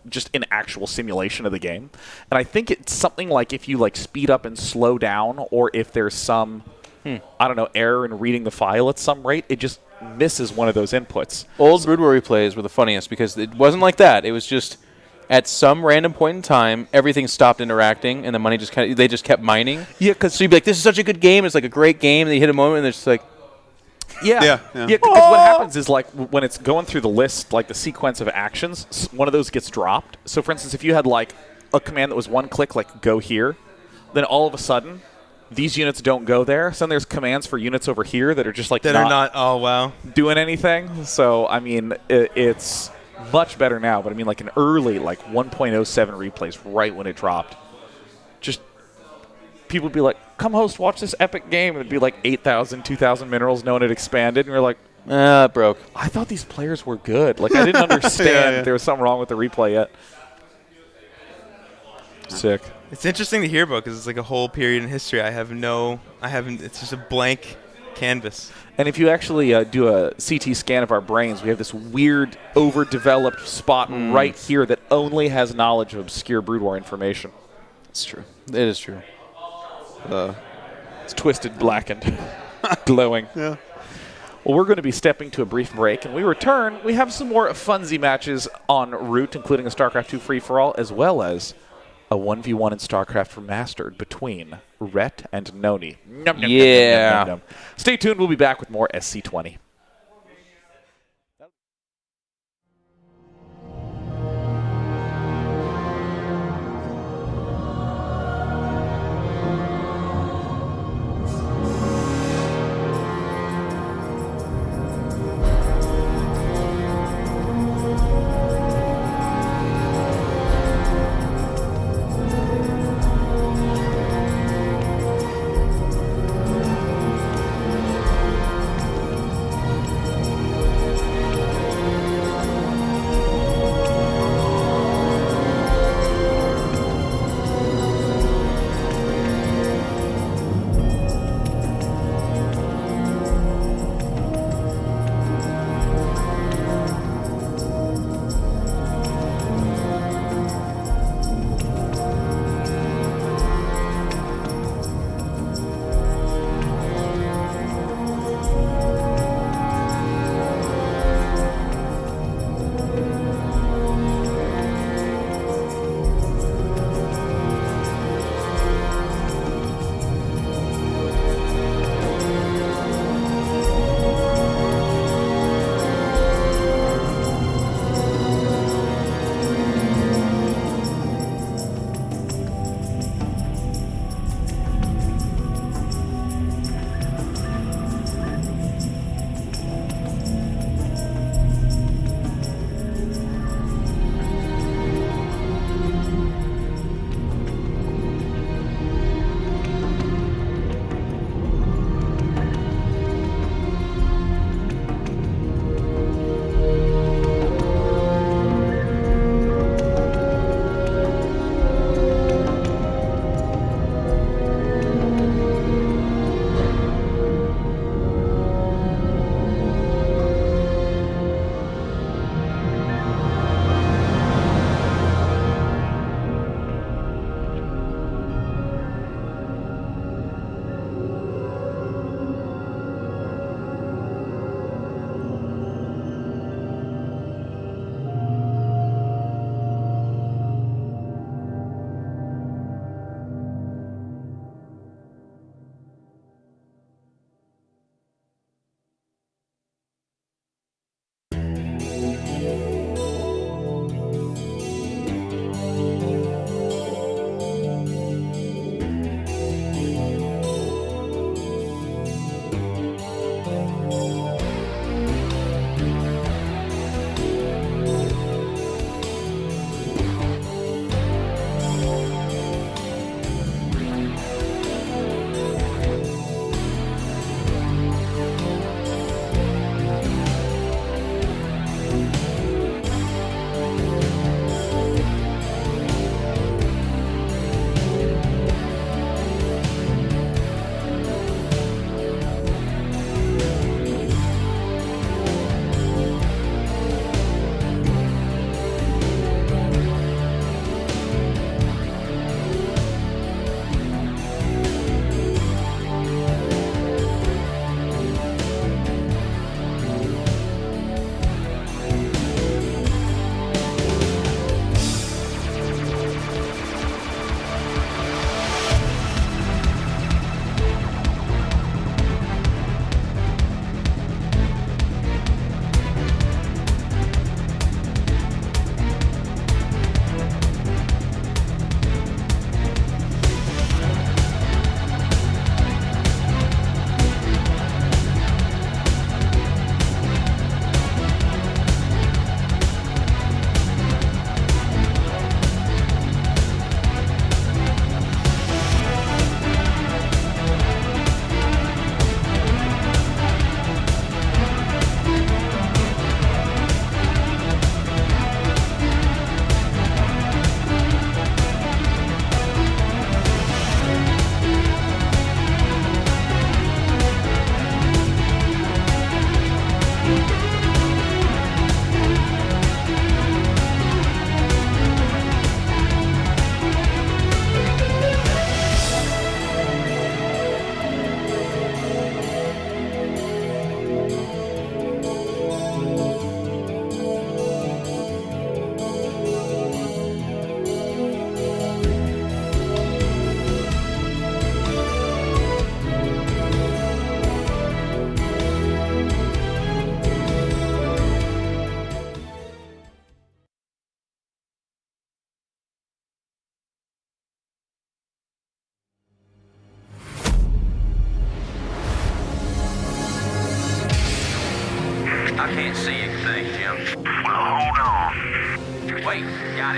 just an actual simulation of the game. And I think it's something like if you like speed up and slow down, or if there's some, I don't know, error in reading the file at some rate, it just misses one of those inputs. Old Brood War replays were the funniest because it wasn't like that. It was just at some random point in time, everything stopped interacting, and the money just they just kept mining. Yeah, because so you'd be like, "This is such a good game. It's like a great game." And you hit a moment, and it's just like, yeah. Because what happens is like when it's going through the list, like the sequence of actions, one of those gets dropped. So, for instance, if you had like a command that was one click, like go here, then all of a sudden these units don't go there. So then there's commands for units over here that are just like are not. Oh wow, doing anything. So I mean, it's much better now, but I mean, like an early, like 1.07 replays right when it dropped. Just people would be like, come host, watch this epic game. And it'd be like 8,000, 2,000 minerals knowing it expanded. And you're like, it broke. I thought these players were good. Like, I didn't understand that there was something wrong with the replay yet. Sick. It's interesting to hear about because it's like a whole period in history. It's just a blank canvas. And if you actually do a CT scan of our brains, we have this weird, overdeveloped spot right here that only has knowledge of obscure Brood War information. It's true. It is true. It's twisted, blackened, glowing. Yeah. Well, we're going to be stepping to a brief break, and when we return, we have some more funsy matches en route, including a StarCraft 2 free-for-all, as well as a 1v1 in StarCraft Remastered between Rhett and Noni. Yeah. Stay tuned. We'll be back with more SC20.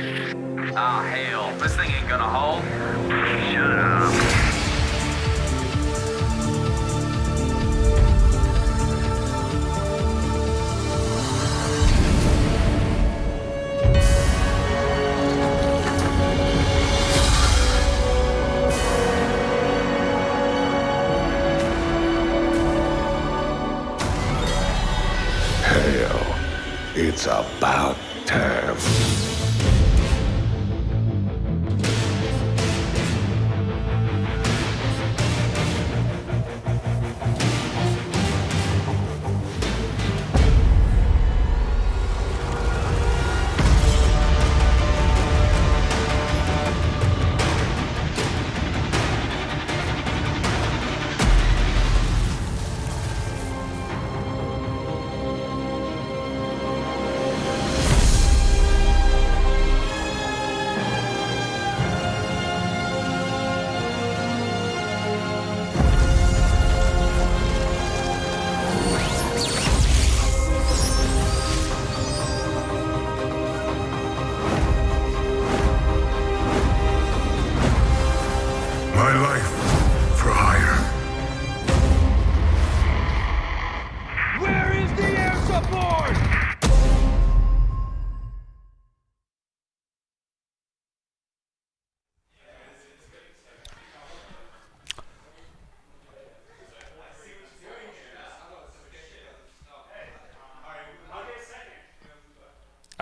it. Ah, hell. This thing ain't gonna hold. Shut up. Hell, it's about time. My life for hire. Where is the air support?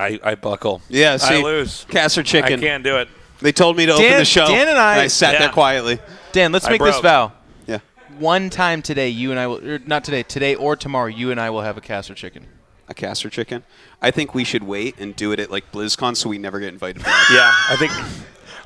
I buckle. Yeah, see, I lose. Caster Chicken. I can't do it. They told me to open the show. Dan and I sat there quietly. Dan, let's I make this broke. vow. Yeah. One time today, you and I will, or not today, today or tomorrow, you and I will have a Caster Chicken. A Caster Chicken? I think we should wait and do it at like BlizzCon so we never get invited back. Yeah, I think.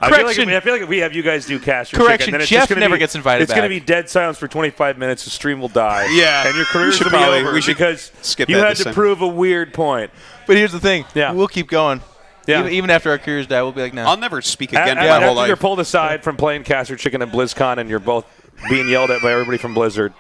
I Correction. feel like if we have you guys do Caster Correction, Chicken, then it's Jeff just gonna never be, gets invited It's going to back. be dead silence for 25 minutes. The stream will die. Yeah. and your We careers should will be probably- over we should because skip you that had this to time. prove a weird point. But here's the thing. Yeah. We'll keep going. Yeah. Even after our careers die, we'll be like, no. I'll never speak again in my After whole life. you're pulled aside from playing Caster Chicken at BlizzCon and you're both being yelled at by everybody from Blizzard,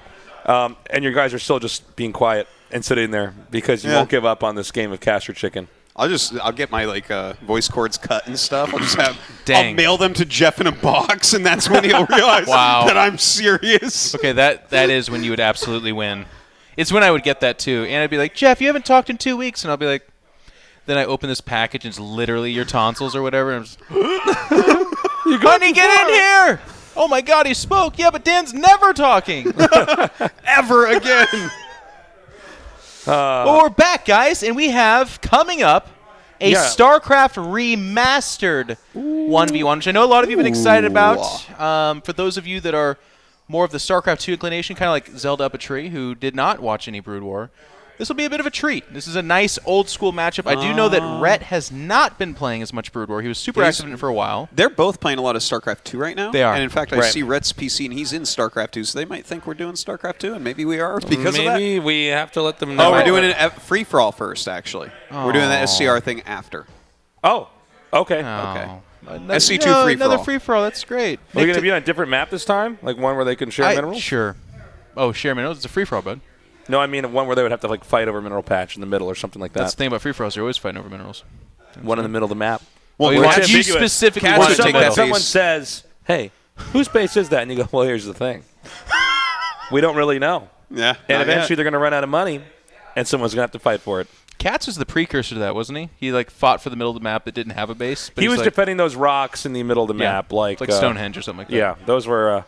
and your guys are still just being quiet and sitting there because you won't give up on this game of Caster Chicken. I'll get my like voice cords cut and stuff. I'll just have Dang. I'll mail them to Jeff in a box, and that's when he'll realize Wow. that I'm serious. Okay, that is when you would absolutely win. It's when I would get that too, and I'd be like, Jeff, you haven't talked in 2 weeks, and I'll be like, then I open this package and it's literally your tonsils or whatever. And I'm just, honey, get in here! Oh my God, he spoke. Yeah, but Dan's never talking ever again. Well, we're back, guys, and we have coming up a StarCraft remastered 1v1, which I know a lot of you have been excited about. For those of you that are more of the StarCraft 2 inclination, kind of like Zelda Up a Tree, who did not watch any Brood War, this will be a bit of a treat. This is a nice old-school matchup. I do know that Rhett has not been playing as much Brood War. He was super active in it for a while. They're both playing a lot of StarCraft 2 right now. They are. And in fact, I see Rhett's PC, and he's in StarCraft 2, so they might think we're doing StarCraft 2, and maybe we are because of that. Maybe we have to let them know. Oh, we're doing it at free-for-all first, actually. We're doing the SCR thing after. Oh, okay. Okay. SC2 free-for-all. Another free-for-all. That's great. Are we going to be on a different map this time? Like one where they can share minerals? Sure. Oh, share minerals? It's a free-for-all, bud. No, I mean one where they would have to like fight over mineral patch in the middle or something like that. That's the thing about free-for-alls. You're always fighting over minerals. One in the middle of the map. Well, you specifically want to take that someone says, hey, whose base is that? And you go, well, here's the thing. We don't really know. Yeah. And eventually they're going to run out of money, and someone's going to have to fight for it. Katz was the precursor to that, wasn't he? He like fought for the middle of the map that didn't have a base. But He was like, defending those rocks in the middle of the map, like Stonehenge or something like that. Yeah, those were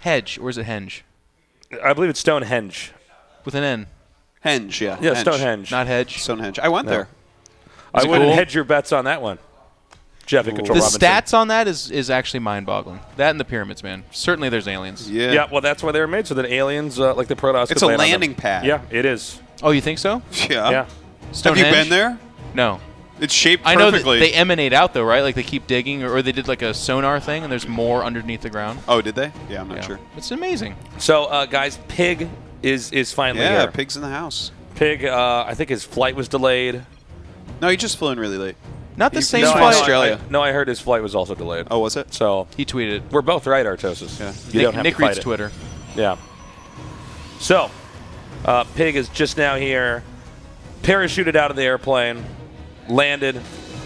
Hedge, or is it Henge? I believe it's Stonehenge with an N. Henge, yeah. Yeah, Henge. Stonehenge, not Hedge. Stonehenge. I went there. I wouldn't hedge your bets on that one. Jeff and Control The Robinson. stats on that is actually mind-boggling. That and the pyramids, man. Certainly, there's aliens. Yeah, well, that's why they were made, so that aliens like the Protoss. It's could a land on them. landing pad. Yeah, it is. Oh, you think so? Yeah. Yeah. Have you been there? No. It's shaped I know that perfectly. they emanate out, though, right? Like they keep digging, or they did like a sonar thing, and there's more underneath the ground. Oh, did they? Yeah, I'm not sure. It's amazing. So, guys, Pig is finally Yeah, here. Pig's in the house. Pig, I think his flight was delayed. No, he just flew in really late. Not the same no, flight. Australia. I heard his flight was also delayed. Oh, was it? So he tweeted. We're both right, Artosis. Yeah. You don't have Nick to fight reads it. Twitter. Yeah. So, Pig is just now here, parachuted out of the airplane, landed,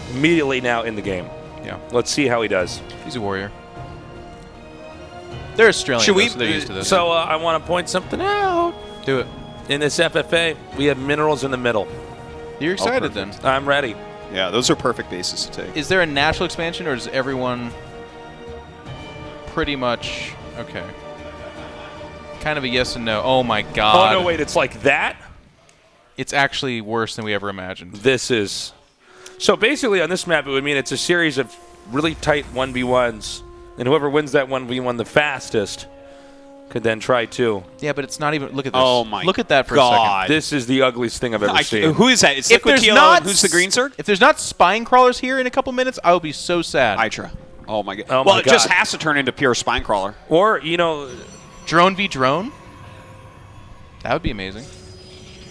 immediately now in the game. Yeah. Let's see how he does. He's a warrior. They're Australian. Should we? So they're used to this. So I want to point something out. Do it. In this FFA, we have minerals in the middle. You're excited then? I'm ready. Yeah, those are perfect bases to take. Is there a natural expansion, or is everyone pretty much okay? Kind of a yes and no. Oh my god. Oh no, wait, it's like that? It's actually worse than we ever imagined. This is... So basically on this map, it would mean it's a series of really tight 1v1s, and whoever wins that 1v1 the fastest could then try too. Yeah, but it's not even... Look at this. Oh my Look at that for God. a second. This is the ugliest thing I've ever seen. Who is that? It's If there's Liquid not and who's the green Zerg? If there's not spine crawlers here in a couple minutes, I will be so sad. Hydra. Oh my god. Oh well, my it just God. has to turn into pure spine crawler. Or, you know... Drone v drone? That would be amazing.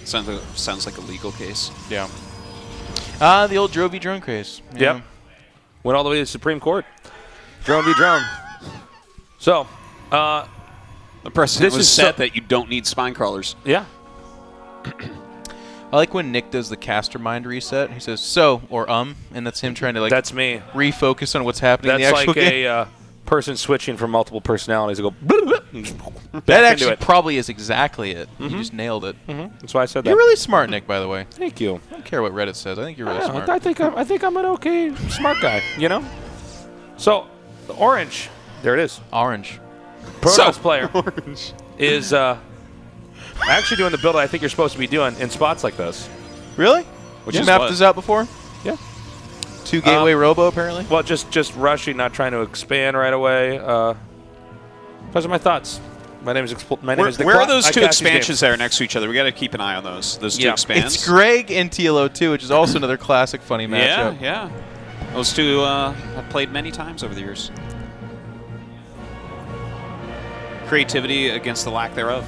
Sounds like a legal case. Yeah. The old drone v drone craze. Yeah. Yep. Went all the way to the Supreme Court. Drone v drone. So, the precedent was set that you don't need spine crawlers. Yeah. I like when Nick does the caster mind reset. He says "so" or and that's him trying to like. That's me. Refocus on what's happening. That's in the actual like game. a person switching from multiple personalities. Go. That actually probably is exactly it. You just nailed it. That's why I said that. You're really smart, Nick. By the way. Thank you. I don't care what Reddit says. I think you're really smart. I think I'm an okay smart guy. You know. So, the orange. There it is. Orange. Protoss player is actually doing the build I think you're supposed to be doing in spots like this. Really? Which you is mapped what? this out before? Yeah. 2 gateway robo apparently. Well, just rushing, not trying to expand right away. Those are my thoughts. My name is Where are those two expansions there next to each other? We got to keep an eye on those. Those two expands. It's Greg and TLO2, which is also another classic funny matchup. Yeah. Those two I've played many times over the years. Creativity against the lack thereof.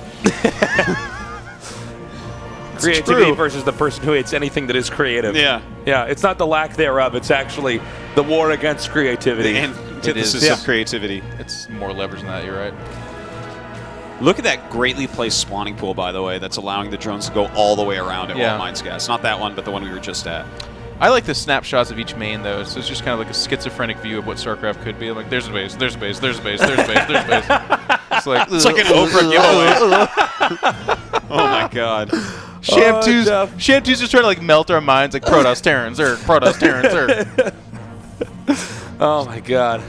Creativity versus the person who hates anything that is creative. Yeah. Yeah, it's not the lack thereof. It's actually the war against creativity. The antithesis of creativity. It's more leverage than that, you're right. Look at that greatly placed spawning pool, by the way, that's allowing the drones to go all the way around at Wall Mines Gas. Not that one, but the one we were just at. I like the snapshots of each main, though. So it's just kind of like a schizophrenic view of what StarCraft could be. I'm like, there's a base, there's a base, there's a base, there's a base, there's a base. It's like an Oprah giveaway. Oh my god. Shamtu's just trying to like melt our minds, like Protoss Terrans, or Protoss Terrans, Oh my god.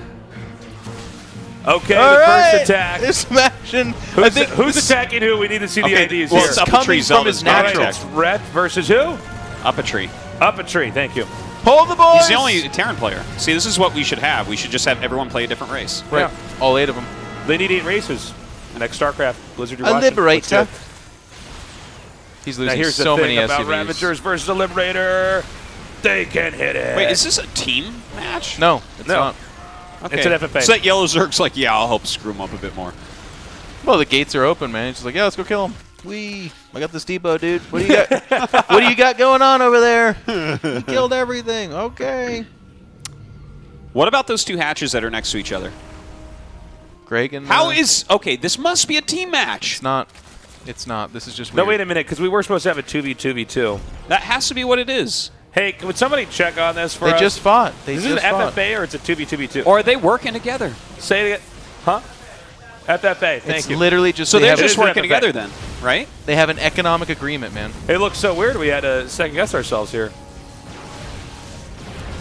Okay, All the right. first attack. This action. Who's attacking who? We need to see the IDs well, here. it's up a tree from his natural. It's Rhett versus who? Up a tree. Up a tree. Thank you. Pull the boys. He's the only Terran player. See, this is what we should have. We should just have everyone play a different race. Right. Yeah. All 8 of them. They need 8 races. Next StarCraft. Blizzard, you're A watching. Liberator. Let's do it. He's Now losing here's so the thing many about SCVs. Ravagers versus the Liberator. They can hit it. Wait, is this a team match? No, it's No. not. Okay. It's an FFA. So that Yellow Zerg's like, yeah, I'll help screw him up a bit more. Well, the gates are open, man. He's just like, yeah, let's go kill him. I got this depot, dude. What do you got? What do you got going on over there? He killed everything. Okay. What about those two hatches that are next to each other? Greg and okay, this must be a team match. It's not. It's not. This is just No, weird. wait a minute, because we were supposed to have a 2v2v2. That has to be what it is. Hey, would somebody check on this for us? They just fought. Is this an FFA or it's a 2v2v2? Or are they working together? Say it again. Huh? FFA. Thank It's you. literally just. So they they're have just an working FFA. together then, right? They have an economic agreement, man. It looks so weird. We had to second guess ourselves here.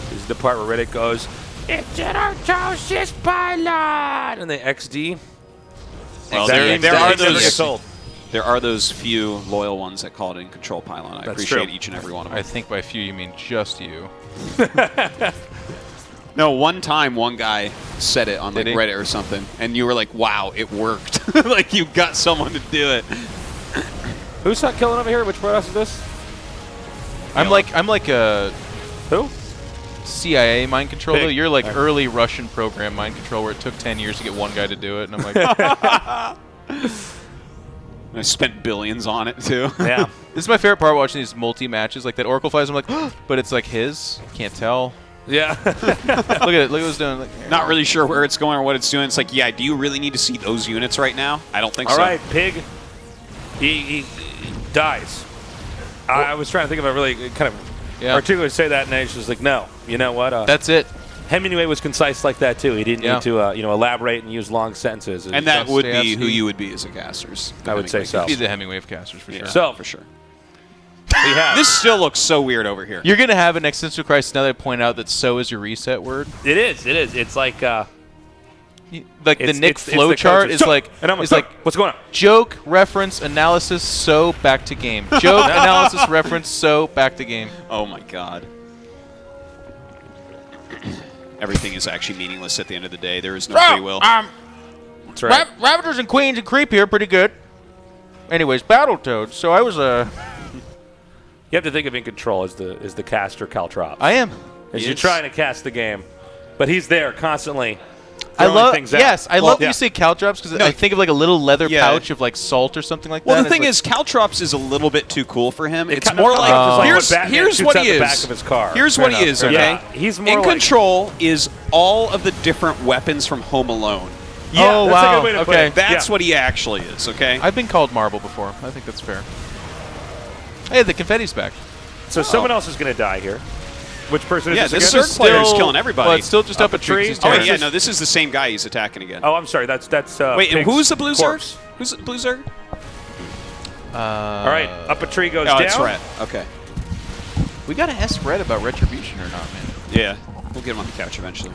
This is the part where Reddit goes, "It's an autosis pilot," and the XD. Well, Exactly. there are Exactly. those. Gets old. There are those few loyal ones that call it in control pylon. I That's appreciate true. each and every one of them. I think by few you mean just you. No, one time one guy said it on like Did he? Reddit or something, and you were like, "Wow, it worked!" Like you got someone to do it. Who's not killing over here? Which Protoss is this? I'm like a Who? CIA mind control. Pig. Though. You're like early Russian program mind control where it took 10 years to get one guy to do it, and I'm like, I spent billions on it too. Yeah. this is my favorite part watching these multi matches like that Oracle flies. I'm like, but it's like his. Can't tell. Yeah. Look at it. Look what it's doing. Like, Not really sure where it's going or what it's doing. It's like, yeah, do you really need to see those units right now? I don't think All so. right, Pig. He dies. I was trying to think of a really kind of articulate to say that, and I was just like, no, you know what? That's it. Hemingway was concise like that too. He didn't need to elaborate and use long sentences. And that would be who you would be as a casters. I would say so. Be the Hemingway of casters for sure. So for sure. We have. This still looks so weird over here. You're gonna have an existential crisis now that I point out that "so" is your reset word. It is. It is. It's like. The Nick flow chart is like what's going on? Joke, reference, analysis, so back to game. Joke, analysis, reference, so back to game. Oh my god. Everything is actually meaningless at the end of the day. There is no free will. That's right. Ravagers and Queens and Creep here, pretty good. Anyways, Battletoads. So I was You have to think of In Control as the caster Caltrops. I am. As you're trying to cast the game, but he's there constantly. I love. Things out. Yes, I love that you say Caltrops because I think of like a little leather pouch of like salt or something like that. Well, the thing is, Caltrops is a little bit too cool for him. It's kind of more comes like off as like here's what what Batman he shoots is. out the back of his car. Here's Fair what enough, he is. fair Okay, enough. He's more In like- Control is all of the different weapons from Home Alone. Yeah, oh that's wow. a good way to put it. That's what he actually is. Okay. I've been called Marble before. I think that's fair. Hey, the confetti's back. So someone else is going to die here. Which person is Yeah, this this again? third player is killing everybody. Well, it's still just up a tree. Oh yeah, no, this is the same guy he's attacking again. Oh, I'm sorry. That's Wait, and Pig's who's the blue Zerg? corpse. Who's the blue Zerg? All right, up a tree goes Oh, down. it's Red. Okay. We got to ask Red about Retribution or not, man. Yeah, we'll get him on the couch eventually.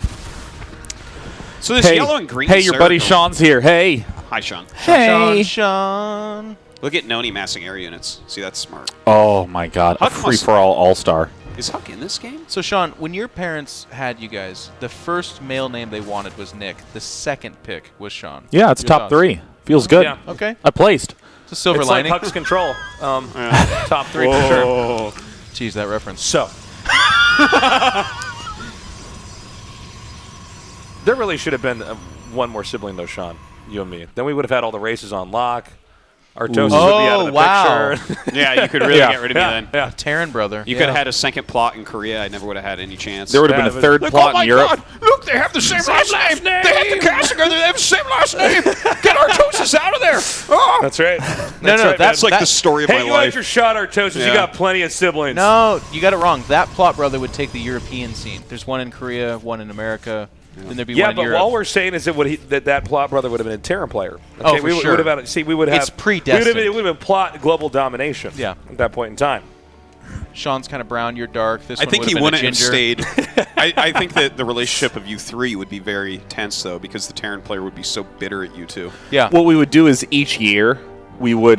So this yellow and green. Hey, your Zerg- buddy Sean's here. Hey. Hi, Sean. Hey. Sean. Look at Noni massing air units. See, that's smart. Oh my God, a Huck must- free-for-all all-star. Is Huck in this game? So Sean, when your parents had you guys, the first male name they wanted was Nick. The second pick was Sean. Yeah, it's Your top thoughts? 3. Feels good. Yeah. Okay. I placed. It's a silver It's lining. like Huck's Control. Top 3 for sure. Jeez, that reference. So. There really should have been one more sibling, though, Sean. You and me. Then we would have had all the races on lock. Artosis would be out of the wow. picture. Yeah, you could really get rid of me then. Yeah. Terran brother. You could have had a second plot in Korea. I never would have had any chance. There would have been a third plot in Europe. Look, they have the same last name. They have the cast together. They have the same last name. Get Artosis out of there. Oh. That's right. That's like the story of hey, my you like life. your shot, Artosis. Yeah. You got plenty of siblings. No, you got it wrong. That plot brother would take the European scene. There's one in Korea, one in America. Then there'd be Yeah, one in but Europe. all we're saying is that plot brother would have been a Terran player. Oh, for we sure. Would have had, see, we would have. It's predestined. It would have been plot global domination. Yeah. At that point in time. Sean's kind of brown, you're dark. This I one think he would've been a wouldn't have ginger. stayed. I think that the relationship of you three would be very tense, though, because the Terran player would be so bitter at you two. Yeah. What we would do is each year we would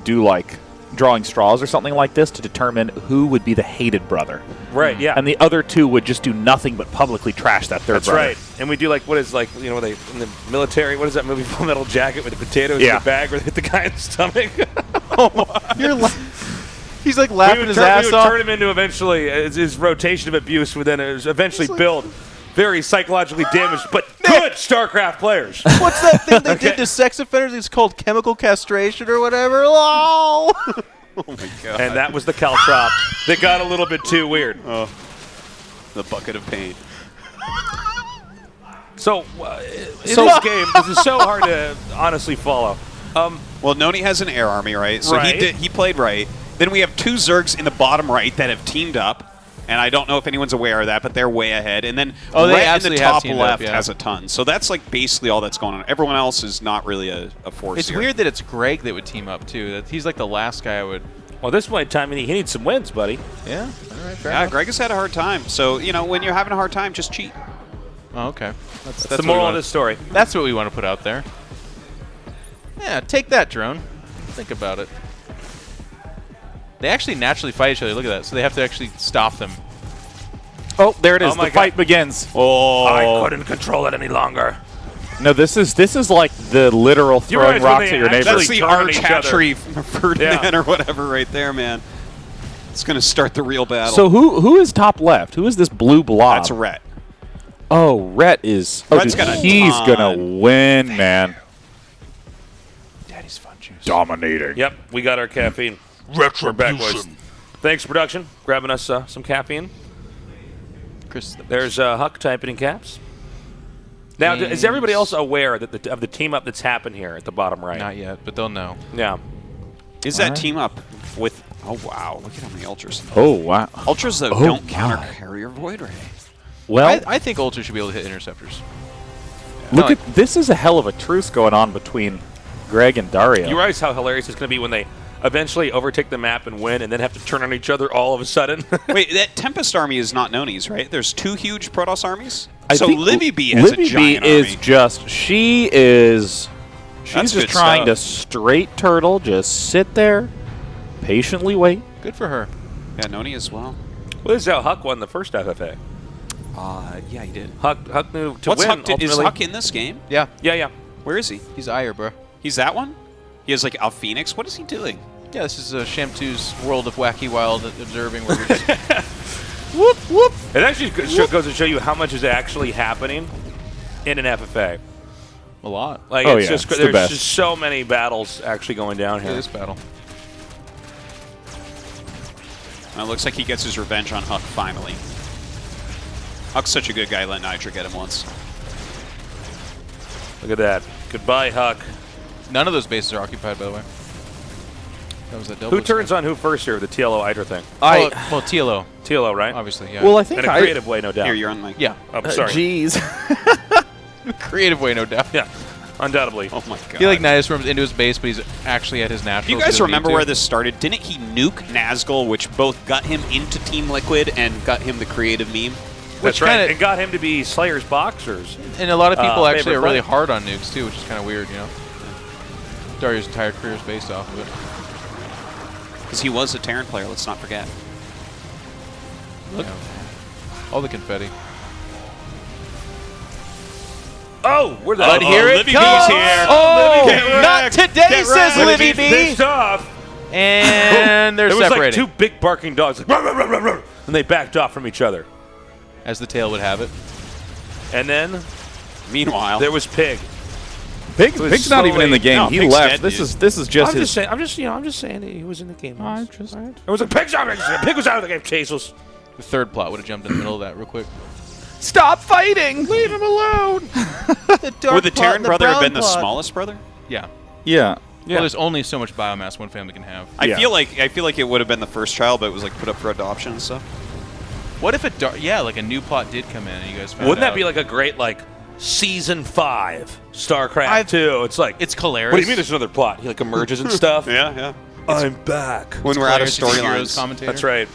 do like drawing straws or something like this to determine who would be the hated brother. Right, yeah. And the other two would just do nothing but publicly trash that third That's brother. right. And we do like what is like when they in the military. What is that movie? Full Metal Jacket with the potatoes Yeah. in the bag where they hit the guy in the stomach. He's like laughing his we ass would off. turn him into eventually his rotation of abuse would then eventually build very psychologically damaged but good StarCraft players. What's that thing they did to sex offenders? It's called chemical castration or whatever. Oh, Oh my god! And that was the Caltrop that got a little bit too weird. Oh, the bucket of pain. So in this game, this is so hard to honestly follow. Well, Noni has an air army, right? So Right. he played right. Then we have two Zergs in the bottom right that have teamed up. And I don't know if anyone's aware of that, but they're way ahead. And then Oh, they Rhett in the absolutely have top teamed up, left yeah. has a ton. So that's like basically all that's going on. Everyone else is not really a force it's here. weird that it's Greg that would team up too. That he's like the last guy I would. Well, at this point in time, he needs some wins, buddy. Yeah. All right. Fair Yeah, enough. Greg has had a hard time. So, when you're having a hard time, just cheat. Oh, okay. That's the what we moral of wanna- this story. That's what we want to put out there. Yeah, take that, drone. Think about it. They actually naturally fight each other. Look at that. So they have to actually stop them. Oh, there it is. Oh my the fight begins. Oh, I couldn't control it any longer. No, this is like the literal You throwing realize when rocks they at your neighbor. that's actually the turn on arch each other. hatchery Ferdinand Yeah. or whatever right there, man. It's going to start the real battle. So who is top left? Who is this blue blob? That's Rhett. Oh, Rhett is. Oh, Rhett's dude, got a he's ton. gonna win, man. Daddy's fun juice. Dominating. Yep, we got our caffeine. We're back, boys. Thanks, production, grabbing us some caffeine. Chris. There's Huck typing in caps. Now, is everybody else aware that of the team up that's happened here at the bottom right? Not yet, but they'll know. Yeah. Is that team up with... Oh, wow. Look at how many Ultras. Oh wow. Ultras, though, Oh, don't wow. counter carrier Void Ray. Well, I think Ultra should be able to hit interceptors. look at this is a hell of a truce going on between Greg and Dario. You realize how hilarious it's going to be when they eventually overtake the map and win, and then have to turn on each other all of a sudden. Wait, that Tempest army is not Noni's, right? There's 2 huge Protoss armies. I So think Livy B has a giant is army. just she's That's just good trying to stuff. straight turtle, just sit there, patiently wait. Good for her. Yeah, Noni as well. Well, this is how Huck won the first FFA. Yeah, he did. Huck knew to What's win. Huck? Is ultimately. Huck in this game? Yeah. Yeah. Where is he? He's Ire, bro. He's that one? He has like Al Phoenix. What is he doing? Yeah, this is Sham2's World of Wacky Wild Observing. Where we're just Whoop whoop. It actually goes to show you how much is actually happening in an FFA. A lot. Like Oh, it's yeah, just it's the there's best. just so many battles actually going down Look here. at this battle. It looks like he gets his revenge on Huck finally. Huck's such a good guy. Let Nitro get him once. Look at that. Goodbye, Huck. None of those bases are occupied, by the way. That was a double. Who turns on who first here? The TLO Hydra thing. Well, TLO. TLO, right? Obviously, yeah. Well, I think in a creative way, no doubt. Here, you're on mic. Yeah. I'm sorry. Jeez. Creative way, no doubt. Yeah, undoubtedly. Oh my god. He like Nidus runs into his base, but he's actually at his natural. You guys remember where this started? Didn't he nuke Nazgul, which both got him into Team Liquid and got him the creative meme? That's right. It got him to be Slayer's boxers. And a lot of people actually favorite are really play. hard on nukes too, which is kind of weird, you know. Dario's entire career is based off of it. Because he was a Terran player, let's not forget. Look. Yeah. All the confetti. Oh, where the But here it Livy comes! B's here. Oh, Livy, not today, says Livy B. Pissed off. And they're It was separating. like 2 big barking dogs, like, "Ruh, ruh, ruh, ruh, ruh," and they backed off from each other. As the tale would have it. And then, meanwhile, there was Pig. Pig's not even in the game. No, he Pig's left. dead, this dude. is just I'm his. just saying. I'm just saying that he was in the game. I once. just- It was like Pig's out. Pig was out of the game. Jesus. The third plot would have jumped in the middle of that real quick. Stop fighting! Leave him alone. Would the Terran brother have been the smallest brother? Yeah. Yeah. Well, there's only so much biomass one family can have. I feel like it would have been the first child, but it was like put up for adoption and stuff. What if like a new plot did come in and you guys found Wouldn't that out? be like a great season 5 StarCraft 2? It's like it's hilarious. What do you mean? There's another plot? He like emerges and stuff. Yeah. I'm back. When we're out of Claire's the hero's storylines. commentator. That's right.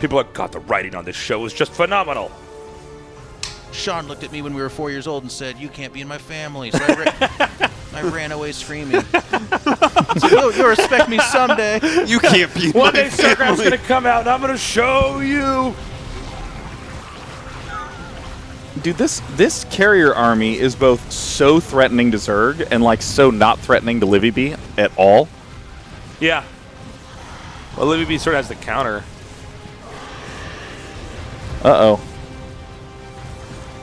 People are like, God, the writing on this show is just phenomenal. Sean looked at me when we were 4 years old and said, "You can't be in my family." So I ran away screaming. So, you'll respect me someday. You can't be. One day StarCraft's gonna come out, and I'm gonna show you. Dude, this carrier army is both so threatening to Zerg and like so not threatening to Livy B at all. Yeah. Well, Livy B sort of has the counter. Uh-oh.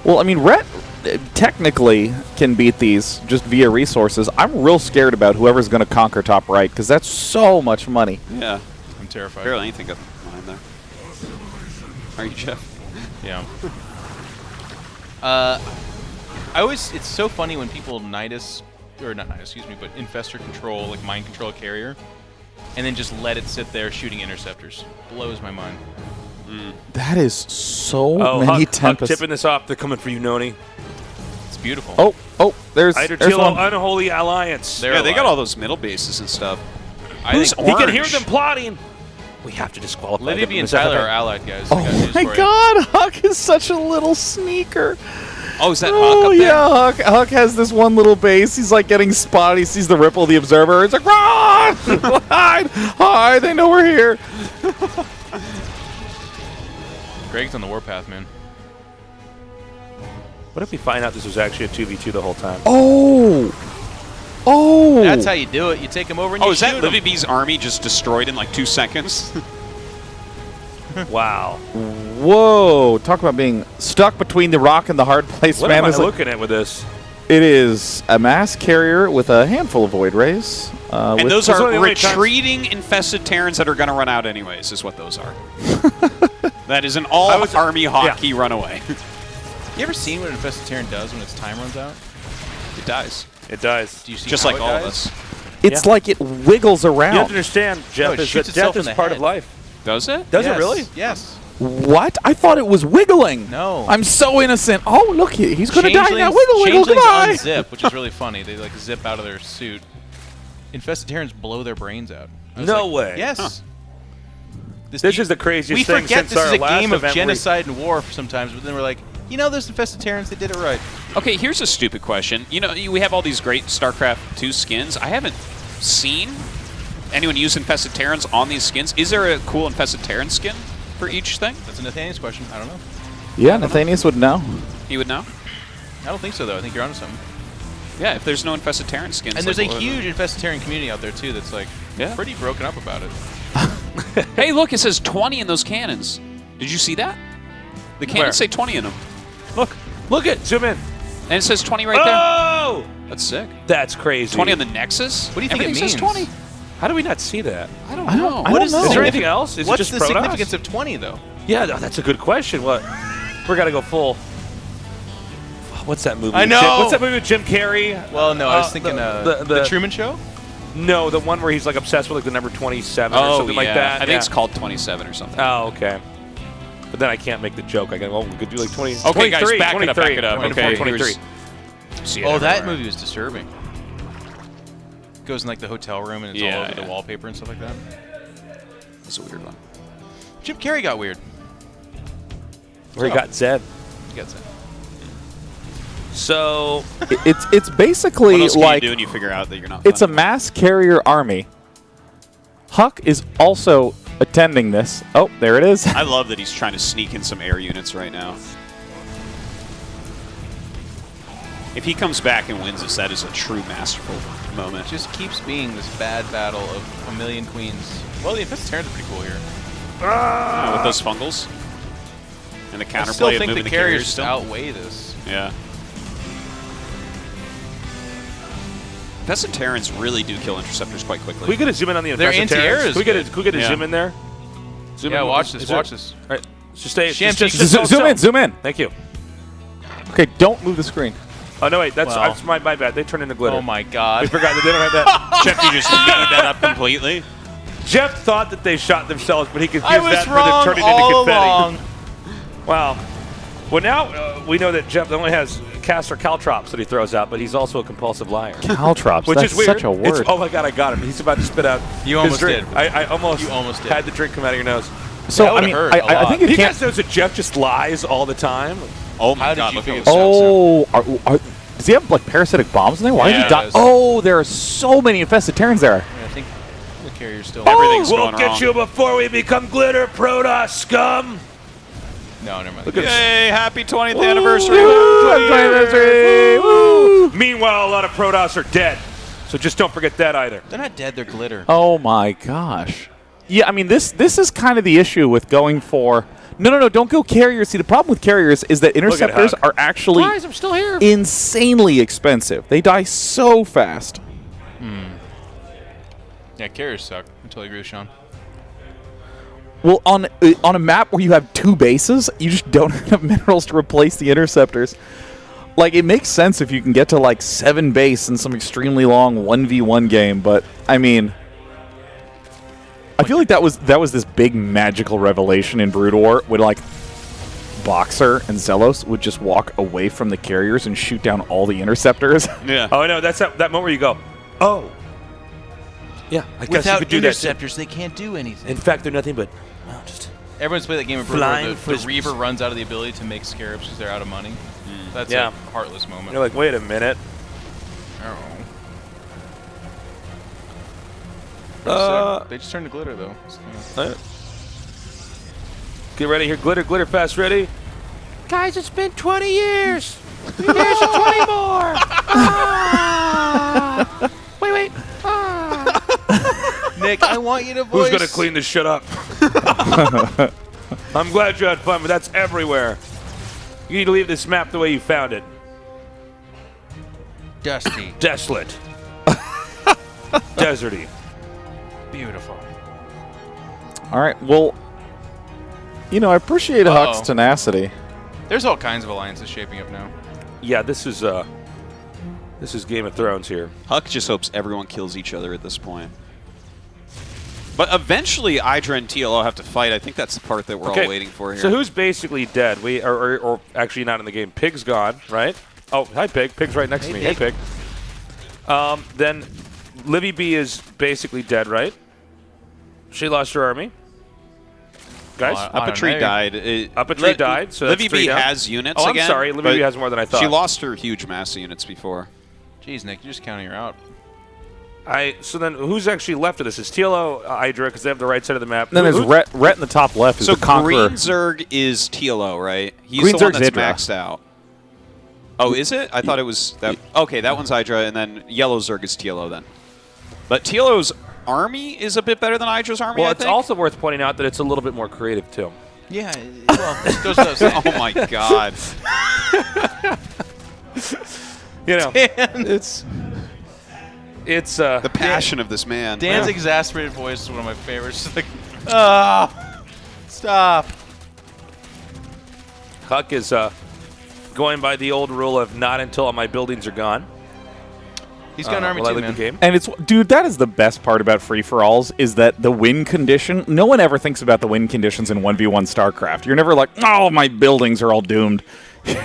Well, I mean, Rhett technically can beat these just via resources. I'm real scared about whoever's going to conquer top right because that's so much money. Yeah. I'm terrified. Barely anything of mine there. Are you, Jeff? Yeah. It's so funny when people Nidus, or not Nidus, excuse me, but Infestor control, like mind control a carrier, and then just let it sit there shooting interceptors. Blows my mind. That is so many Huck Tempests. tipping this off. They're coming for you, Noni. It's beautiful. Oh, there's Tilo, one. Unholy Alliance. Yeah, they got all those middle bases and stuff. He can hear them plotting. We have to disqualify Livy them B from and this Tyler FFA. are allied, guys. Oh my God, Huck is such a little sneaker. Oh, is that Huck Oh up there? yeah, Huck has this one little base. He's like getting spotted. He sees the ripple of the observer. He's like, run! Hide! They know we're here. Greg's on the warpath, man. What if we find out this was actually a 2v2 the whole time? Oh! That's how you do it. You take him over and you is shoot that him. Livy B's army just destroyed in like 2 seconds? Wow. Whoa! Talk about being stuck between the rock and the hard place, What man. am I It's like- looking at with this? It is a mass carrier with a handful of void rays. And with- those one are of the only times- retreating infested Terrans that are going to run out anyways, is what those are. That is an all-army hotkey runaway. You ever seen what an infested Terran does when its time runs out? It dies. It dies. Do you see Just how like it all of dies? us. It's like it wiggles around. You have to understand, Jeff, it is shoots that death itself in is the part head. of life. Does it? Does Yes. it really? Yes. What? I thought it was wiggling. No. I'm so innocent. Oh, look, he's going to die now. Wiggle, wiggle, Changelings goodbye. unzip, which is really funny. They like zip out of their suit. Infested Terrans blow their brains out. No way. Yes. Huh. This is the craziest thing since this our is a last game of event where genocide and war sometimes, but then we're like, there's Infested Terrans, they did it right. Okay, here's a stupid question. We have all these great StarCraft 2 skins. I haven't seen anyone use Infested Terrans on these skins. Is there a cool Infested Terran skin for each thing? That's a Nathaniel's question. I don't know. Yeah, Nathanius would know. He would know? I don't think so, though. I think you're onto something. Yeah, if there's no Infested Terran skins. And there's a huge Infested Terran community out there, too, that's pretty broken up about it. Hey, look, it says 20 in those cannons. Did you see that? The cannons Where? say 20 in them. Look it. Zoom in. And it says 20 right there. Oh! That's sick. That's crazy. 20 on the Nexus? What do you think Everything it means? says 20. How do we not see that? I don't know. Is there anything else? Is What's it just the Protoss? significance of 20, though? Yeah, that's a good question. What? We got to go full. What's that movie? I know. What's that movie with Jim Carrey? Well, no, I was thinking the Truman Show? No, the one where he's like obsessed with like the number 27 or something like that. I think it's called 27 or something. Oh, okay. But then I can't make the joke. I go, we could do like 20. Okay, guys, 23, back it up, 23, back it up. 24, Okay, 23. See it Oh, that everywhere. movie was disturbing. Goes in like the hotel room and it's all over the wallpaper and stuff like that. That's a weird one. Jim Carrey got weird. Where he got Zed. He got Zed. So it's basically What else can like you do when you figure out that you're not it's a mass carrier army. Huck is also attending this. Oh, there it is. I love that he's trying to sneak in some air units right now. If he comes back and wins this, that is a true masterful moment. It just keeps being this bad battle of a million queens. Well, the Infested Terrans are pretty cool here. With those fungals. And the counterplay I still of think moving the carriers carriers still. outweigh this. Yeah. Infested Terrans really do kill interceptors quite quickly. Can we get a zoom in on the Their Infested Terrans? anti-air is Can we get a good. zoom in there? Zoom Yeah, in. watch this, Is watch there- this. All right. Just stay. Sham, just Zoom in, zoom in. Thank you. Okay, don't move the screen. Oh, no, wait. That's Wow. my bad. They turn into glitter. Oh my God! We forgot that they don't have that. Jeff, you just made that up completely. Jeff thought that they shot themselves, but he confused I was that for wrong them turning all into confetti. along. Wow. Well, now we know that Jeff only has caster caltrops that he throws out, but he's also a compulsive liar. Caltrops, Which that's is weird. such a word. Oh my God, I got him. He's about to spit out. You his almost drink. did. I almost. You almost did. Had the drink come out of your nose. So That I would've mean, hurt a I lot. think it You can't. guys know that Jeff just lies all the time. Oh my How did God, you look figure at this out? Oh, does he have like parasitic bombs in there? Why Yeah, did he die? he does. Oh, there are so many infested Terrans there. I think the carrier's still. Everything's We'll going get wrong. you before we become glitter Protoss scum. No, never mind. Look at Yay, happy 20th anniversary. Woo! Meanwhile, a lot of Protoss are dead. So just don't forget that either. They're not dead. They're glitter. Oh my gosh. Yeah, I mean this is kind of the issue with going for. No, don't go carriers. See, the problem with carriers is that interceptors Huck. are actually Guys, I'm still here. insanely expensive. They die so fast. Yeah, carriers suck. I totally agree with Sean. Well, on a map where you have two bases, you just don't have minerals to replace the interceptors. Like, it makes sense if you can get to, like, 7 base in some extremely long 1v1 game, but, I mean... I feel like that was this big magical revelation in Brood War, where, like, Boxer and Zelos would just walk away from the carriers and shoot down all the interceptors. Yeah. Oh, no, that's that moment where you go, oh. Yeah, I guess you Without could do that. interceptors, they can't do anything. In fact, they're nothing but just Everyone's played that game of Brood Flying where the frisbees. Reaver runs out of the ability to make scarabs because they're out of money. That's Yeah. a heartless moment. You're like, wait a minute. They just turned to glitter, though. So, Get ready here, glitter fast, ready? Guys, it's been 20 years. Here's a 20 more. Ah. Wait. Ah. Nick, I want you to voice. Who's going to clean this shit up? I'm glad you had fun, but that's everywhere. You need to leave this map the way you found it. Dusty. Desolate. Deserty. Beautiful. All right, well, you know, I appreciate Huck's tenacity. There's all kinds of alliances shaping up now. Yeah, this is Game of Thrones here. Huck just hopes everyone kills each other at this point. But eventually, Hydra and TLO have to fight. I think that's the part that we're all waiting for here. So who's basically dead? Or actually not in the game. Pig's gone, right? Oh, hi, Pig. Pig's right next to me. Hey, Pig. Then Livy B is basically dead, right? She lost her army. Guys? Up a Tree died. Up a Tree died, so Livy that's 3 B down. has units I'm again. sorry. Livy B has more than I thought. She lost her huge mass units before. Jeez, Nick, you're just counting her out. So then who's actually left of this? Is TLO Hydra because they have the right side of the map? Then there's Rhett in the top left. Is So the Conqueror. Green Zerg is TLO, right? He's Green the one Zerg's that's Hydra. maxed out. Oh, is it? I thought it was that. Okay, that one's Hydra, and then Yellow Zerg is TLO then. But TLO's army is a bit better than Hydra's army. Well, I it's think. also worth pointing out that it's a little bit more creative too. Yeah, well, it goes without saying. Oh my god. You know, Dan. it's the passion of this man. Dan's exasperated voice is one of my favorites. Just like, stop. Huck is going by the old rule of not until all my buildings are gone. He's got an army will I too, leave man. the game? And it's, dude, that is the best part about free-for-alls is that the win condition, no one ever thinks about the win conditions in 1v1 StarCraft. You're never like, oh, my buildings are all doomed.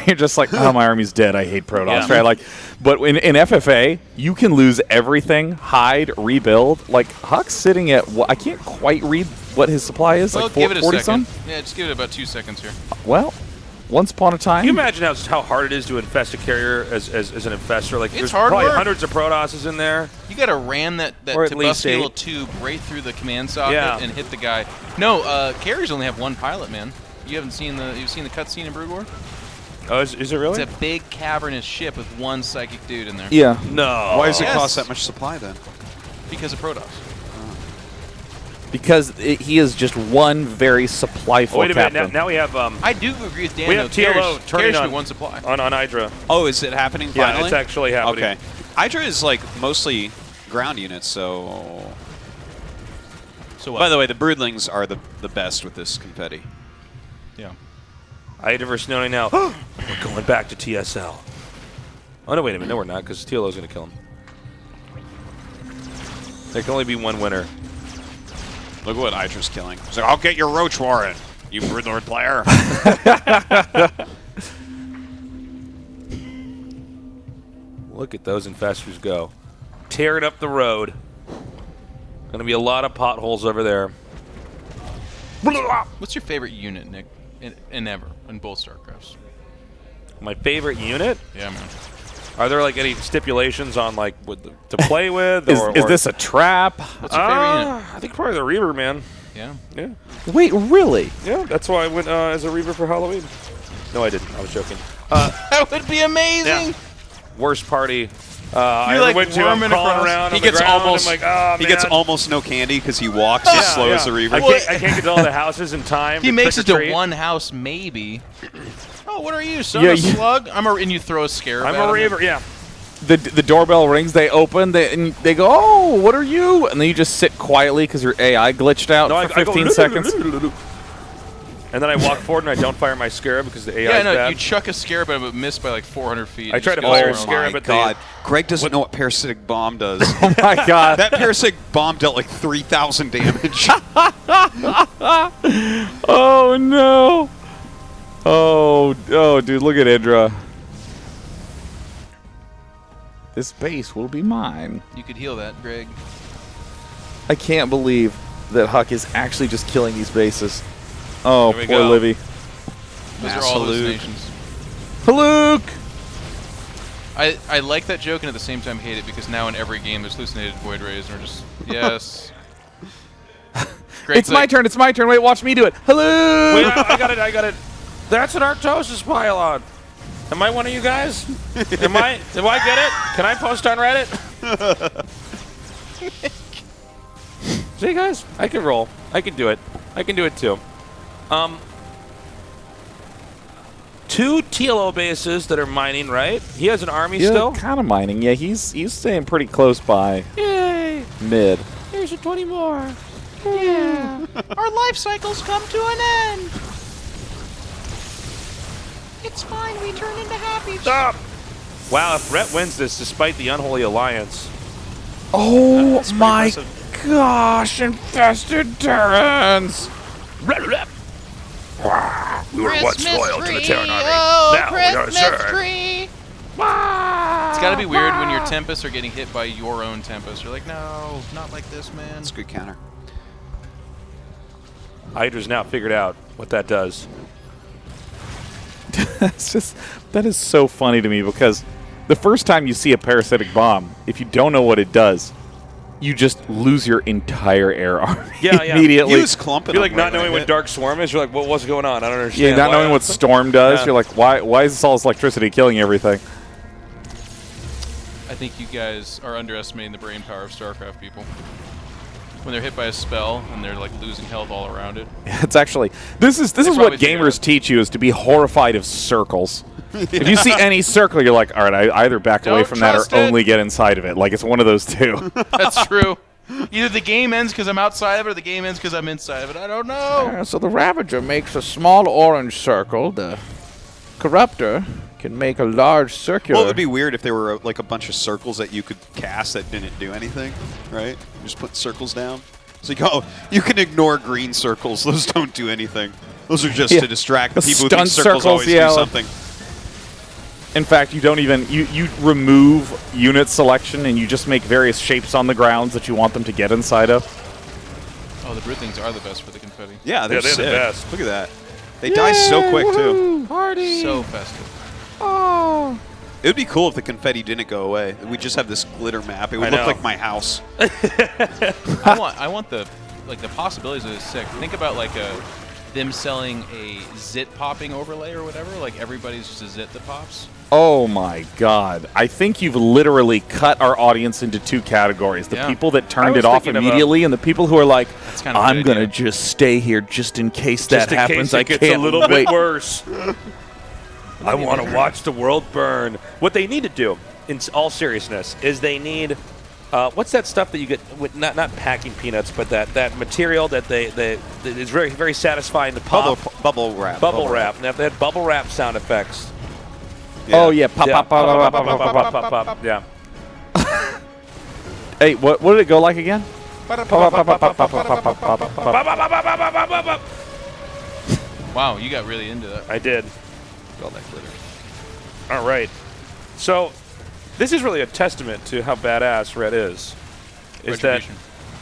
You're just like, oh, my army's dead. I hate Protoss, right? Like, but in FFA, you can lose everything, hide, rebuild. Like, Huck's sitting at, I can't quite read what his supply is, Well, like give it a 40 second. some? Yeah, just give it about 2 seconds here. Well, once upon a time. Can you imagine how hard it is to infest a carrier as an infestor? Like, there's hard probably work. hundreds of Protosses in there. You got to ram that Or at least Tobuscule 8. tube right through the command socket Yeah. and hit the guy. No, carriers only have one pilot, man. You've seen the cutscene in Brood War? Oh, is it really? It's a big cavernous ship with one psychic dude in there. Yeah. No. Why does it cost that much supply then? Because of Protoss. Because he is just one very supplyful Wait a minute. captain. Now we have. I do agree with Dan. We have though. TLO Carriers turning should on be one supply. on Hydra. Oh, is it happening Yeah, finally? it's actually happening. Okay. Hydra is like mostly ground units, so. So what? By the way, the broodlings are the best with this confetti. Yeah. Hydra versus Noni now. We're going back to TSL. Oh no! Wait a minute. No, we're not, because TLO's going to kill him. There can only be one winner. Look at what Hydra's killing. He's like, I'll get your Roach Warren, you Broodlord player. Look at those infestors go. Tearing up the road. Going to be a lot of potholes over there. What's your favorite unit, Nick, in ever, in both StarCrafts? My favorite unit? Yeah, man. Are there like any stipulations on like to play with? Is this a trap? What's your favorite unit? I think probably the Reaver, man. Yeah. Yeah. Wait, really? Yeah, that's why I went as a Reaver for Halloween. No, I didn't. I was joking. That would be amazing. Yeah. Worst party I ever like went to. I'm worming crawling across. around. He on the gets ground. almost I'm like, oh, he gets man. almost no candy because he walks as slow as the Reaver. I can't get to all the houses in time. He makes it to trick-or-treat. one house, maybe. Oh, what are you, son? Yeah, A slug? And you throw a scarab. I'm at a him. Reaver. Yeah. The doorbell rings, they open, and they go, oh, what are you? And then you just sit quietly because your AI glitched out for 15 seconds. And then I walk forward and I don't fire my scarab because the AI Yeah, is no, bad. you chuck a scarab at him, but miss by like 400 feet. I It try just to goes fire a around. scarab My at God, Greg doesn't know what parasitic bomb does. Oh my God. That parasitic bomb dealt like 3,000 damage. Oh, no. Oh, dude, look at Indra. This base will be mine. You could heal that, Greg. I can't believe that Huck is actually just killing these bases. Oh, There we poor go. Livy. Those are all hallucinations. Haluk! I like that joke and at the same time hate it because now in every game there's hallucinated void rays and we're just yes. It's my turn. It's my turn. Wait, watch me do it. Haluk! Wait, I got it. That's an Arctosis pylon. Am I one of you guys? Do I get it? Can I post on Reddit? See, guys, I can roll. I can do it. I can do it too. 2 TLO bases that are mining, right? He has an army still? kind of mining. Yeah, he's staying pretty close by. Yay! Mid. Here's a 20 more. Yeah. Our life cycles come to an end. It's fine. We turn into happy. Stop! Wow, if Rhett wins this despite the Unholy Alliance. Oh my gosh, infested Terrans! We were once loyal to the Terran army. Now we are Zerg. It's got to be weird when your Tempest are getting hit by your own Tempest. You're like, no, not like this, man. That's a good counter. Hydra's now figured out what that does. That is so funny to me because the first time you see a parasitic bomb, if you don't know what it does, you just lose your entire air army immediately. Use clumping. You're like not knowing what Dark Swarm is. You're like, what's going on? I don't understand. Yeah, not knowing what Storm does. You're like, why is this all this electricity killing everything? I think you guys are underestimating the brain power of StarCraft people. When they're hit by a spell and they're like losing health all around it. It's actually this is what gamers teach you is to be horrified of circles. If you see any circle, you're like, all right, I either back away from that or only get inside of it. Like it's one of those two. That's true. Either the game ends because I'm outside of it or the game ends because I'm inside of it. I don't know. So the Ravager makes a small orange circle. The Corruptor can make a large circular. Well, it would be weird if there were like a bunch of circles that you could cast that didn't do anything, right? You just put circles down. So you can ignore green circles. Those don't do anything. Those are just to distract the people who think circles always do something. In fact, you don't even you remove unit selection and you just make various shapes on the grounds that you want them to get inside of. Oh, the Broodlings are the best for the confetti. Yeah, they're sick. The best. Look at that. They die so quick too. Party. So festive. Oh. It would be cool if the confetti didn't go away. We just have this glitter map. It would look like my house. I want the possibilities of this sick. Think about like them selling a zit popping overlay or whatever. Like everybody's just a zit that pops. Oh my God! I think you've literally cut our audience into two categories: the people that turned it off immediately, and the people who are like, "I'm gonna just stay here just in case that happens." I can't. It's a little bit worse. I want to watch the world burn. What they need to do, in all seriousness, is they need what's that stuff that you get with not packing peanuts, but that material that that is very very satisfying to pop. Bubble wrap. Bubble wrap. Now if they had bubble wrap sound effects. Yeah. Oh yeah, pop. Yeah. Hey, what did it go like again? Wow, you got really into that. I did. All that glitter. All right. So, this is really a testament to how badass Red is. Is that?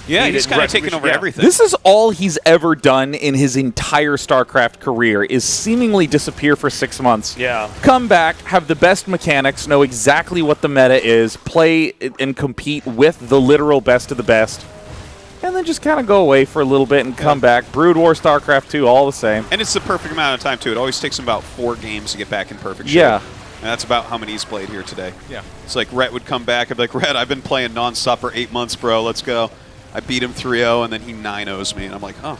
Yeah, he's kind of taken over everything. This is all he's ever done in his entire StarCraft career is seemingly disappear for 6 months. Yeah. Come back, have the best mechanics, know exactly what the meta is, play and compete with the literal best of the best, and then just kind of go away for a little bit and come back. Brood War, StarCraft 2, all the same. And it's the perfect amount of time, too. It always takes him about 4 games to get back in perfect shape. Yeah. And that's about how many he's played here today. Yeah. It's like Rhett would come back and be like, Rhett, I've been playing nonstop for 8 months, bro. Let's go. I beat him 3-0, and then he 9-0s me. And I'm like, oh.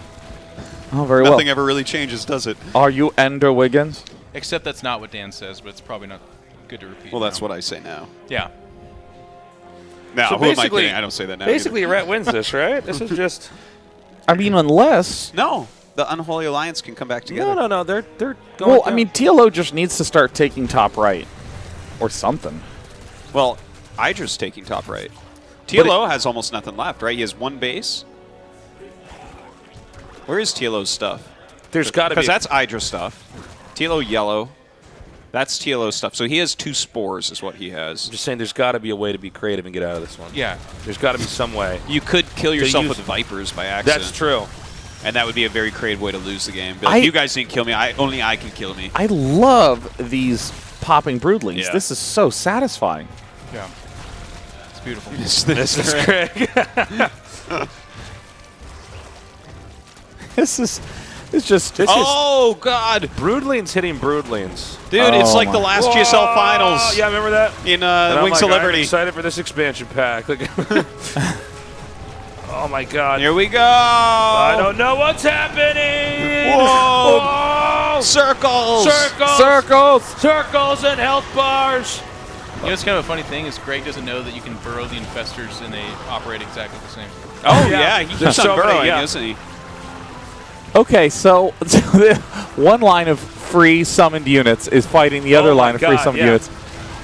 Oh, very well. Nothing ever really changes, does it? Are you Ender Wiggins? Except that's not what Dan says, but it's probably not good to repeat. Well, that's what I say now. Yeah. Now, So who am I basically- kidding? I don't say that now. Basically, Rhett wins this, right? This is just. I mean, unless... No. The Unholy Alliance can come back together. No. They're going Well, I mean, TLO just needs to start taking top right. Or something. Well, Idra's taking top right. TLO has almost nothing left, right? He has 1 base. Where is TLO's stuff? There's got to be. Because that's Idra stuff. TLO yellow. That's TLO stuff. So he has 2 spores is what he has. I'm just saying there's got to be a way to be creative and get out of this one. Yeah. There's got to be some way. You could kill yourself use- with Vipers by accident. That's true. And that would be a very creative way to lose the game. Be like, you guys didn't kill me. Only I can kill me. I love these popping broodlings. Yeah. This is so satisfying. Yeah. It's beautiful. This is Craig. It's just. Oh, God. Broodlings hitting Broodlings. Dude, it's like the last GSL Finals. Yeah, remember that? In And I'm Wings like, of Liberty. I'm excited for this expansion pack. Look. Oh, my God. Here we go. I don't know what's happening. Whoa. Circles. Circles and health bars. You know, it's kind of a funny thing is Greg doesn't know that you can burrow the infestors and they operate exactly the same. Oh, yeah. He keeps on burrowing, yeah. isn't he? Okay, so one line of free summoned units is fighting the other line of free summoned units.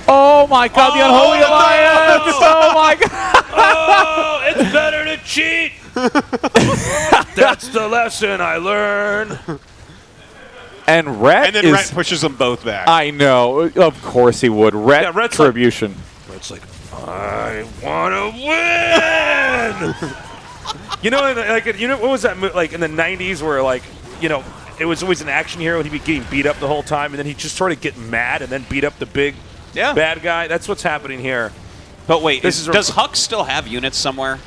Oh my God, the Unholy Alliance! Oh my God! Oh, it's better to cheat. That's the lesson I learned. And Rhett then Rhett pushes them both back. I know. Of course he would. Rhett Retribution. Rhett's like, I want to win. You know, what was that like in the '90s where it was always an action hero and he'd be getting beat up the whole time, and then he'd just sort of get mad and then beat up the big bad guy. That's what's happening here. But wait, does Huck still have units somewhere?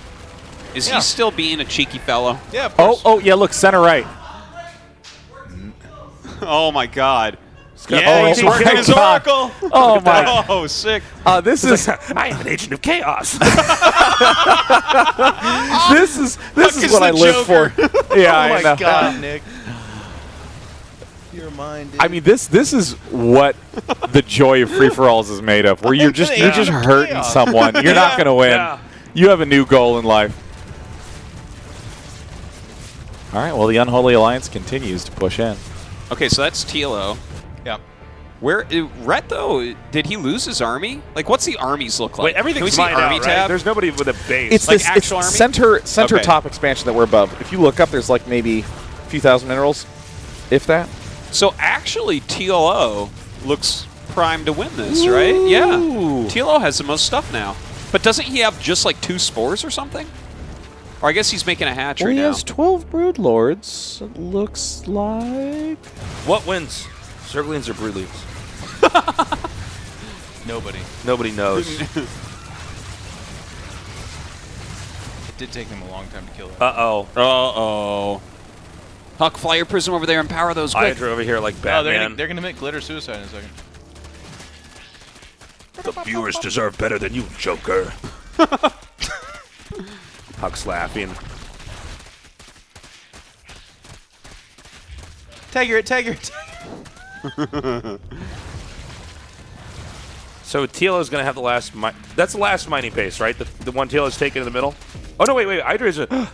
Is he still being a cheeky fellow? Yeah, of course. Oh, yeah, look, center right. Oh, my God. Yeah, he's working his oracle. Oh, my. Oh, sick. This is... I am an agent of chaos. this is what I live for. Yeah, I know. Oh, my God, Nick. You're mine, dude. I mean, this is what the joy of free-for-alls is made of, where you're just hurting someone. You're not going to win. Yeah. You have a new goal in life. All right, well, the Unholy Alliance continues to push in. Okay, so that's TLO. Yeah. Where Rhett though? Did he lose his army? Like, what's the armies look like? Wait, everything's mined out, right? tab? There's nobody with a base. It's like this actual army? center Okay. top expansion that we're above. If you look up, there's like maybe a few thousand minerals, if that. So actually, TLO looks primed to win this, right? Yeah. TLO has the most stuff now. But doesn't he have just like 2 spores or something? Or I guess he's making a hatch right he now. has 12 brood lords. It looks like. What wins? Zerglings or Broodlings? Nobody. Nobody knows. It did take them a long time to kill it. Uh-oh. Uh-oh. Huck, fly your prism over there and power those quick. Hydra over here like Oh, Batman. they're gonna make glitter suicide in a second. The viewers deserve better than you, Joker. Huck's laughing. Tagger it. So TLO's going to have the last... That's the last mining base, right? The one TLO's taken in the middle? Oh, no, wait. Hydra is a...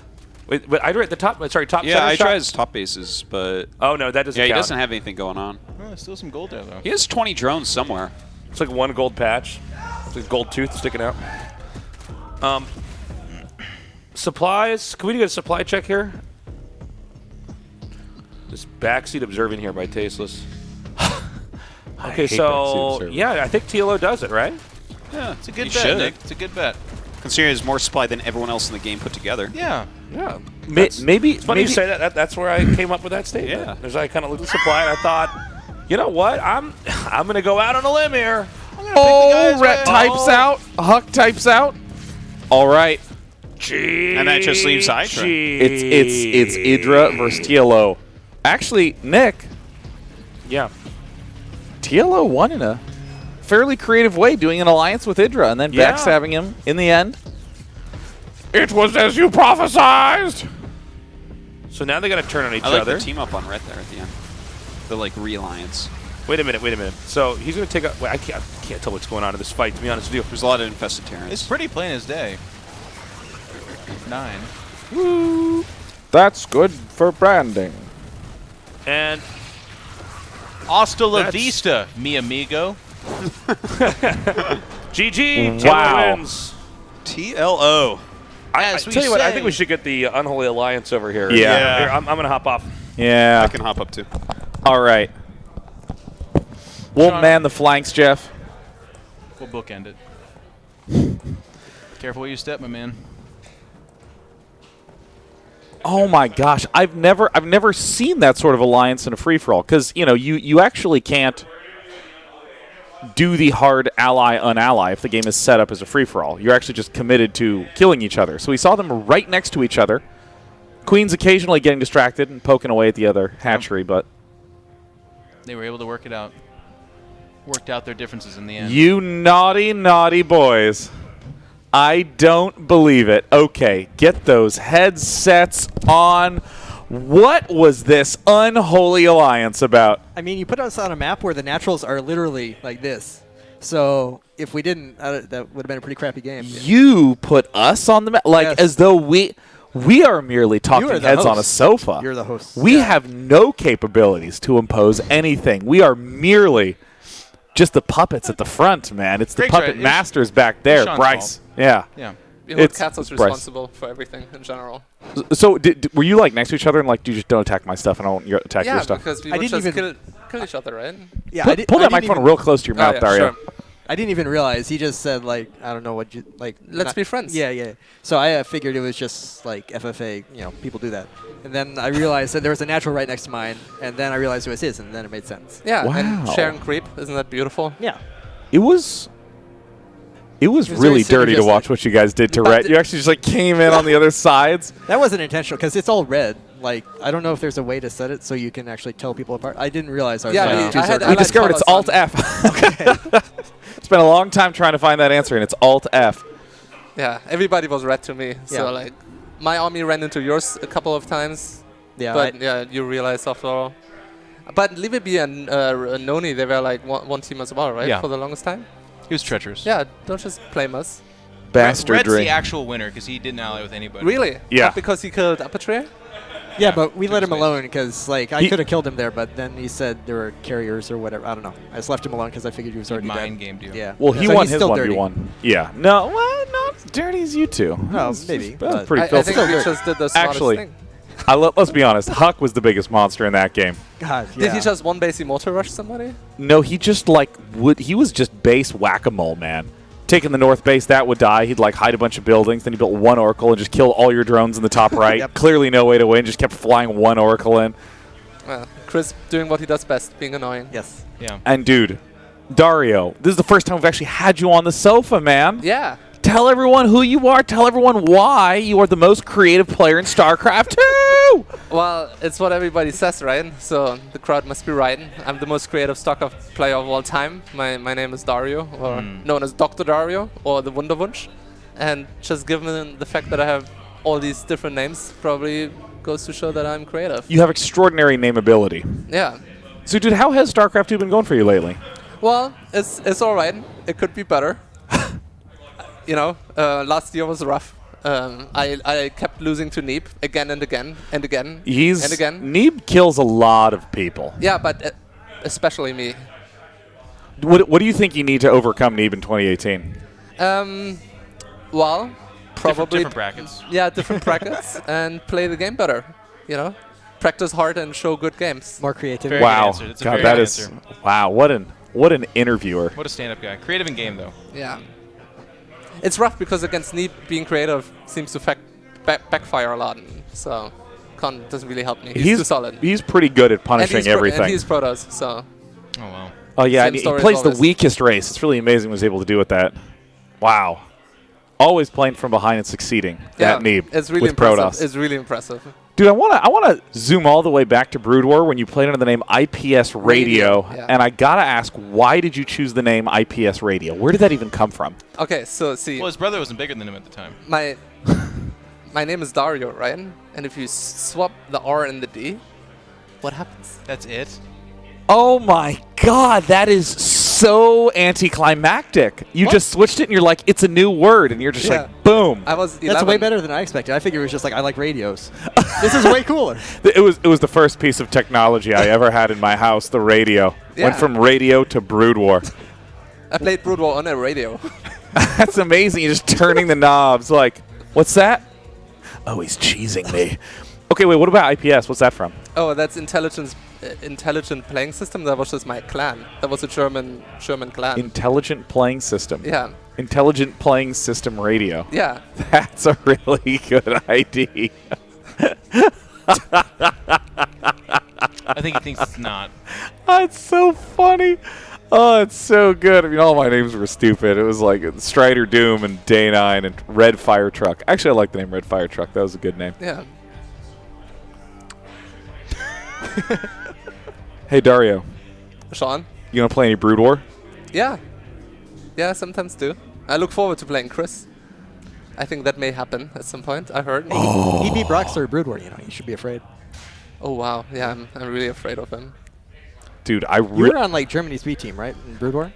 Wait, but Hydra at the top? Sorry, top Yeah, center Hydra shot? has top bases, but... Oh, no, that doesn't Yeah, count. he doesn't have anything going on. Oh, there's still some gold there, though. He has 20 drones somewhere. It's like one gold patch. It's like a gold tooth sticking out. Supplies. Can we do a supply check here? Just backseat observing here by Tasteless. Okay, so yeah, I think TLO does it, right? Yeah, it's a good He bet, should. Nick. It's a good bet. Considering there's more supply than everyone else in the game put together. Yeah. Yeah. Maybe It's funny you say that. That's where I came up with that statement. Yeah. There's I kind of looked at supply and I thought, you know what? I'm going to go out on a limb here. Oh, Rhett types out. Huck types out. All right. And that just leaves Hydra. It's Idra versus TLO. Actually, Nick. Yeah. TLO won in a fairly creative way, doing an alliance with Idra and then backstabbing him in the end. It was as you prophesized. So now they got to turn on each I like other. the team up on Rhett there at the end. The like realliance. Wait a minute. So he's going to take up. Wait, I can't tell what's going on in this fight, to be honest with you. There's a lot of infested Terrans. It's pretty plain as day. 9. Woo. That's good for branding. And Hasta la vista, mi amigo. GG. Wow. TLO wins. TLO. I tell you what, I think we should get the Unholy Alliance over here. Yeah. Here, I'm going to hop off. Yeah. I can hop up too. All right. We'll man the flanks, Jeff. We'll bookend it. Careful where you step, my man. Oh my gosh, I've never seen that sort of alliance in a free for all, because you actually can't do the hard ally unally if the game is set up as a free for all. You're actually just committed to killing each other. So we saw them right next to each other. Queen's occasionally getting distracted and poking away at the other hatchery, but They were able to work it out. Worked out their differences in the end. you naughty, naughty boys. I don't believe it. Okay, get those headsets on. What was this unholy alliance about? I mean, you put us on a map where the naturals are literally like this. So if we didn't, that would have been a pretty crappy game. You put us on the map, like as though we are merely talking heads on a sofa. You're the host. We have no capabilities to impose anything. We are merely just the puppets at the front, man. It's the Great puppet try. masters back there. Sean's Bryce. fault. Yeah. Yeah. Cats is Bryce. responsible for everything in general. So were you like next to each other and like, you just don't attack my stuff and I won't attack your stuff? Yeah, because we would just kill each other, right? Yeah, pull that microphone real close to your mouth, Dario. Sure. I didn't even realize. He just said, like, I don't know what you, like... Let's be friends. Yeah. So I figured it was just, like, FFA, people do that. And then I realized that there was a natural right next to mine, and then I realized it was his, and then it made sense. Yeah, and share and creep. Isn't that beautiful? Yeah. It was really dirty to watch what you guys did to red. You actually just like came in on the other sides. That wasn't intentional because it's all red. Like, I don't know if there's a way to set it so you can actually tell people apart. I didn't realize I was We discovered it's Alt F. Spent a long time trying to find that answer, and it's Alt F. Yeah, everybody was red to me. So Yeah. like, my army ran into yours a couple of times. Yeah, but you realize after all. But Liviby and Noni, they were like one team as well, right? Yeah. For the longest time. He was treacherous. Yeah, don't just blame us. Red's the actual winner because he didn't ally with anybody. Really? Yeah. Not because he killed Aperture? Yeah, but we let him alone because, like, I could have killed him there, but then he said there were carriers or whatever. I don't know. I just left him alone because I figured he was already mind dead. gamed you. Yeah. Well, he So won he's his still 1v1. dirty. Yeah. No, well, not as dirty as you two. No, It's maybe, just- but That's pretty I filthy. think we just did the smartest Actually, thing. let's be honest. Huck was the biggest monster in that game. God, Did he just one base immortal rush somebody? No, he just he was just base whack-a-mole, man. Taking the north base, that would die. He'd like hide a bunch of buildings. Then he built one oracle and just kill all your drones in the top right. Yep. Clearly no way to win. Just kept flying one oracle in. Well, Chris doing what he does best, being annoying. Yes. Yeah. And dude, Dario, this is the first time we've actually had you on the sofa, man. Yeah. Tell everyone who you are. Tell everyone why you are the most creative player in StarCraft 2. Well, it's what everybody says, right? So the crowd must be right. I'm the most creative StarCraft player of all time. My name is Dario, or known as Dr. Dario, or the Wunderwunsch. And just given the fact that I have all these different names, probably goes to show that I'm creative. You have extraordinary name ability. Yeah. So, dude, how has StarCraft 2 been going for you lately? Well, it's all right. It could be better. Last year was rough. I kept losing to Neeb again and again and again and again. Neeb kills a lot of people. Yeah, but especially me. What do you think you need to overcome Neeb in 2018? Well, probably different brackets. Yeah, different brackets, and play the game better. Practice hard and show good games. More creativity. Wow, That's a God, very that good is answer. wow. What an interviewer. What a stand-up guy. Creative in game, though. Yeah. It's rough because against Neeb, being creative seems to backfire a lot. So, Con doesn't really help me. He's too solid. He's pretty good at punishing everything. And he's Protoss, so. Oh, wow. Oh, yeah, Same and he story as plays the always. weakest race. It's really amazing what he's able to do with that. Wow. Always playing from behind and succeeding. That Neeb it's really with impressive. Protoss. It's really impressive. Dude, I wanna zoom all the way back to Brood War when you played under the name IPS Radio, yeah. and I gotta ask, why did you choose the name IPS Radio? Where did that even come from? Okay, so see. Well, his brother wasn't bigger than him at the time. My name is Dario, right? And if you swap the R and the D, what happens? That's it? Oh my God, that is so anticlimactic. You just switched it, and you're like, it's a new word, and you're just like, boom. I was 11. That's way better than I expected. I figured it was just like, I like radios. This is way cooler. It was the first piece of technology I ever had in my house, the radio. Yeah. Went from radio to Brood War. I played Brood War on a radio. That's amazing. You're just turning the knobs. Like, what's that? Oh, he's cheesing me. Okay, wait, what about IPS? What's that from? Oh, that's intelligent playing system. That was just my clan. That was a German clan. Intelligent Playing System. Yeah. Intelligent Playing System Radio. Yeah. That's a really good idea. I think he thinks it's not. That's so funny. Oh, it's so good. I mean, all my names were stupid. It was like Strider Doom and Day 9 and Red Fire Truck. Actually, I like the name Red Fire Truck. That was a good name. Yeah. Hey, Dario. Sean? You gonna play any Brood War? Yeah. Yeah, sometimes do. I look forward to playing Chris. I think that may happen at some point, I heard. He beat Broxler at Brood War, you should be afraid. Oh, wow. Yeah, I'm really afraid of him. Dude, You were on like Germany's B team, right? In Brood War?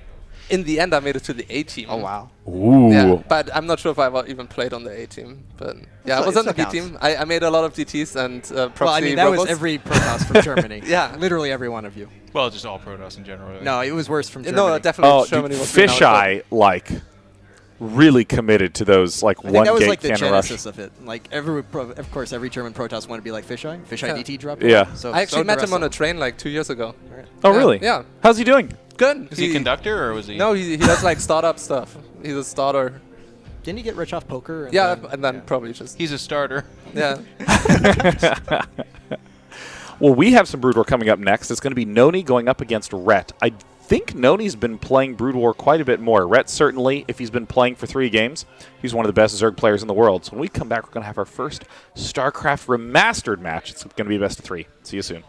In the end, I made it to the A team. Oh, wow. Ooh. Yeah, but I'm not sure if I ever even played on the A team. But yeah, I was on the B team. I made a lot of DTs and proxy Well, I mean, that robots. was every Protoss from Germany. Yeah. Literally every one of you. Well, just all Protoss in general. Really. No, it was worse from Germany. No, definitely Oh, Germany dude, was really Fisheye, like, really committed to those like I think that was gate like the cannon rush. genesis of it. Like of course, every German Protoss wanted to be like Fisheye. Fisheye DT dropped. Yeah. So I actually met him on a train like 2 years ago. Oh, really? Yeah. How's he doing? Good. Is he a conductor or was he? No, he does like startup stuff. He's a starter. Didn't he get rich off poker? And then probably just. He's a starter. Yeah. Well, we have some Brood War coming up next. It's going to be Noni going up against Rhett. I think Noni's been playing Brood War quite a bit more. Rhett, certainly, if he's been playing for 3 games, he's one of the best Zerg players in the world. So when we come back, we're going to have our first StarCraft Remastered match. It's going to be best of 3. See you soon.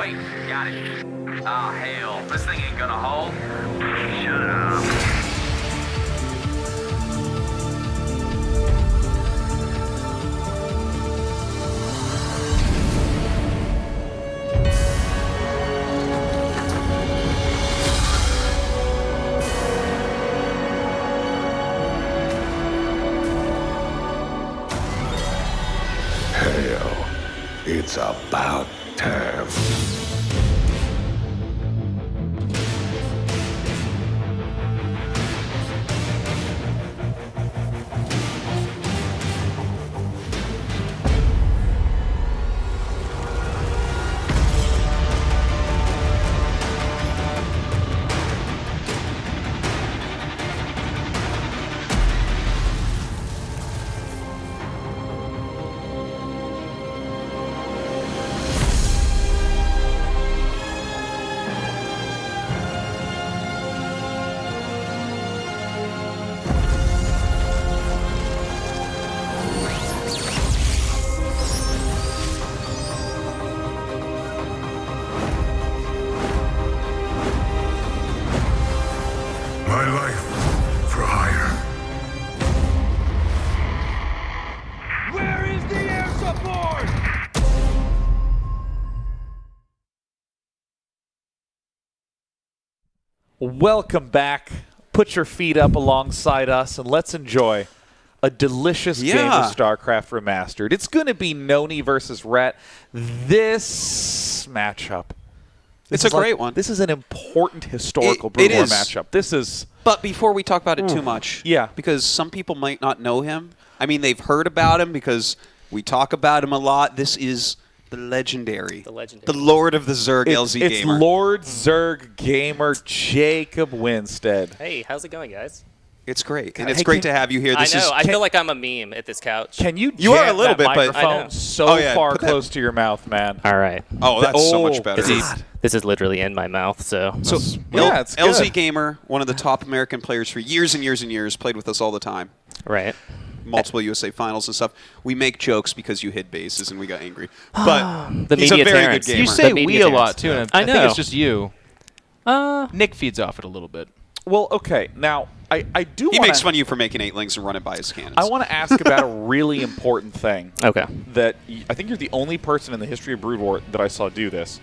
Wait, got it. Ah, hell. This thing ain't gonna hold. Shut up. Hail. It's about time. My life for hire. Where is the air support? Welcome back. Put your feet up alongside us and let's enjoy a delicious game of StarCraft Remastered. It's going to be Noni versus Rhett. This matchup. It's a great one. This is an important historical Brood War matchup. This is. But before we talk about it too much, because some people might not know him. I mean, they've heard about him because we talk about him a lot. This is the legendary, the Lord of the Zerg LZ Gamer. It's Lord Zerg Gamer Jacob Winstead. Hey, how's it going, guys? It's great, and it's great to have you here. I know. I feel like I'm a meme at this couch. Can you? You are a little bit, but microphone so far close to your mouth, man. All right. Oh, that's so much better. This is literally in my mouth. So it's LZ good. Gamer, one of the top American players for years and years and years, played with us all the time. Right. Multiple USA finals and stuff. We make jokes because you hit bases and we got angry. But The he's a media very Terrence. good gamer. You say we a lot too, and I think know. it's just you. Nick feeds off it a little bit. Well, okay. Now, I do. He makes fun of you for making 8-lings and run it by his cannons. I want to ask about a really important thing. Okay. That I think you're the only person in the history of Brood War that I saw do this.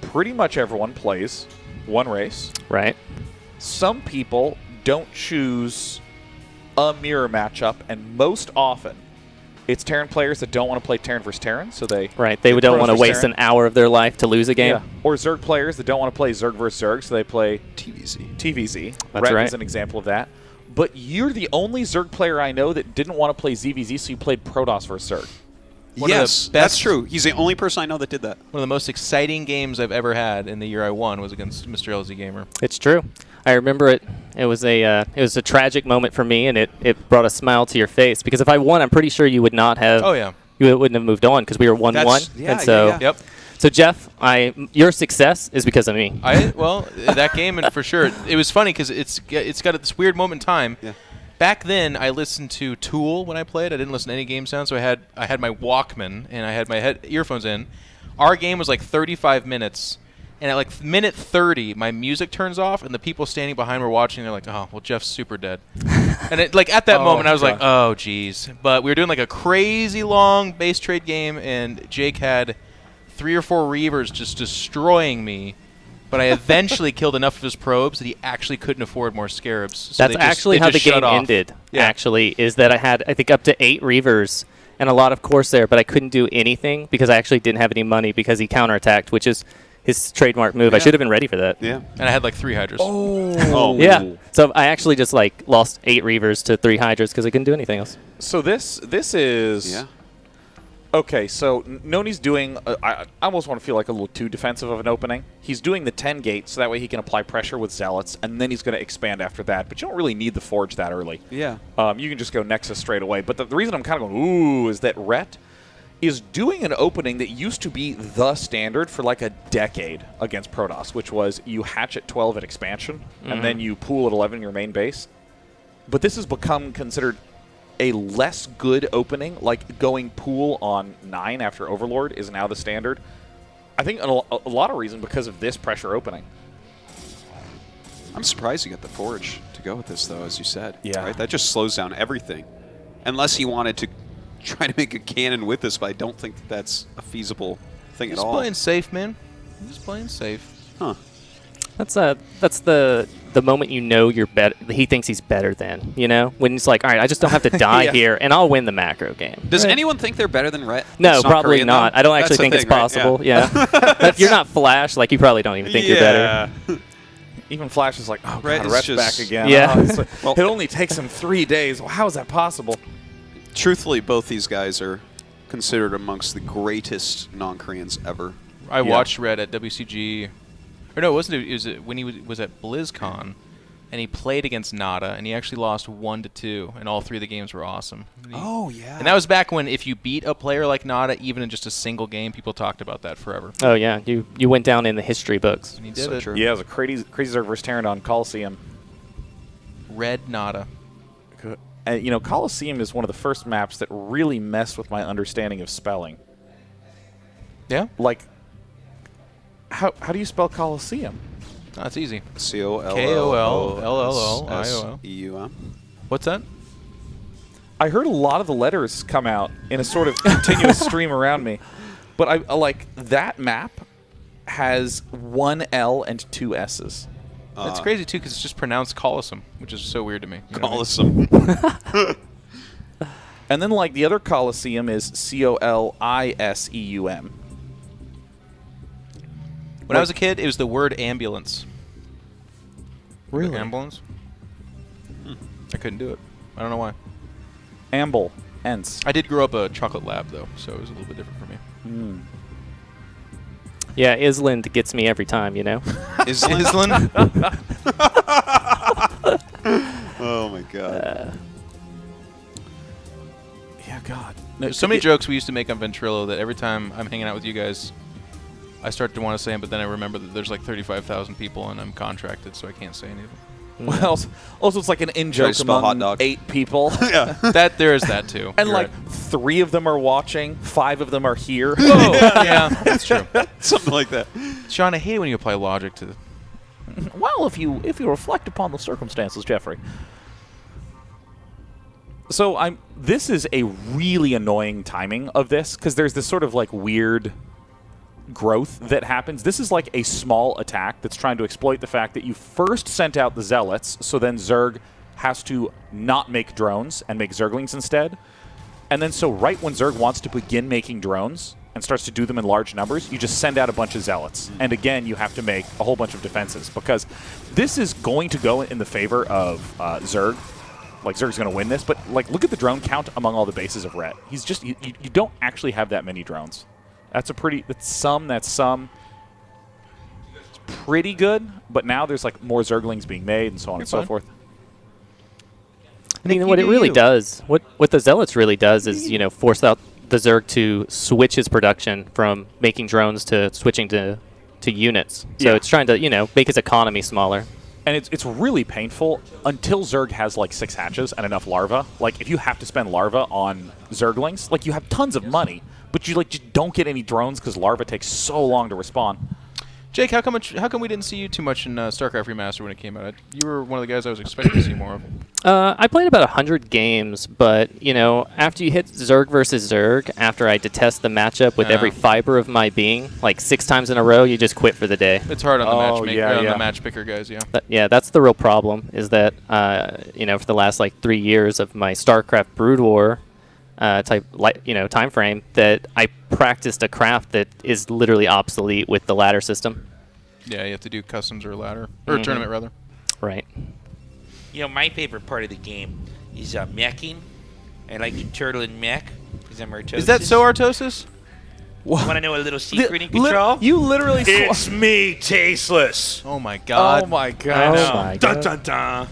Pretty much everyone plays one race. Right. Some people don't choose a mirror matchup, and most often it's Terran players that don't want to play Terran versus Terran, so they They don't want to waste an hour of their life to lose a game. Yeah. Or Zerg players that don't want to play Zerg versus Zerg, so they play TVZ. That's Rhett right. is an example of that. But you're the only Zerg player I know that didn't want to play ZVZ, so you played Protoss versus Zerg. Yes, that's true. He's the only person I know that did that. One of the most exciting games I've ever had in the year I won was against Mr. LZ Gamer. It's true. I remember it. It was a tragic moment for me, and it brought a smile to your face because if I won, I'm pretty sure you would not have. Oh yeah. You wouldn't have moved on because we were 1-1. Yeah, and so, yeah. Yep. So Jeff, your success is because of me. That game, and for sure, it was funny because it's got this weird moment in time. Yeah. Back then, I listened to Tool when I played. I didn't listen to any game sound, so I had my Walkman and I had my earphones in. Our game was like 35 minutes, and at like minute 30, my music turns off, and the people standing behind were watching. They're like, "Oh, well, Jeff's super dead." And at that moment, I was like, "Oh, geez." But we were doing like a crazy long base trade game, and Jake had 3 or 4 Reavers just destroying me. But I eventually killed enough of his probes that he actually couldn't afford more Scarabs. So That's actually how the game ended, actually, is that I had, I think, up to 8 Reavers and a lot of Corsair, but I couldn't do anything because I actually didn't have any money because he counterattacked, which is his trademark move. I should have been ready for that. Yeah. And I had like 3 Hydras. Oh. Yeah. So I actually just lost 8 Reavers to 3 Hydras because I couldn't do anything else. So this is... Yeah. Okay, so Noni's doing, I almost want to feel like a little too defensive of an opening. He's doing the 10 gate, so that way he can apply pressure with Zealots, and then he's going to expand after that. But you don't really need the Forge that early. Yeah. You can just go Nexus straight away. But the reason I'm kind of going, ooh, is that Rhett is doing an opening that used to be the standard for like a decade against Protoss, which was you hatch at 12 at expansion, and then you pool at 11 in your main base. But this has become considered a less good opening, like going pool on 9 after Overlord is now the standard. I think a lot of reason because of this pressure opening. I'm surprised you got the Forge to go with this, though, as you said. Yeah. Right? That just slows down everything. Unless he wanted to try to make a cannon with this, but I don't think that's a feasible thing He's at all. playing safe, man. He's just playing safe. Huh. That's the moment you know you're better. He thinks he's better than, you know, when he's like, all right, I just don't have to die Yeah. here, and I'll win the macro game. Does anyone think they're better than Rhett? No, It's probably Korean, not. though? I don't actually That's the think it's thing, right? possible. Yeah, if you're not Flash, like you probably don't even think you're better. Even Flash is like, oh, Rhett God, is Rhett's just- back again. Yeah. Oh, it's like, it only takes him 3 days. Well, how is that possible? Truthfully, both these guys are considered amongst the greatest non-Koreans ever. I watched Red at WCG, or no, it wasn't. It was when he was at BlizzCon, and he played against Nada, and he actually lost 1-2, and all 3 of the games were awesome. Oh yeah. And that was back when if you beat a player like Nada, even in just a single game, people talked about that forever. Oh yeah, you went down in the history books. And he did it. Yeah, it was a crazy Zerg versus Pteranodon Coliseum. Red Nada. And, you know, Coliseum is one of the first maps that really messed with my understanding of spelling. Yeah? Like, how do you spell Coliseum? That's easy. Kololloseum. What's that? I heard a lot of the letters come out in a sort of continuous stream around me. But I like that map has 1 L and 2 S's. That's crazy too, because it's just pronounced Coliseum, which is so weird to me. You know what I mean? Coliseum. And then, like, the other Coliseum is Coliseum. When I was a kid, it was the word ambulance. Really? Ambulance? I couldn't do it. I don't know why. Amble. Ents. I did grow up a chocolate lab, though, so it was a little bit different for me. Yeah, Island gets me every time, you know. Island? Oh my god. Yeah, God. There's so many jokes we used to make on Ventrilo that every time I'm hanging out with you guys, I start to want to say them, but then I remember that there's like 35,000 people and I'm contracted, so I can't say any of them. Well, also it's like an in-joke spell hot among dog. 8 people. Yeah. There is that too. And You're like 3 of them are watching, 5 of them are here. Oh, yeah, that's true. Something like that. Sean, I hate when you apply logic to. Well, if you reflect upon the circumstances, Jeffrey. So this is a really annoying timing of this because there's this sort of like weird growth that happens. This is like a small attack that's trying to exploit the fact that you first sent out the Zealots, so then Zerg has to not make drones and make Zerglings instead. And then so right when Zerg wants to begin making drones and starts to do them in large numbers, you just send out a bunch of Zealots. And again, you have to make a whole bunch of defenses because this is going to go in the favor of Zerg. Like, Zerg's going to win this, but like, look at the drone count among all the bases of Rhett. He's just, you don't actually have that many drones. That's some. It's pretty good, but now there's like more Zerglings being made and so on and so forth. I mean, what it really does, what the Zealots really does is, you know, force out the Zerg to switch his production from making drones to switching to units. So it's trying to, you know, make his economy smaller. And it's really painful until Zerg has like 6 hatches and enough larvae. Like, if you have to spend larvae on Zerglings, like, you have tons of money, but you like just don't get any drones because larvae takes so long to respawn. Jake, how come we didn't see you too much in StarCraft Remastered when it came out? You were one of the guys I was expecting to see more of. I played about 100 games, but, you know, after you hit Zerg versus Zerg, after I detest the matchup with every fiber of my being, like 6 times in a row, you just quit for the day. It's hard on the match picker guys, yeah. But, yeah, that's the real problem, is that, you know, for the last, like, 3 years of my StarCraft Brood War time frame, that I practiced a craft that is literally obsolete with the ladder system. Yeah, you have to do customs or ladder. Or tournament, rather. Right. You know, my favorite part of the game is meching. I like to turtle and mech because I'm Artosis. Is that so, Artosis? You want to know a little secret in control? You literally... It's me, Tasteless. Oh, my God. Oh, my God. I know. Dun, dun, dun.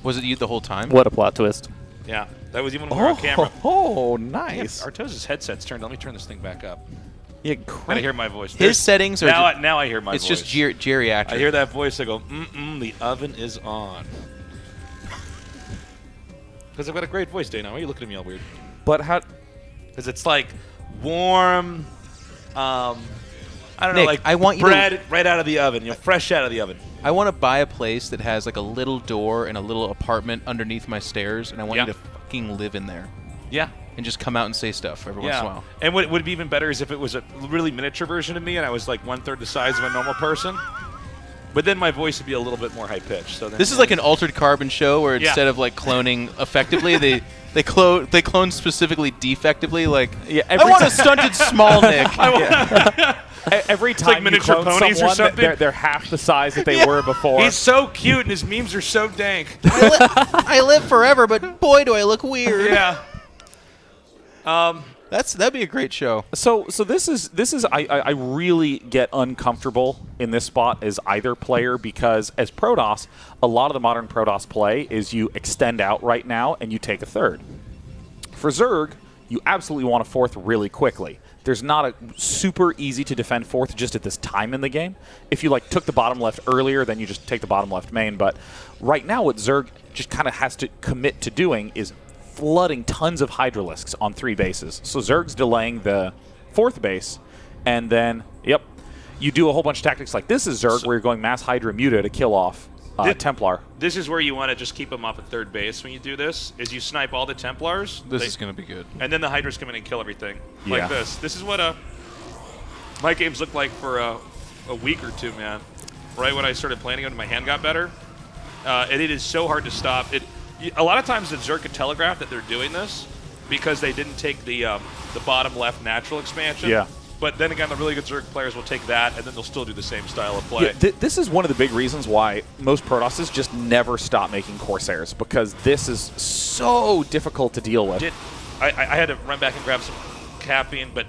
Was it you the whole time? What a plot twist. Yeah, that was even when we were on camera. Oh, nice. Yeah, Artosis' headset's turned. Let me turn this thing back up. Yeah, I hear my voice. His settings are... Now I hear my it's voice. It's just geriatric. I hear that voice. I go, the oven is on. Because I've got a great voice, Dana. Why are you looking at me all weird? But how... Because it's like warm, I don't know, Nick, like I want you bread right out of the oven, fresh out of the oven. I want to buy a place that has like a little door and a little apartment underneath my stairs, and I want you to fucking live in there. Yeah. And just come out and say stuff every once in a while. And what would be even better is if it was a really miniature version of me and I was like 1/3 the size of a normal person. But then my voice would be a little bit more high pitched. So this is like an Altered Carbon show where instead of like cloning effectively, they clone specifically defectively. Like, I want a stunted small Nick. Every It's time like miniature you clone ponies or someone, something. they're half the size that they were before. He's so cute and his memes are so dank. I live forever, but boy, do I look weird. Yeah. That'd be a great show. So this is I really get uncomfortable in this spot as either player because as Protoss, a lot of the modern Protoss play is you extend out right now and you take a third. For Zerg, you absolutely want a fourth really quickly. There's not a super easy to defend fourth just at this time in the game. If you like took the bottom left earlier, then you just take the bottom left main. But right now, what Zerg just kind of has to commit to doing is flooding tons of Hydralisks on 3 bases. So Zerg's delaying the 4th base, and then, you do a whole bunch of tactics like this is Zerg, where you're going mass Hydra Muta to kill off Templar. This is where you want to just keep them up at 3rd base when you do this, is you snipe all the Templars. This is going to be good. And then the Hydras come in and kill everything. Like this. This is what my games looked like for a week or two, man. Right when I started playing them, my hand got better. And it is so hard to stop. A lot of times the Zerg can telegraph that they're doing this because they didn't take the bottom left natural expansion. Yeah. But then again, the really good Zerg players will take that, and then they'll still do the same style of play. Yeah, this is one of the big reasons why most Protosses just never stop making Corsairs, because this is so difficult to deal with. I had to run back and grab some caffeine, but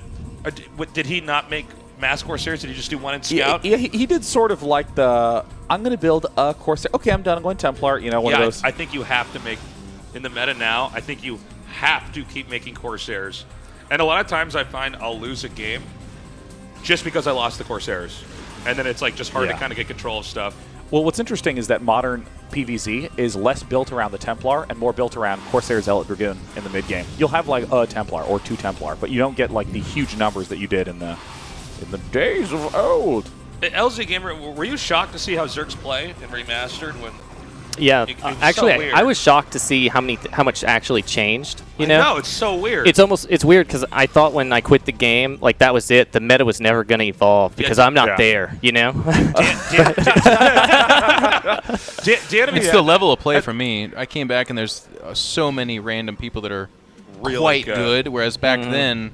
did he not make mass Corsairs? Did he just do one in Scout? Yeah, he did sort of like the, I'm going to build a Corsair. Okay, I'm done. I'm going Templar. One of those. I think you have to make, in the meta now, I think you have to keep making Corsairs. And a lot of times I find I'll lose a game just because I lost the Corsairs. And then it's like just hard to kind of get control of stuff. Well, what's interesting is that modern PvZ is less built around the Templar and more built around Corsair, Zealot, Dragoon in the mid-game. You'll have like a Templar or 2 Templar, but you don't get like the huge numbers that you did in the days of old. LZ Gamer, were you shocked to see how Zergs play in Remastered when... Yeah, actually, so I was shocked to see how much actually changed. You know, no, it's so weird. It's weird because I thought when I quit the game, like that was it. The meta was never going to evolve because I'm not there. You know. It's the level of play for me. I came back and there's so many random people that are really quite good, whereas back then.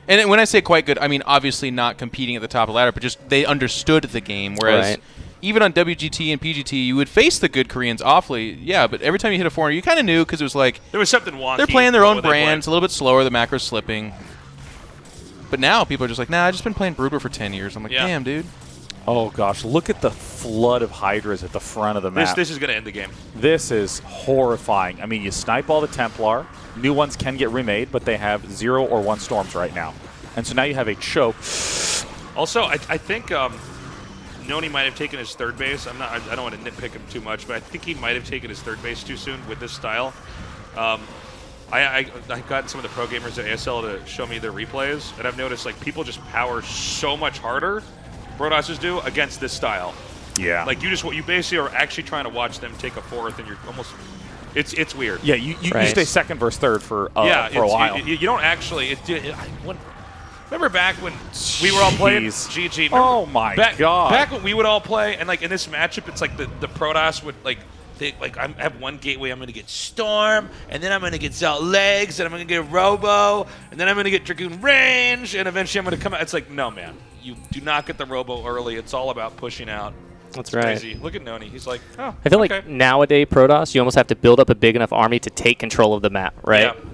And when I say quite good, I mean obviously not competing at the top of the ladder, but just they understood the game. Whereas even on WGT and PGT, you would face the good Koreans awfully, but every time you hit a 400, you kind of knew because it was like there was something wonky. They're playing their own brand. It's a little bit slower. The macro's slipping. But now people are just like, nah, I've just been playing Brood War for 10 years. I'm like, damn, dude. Oh gosh, look at the flood of Hydras at the front of the map. This is going to end the game. This is horrifying. I mean, you snipe all the Templar. New ones can get remade, but they have 0 or 1 storms right now. And so now you have a choke. Also, I think Noni might have taken his 3rd base. I don't want to nitpick him too much, but I think he might have taken his 3rd base too soon with this style. I got some of the pro gamers at ASL to show me their replays, and I've noticed like people just power so much harder, Protosses do, against this style. Yeah. Like you basically are actually trying to watch them take a 4th, and you're almost. It's weird. Yeah, you stay 2nd versus 3rd for a while. You don't actually. Remember back when we were all playing GG? Oh my god! Back when we would all play, and like in this matchup, it's like the Protoss would like think like I have one gateway, I'm going to get Storm, and then I'm going to get Zealot Legs, and I'm going to get Robo, and then I'm going to get Dragoon Range, and eventually I'm going to come out. It's like, no, man, you do not get the Robo early. It's all about pushing out. That's it's right. Crazy. Look at Noni. He's like, oh, I feel like nowadays Protoss, you almost have to build up a big enough army to take control of the map, right? Yeah.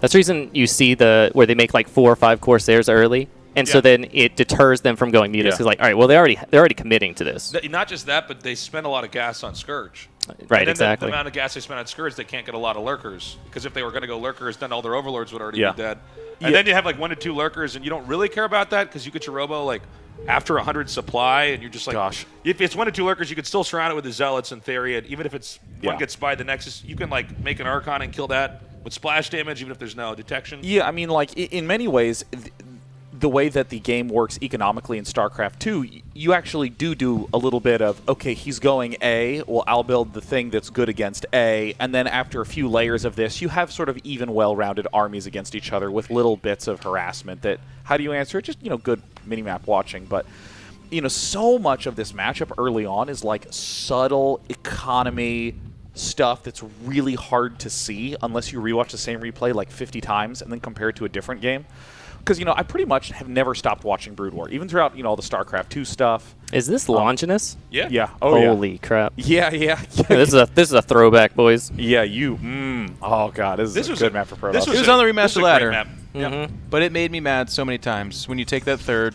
That's the reason you see where they make like 4 or 5 Corsairs early, and so then it deters them from going Mutas. Because like, all right, well they're already committing to this. Not just that, but they spend a lot of gas on Scourge. Right, and then exactly. The amount of gas they spend on Scourge, they can't get a lot of Lurkers. Because if they were going to go Lurkers, then all their Overlords would already be dead. And then you have like 1 to 2 Lurkers, and you don't really care about that because you get your Robo like after 100 supply, and you're just like, gosh. If it's 1 to 2 Lurkers, you can still surround it with the Zealots in theory, and even if it's one gets spied, the Nexus, you can like make an Archon and kill that with splash damage, even if there's no detection. Yeah, I mean, like in many ways, the way that the game works economically in StarCraft 2, you actually do a little bit of, okay, he's going A, well, I'll build the thing that's good against A, and then after a few layers of this, you have sort of even, well-rounded armies against each other with little bits of harassment that, how do you answer it? Just, good minimap watching, but, so much of this matchup early on is like subtle economy stuff that's really hard to see unless you rewatch the same replay like 50 times and then compare it to a different game. Because, I pretty much have never stopped watching Brood War, even throughout, all the StarCraft 2 stuff. Is this Longinus? Yeah. Yeah. Oh, Holy crap. Yeah. This is a throwback, boys. Yeah, oh, God. This is a good map for Protoss. It was on the remastered ladder. Yep. But it made me mad so many times when you take that third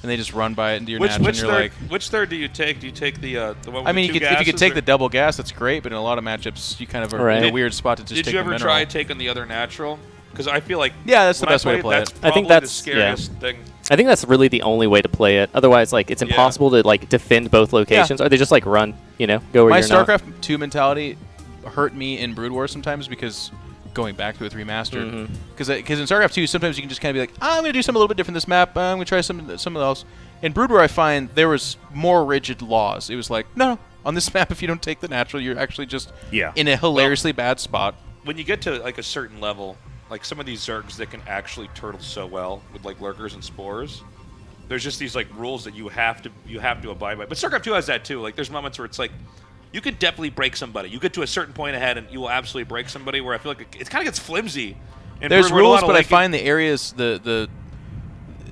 and they just run by it into your natch and you're like... Which third do you take? Do you take the one with I mean, the two if you could gases, take or? the double gas, that's great, but in a lot of matchups, you kind of are in a weird spot to just take the Did you ever mineral. try taking the other natural? Because I feel like that's the best way to play that's it. I think probably that's the scariest thing. I think that's really the only way to play it. Otherwise, it's impossible to defend both locations. Or they just run, go where My you're not. StarCraft 2 mentality hurt me in Brood War sometimes because going back to it remastered. Because in StarCraft 2, sometimes you can just kind of be like, I'm going to do something a little bit different this map. I'm going to try something else. In Brood War, I find there was more rigid laws. It was like, no, on this map, if you don't take the natural, you're actually just in a hilariously bad spot. When you get to a certain level, like some of these Zergs that can actually turtle so well with lurkers and spores, there's just these rules that you have to abide by. But StarCraft 2 has that too. There's moments where it's you can definitely break somebody. You get to a certain point ahead and you will absolutely break somebody. Where I feel like it kind of gets flimsy. And There's rules, but I find the areas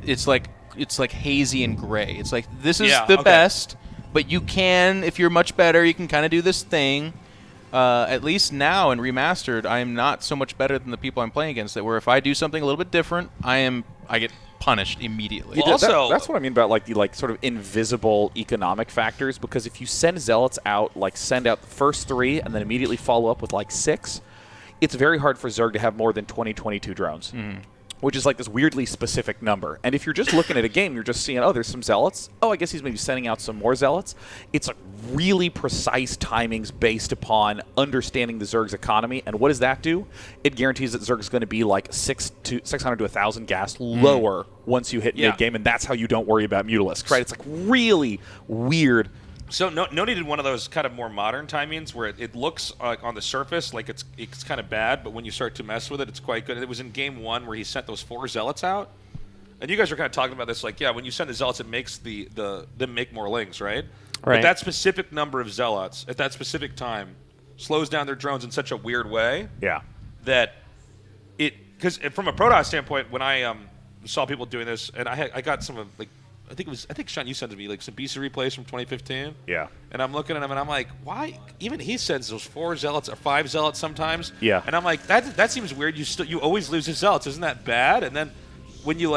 it's like hazy and gray. It's like this is the best, but you can, if you're much better, you can kind of do this thing. At least now in remastered, I am not so much better than the people I'm playing against. That where if I do something a little bit different, I get punished immediately. Well, that's what I mean about the sort of invisible economic factors. Because if you send zealots out, send out the first 3 and then immediately follow up with 6, it's very hard for Zerg to have more than 22 drones. Which is this weirdly specific number. And if you're just looking at a game, you're just seeing, oh, there's some zealots. Oh, I guess he's maybe sending out some more zealots. It's really precise timings based upon understanding the Zerg's economy. And what does that do? It guarantees that Zerg's going to be 600 to 1,000 gas lower once you hit mid-game. And that's how you don't worry about Mutalisks, right? It's really weird. So Noni did one of those kind of more modern timings where it looks on the surface like it's kind of bad, but when you start to mess with it, it's quite good. It was in game 1 where he sent those 4 zealots out, and you guys were kind of talking about this, when you send the zealots, it makes them make more lings, right? But that specific number of zealots at that specific time slows down their drones in such a weird way. Yeah. That because from a Protoss standpoint, when I saw people doing this, and I got some of I think Sean, you sent to me some BC replays from 2015. Yeah. And I'm looking at them and I'm like, why? Even he sends those 4 zealots or 5 zealots sometimes. Yeah. And I'm like, that seems weird. You always lose his zealots. Isn't that bad? And then when you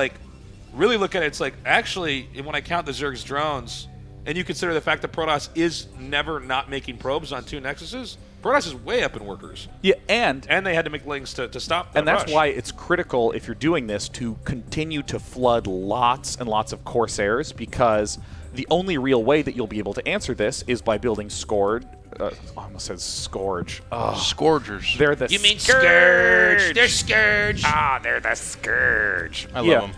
really look at it, it's actually when I count the Zerg's drones, and you consider the fact that Protoss is never not making probes on 2 Nexuses, Protoss is way up in workers. Yeah, and they had to make links to stop that And that's rush. why it's critical, if you're doing this, to continue to flood lots and lots of Corsairs, because the only real way that you'll be able to answer this is by building Scourge. I almost said Scourge. Scourgers. They're the You mean Scourge? They're Scourge. They're the Scourge. I love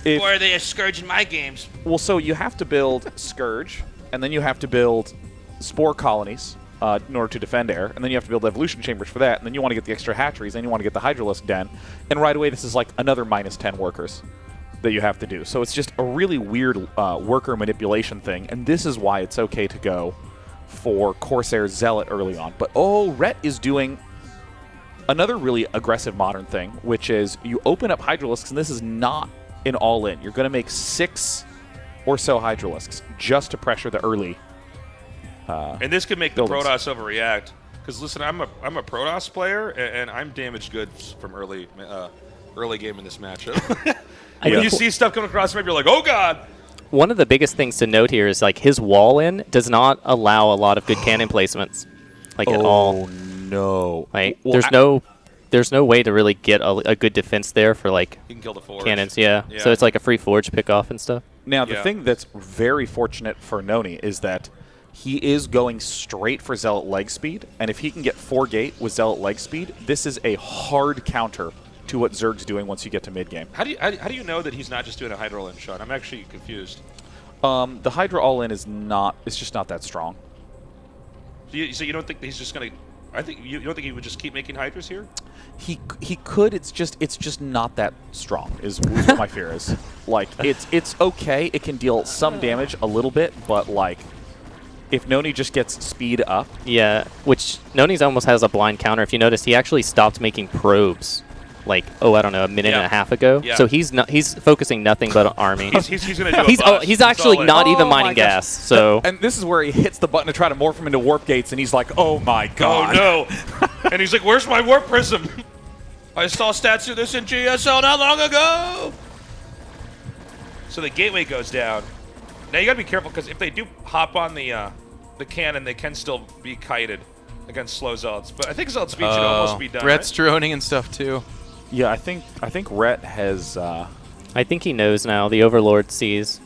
them. Or are they a Scourge in my games? Well, so you have to build Scourge, and then you have to build Spore Colonies in order to defend air, and then you have to build Evolution Chambers for that, and then you want to get the extra hatcheries, and you want to get the Hydralisk Den, and right away this is another -10 workers that you have to do. So it's just a really weird worker manipulation thing, and this is why it's okay to go for Corsair Zealot early on. But Rhett is doing another really aggressive modern thing, which is you open up Hydralisks, and this is not an all-in. You're going to make 6 or so Hydralisks just to pressure the early and this could make buildings. the Protoss overreact. Because listen, I'm a Protoss player, and I'm damaged goods from early game in this matchup. When you see stuff coming across the map, you're like, oh god! One of the biggest things to note here is his wall in does not allow a lot of good cannon placements, at all. Oh no! There's no way to really get a good defense there for you can kill the forge. cannons. Yeah. So it's a free forge pickoff and stuff. Now the thing that's very fortunate for Noni is that he is going straight for Zealot leg speed, and if he can get 4 gate with Zealot leg speed, this is a hard counter to what Zerg's doing once you get to mid game. How do you know that he's not just doing a Hydra all-in shot? I'm actually confused. The Hydra all-in is not. It's just not that strong. So you don't think he's just gonna? I think you don't think he would just keep making Hydras here? He could. It's just not that strong. Is what my fear is. Like it's okay. It can deal some damage a little bit, but like if Noni just gets speed up. Yeah, which Noni's almost has a blind counter. If you notice, he actually stopped making probes. Like, I don't know, a minute and a half ago. Yeah. So he's focusing nothing but army. he's gonna do a bust. He's actually not even mining my gas. gosh. So and this is where he hits the button to try to morph him into warp gates, and he's like, "Oh my god!" Oh no! And he's like, "Where's my warp prism? I saw stats of this in GSL not long ago." So the gateway goes down. Now you gotta be careful because if they do hop on the cannon, they can still be kited against slow zealots. But I think zealot speed should almost be done. Rhett's right? droning and stuff too. Yeah, I think Rhett has. I think he knows now. The Overlord sees.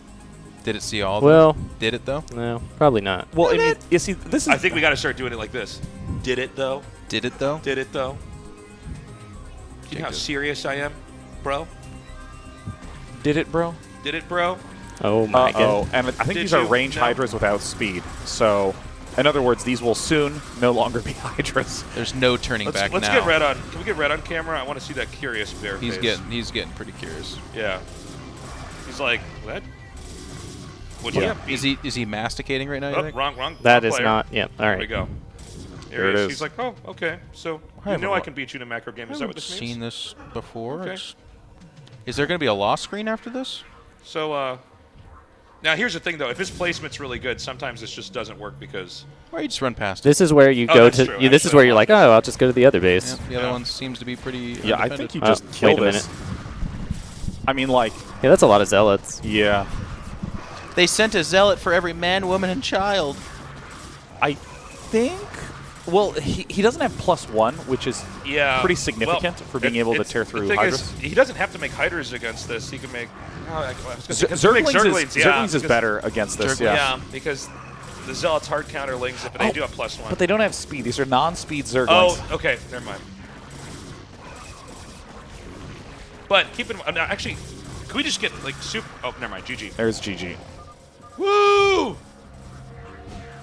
Did it see all? Well, did it though? No, probably not. Well, I mean, you see, this is. I think we got to start doing it like this. Did it though? Did it though? Did it though? Do you know how serious I am, bro? Did it, bro? Did it, bro? Oh my god. And I think Did these are you? range No. Hydras without speed. So, in other words, these will soon no longer be Hydras. There's no turning back Let's now. get Red on. Can we get Red on camera? I want to see that curious bear He's face. getting pretty curious. Yeah. He's like, what? Would Yeah. you Is he masticating right now? You Oh, think? wrong. That wrong is player. not. Yeah. All There right. we go. There it he is. He's like, oh, okay. So you know I can beat you in a macro game. Is that what this means? Seen this before. Okay. Is there going to be a lost screen after this? So now here's the thing though. If his placement's really good, sometimes this just doesn't work because. Or you just run past it. This is where you Oh, go that's to. true, This is actually. where you're like, oh, I'll just go to the other base. Yeah, the other one seems to be pretty. Yeah, I undefended. think you just kill wait a this. I mean, like. Yeah, that's a lot of zealots. Yeah. They sent a zealot for every man, woman, and child. I think. Well, he doesn't have +1, which is pretty significant for being able to tear through The thing Hydras. is, he doesn't have to make Hydras against this. He can make. Zerglings Zerglings is better against this. Yeah, because the Zealots hard counter lings if they do have +1. But they don't have speed. These are non-speed Zerglings. Oh, okay. Never mind. But keep in mind, actually, can we just get like super? Oh, never mind. GG. There's GG. Woo!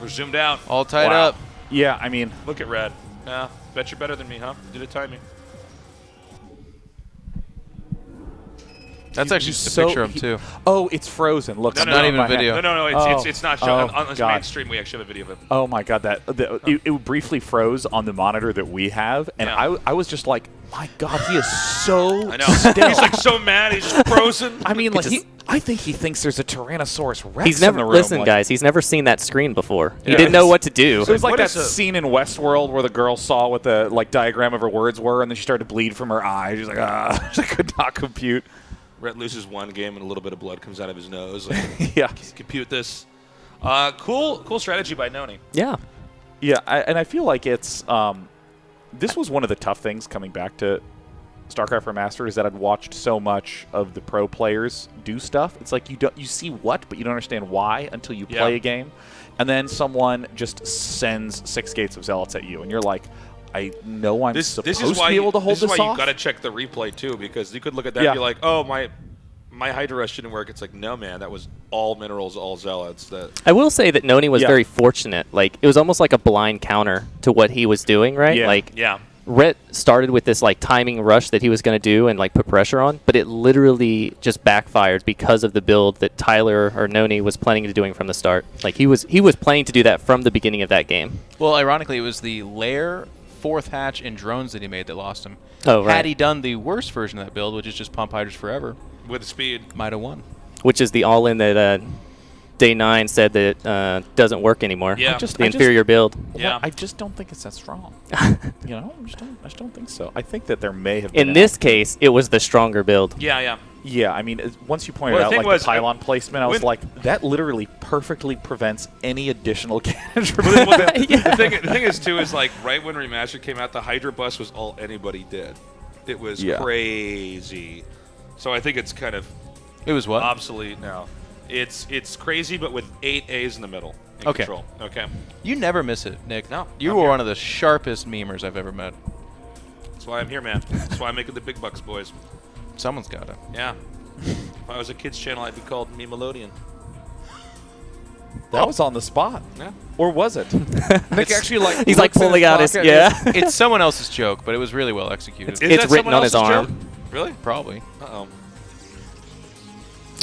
We're zoomed out. All tied Wow. up. Yeah, I mean. Look at Red. Nah, bet you're better than me, huh? Did it time me? That's actually just a picture of him too. Oh, it's frozen. Look, Not even a video. No, it's not showing. Oh, On this God. main stream, we actually have a video of it. Oh my god, it briefly froze on the monitor that we have, and I was just like, my god, he is so I know. still. He's like so mad. He's just frozen. I mean, like I think he thinks there's a Tyrannosaurus Rex He's never in the room. listen, like, guys. He's never seen that screen before. He Yeah. didn't know what to do. So it's like What that is a- scene in Westworld where the girl saw what the diagram of her words were, and then she started to bleed from her eye. She's like, she could not compute. Rhett loses one game and a little bit of blood comes out of his nose. Like, Yeah. compute this. Cool strategy by Noni. Yeah. Yeah, and I feel like it's this was one of the tough things coming back to StarCraft Remastered is that I'd watched so much of the pro players do stuff. It's like you see what, but you don't understand why until you play a game, and then someone just sends 6 gates of zealots at you, and you're like, I know I'm supposed to be able to hold this is this why off. you got to check the replay too, because you could look at that Yeah. and be like, oh my Hydra Rush didn't work. It's like, no man, that was all minerals, all zealots. That I will say that Noni was Yeah. very fortunate. Like it was almost like a blind counter to what he was doing, right? Yeah. Like Yeah. Rhett started with this like timing rush that he was going to do and like put pressure on, but it literally just backfired because of the build that Tyler or Noni was planning to doing from the start. Like he was planning to do that from the beginning of that game. Well, ironically, it was the lair, 4th hatch, and drones that he made that lost him. Oh, right. Had he done the worst version of that build, which is just pump Hydras forever, with speed, might have won. Which is the all-in that Day 9 said that doesn't work anymore. Yeah. The inferior build. Yeah. I just don't think it's that strong. You know, I just don't think so. I think that there may have In been this case, it was the stronger build. Yeah. Yeah, I mean, once you pointed Well, the out thing like was, the pylon placement, I was when- like, that literally perfectly prevents any additional cannons from Well, moving. the thing is too is like right when Remastered came out, the Hydra bus was all anybody did. It was Yeah. crazy. So I think it's kind of It was what? obsolete now. It's crazy, but with 8 A's in the middle. In Okay. Control. Okay. You never miss it, Nick. No, You I'm were here. one of the sharpest memers I've ever met. That's why I'm here, man. That's why I'm making the big bucks, boys. Someone's got it. Yeah. If I was a kids channel, I'd be called Me Melodian. That was on the spot. Yeah. Or was it? Nick actually like he's like pulling out his It's someone else's joke, but it was really well executed. It's written on his arm. Joke? Really? Probably. Uh-oh. All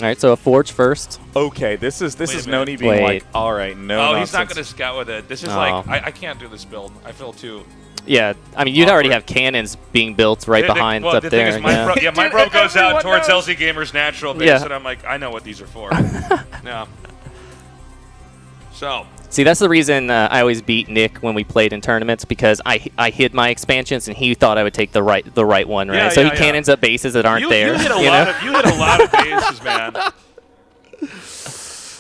right, so a forge first. Okay, this is Noni being Wait. like, all right, no. Oh, nonsense. he's not going to scout with it. This is like I can't do this build. I feel too. Yeah, I mean, you'd already have cannons being built right behind up the there. Thing is my bro goes out towards LZ Gamer's natural base, Yeah. and I'm like, I know what these are for. Yeah. So. See, that's the reason I always beat Nick when we played in tournaments, because I hid my expansions and he thought I would take the right one, right? Yeah, so yeah, he cannons up bases that aren't there. You hit a lot of bases, man.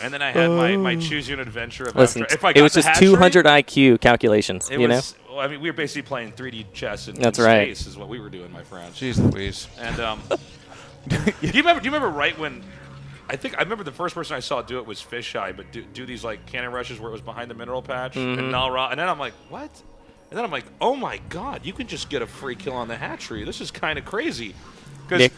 And then I had my choose your own adventure. Of Listen, if I it got was the just hatchery, 200 IQ calculations, it you know? was, well, I mean, we were basically playing 3D chess in That's right. space is what we were doing, my friend. Jeez Louise. And do you remember right when I remember the first person I saw do it was Fisheye, but do these like cannon rushes where it was behind the mineral patch and Nalra, and then I'm like, what? And then I'm like, oh my god, you can just get a free kill on the hatchery. This is kind of crazy.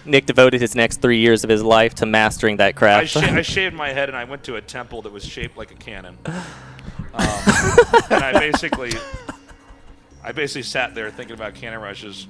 Nick devoted his next 3 years of his life to mastering that craft. I shaved my head and I went to a temple that was shaped like a cannon. And I basically sat there thinking about cannon rushes.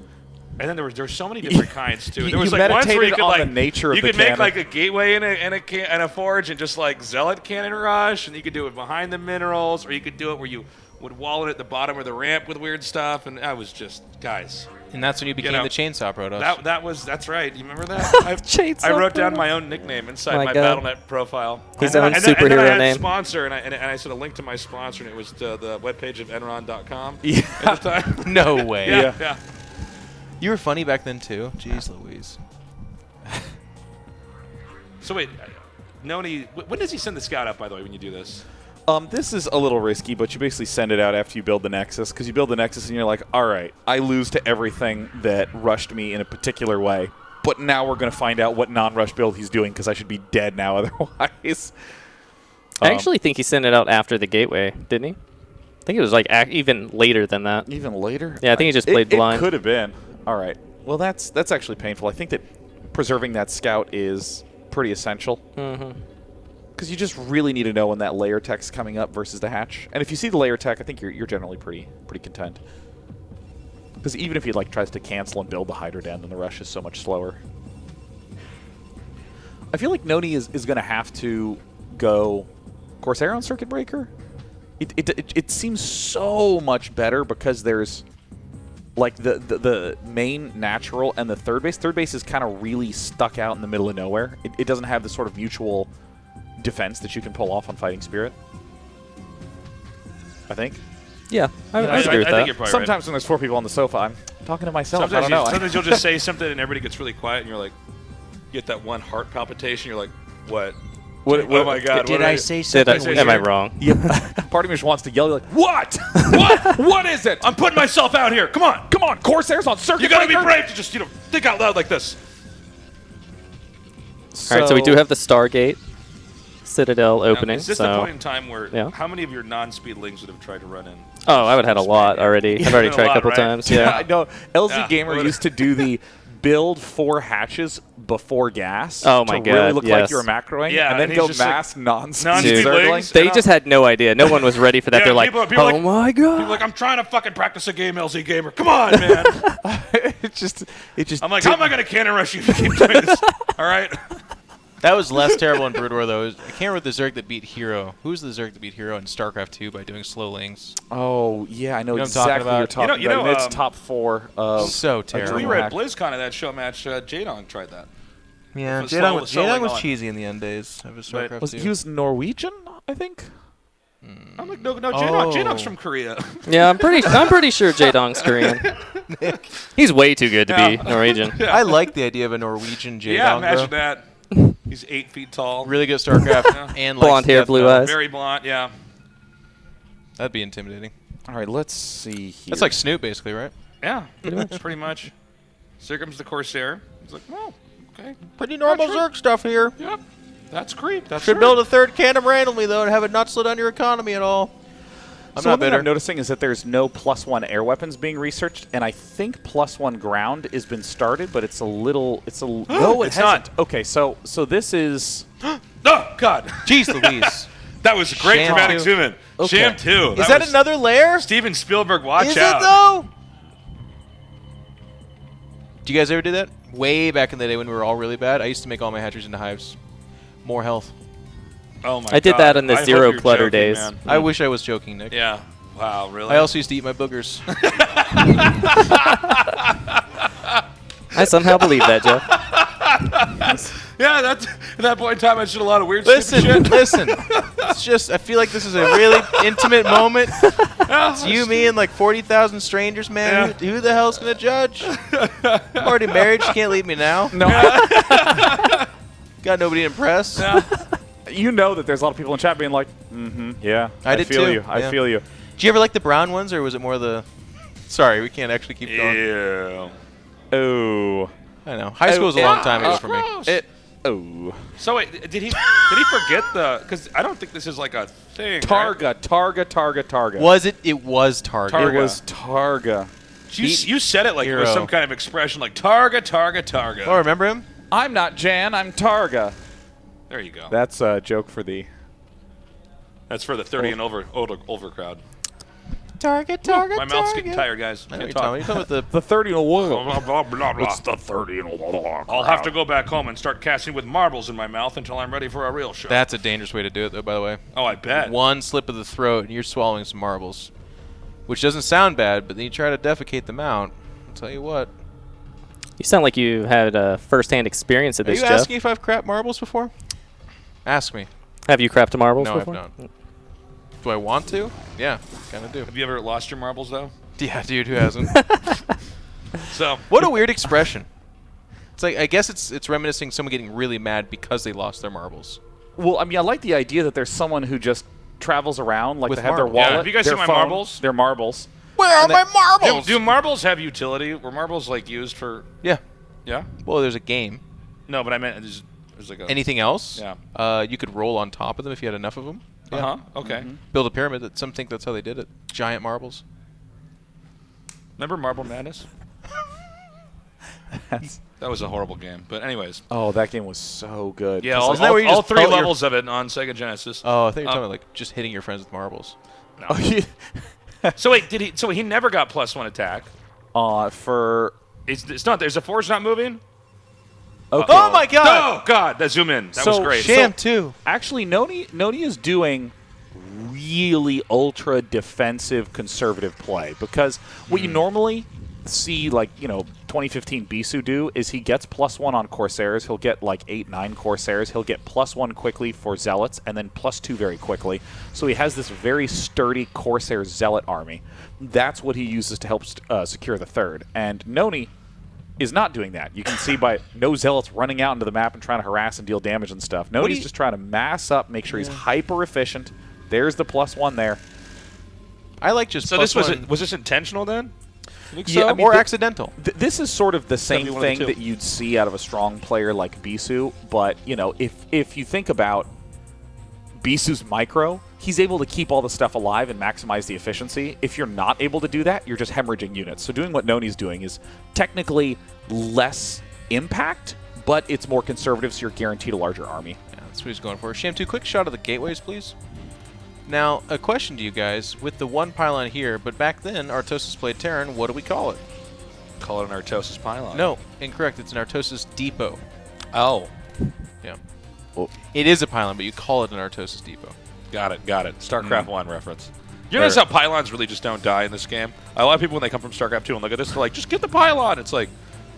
And then there were so many different kinds too. There was like ones where you could on the nature of you the could make cannon. like a gateway and a forge and just like zealot cannon rush, and you could do it behind the minerals, or you could do it where you would wall it at the bottom of the ramp with weird stuff. And I was just guys. And that's when you became the Chainsaw Protoss. That's right. You remember that? I wrote down my own nickname inside my Battle.net profile. His own superhero and then I had name. Sponsor, and I said a link to my sponsor, and it was the webpage of Enron.com Yeah. at the time. No way. Yeah. You were funny back then too. Jeez Louise. So wait, Noni, when does he send the scout out, by the way, when you do this? This is a little risky, but you basically send it out after you build the Nexus, because you build the Nexus and you're like, all right, I lose to everything that rushed me in a particular way, but now we're going to find out what non-rush build he's doing, because I should be dead now otherwise. I actually think he sent it out after the gateway, didn't he? I think it was like even later than that. Even later? Yeah, I think he just played blind. It could have been. All right. Well, that's actually painful. I think that preserving that scout is pretty essential. Because you just really need to know when that layer tech's coming up versus the hatch. And if you see the layer tech, I think you're generally pretty content. Because even if he like tries to cancel and build the Hydra Den, then the rush is so much slower. I feel like Noni is going to have to go Corsair on Circuit Breaker. It seems so much better because there's like the main natural and the third base. Third base is kind of really stuck out in the middle of nowhere. It doesn't have the sort of mutual defense that you can pull off on Fighting Spirit. I think. Yeah, I agree with I that. think you're probably Sometimes when there's 4 people on the sofa, I'm talking to myself. Sometimes you'll just say something and everybody gets really quiet, and you're like, you get that one heart palpitation. You're like, what? Oh my God! Did I say something? Am I wrong? Yep. Part of me just wants to yell, like, what? What is it? I'm putting myself out here. Come on, Corsairs on Circuit You gotta be Breaker? brave to just think out loud like this. All right, so we do have the Stargate Citadel opening. Now, is this so the point in time where yeah. how many of your non-speedlings would have tried to run in? Oh, I would have had a lot already. I've already tried a couple times. Yeah. I know. LZ Gamer used to do the build 4 hatches before gas. Oh my to really God, look yes. like you were macroing, Yeah, and then and go he's just mass non-speed non-speed circling. legs. They just had no idea. No one was ready for that. Yeah, They're like, people oh like, my God. People are like, I'm trying to fucking practice a game, LZ Gamer. Come on, man. it just. I'm like, how am I going to cannon rush you if you keep doing this? All right. That was less terrible in Brood War, though. I can't remember the Zerg that beat Hero. Who's the Zerg that beat Hero in StarCraft 2 by doing slow links? Oh, yeah, I know You know exactly what you're talking about. You know, And it's top 4 of so terrible. We were at BlizzCon at that show match. Jadong tried that. Yeah, With slow Jadong was on. cheesy in the end days of his StarCraft 2. He was Norwegian, I think. I'm like, no, Jadong's from Korea. Yeah, I'm pretty sure Jadong's Korean. He's way too good to be Norwegian. I like the idea of a Norwegian Jadong. Yeah, imagine though. that. He's 8 feet tall. Really good at StarCraft and blonde hair, blue eyes. Very blonde, yeah. That'd be intimidating. All right, let's see here. That's like Snoop, basically, right? Yeah, pretty much. So here comes the Corsair. He's like, well, okay. Pretty normal Zerg stuff here. Yep. That's creep. That's Should build a third cannon randomly, though, and have it not slow down your economy at all. I'm so not one thing bitter. I'm noticing is that there's no +1 air weapons being researched, and I think +1 ground has been started, but it's a little. No, it's not. Okay, so this is. Oh God! Jeez Louise. That was a great Sham dramatic 2. zoom in. Okay. Sham 2. Is that was another lair? Steven Spielberg, watch Is out. it though? Do you guys ever do that? Way back in the day when we were all really bad, I used to make all my hatcheries into hives. More health. Oh my I did God. that in the I hope zero you're clutter joking, days. man. I wish I was joking, Nick. Yeah. Wow, really? I also used to eat my boogers. I somehow believe that, Jeff. Yeah, that's at that point in time I did a lot of weird Listen, stupid shit. listen. It's just, I feel like this is a really intimate moment. It's you, me, and like 40,000 strangers, man. Yeah. Who the hell's going to judge? I'm already married. She can't leave me now. No. Got nobody to impress. You know that there's a lot of people in chat being like, yeah, I did feel too. you. I feel you. Did you ever like the brown ones, or was it more the... Sorry, we can't actually keep going. Yeah. Oh. I know. High school was a long time ago for me. Oh. So wait, did he forget the? Because I don't think this is like a thing. Targa. Was it? It was Targa. Targa. It was Targa. You said it like it was some kind of expression, like Targa. Oh, remember him? I'm not Jan. I'm Targa. There you go. That's a joke for the. That's for the 30 and older crowd. Target. My mouth's getting tired, guys. I know Can't what you're talk. talking about The 30 and older. Blah, blah, blah, blah. It's the 30 and older. I'll have to go back home and start casting with marbles in my mouth until I'm ready for a real show. That's a dangerous way to do it, though, by the way. Oh, I bet. One slip of the throat, and you're swallowing some marbles. Which doesn't sound bad, but then you try to defecate them out. I'll tell you what. You sound like you had a first-hand experience of Are this, you Jeff. asking if I've crapped marbles before? Ask me. Have you crapped marbles No, before? I've not. Do I want to? Yeah, kind of do. Have you ever lost your marbles, though? Yeah, dude, who hasn't? So what a weird expression. It's like, I guess it's reminiscing someone getting really mad because they lost their marbles. Well, I mean, I like the idea that there's someone who just travels around, like With they have their marbles. wallet, Yeah, have you guys their seen my phone, marbles? Their marbles. Where are my marbles? Do marbles have utility? Were marbles like used for? Yeah. Yeah. Well, there's a game. No, but I meant there's like a. Anything else? Yeah. You could roll on top of them if you had enough of them. Yeah. Okay. Build a pyramid. Some think that's how they did it. Giant marbles. Remember Marble Madness? That was a horrible game. But anyways. Oh, that game was so good. Yeah, Isn't that where you all just three pelt your- levels of it on Sega Genesis. Oh, I think you're talking about like just hitting your friends with marbles. No. So wait, did he? So he never got +1 attack. For it's not. There's a four's not moving. Okay. Oh my God! Oh God! That zoom in. That was great. Sham 2. Actually, Noni is doing really ultra defensive conservative play because what you normally see, like 2015 Bisu do is he gets +1 on Corsairs. He'll get like 8-9 Corsairs. He'll get +1 quickly for Zealots and then +2 very quickly. So he has this very sturdy Corsair Zealot army. That's what he uses to help secure the third. And Noni is not doing that. You can see by no Zealots running out into the map and trying to harass and deal damage and stuff. Noni's just trying to mass up, make sure he's hyper efficient. There's the +1 there. I like just So plus this one. was this intentional then? You think Yeah, so? I mean, or accidental. This is sort of the same be one of the thing two. that you'd see out of a strong player like Bisu, but if you think about Bisu's micro, he's able to keep all the stuff alive and maximize the efficiency. If you're not able to do that, you're just hemorrhaging units. So doing what Noni's doing is technically less impact, but it's more conservative, so you're guaranteed a larger army. Yeah, that's what he's going for. Sham 2, quick shot of the gateways, please. Now, a question to you guys. With the one pylon here, but back then, Artosis played Terran, what do we call it? Call it an Artosis pylon. No, incorrect. It's an Artosis depot. Oh. Yeah. Well, it is a pylon, but you call it an Artosis depot. Got it. StarCraft 1 reference. You notice how pylons really just don't die in this game? A lot of people, when they come from StarCraft 2 and look at this, they're like, just get the pylon. It's like,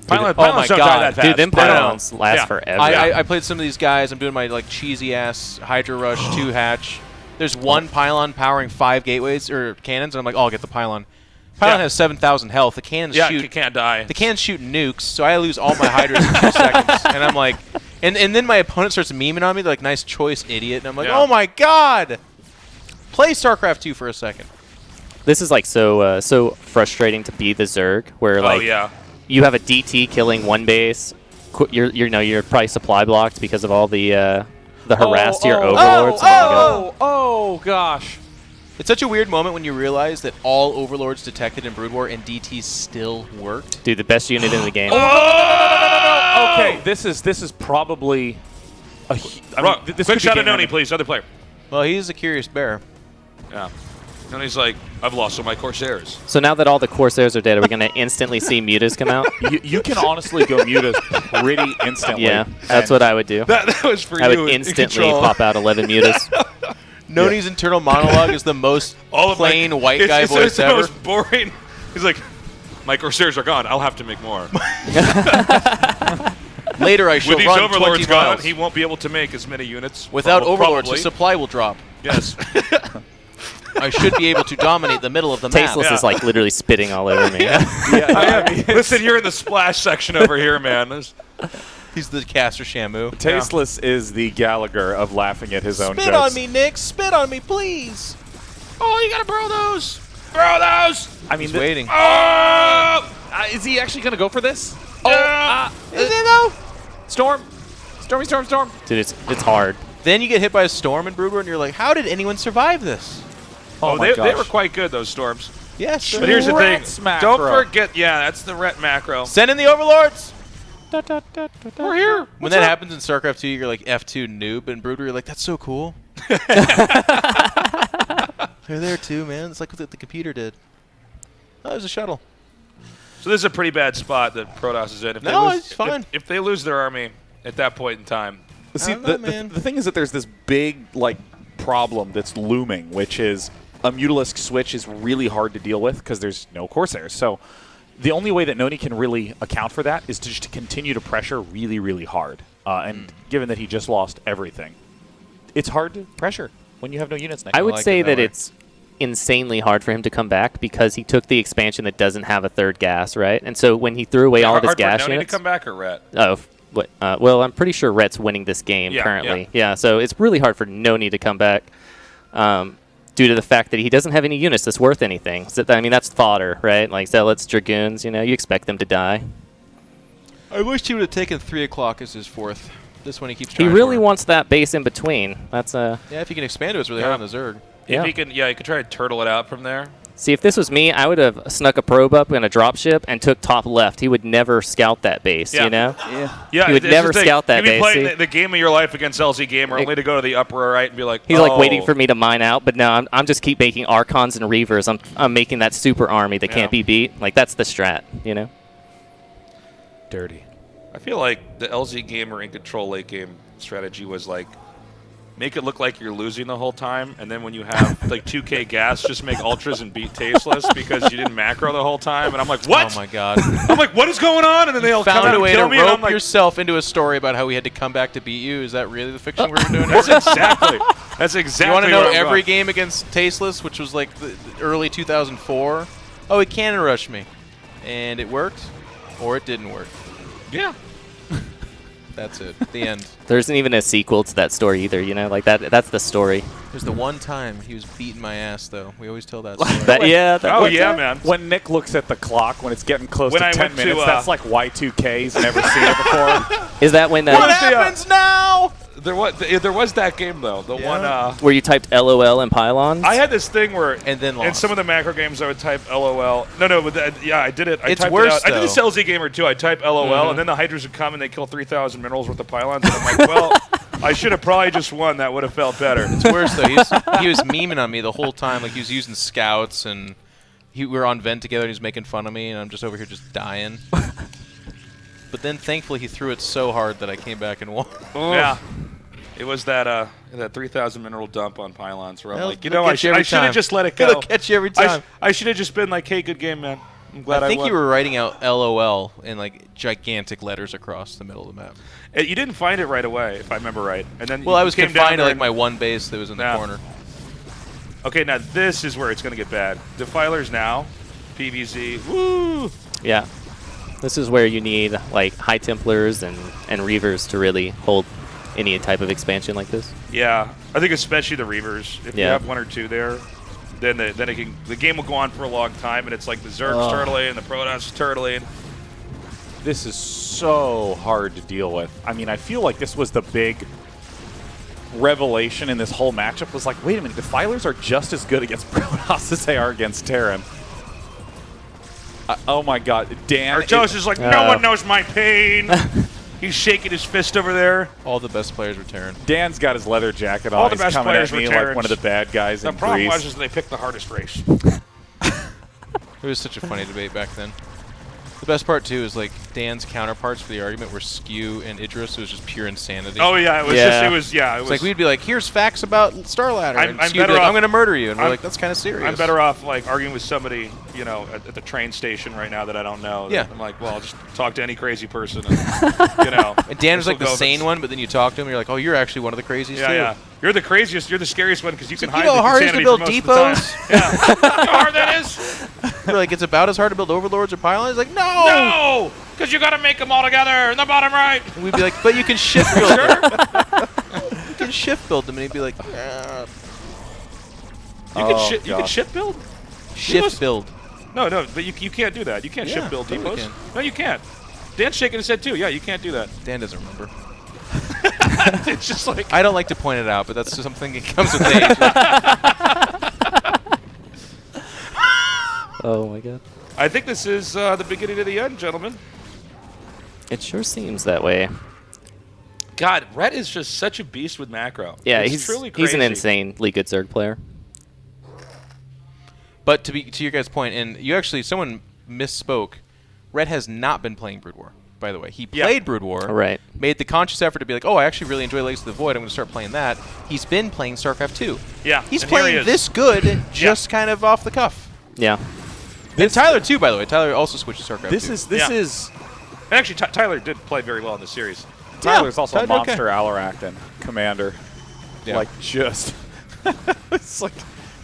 pylons oh my don't God. die that fast. Dude, them pylons last forever. I played some of these guys. I'm doing my cheesy-ass Hydra Rush 2-hatch. There's one pylon powering 5 gateways or cannons, and I'm like, oh, I'll get the pylon. Pylon has 7,000 health. The cannons shoot. You can't die. The cannons shoot nukes, so I lose all my Hydras in 2 seconds. And I'm like, and then my opponent starts memeing on me. They're like, nice choice, idiot. And I'm like, oh my God! Play StarCraft 2 for a second. This is like so frustrating to be the Zerg, where like you have a DT killing one base. You're probably supply blocked because of all the harass to your overlords. Oh gosh. It's such a weird moment when you realize that all Overlords detected in Brood War and DT still worked. Dude, the best unit in the game. Okay, this is probably a Quick shot of Noni, please. Other player. Well, he's a curious bear. Yeah. And he's like, I've lost all my Corsairs. So now that all the Corsairs are dead, are we going to instantly see Mutas come out? You can honestly go Mutas pretty instantly. Yeah, that's what I would do. That was for I you. would in instantly control. pop out 11 Mutas. Noni's internal monologue is the most plain white guy voice it's the ever. most boring. He's like, my Corsairs are gone. I'll have to make more. Later, I shall With these run Overlords 20 gone, miles. he won't be able to make as many units. Without Probably. Overlords, the supply will drop. Yes. I should be able to dominate the middle of the map. Tasteless is like literally spitting all over me. Listen, you're in the splash section over here, man. He's the caster Shamu. Tasteless is the Gallagher of laughing at his own jokes. Spit on me, Nick. Spit on me, please. Oh, you gotta burrow those. Burrow those. I mean, He's waiting. Oh! Is he actually going to go for this? Is it though? Storm. Storm. Dude, it's hard. Then you get hit by a storm in Brood War, and you're like, how did anyone survive this? Oh, they were quite good, those storms. Yes. But here's the thing. Macro. Don't forget, that's the Ret macro. Send in the Overlords. We're here. When that happens in StarCraft 2, you're like F2 noob, and Brood War, you're like, that's so cool. They're there too, man. It's like what the computer did. Oh, there's a shuttle. So this is a pretty bad spot that Protoss is in. If No, they lose, it's fine. If they lose their army at that point in time. See, I don't know, the thing is that there's this big problem that's looming, which is a Mutalisk switch is really hard to deal with because there's no Corsairs. So the only way that Noni can really account for that is to just continue to pressure really, really hard. And given that he just lost everything, it's hard to pressure when you have no units next. I would say that it's insanely hard for him to come back because he took the expansion that doesn't have a third gas, right? And so when he threw away all of his gas Noni units, to come back or Ret? Oh, what? Well, I'm pretty sure Ret's winning this game currently. Yeah, so it's really hard for Noni to come back due to the fact that he doesn't have any units that's worth anything. So, I mean, that's fodder, right? Like Zealots, Dragoons, you expect them to die. I wish he would have taken 3 o'clock as his fourth. This one he keeps trying He really for. wants that base in between. That's Yeah, if he can expand it, it's really hard on the Zerg. If he can, he could try to turtle it out from there. See, if this was me, I would have snuck a probe up in a dropship and took top left. He would never scout that base, Yeah. Yeah, He would never scout that base. You'd be playing see? the game of your life against LZ Gamer, only to go to the upper right and be like, He's like waiting for me to mine out, but no, I'm just keep making Archons and Reavers. I'm making that super army that can't be beat. Like, that's the strat, Dirty. I feel like the LZ Gamer in control late game strategy was like, make it look like you're losing the whole time, and then when you have like 2k gas, just make ultras and beat Tasteless because you didn't macro the whole time. And I'm like, what? Oh my god! I'm like, what is going on? And then they all come Found out a and way to kill me. And I'm rope like, yourself into a story about how we had to come back to beat you. Is that really the fiction we were doing? That's exactly. That's exactly. You want to know where I'm every going. game against Tasteless, which was like the early 2004? Oh, he cannon rushed me, and it worked, or it didn't work. Yeah. That's it. The end. There isn't even a sequel to that story either, Like, that's the story. There's the one time he was beating my ass, though. We always tell that story. Man. When Nick looks at the clock, when it's getting close When to I 10 went to, minutes, that's like Y2K. He's never seen it before. Is that when What happens now? There was that game though. The one where you typed LOL and pylons? I had this thing where and then in some of the macro games I would type LOL. No, but I did it. I It's typed worse, it out. I did this though. LZ Gamer too. I type LOL, and then the Hydras would come and they kill 3,000 minerals worth of pylons. And I'm like, well, I should have probably just won. That would have felt better. It's worse though. He was memeing on me the whole time. Like he was using scouts, and we were on vent together. And he was making fun of me, and I'm just over here just dying. But then thankfully he threw it so hard that I came back and won. Yeah. It was that 3,000 mineral dump on pylons where I'm Well, like, it'll I catch you every should have time. just let it go. It'll catch you every time. I should have just been like, hey, good game, man. I'm glad I think won. you were writing out LOL in like gigantic letters across the middle of the map. You didn't find it right away, if I remember right. And then Well, you I was came confined down to there like my one base that was in the corner. Okay, now this is where it's going to get bad. Defilers now, PVZ, woo! Yeah. This is where you need like High Templars and Reavers to really hold any type of expansion like this. Yeah, I think especially the Reavers. If you Yeah. have one or two there, then the game will go on for a long time, and it's like the Zerg's turtling and the Protoss turtling. This is so hard to deal with. I mean, I feel like this was the big revelation in this whole matchup was like, wait a minute, Defilers are just as good against Protoss as they are against Terran. Oh my God, Dan. Artos is like, no one knows my pain. He's shaking his fist over there. All the best players were Terran. Dan's got his leather jacket on. All the He's best coming players at me were like Terrans. one of the bad guys The in problem Greece. was they picked the hardest race. It was such a funny debate back then. The best part, too, is like Dan's counterparts for the argument were Skew and Idris. It was just pure insanity. Oh, yeah. It was like we'd be like, here's facts about Starladder. I'm And Skew'd be like, I'm going to murder you. And we're like, that's kind of serious. I'm better off like arguing with somebody, you know, at the train station right now that I don't know. Yeah. I'm like, well, I'll just talk to any crazy person. And, you know. And Dan was like this'll the go if sane one, but then you talk to him, and you're like, oh, you're actually one of the craziest, Yeah, too. yeah. You're the craziest. You're the scariest one because you can You hide know the how hard it is to insanity build for most depots? of the time. Yeah. You know how hard that is? You're like, it's about as hard to build overlords or pylons? Like, no! No! Because you got to make them all together in the bottom right. And we'd be like, but you can shift build them. You can shift build them, and he'd be like, You can shift build? shift build. No, but you can't do that. You can't shift build totally depots. can. No, you can't. Dan's shaking his head too. Yeah, you can't do that. Dan doesn't remember. It's just like I don't like to point it out, but that's something that comes with age. Oh my God. I think this is the beginning of the end, gentlemen. It sure seems that way. God, Rhett is just such a beast with macro. Yeah, It's he's truly he's an crazy. insanely good Zerg player. But to your guys' point, and you actually, someone misspoke. Red has not been playing Brood War, by the way. He played Brood War. Right. Made the conscious effort to be like, oh, I actually really enjoy Legacy of the Void. I'm going to start playing that. He's been playing StarCraft 2. Yeah. He's and here playing he is. this good, just kind of off the cuff. Yeah. And Tyler, too, by the way. Tyler also switched to StarCraft 2. This is. And actually, Tyler did play very well in this series. Tyler's also a Tyler, monster Alarakton commander. Yeah. Like, just. It's like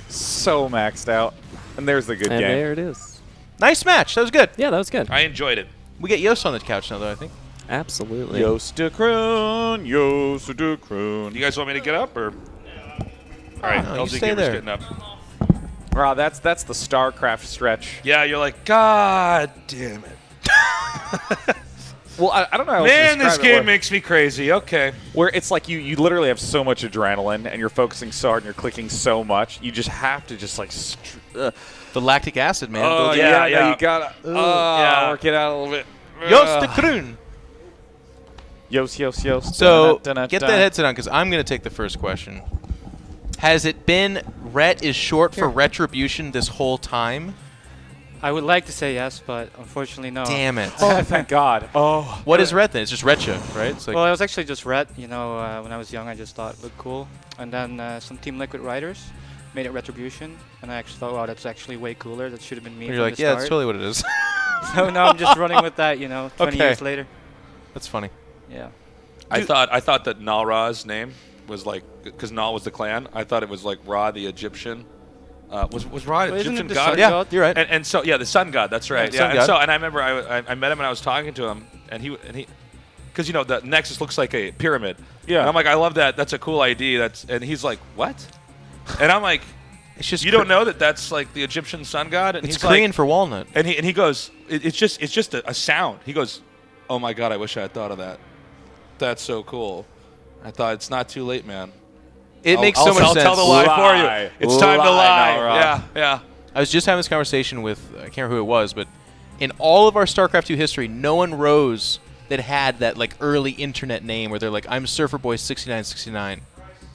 so maxed out. And there's the good And game. there it is. Nice match. That was good. Yeah, that was good. I enjoyed it. We get Yost on the couch now, though, I think. Absolutely. Yost de Kroon, Yost de Kroon. You guys want me to get up or? All right, No, you LG stay Gamer's there. getting up. Wow, that's the StarCraft stretch. Yeah, you're like, God damn it. Well, I don't know. how else to Man, this describe it, game where- makes me crazy. Okay. Where it's like you literally have so much adrenaline and you're focusing so hard and you're clicking so much, you just have to just like. The lactic acid, man. Oh, Build yeah, No, you gotta work it out a little bit. Yost de Kroon. Yost. So, Dun-dun-dun-dun. get that headset on, because I'm going to take the first question. Has it been Ret is short for retribution this whole time? I would like to say yes, but unfortunately no. Damn it. Oh, thank God. Oh. What is Ret then? It's just Retcha, right? It's like Well, it was actually just Ret. You know, when I was young, I just thought it looked cool. And then some Team Liquid writers made it Retribution. And I actually thought, wow, that's actually way cooler. That should have been me you're from like, the yeah, start. that's totally what it is. So now I'm just running with that, you know, 20 Okay. years later. That's funny. Yeah. I thought that Nalra's name was like, because Nal was the clan, I thought it was like Ra the Egyptian. Was Ra Well, isn't Egyptian it the god? sun god? You're right. And so yeah, the sun god. That's right. Yeah, Yeah. sun And god. so I remember I met him and I was talking to him and he because you know the Nexus looks like a pyramid. Yeah. And I'm like, I love that. That's a cool ID. And he's like, what? And I'm like, It's just you don't know that's like the Egyptian sun god? And It's he's Korean like, for walnut. And he goes, it's just a sound. He goes, oh my God, I wish I had thought of that. That's so cool. I thought it's not too late, man. It makes so much I'll sense. tell the lie for you. It's time to lie. Nalra. Yeah. I was just having this conversation with, I can't remember who it was, but in all of our StarCraft 2 history, no one rose that had that like early internet name where they're like, I'm Surfer Boy 6969.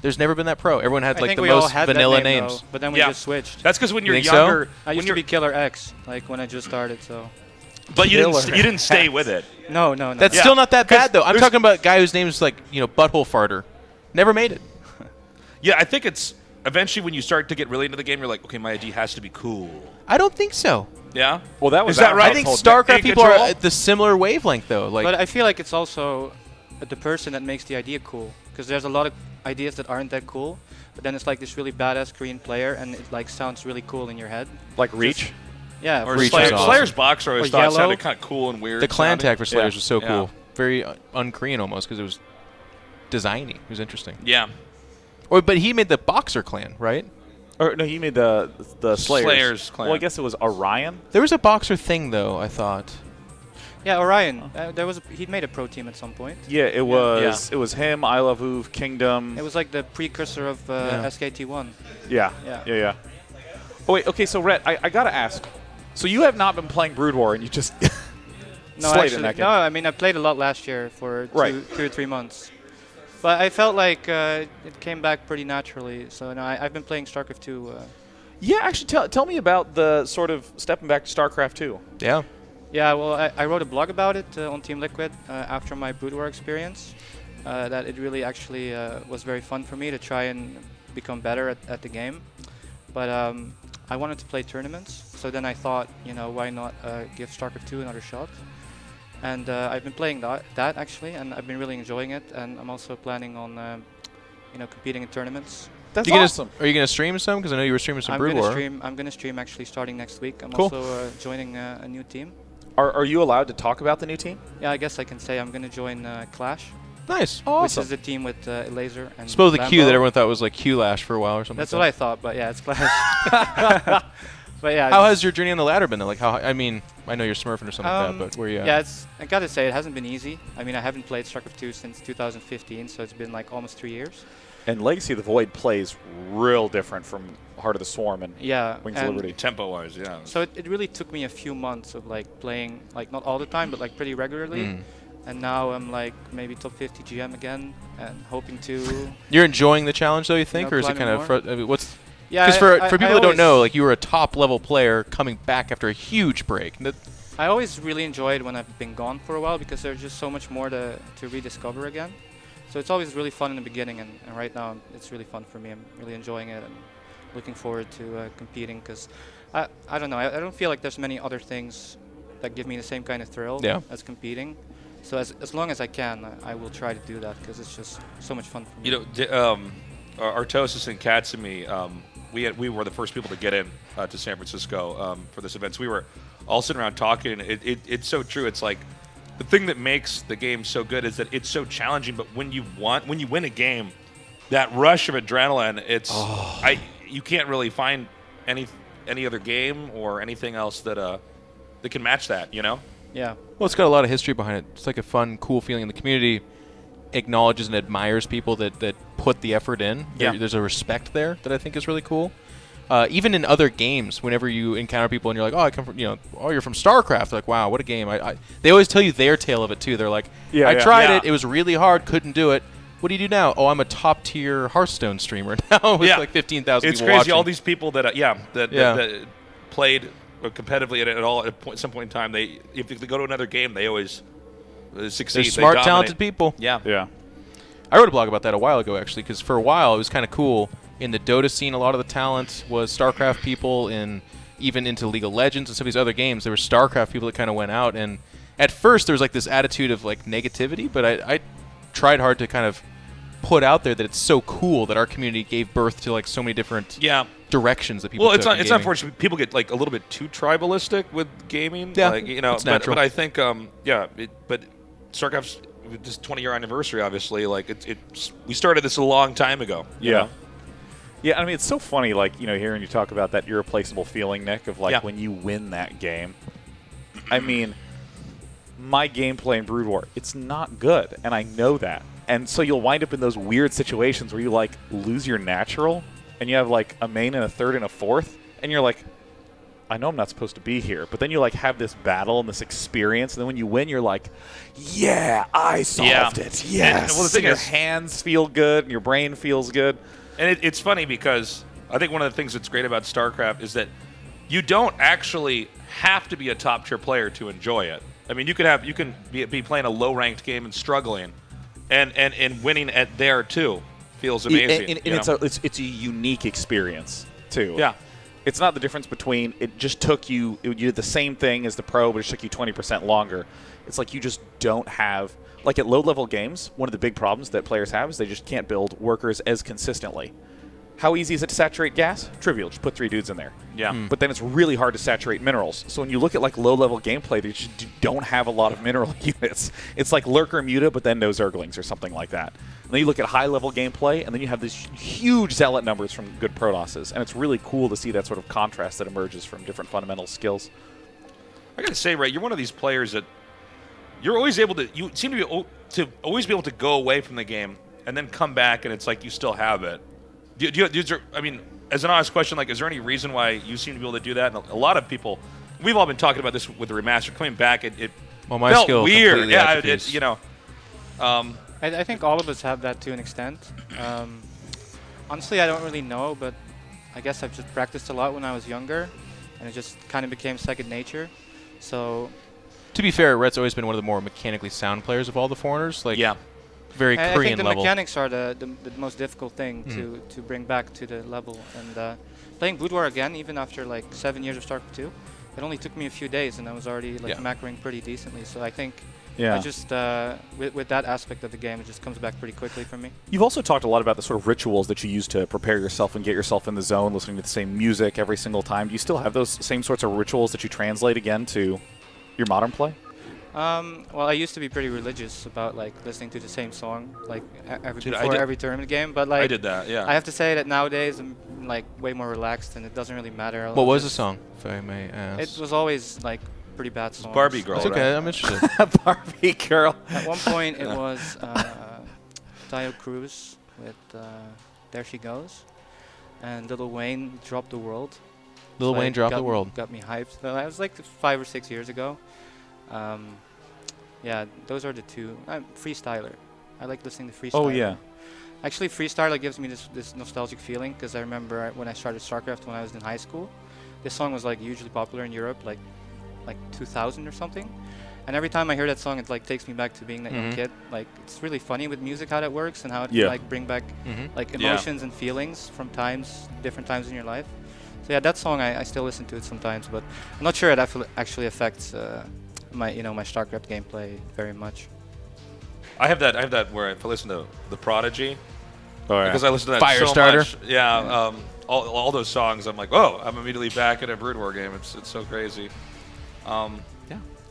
There's never been that pro. Everyone had I like think the we all most had that vanilla name, names. though, but then we Yeah. just switched. That's because when you're think so? younger, I used to be Killer X, like when I just started, so. but you didn't stay with it. No. That's Yeah. still not that bad though. I'm there's- talking about a guy whose name's like, Butthole Farter. Never made it. Yeah, I think it's eventually when you start to get really into the game, you're like, okay, my ID has to be cool. I don't think so. Yeah. Well, that was Is that our right? I think household StarCraft Take people are control? at the similar wavelength though. Like, But I feel like it's also the person that makes the idea cool. Because there's a lot of ideas that aren't that cool, but then it's like this really badass Korean player, and it like sounds really cool in your head. Like Reach? Yeah. Or Reach Slayer, is awesome. Slayer's boxer I always Or thought Yellow. sounded kind of cool and weird. the clan sounding. tag for Slayers Yeah. was so Yeah. cool. Very un-Korean almost because it was designy. It was interesting. Yeah. But he made the Boxer clan, right? Or no, he made the Slayers. Slayers clan. Well, I guess it was Orion. There was a Boxer thing though, I thought. Yeah, Orion. He made a pro team at some point. Yeah, it was him, I Love Oov, Kingdom. It was like the precursor of SKT1. Yeah. Yeah. Oh wait, okay, so Rhett, I gotta ask. So you have not been playing Brood War, and you just No, I mean I played a lot last year for 2 or 3 months, but I felt like it came back pretty naturally. So no, I've been playing StarCraft 2. Yeah, actually, tell me about the sort of stepping back to StarCraft 2. Yeah. Yeah, well, I wrote a blog about it on Team Liquid after my Brood War experience. That it really actually was very fun for me to try and become better at the game, but I wanted to play tournaments. So then I thought, why not give StarCraft 2 another shot? And I've been playing that actually, and I've been really enjoying it. And I'm also planning on, competing in tournaments. That's awesome. Are you gonna stream some? Because I know you were streaming some Brood War. I'm gonna stream actually starting next week. I'm cool. also joining a new team. Are you allowed to talk about the new team? Yeah, I guess I can say I'm gonna join Clash. Nice. Awesome. Which is the team with Laser and Suppose the Lambo. Q that everyone thought was like Q-Lash for a while or something. That's like what that. I thought, but yeah, it's Clash. But yeah. How has your journey on the ladder been? Like, I mean, I know you're smurfing or something like that, but where you at? Yeah, I gotta say, it hasn't been easy. I mean, I haven't played StarCraft 2 since 2015, so it's been like almost 3 years. And Legacy of the Void plays real different from Heart of the Swarm and Wings of Liberty. Tempo-wise, yeah. So it really took me a few months of like playing, like not all the time, but like pretty regularly. And now I'm like maybe top 50 GM again, and hoping to. You're enjoying the challenge, though, you think, or is it kind of? I mean, what's? Yeah. Because for people that don't know, like you were a top level player coming back after a huge break. I always really enjoyed when I've been gone for a while because there's just so much more to rediscover again. So it's always really fun in the beginning, and right now it's really fun for me. I'm really enjoying it and looking forward to competing because I don't know. I don't feel like there's many other things that give me the same kind of thrill as competing. So as long as I can, I will try to do that because it's just so much fun for me. Artosis and Katsumi, we were the first people to get in to San Francisco for this event. So we were all sitting around talking. It's so true. It's like the thing that makes the game so good is that it's so challenging. But when you win a game, that rush of adrenaline, you can't really find any other game or anything else that can match that. Yeah. Well, it's got a lot of history behind it. It's like a fun, cool feeling. And the community acknowledges and admires people that put the effort in. Yeah. There's a respect there that I think is really cool. Even in other games, whenever you encounter people and you're like, oh, I come from, you're from StarCraft. They're like, wow, what a game. They always tell you their tale of it, too. They're like, I tried it. It was really hard. Couldn't do it. What do you do now? Oh, I'm a top-tier Hearthstone streamer now with like 15,000 people It's crazy. watching. All these people that played competitively at some point in time, if they go to another game, they always succeed. They're smart, talented people. Yeah. I wrote a blog about that a while ago, actually, because for a while it was kind of cool. In the Dota scene, a lot of the talent was StarCraft people, even into League of Legends and some of these other games. There were StarCraft people that kind of went out, and at first there was like this attitude of like negativity, but I tried hard to kind of put out there that it's so cool that our community gave birth to like so many different directions that people took in it's gaming. unfortunate people get like a little bit too tribalistic with gaming. Yeah, it's natural. But I think but StarCraft's this 20-year anniversary, obviously, like we started this a long time ago. you know? Yeah, I mean, it's so funny, like, hearing you talk about that irreplaceable feeling, Nick, of, like, when you win that game. I mean, my gameplay in Brood War, it's not good, and I know that. And so you'll wind up in those weird situations where you, like, lose your natural, and you have, like, a main and a third and a fourth, and you're like, I know I'm not supposed to be here. But then you, like, have this battle and this experience, and then when you win, you're like, yeah, I solved it. Yes. Well, the thing your is, hands feel good, and your brain feels good. And it's funny because I think one of the things that's great about StarCraft is that you don't actually have to be a top-tier player to enjoy it. I mean, you can be playing a low-ranked game and struggling, and winning at there too feels amazing. And it's a unique experience too. Yeah. It's not the difference between you did the same thing as the pro, but it took you 20% longer. It's like you just don't have. Like at low-level games, one of the big problems that players have is they just can't build workers as consistently. How easy is it to saturate gas? Trivial. Just put 3 dudes in there. Yeah. But then it's really hard to saturate minerals. So when you look at like low-level gameplay, they just don't have a lot of mineral units. It's like Lurker Muta, but then no Zerglings or something like that. And then you look at high-level gameplay, and then you have these huge Zealot numbers from good Protosses. And it's really cool to see that sort of contrast that emerges from different fundamental skills. I got to say, Ray, you're one of these players that you're always able to. You seem to always be able to go away from the game and then come back, and it's like you still have it. I mean, as an honest question, like, is there any reason why you seem to be able to do that? And a lot of people, we've all been talking about this with the remaster coming back. It my felt skill weird. Yeah, atrophies. I think all of us have that to an extent. Honestly, I don't really know, but I guess I've just practiced a lot when I was younger, and it just kind of became second nature. So, to be fair, Rhett's always been one of the more mechanically sound players of all the foreigners. Like, very Korean I think the level. mechanics are the most difficult thing to bring back to the level. And playing Brood War again, even after like 7 years of StarCraft 2, it only took me a few days, and I was already like macroing pretty decently. So I think I just with that aspect of the game, it just comes back pretty quickly for me. You've also talked a lot about the sort of rituals that you use to prepare yourself and get yourself in the zone, listening to the same music every single time. Do you still have those same sorts of rituals that you translate again to your modern play? Well, I used to be pretty religious about like listening to the same song like every tournament game, but like I did that. Yeah. I have to say that nowadays I'm like way more relaxed, and it doesn't really matter. What was the song, if I may ask? It was always like pretty bad songs. Barbie Girl. It's okay, I'm interested. Barbie Girl. At one point, it was Tayo Cruz with "There She Goes," and Lil Wayne "Dropped the World." Lil Wayne "Dropped the World" got me hyped. That was like 5 or 6 years ago. Yeah, those are the two. Freestyler. I like listening to Freestyler. Oh yeah. Actually, Freestyler gives me this nostalgic feeling because I remember when I started StarCraft when I was in high school. This song was like hugely popular in Europe, like 2000 or something. And every time I hear that song, it like takes me back to being that young kid. Like, it's really funny with music how that works and how it can like bring back like emotions and feelings from different times in your life. So yeah, that song I still listen to it sometimes, but I'm not sure it actually affects my StarCraft gameplay very much. I have that where if I listen to The Prodigy, because I listen to that Firestarter. so much. Yeah, all those songs, I'm like, oh, I'm immediately back in a Brood War game. It's so crazy.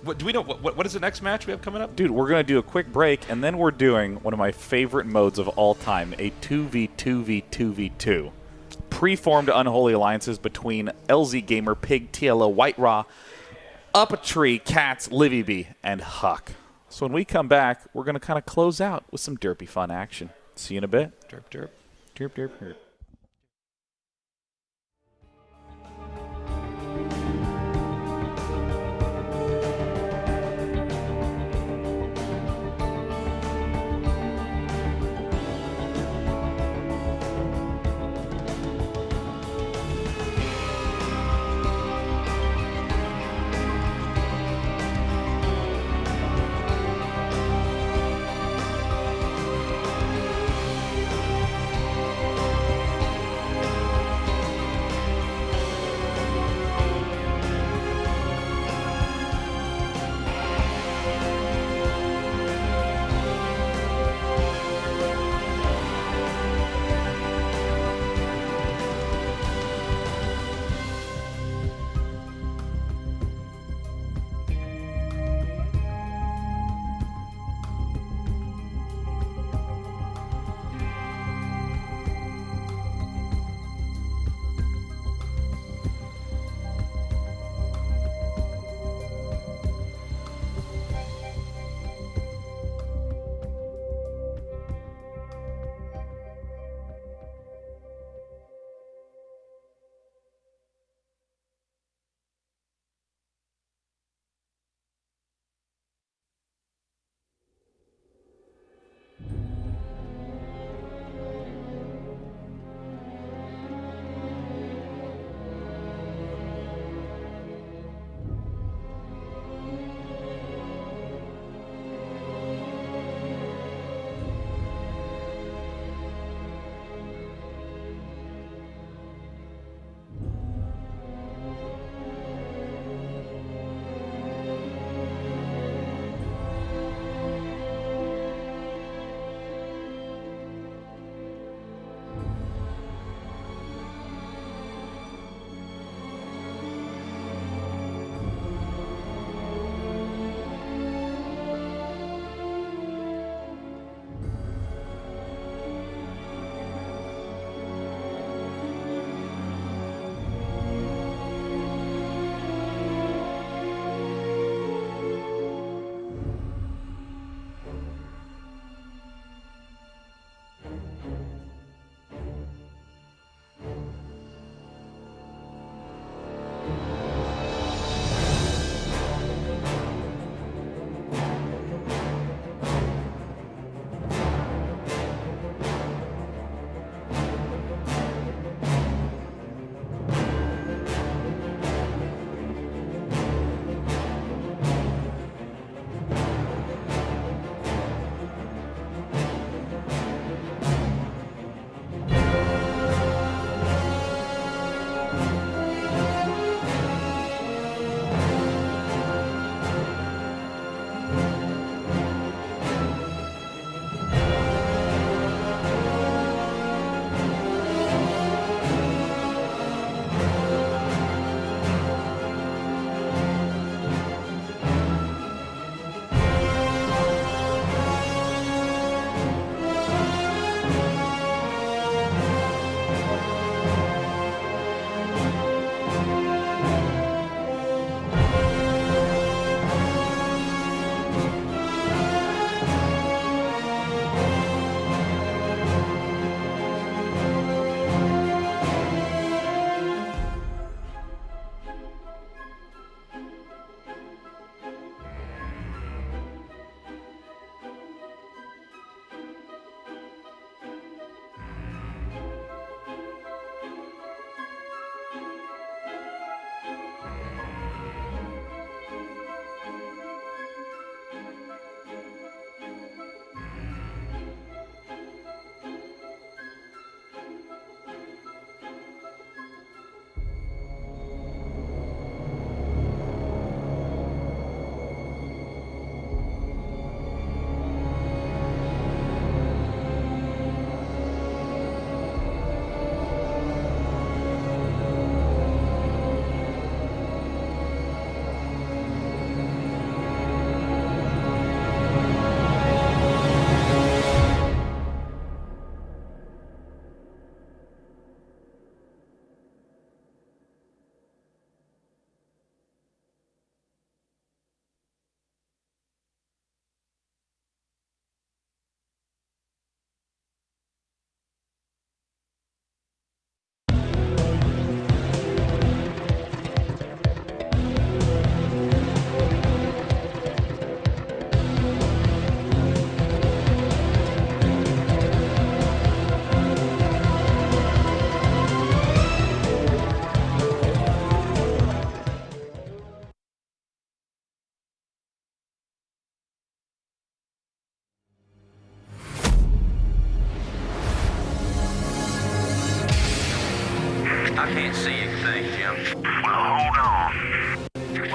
What do we know? What is the next match we have coming up? Dude, we're going to do a quick break, and then we're doing one of my favorite modes of all time, a 2v2v2v2. Preformed unholy alliances between LZ Gamer, Pig, TLO, White Raw, Up a Tree, Cats, Livy B, and Huck. So when we come back, we're going to kind of close out with some derpy fun action. See you in a bit. Derp, derp. Derp, derp, derp.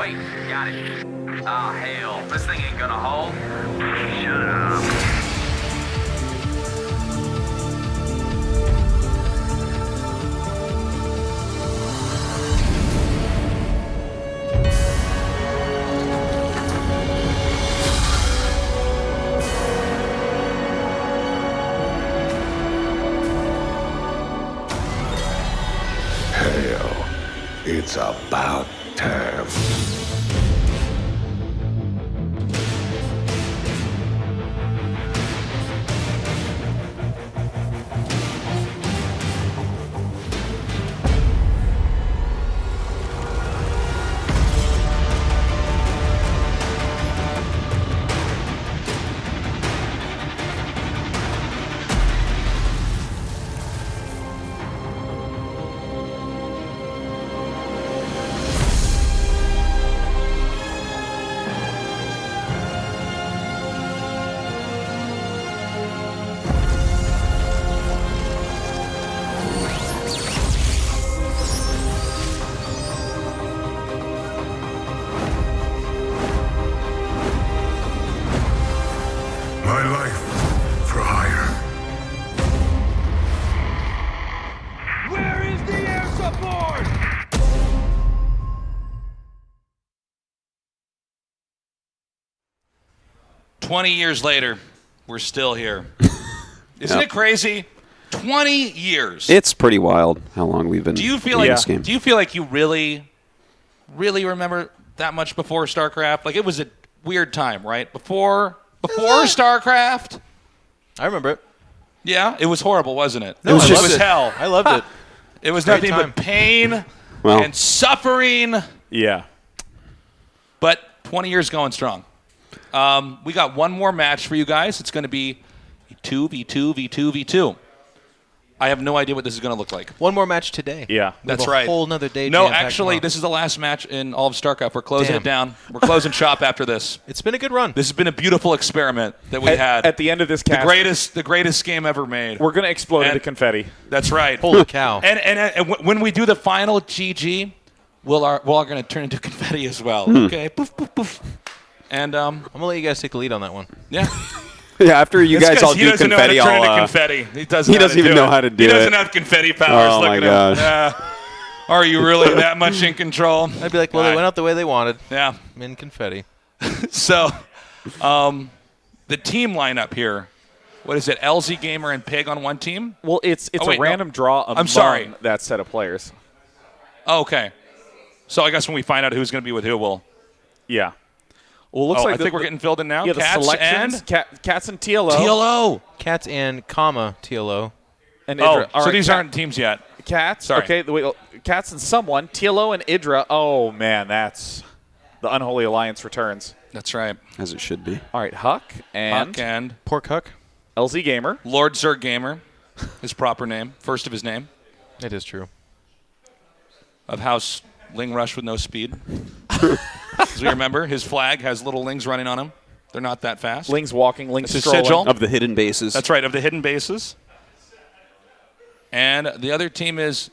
Wait, got it. Ah, hell. This thing ain't gonna hold. Shut up. Hail. It's about time. My life for hire. Where is the air support? Years later, we're still here. Isn't Yep. it crazy? 20 years. It's pretty wild how long we've been Do you feel in like this game. Do you feel like you really remember that much before StarCraft? Like it was a weird time, right? Before StarCraft? I remember it. Yeah, it was horrible, wasn't it? No, it I loved was it. hell. I loved it. It was Great nothing time. but pain Well. and suffering. Yeah. But 20 years going strong. We got one more match for you guys. It's going to be 2v2v2v2. I have no idea what this is going to look like. One more match today. Yeah. We have That's a right. whole nother day. No, jam-packed actually, tomorrow. this is the last match in all of StarCraft. We're closing Damn. it down. We're closing shop after this. It's been a good run. This has been a beautiful experiment that we had. At the end of this cast, the greatest game ever made. we're going to explode And- into confetti. That's right. Holy cow. And when we do the final GG, we're all going to turn into confetti as well. Okay. Poof, poof, poof. And I'm going to let you guys take the lead on that one. yeah. Yeah, after you It's guys 'cause all he do doesn't confetti, know how to turn I'll, into confetti. He doesn't, he doesn't even know how to do He it. doesn't have confetti powers. Oh, Look my at gosh. him. Are you really that much in control? I'd be like, well, they went out the way they wanted. Yeah. I'm in confetti. So, the team lineup here. What is it? LZ Gamer and Pig on one team? Well, it's Oh, wait, a random no. draw among I'm sorry. that set of players. Oh, okay. So I guess when we find out who's going to be with who, we'll. Yeah. Well, it looks like I think we're getting filled in now. Yeah, Cats the selections. and Cats and TLO. TLO. Cats and comma TLO. And Oh, Idra. All so right, these aren't teams yet. Cats. Sorry. Okay, wait, Cats and someone. TLO and Idra. Oh, man, that's the Unholy Alliance returns. That's right. as it should be. All right, Huck and Huck and Pork Huck. LZ Gamer. Lord Zerg Gamer, his proper name, first of his name, It is true. of House Ling Rush with no speed. As we remember, his flag has little lings running on him. They're not that fast. Ling's walking, Ling's It's a strolling. sigil. Of the hidden bases. That's right, of the hidden bases. And the other team is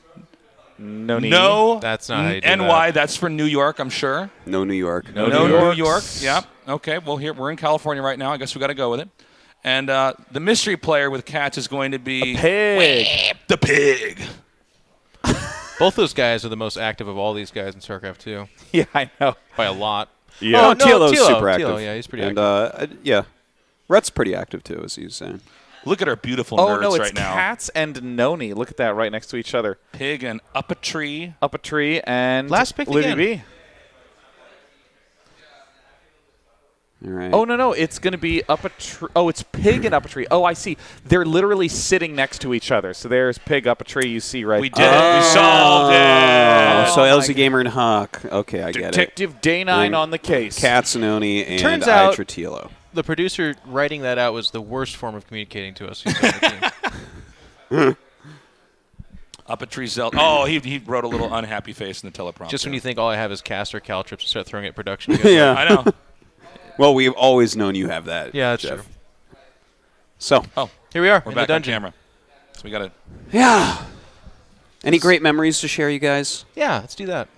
No. That's not how you do NY. That's for New York, I'm sure. No New York. No New York. Yep. Okay. Well, here we're in California right now. I guess we got to go with it. And the mystery player with Cats is going to be Pig. the Pig. Both those guys are the most active of all these guys in StarCraft 2. Yeah, I know. By a lot. Yeah. Oh, TLO's TLO, super active. TLO, yeah, he's pretty and, active. yeah. Rhett's pretty active, too, as he was saying. Look at our beautiful Oh, nerds no, it's right now. Cats and Noni. Look at that right next to each other. Pig and Up a Tree. Up a Tree and Last pick Livy again. B. All right. Oh, no, it's going to be Up a Tree. Oh, it's Pig and Up a Tree. Oh, I see. They're literally sitting next to each other. So there's Pig, Up a Tree, you see right We there. did it. We solved it. So LZ Gamer and Huck. Okay, I get it. Detective Day9 And on the case. Cats, Noni, and Turns out- Itra TLO. The producer writing that out was the worst form of communicating to us. Who's on the team. Up a Tree Zelda. Oh, he wrote a little unhappy face in the teleprompter. Just when you think all I have is caster caltrips, start throwing at production. You guys Yeah. I know. Well, we've always known you have that. Yeah, that's Jeff. true. So. Oh, here we are we're in back the dungeon. on camera. So we got to. Yeah. Any great memories to share, you guys? Yeah, let's do that.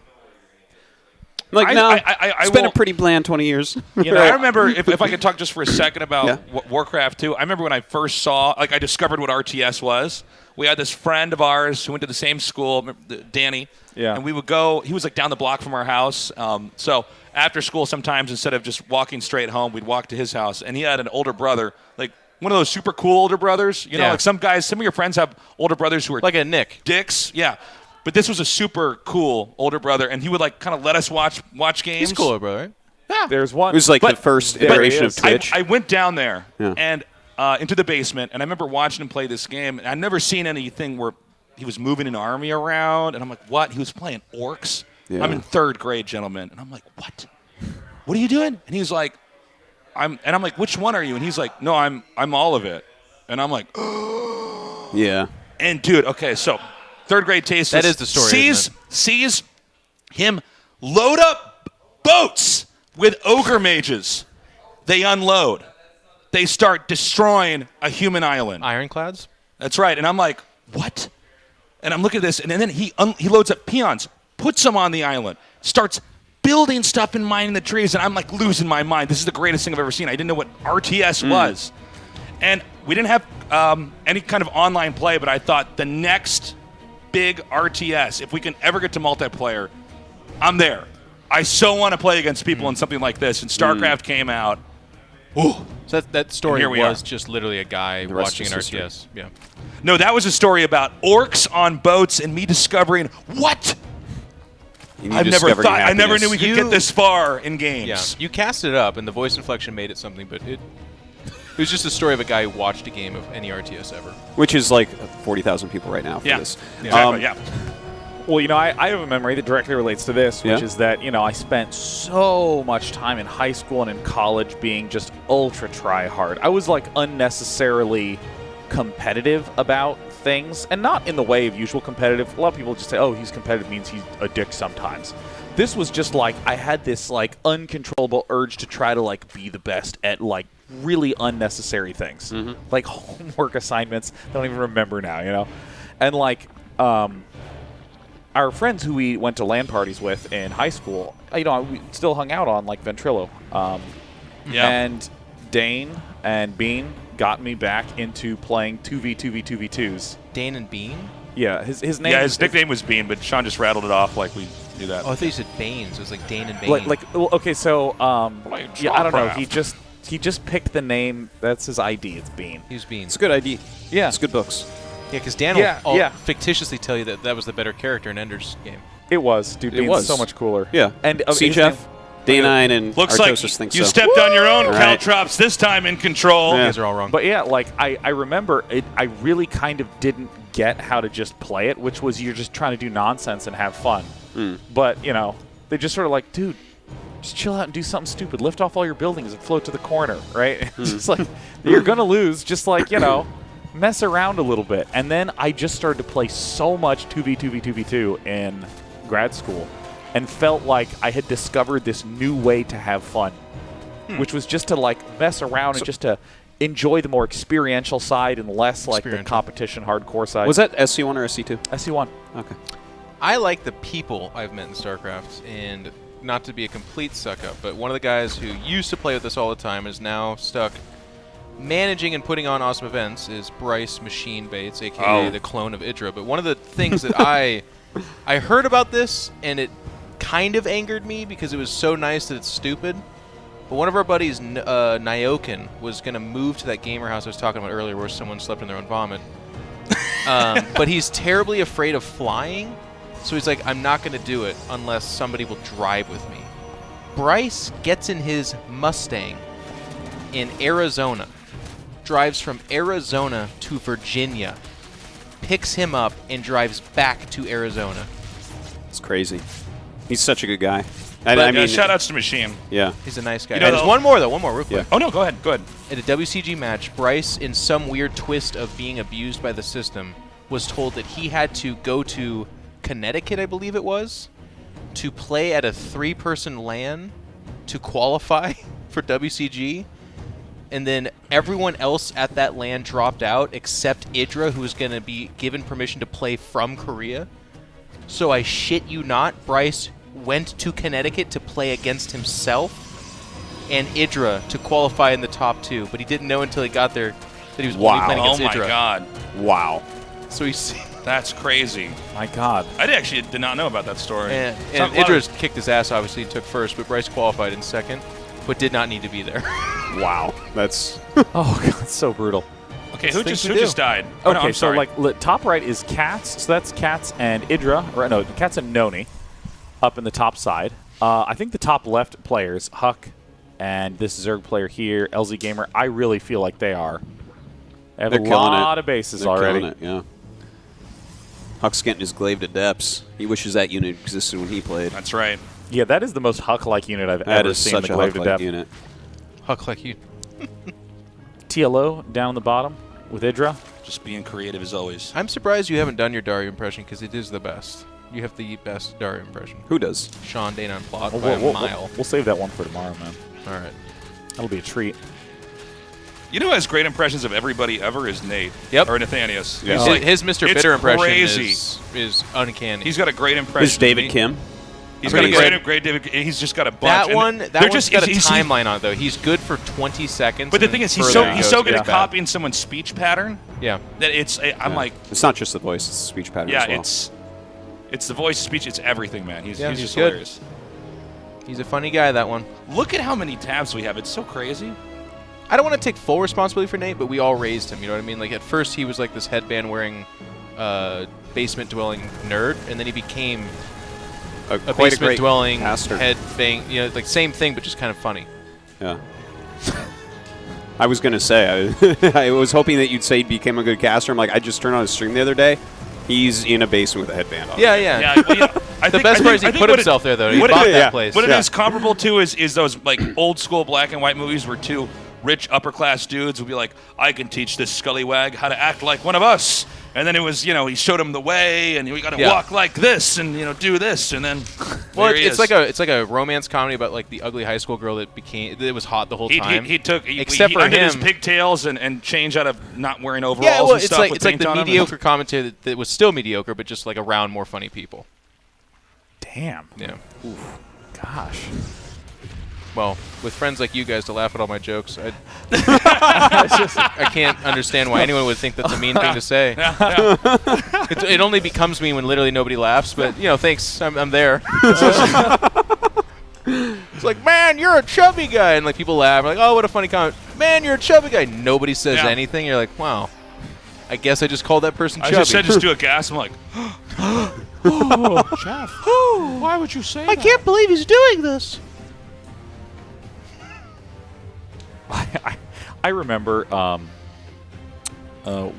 Like, no, it's been a pretty bland 20 years. You know, I remember, if I could talk just for a second about Warcraft 2, I remember when I first saw, like, I discovered what RTS was. We had this friend of ours who went to the same school, Danny, and we would go, he was, like, down the block from our house. So after school, sometimes, instead of just walking straight home, we'd walk to his house. And he had an older brother, like, one of those super cool older brothers. You know, like some guys, some of your friends have older brothers who are like a Nick. Dicks, yeah. But this was a super cool older brother, and he would like kind of let us watch games. He's a cool older brother, right? Yeah. There's one. It was like the first iteration of Twitch. I went down there and into the basement, and I remember watching him play this game. And I'd never seen anything where he was moving an army around, and I'm like, what? He was playing orcs? Yeah. I'm in 3rd grade, gentlemen. And I'm like, what? What are you doing? And he's like, I'm like, which one are you? And he's like, no, I'm all of it. And I'm like, yeah. And dude, okay, so 3rd grade taste. That is the story. Sees him load up boats with ogre mages. They unload. They start destroying a human island. Ironclads? That's right. And I'm like, what? And I'm looking at this, and then he loads up peons, puts them on the island, starts building stuff and mining the trees, and I'm like losing my mind. This is the greatest thing I've ever seen. I didn't know what RTS was. And we didn't have any kind of online play, but I thought the next big RTS, if we can ever get to multiplayer, I'm there. I so want to play against people in something like this. And StarCraft came out. Ooh. So that story was was just literally a guy watching an RTS. Yeah. No, that was a story about orcs on boats and me discovering what? I never knew we could get this far in games. Yeah. You cast it up, and the voice inflection made it something, but it was just a story of a guy who watched a game of any RTS ever. Which is like 40,000 people right now for this. Exactly, yeah. Well, you know, I have a memory that directly relates to this, which is that, you know, I spent so much time in high school and in college being just ultra try-hard. I was, like, unnecessarily competitive about things, and not in the way of usual competitive. A lot of people just say, oh, he's competitive means he's a dick sometimes. This was just, like, I had this, like, uncontrollable urge to try to, like, be the best at, like, really unnecessary things. Like homework assignments. I don't even remember now, you know? And, like, our friends who we went to LAN parties with in high school, you know, we still hung out on, like, Ventrilo. And Dane and Bean got me back into playing 2v2v2v2s. Dane and Bean? Yeah, his name. Yeah, his nickname was Bean, but Sean just rattled it off like we knew that. Oh, I thought you said Baines. It was like Dane and Bane. Well, okay, so yeah, I don't know. He just picked the name. That's his ID. It's Bean. He's Bean. It's a good ID. Yeah, it's good books. Yeah, because Dan will fictitiously tell you that was the better character in Ender's game. It was, dude. Bean's was so much cooler. Yeah, and C-Jeff, Day9, and looks Artosis like think you so. stepped on your own caltrops this time in control. You guys are all wrong. But yeah, like I remember it. I really kind of didn't get how to just play it, which was you're just trying to do nonsense and have fun. But you know, they just sort of like, dude, just chill out and do something stupid. Lift off all your buildings and float to the corner, right? It's just like you're gonna lose. Just like, you know, mess around a little bit. And then I just started to play so much 2v2v2v2 in grad school, and felt like I had discovered this new way to have fun, which was just to like mess around and just to enjoy the more experiential side and less like the competition hardcore side. Was that SC1 or SC2? SC1. Okay. I like the people I've met in StarCraft, and not to be a complete suck-up, but one of the guys who used to play with us all the time is now stuck managing and putting on awesome events is Bryce Machine Bates, a.k.a. the clone of Idra. But one of the things that I heard about this, and it kind of angered me because it was so nice that it's stupid. But one of our buddies, Nyokin, was going to move to that gamer house I was talking about earlier where someone slept in their own vomit. But he's terribly afraid of flying, so he's like, I'm not going to do it unless somebody will drive with me. Bryce gets in his Mustang in Arizona, drives from Arizona to Virginia, picks him up, and drives back to Arizona. It's crazy. He's such a good guy. I mean, shout outs to Machine. Yeah. He's a nice guy. You know, There's one more, real quick. Yeah. Oh, no, go ahead. At a WCG match, Bryce, in some weird twist of being abused by the system, was told that he had to go to Connecticut, I believe it was, to play at a 3-person LAN to qualify for WCG. And then everyone else at that LAN dropped out except Idra, who was going to be given permission to play from Korea. So I shit you not, Bryce went to Connecticut to play against himself and Idra to qualify in the top 2, but he didn't know until he got there that he was only playing against Idra. Oh my God! Wow. So he's That's crazy. My God. I actually did not know about that story. and Idra's kicked his ass, obviously, and took first, but Bryce qualified in second, but did not need to be there. Wow. That's oh God, so brutal. Okay, who just died? Okay, no, I'm so sorry. top right is Cats. So that's Cats and Idra, or no, Cats and Noni, up in the top side. I think the top left players, Huck, and this Zerg player here, LZ Gamer. I really feel like they have They're a killing lot it. of bases They're already. killing it, yeah. Huck's getting his glaive to depths. He wishes that unit existed when he played. That's right. Yeah, that is the most Huck-like unit I've That ever is seen. such The a glaive to Huck-like depth unit. Huck like you. TLO down in the bottom with Idra. Just being creative as always. I'm surprised you haven't done your Dario impression because it is the best. You have the best Dario impression. Who does? Sean Dana and Plot by a mile. We'll save that one for tomorrow, man. All right. That'll be a treat. You know who has great impressions of everybody ever is Nate. Yep. Or Nathanius. Yeah. His Mr. It's Bitter impression crazy. is uncanny. He's got a great impression. Is David Kim? He's got a great David. He's just got a bunch. That one's got a he's- timeline on it, though. He's good for 20 seconds. But the and thing is, then he's further so goes good at bad. copying someone's speech pattern. Yeah. That I'm like, it's not just the voice; it's the speech pattern yeah, as well. it's the voice, speech, it's everything, man. He's he's just good. hilarious. He's a funny guy, that one. Look at how many tabs we have. It's so crazy. I don't want to take full responsibility for Nate, but we all raised him. You know what I mean? Like at first he was like this headband wearing, basement dwelling nerd, and then he became a basement dwelling head bang. You know, like same thing, but just kind of funny. Yeah. I was gonna say I was hoping that you'd say he became a good caster. I'm like, I just turned on his stream the other day. He's in a basement with a headband on. Yeah, well, yeah. The best part is he put himself there, though. He bought that place. What it is comparable to is those like old school black and white movies where two rich upper class dudes would be like, I can teach this scallywag how to act like one of us. And then it was, he showed him the way, and we got to walk like this, and do this, and then it's like a romance comedy about like the ugly high school girl that was hot the whole time. He except for undid him, his pigtails and changed out of not wearing overalls. Yeah, well, and stuff it's like the mediocre commentary that was still mediocre, but just like around more funny people. Damn. Yeah. Oof. Gosh. Well, with friends like you guys to laugh at all my jokes, I can't understand why anyone would think that's a mean thing to say. It only becomes mean when literally nobody laughs, but, thanks, I'm there. It's like, man, you're a chubby guy. And, like, people laugh. Like, oh, what a funny comment. Man, you're a chubby guy. Nobody says anything. You're like, wow. I guess I just called that person chubby. I just said just do a gas. I'm like, oh, Jeff. Why would you say that? I can't believe he's doing this. I remember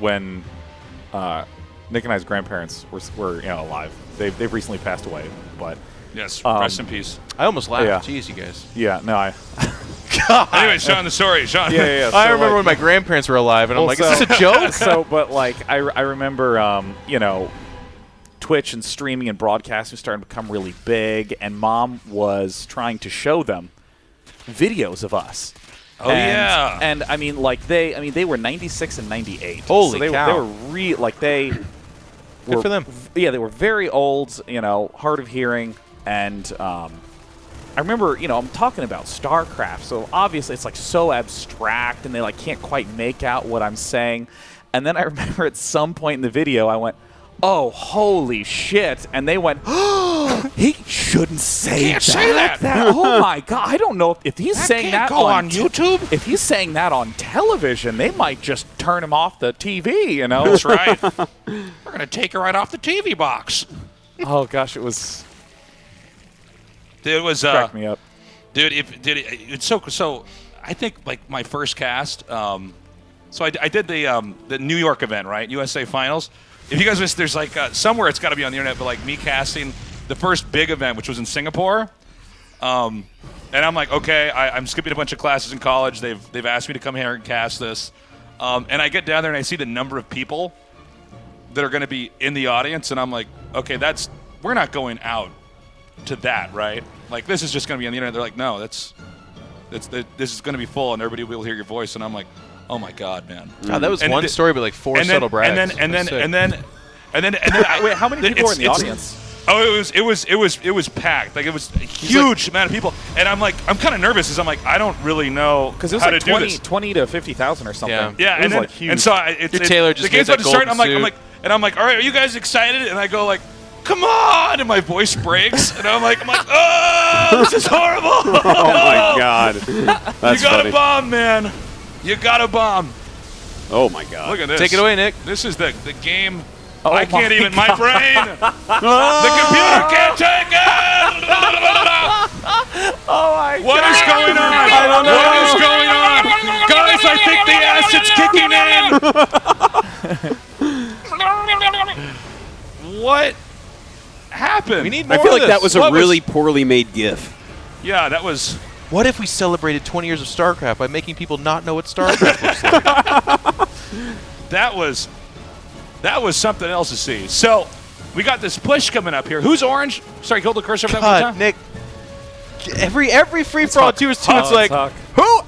when Nick and I's grandparents were alive. They've recently passed away, but yes, rest in peace. I almost laughed. Yeah. Jeez, you guys. Yeah, no, I. God. Anyway, Sean, the story, Sean. Yeah. I remember when my grandparents were alive, and I'm like, is this a joke? But like, I remember, Twitch and streaming and broadcasting starting to become really big, and Mom was trying to show them videos of us. Oh, yeah. And I mean, they were 96 and 98. Holy so cow. They were Good for them. Yeah, they were very old, hard of hearing. And I remember, I'm talking about StarCraft. So obviously it's like so abstract and they like can't quite make out what I'm saying. And then I remember at some point in the video, I went, oh, holy shit. And they went, oh, he shouldn't say Can't say that. Oh, my God. I don't know if he's saying that go on YouTube. If he's saying that on television, they might just turn him off the TV, That's right. We're going to take her right off the TV box. Oh, gosh, it was... Dude, it was... cracked me up. Dude, it's so... I think, like, my first cast... so I did the New York event, right? USA Finals. If you guys miss, there's like somewhere it's got to be on the internet, but like me casting the first big event, which was in Singapore, and I'm like, okay, I'm skipping a bunch of classes in college. They've asked me to come here and cast this, and I get down there and I see the number of people that are going to be in the audience, and I'm like, okay, we're not going out to that, right? Like this is just going to be on the internet. They're like, no, this is going to be full, and everybody will hear your voice, and I'm like, oh my God, man! God, that was one story, but like four subtle brags. And then, Wait, how many people were in the audience? Oh, it was packed. Like it was a huge amount of people, and I'm kind of nervous because I'm like, I don't really know because it was how like to do this. 20 to 50,000 or something. Yeah, and then, like huge. and so Taylor just the game's made about that to start. golden I'm like, all right, are you guys excited? And I go like, come on, and my voice breaks, and I'm like, oh, this is horrible. Oh my God, that's you got funny. a bomb, man. You got a bomb. Oh my God. Look at this. Take it away, Nick. This is the game. Oh I can't my even. God. My brain. The computer can't take it. Oh my What God. is going on? I don't know. What is going on? Guys, I think the acid's kicking in. What happened? We need more I feel of like that this. was a really poorly made GIF. Yeah, that was. What if we celebrated 20 years of StarCraft by making people not know what StarCraft looks like? That was something else to see. So, we got this push coming up here. Who's orange? Sorry, hold the cursor for that one time. Nick. Every free for all 2 is 2. It's like Huck.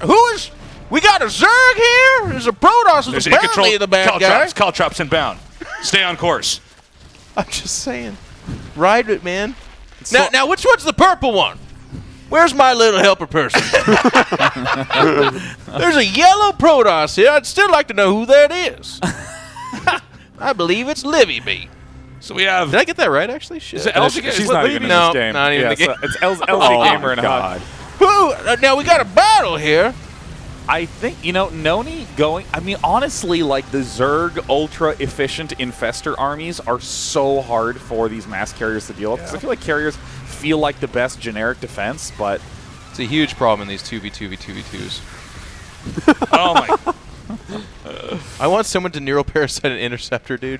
who is? We got a Zerg here. There's a Protoss. There's There's apparently the bad guy. Call traps inbound. Stay on course. I'm just saying. Ride it, man. Now, which one's the purple one? Where's my little helper person? There's a yellow Protoss here. I'd still like to know who that is. I believe it's Livy B. So we have. Did I get that right? Actually, shit. Is it LG? She's not even in this game. Not even Yeah, the game. so it's LG Oh Gamer my and God. Huck. Now we got a battle here. I think, Noni going... I mean, honestly, like, the Zerg ultra-efficient Infestor armies are so hard for these mass carriers to deal with. Because I feel like carriers feel like the best generic defense, but... It's a huge problem in these 2v2v2v2s. Oh, my... I want someone to neuroparasite an interceptor, dude.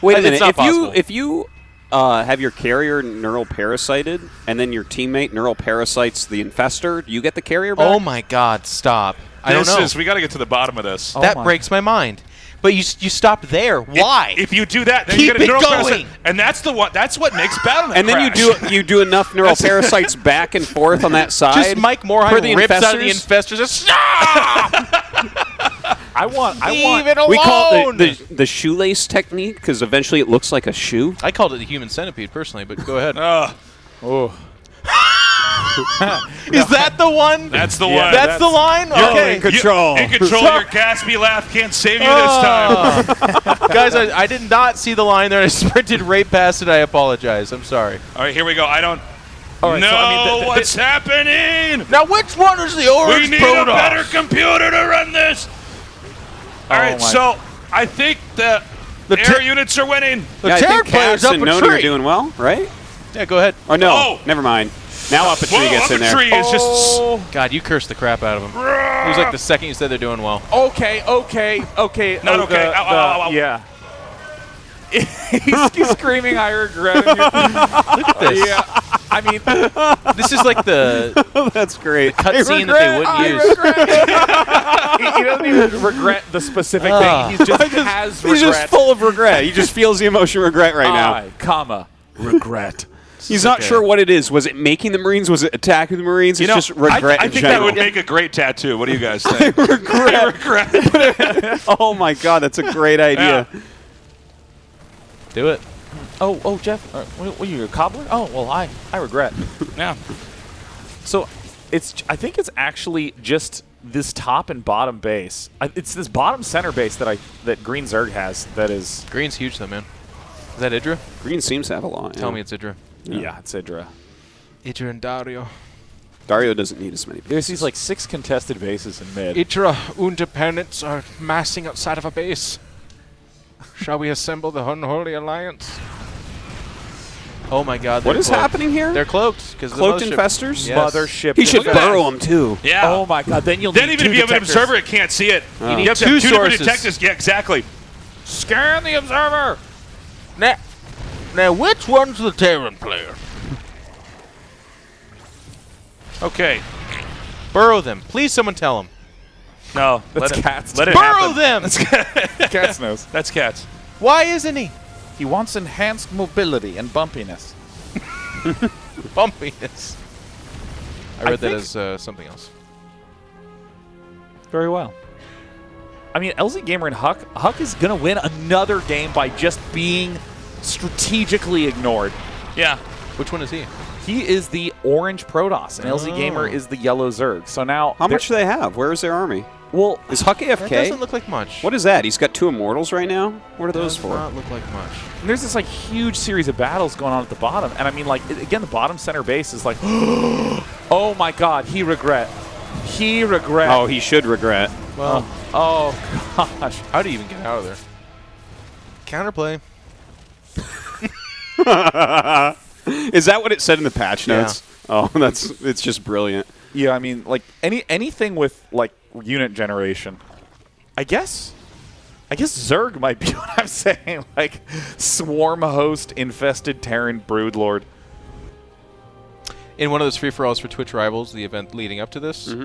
Wait a It's minute. not possible. If you have your carrier neural parasited, and then your teammate neural parasites the infestor, do you get the carrier back? Oh my God! Stop! I don't know. We got to get to the bottom of this. That breaks my mind. But you stopped there. Why? If you do that, then Keep you get a it neural going. parasite, and that's what makes Battle.net And then crash. you do enough neural parasites back and forth on that side. Just Mike Morheim for the rips out of the infestors? infestors. Just stop! Leave it alone. We call it the shoelace technique because eventually it looks like a shoe. I called it the human centipede personally, but go ahead. Is that the one? That's the one. That's the line? Okay. In control. Your Gatsby laugh can't save you this time. Guys, I did not see the line there. I sprinted right past it. I apologize. I'm sorry. All right, here we go. I don't right, know so, I mean, what's happening. Now, which one is the orange We need Protoss? a better computer to run this. All right, so I think the air units are winning. The I Terran think player's Cass up and a Noni are tree. doing well, right? Yeah, go ahead. Oh, no. Never mind. Now Up a Tree gets in there. Tree is just... God, you cursed the crap out of him. It was like the second you said they're doing well. Okay. Not okay. Ow. Yeah. he's screaming, I regret it. Look at this. Yeah. I mean, this is like the that's great cutscene that they wouldn't use. he doesn't even regret the specific thing. He just has regret. He's just full of regret. He just feels the emotion regret right now. Regret. He's not sure what it is. Was it making the Marines? Was it attacking the Marines? It's just regret I in think general. that would make a great tattoo. What do you guys think? regret. Oh my God, that's a great idea. Yeah. Do it. Oh, Jeff. What are you, a cobbler? Oh, well, I regret. Yeah. So, I think it's actually just this top and bottom base. It's this bottom center base that Green Zerg has. That is Green's huge though, man. Is that Idra? Green seems to have a lot. Tell me it's Idra. Yeah, it's Idra. Idra and Dario. Dario doesn't need as many bases. There's these like 6 contested bases in mid. Idra independents are massing outside of a base. Shall we assemble the unholy alliance? Oh my God! What is happening here? They're cloaked because cloaked infestors. Yes. Mothership. He should burrow them too. Yeah. Oh my God! Then you'll Then need even if two you have an detectors. observer, it can't see it. You You need have to have two two different sources. detectives. Yeah, exactly. Scan the observer. Now, which one's the Terran player? Okay. Burrow them, please. Someone tell him. No, That's let it, Cats. let it Burrow happen. them. Cats knows. That's Cats. Why isn't he? He wants enhanced mobility and bumpiness. Bumpiness. I read that think- as something else. Very well. I mean, LZ Gamer and Huck is going to win another game by just being strategically ignored. Yeah. Which one is he? He is the orange Protoss, and LZ Gamer is the yellow Zerg. So now, how much do they have? Where is their army? Well, is Huck AFK? That doesn't look like much. What is that? He's got 2 Immortals right now. What are those for? Does not look like much. And there's this like huge series of battles going on at the bottom, and I mean, like again, the bottom center base is like, oh my God, he regret. Oh, he should regret. Well, oh gosh, how do you even get out of there? Counterplay. Is that what it said in the patch notes? Oh, it's just brilliant. Yeah, I mean, like anything with like unit generation, I guess Zerg might be what I'm saying. Like swarm host infested Terran broodlord. In one of those free-for-alls for Twitch Rivals, the event leading up to this,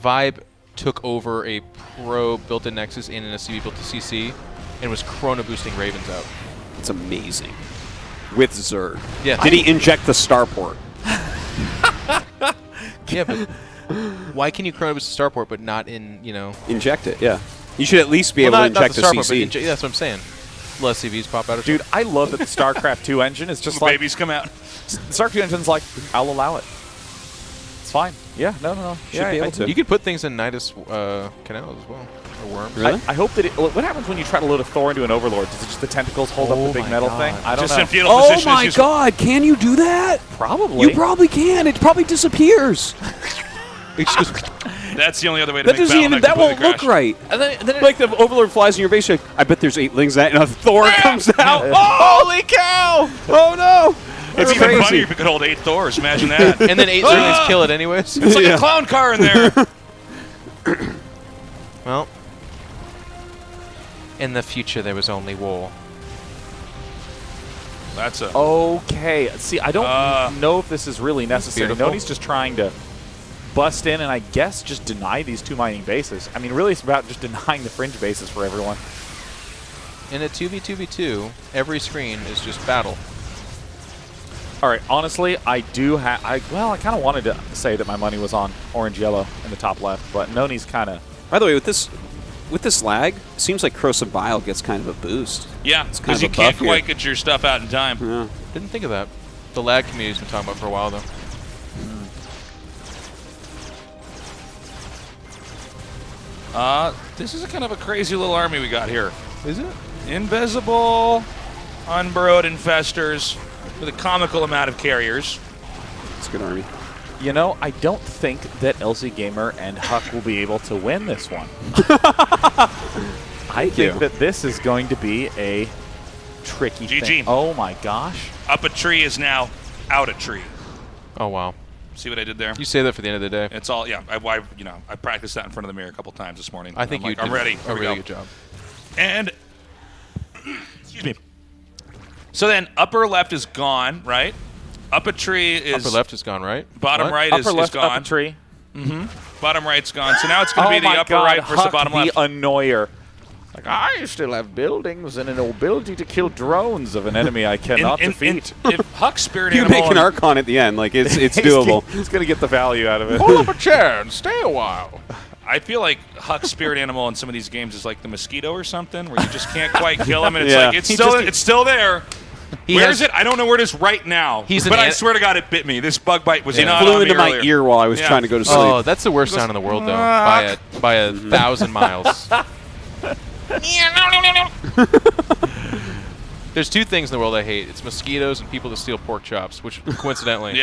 Vibe took over a Pro built-in Nexus in an SCV built to CC and was chrono boosting Ravens out. It's amazing. With Zerg. Yeah. Did he inject the starport? Yeah, but why can you chrono boost the starport but not in, Inject it, yeah. You should at least be able to inject the CC. That's what I'm saying. Less CVs pop out. Dude, I love that the StarCraft 2 engine is just like babies come out. The StarCraft 2 engine's like, I'll allow it. It's fine. Yeah, no. Should be able to. You could put things in Nidus canals as well. Or worms. Really? I hope that what happens when you try to load a Thor into an Overlord? Does it just the tentacles hold up the big metal thing? I don't Just know. in fetal Oh position. my God! Can you do that? Probably. You probably can. It probably disappears. That's the only other way to That make doesn't even. Battle.net That won't completely look crash. right. And then Like the Overlord flies in your base, you're like, I bet there's 8 lings that, and a Thor comes out. Holy cow! Oh no! It's That's even crazy. funnier if it could hold 8 Thors. Imagine that. And then 8 Zerglings kill it anyways. It's like a clown car in there. Well, in the future there was only war. That's a Okay. See, I don't know if this is really necessary. Beautiful. Noni's just trying to bust in and I guess just deny these 2 mining bases. I mean, really it's about just denying the fringe bases for everyone. In a 2v2v2, every screen is just battle. All right, honestly, I do have. I kind of wanted to say that my money was on orange-yellow in the top left, but Noni's kind of. By the way, with this lag, it seems like Corrosive Bile gets kind of a boost. Yeah, it's kind because of you a can't buff quite here. get your stuff out in time. Yeah. Didn't think of that. The lag community's been talking about for a while though. This is a kind of a crazy little army we got here. Is it? Invisible, unburrowed infestors with a comical amount of carriers. It's a good army. You know, I don't think that LZ Gamer and Huck will be able to win this one. I think that this is going to be a tricky thing. Oh my gosh. Up a tree is now out a tree. Oh wow. See what I did there? You say that for the end of the day. It's all, yeah. I practiced that in front of the mirror a couple times this morning. I think I'm you like, did I'm ready. a really good job. And, excuse me. So then upper left is gone, right? Up a tree is... Upper left is gone, right? Bottom What? right Upper is left, gone. up a tree. Mm-hmm. Bottom right's gone. So now it's going to be the my upper God, right versus the Huck, bottom left. the annoyer. Like, I still have buildings and an ability to kill drones of an enemy I cannot defeat. If Huck Spirit You Animal... make an Archon at the end. Like, it's doable. He's going to get the value out of it. Pull up a chair and stay a while. I feel like Huck's spirit animal in some of these games is like the mosquito or something, where you just can't quite kill him, and it's like it's still there. Where is it? I don't know where it is right now. But I swear to God, it bit me. This bug bite was not flew on into me my earlier. ear while I was trying to go to sleep. Oh, that's the worst sound in the world, though. By a 1,000 miles. There's 2 things in the world I hate. It's mosquitoes and people that steal pork chops, which coincidentally.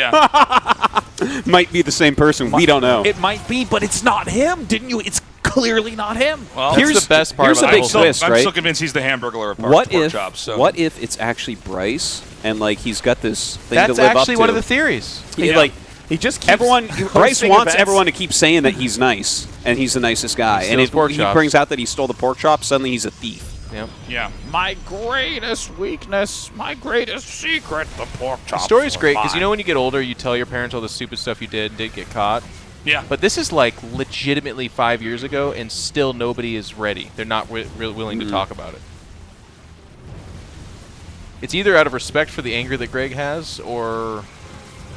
Might be the same person. We don't know. It might be, but it's not him. Didn't you? It's clearly not him. Well, here's the best part Here's about a big twist, I'm right? still convinced he's the Hamburglar of What pork if? chops. So. What if it's actually Bryce and like he's got this thing That's to live up actually to? one of the theories. Like he just keeps everyone. Bryce hosting wants events. everyone to keep saying that he's nice and he's the nicest guy. He And steals if pork he chops. brings out that he stole the pork chop, suddenly he's a thief. Yep. Yeah. My greatest weakness, my greatest secret, the pork The chops. story's were great because you mine. know when you get older, you tell your parents all the stupid stuff you did and didn't get caught. Yeah. But this is like legitimately 5 years ago, and still nobody is ready. They're not willing to talk about it. It's either out of respect for the anger that Greg has, or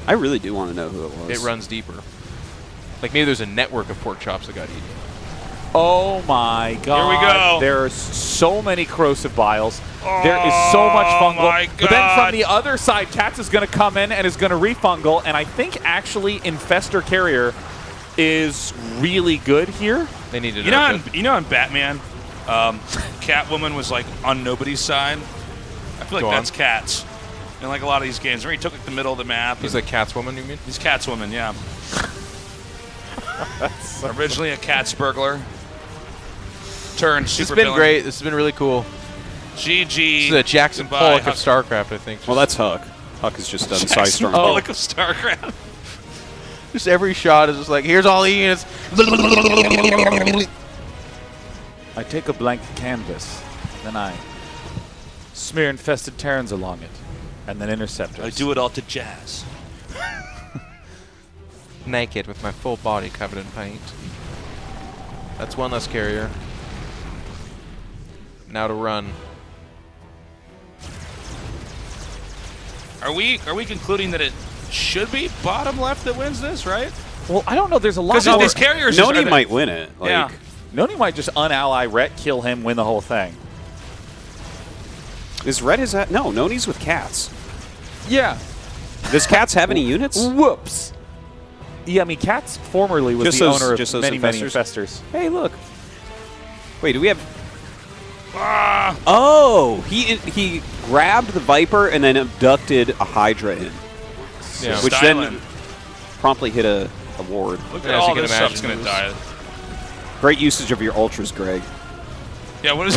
I really do want to know who it was. it runs deeper. Like maybe there's a network of pork chops that got eaten. Oh my god. Here we go. There's so many corrosive biles. There is so much fungal. My But then from God. the other side, Cats is going to come in and is going to refungal. And I think actually Infestor Carrier is really good here. They need to You know in Batman, Catwoman was like on nobody's side. I feel like Go on. that's Cats. In like a lot of these games, where he took like the middle of the map. He's like Catswoman, you mean? He's Catswoman, yeah. Originally a Cats burglar. Turned super This has been villain. great. This has been really cool. GG. This is a Jackson Goodbye, Pollock Huck. of StarCraft, I think. Well, that's Huck. Huck has just done Jackson Psystorm. Pollock of StarCraft. Just every shot is just like, here's all the units. I take a blank canvas, then I smear infested Terrans along it, and then interceptors. I do it all to jazz. Naked with my full body covered in paint. That's one less carrier. Now to run. Are we concluding that it should be bottom left that wins this, right? Well, I don't know. There's a lot Because of these carriers. Noni might win it. Like, Yeah. Noni might just unally Rhett, kill him, win the whole thing. Is Red his at? No, Noni's with Cats. Yeah. Does Cats have any units? Whoops. Yeah, I mean, Cats formerly was Just the those- owner just of those many infestors? infestors. Hey, look. Wait, do we have? Ah. Oh, he grabbed the Viper and then abducted a Hydra in, Yeah. which Styling. then promptly hit a ward. Look Yeah, at as all you can this imagine, stuff's gonna it was- die. Great usage of your ultras, Greg. Yeah, what is?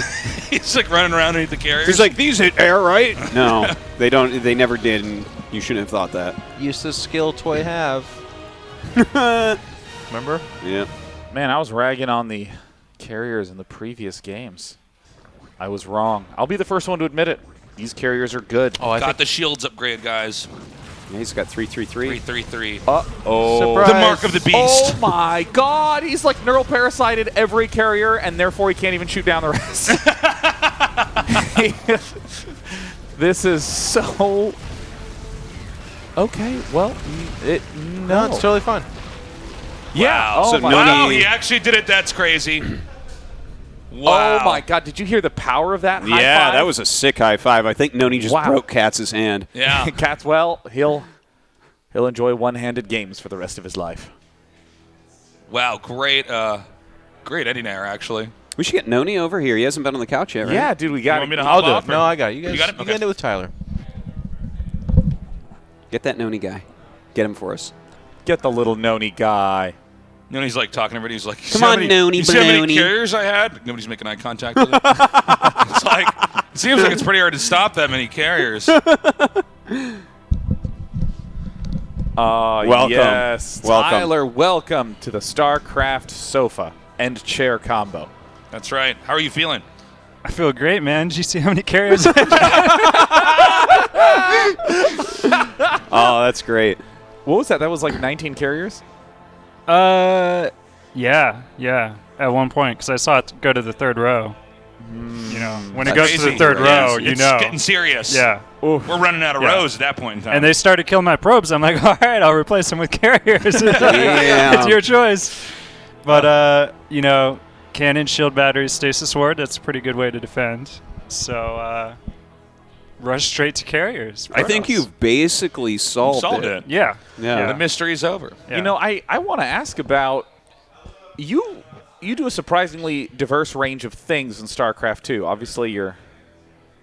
He's like running around underneath the carriers. He's like, these hit air, right? No, they don't. They never did, and you shouldn't have thought that. Useless skill toy have. Remember? Yeah. Man, I was ragging on the carriers in the previous games. I was wrong. I'll be the first one to admit it. These carriers are good. Oh, I got think the shields upgrade, guys. Yeah, he's got 333. 333. Uh-oh. Surprise. The mark of the beast. Oh my god, he's like neural parasited every carrier, and therefore he can't even shoot down the rest. This is so... Okay, well, No, it's totally fine. Yeah. Oh So my Noni- Wow, he actually did it. That's crazy. Wow. Oh my god, did you hear the power of that high Yeah, five? that was a sick high five. I think Noni just Wow. broke Katz's hand. Yeah. Cat's, well, he'll enjoy one-handed games for the rest of his life. Wow. Great. Great Eddie Nair, actually. We should get Noni over here. He hasn't been on the couch yet, right? Yeah, dude, we got want me it. to I'll hop do off, it. or- No, I got it. You guys, You got it? you Okay. can do it with Tyler. Get that Noni guy. Get him for us. Get the little Noni guy. Noni's like talking to everybody. He's like, Come on, Noni You see how many Baloney." carriers I had? Nobody's making eye contact with him. It's like, it seems like it's pretty hard to stop that many carriers. Welcome. Yes. Welcome. Tyler, welcome to the StarCraft sofa and chair combo. That's right. How are you feeling? I feel great, man. Did you see how many carriers? Oh, that's great. What was that? That was like 19 carriers? Yeah. At one point, because I saw it go to the third row. You know, when it goes to the Crazy. third row, It's you know. getting serious. Yeah. We're running out of Yeah. rows at that point in time. And they started killing my probes. I'm like, all right, I'll replace them with carriers. Yeah. It's your choice. But, you know, cannon, shield batteries, stasis ward, that's a pretty good way to defend. So, rush straight to carriers. I think you've basically solved it. Yeah. Yeah. The mystery's over. Yeah. You know, I want to ask about you. You do a surprisingly diverse range of things in StarCraft 2. Obviously, you're